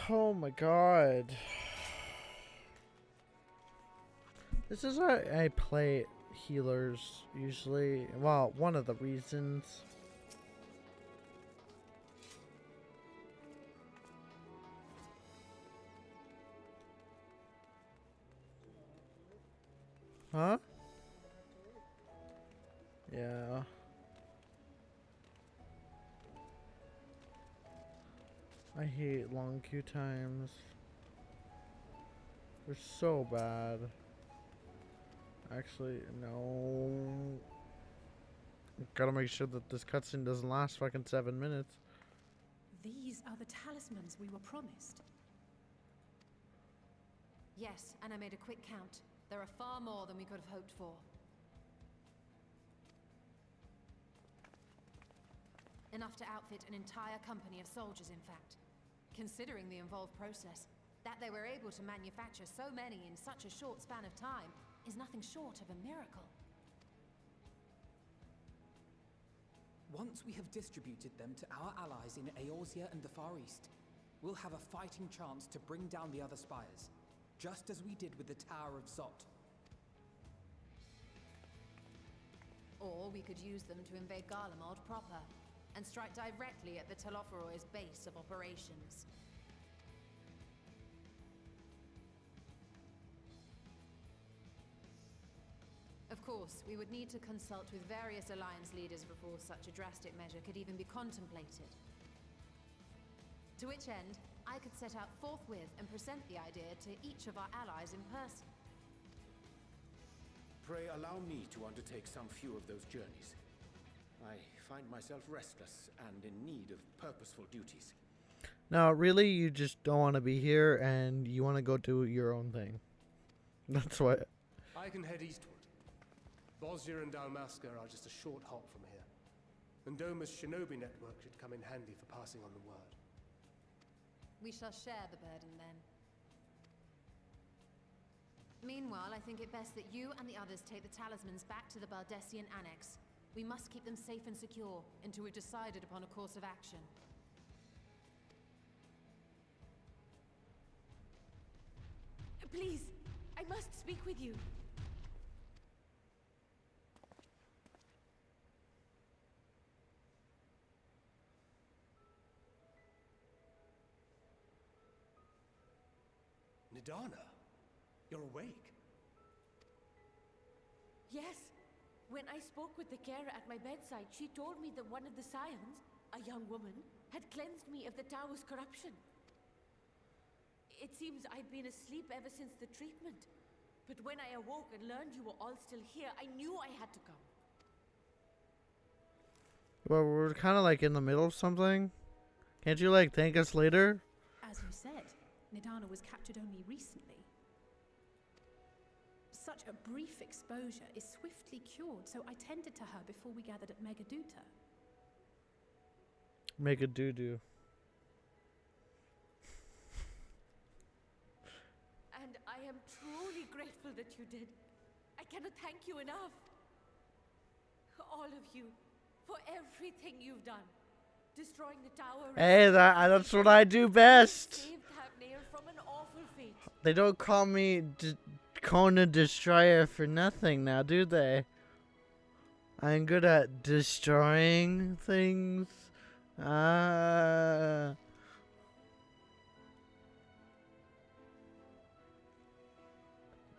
Oh my god. This is why I play healers usually. Well, one of the reasons. Huh? Yeah. I hate long queue times. They're so bad. Actually, no. Gotta make sure that this cutscene doesn't last fucking 7 minutes. These are the talismans we were promised. Yes, and I made a quick count. There are far more than we could have hoped for. Enough to outfit an entire company of soldiers, in fact. Considering the involved process, that they were able to manufacture so many in such a short span of time is nothing short of a miracle. Once we have distributed them to our allies in Eorzea and the Far East, we'll have a fighting chance to bring down the other spires, just as we did with the Tower of Zot. Or we could use them to invade Garlemald proper, and strike directly at the Telophoroid's base of operations. Of course, we would need to consult with various alliance leaders before such a drastic measure could even be contemplated. To which end, I could set out forthwith and present the idea to each of our allies in person. Pray allow me to undertake some few of those journeys. I find myself restless and in need of purposeful duties. No, really, you just don't want to be here and you want to go do your own thing. That's what. I can head eastward. Bosnia and Dalmasca are just a short hop from here. And Doma's shinobi network should come in handy for passing on the word. We shall share the burden then. Meanwhile, I think it best that you and the others take the talismans back to the Baldessian Annex. We must keep them safe and secure until we've decided upon a course of action. Please, I must speak with you. Nidana, you're awake. Yes. When I spoke with the carer at my bedside, she told me that one of the scions, a young woman, had cleansed me of the tower's corruption. It seems I'd been asleep ever since the treatment. But when I awoke and learned you were all still here, I knew I had to come. Well, we're kind of like in the middle of something. Can't you like thank us later? As you said, Nidana was captured only recently. Such a brief exposure is swiftly cured, so I tended to her before we gathered at Megaduta. Make a doo-doo. And I am truly grateful that you did. I cannot thank you enough. All of you for everything you've done. Destroying the tower. Hey, that's what I do best. Saved Thavnair from an awful fate. They don't call me Conan Destroyer for nothing now, do they? I'm good at destroying things. That's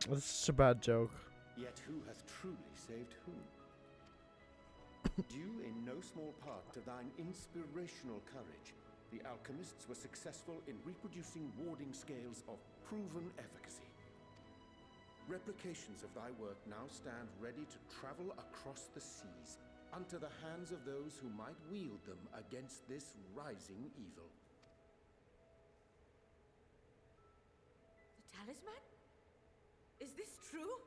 just a bad joke. Yet who hath truly saved whom? Due in no small part to thine inspirational courage, the alchemists were successful in reproducing warding scales of proven efficacy. Replications of thy work now stand ready to travel across the seas, unto the hands of those who might wield them against this rising evil. The talisman? Is this true?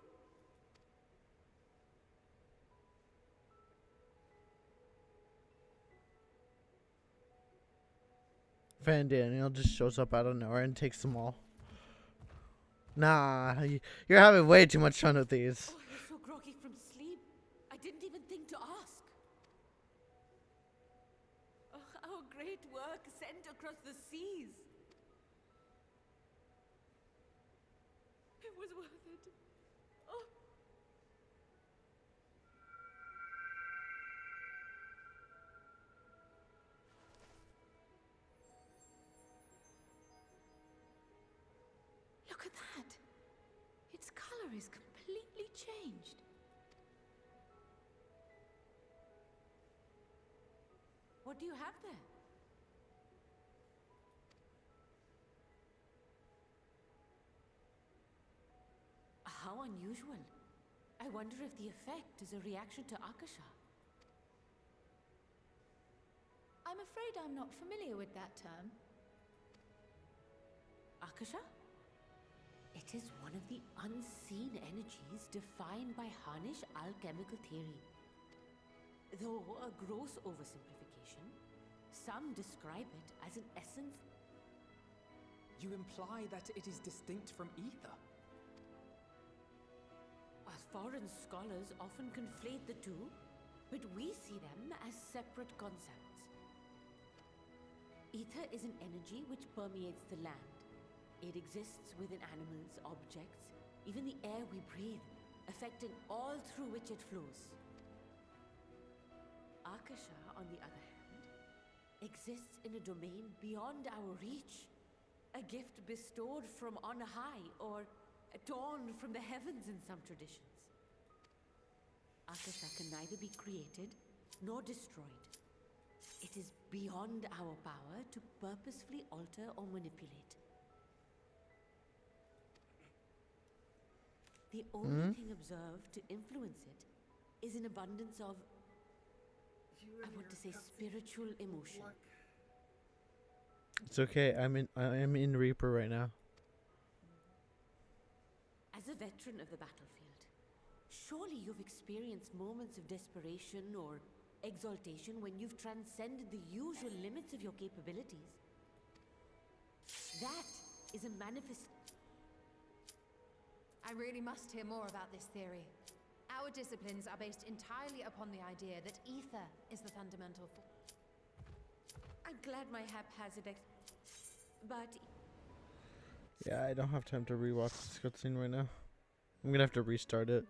Van Daniel just shows up out of nowhere and takes them all. Nah, you're having way too much fun with these. Oh, you're so groggy from sleep. I didn't even think to ask. Oh, our great work sent across the seas. It was worth it. Oh. Look at that. Its color is completely changed. What do you have there? How unusual. I wonder if the effect is a reaction to Akasha. I'm afraid I'm not familiar with that term. Akasha? It is one of the unseen energies defined by Harnish alchemical theory. Though a gross oversimplification, some describe it as an essence. You imply that it is distinct from ether? Foreign scholars often conflate the two, but we see them as separate concepts. Ether is an energy which permeates the land. It exists within animals, objects, even the air we breathe, affecting all through which it flows. Akasha, on the other hand, exists in a domain beyond our reach, a gift bestowed from on high or torn from the heavens in some traditions. Akasha can neither be created nor destroyed. It is beyond our power to purposefully alter or manipulate. The only thing observed to influence it is an abundance of, I want to say, spiritual emotion. It's okay. I'm in Reaper right now. As a veteran of the battlefield, surely you've experienced moments of desperation or exaltation when you've transcended the usual limits of your capabilities. That is a manifest. I really must hear more about this theory. Our disciplines are based entirely upon the idea that ether is the fundamental I'm glad my haphazard but Yeah, I don't have time to rewatch this cutscene right now. I'm gonna have to restart it.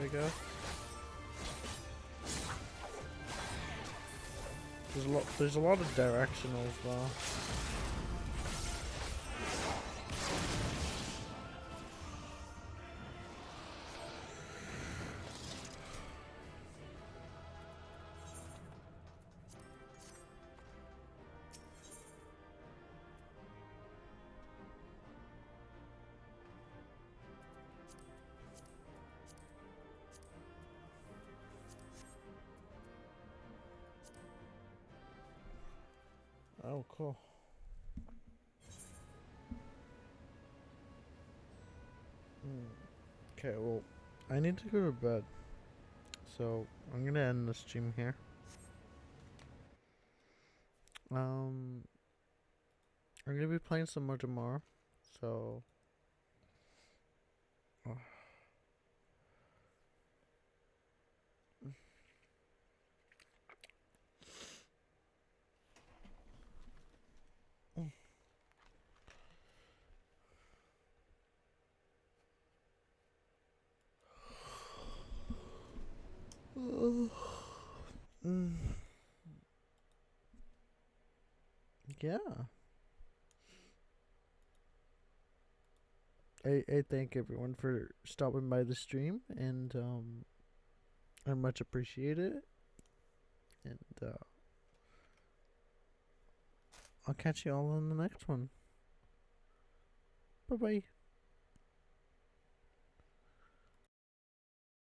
I guess. There's a lot of directionals though. Oh, cool. Okay, well, I need to go to bed. So, I'm gonna end the stream here. I'm gonna be playing some more tomorrow. So, yeah. I thank everyone for stopping by the stream, and I much appreciate it. And I'll catch you all on the next one. Bye bye.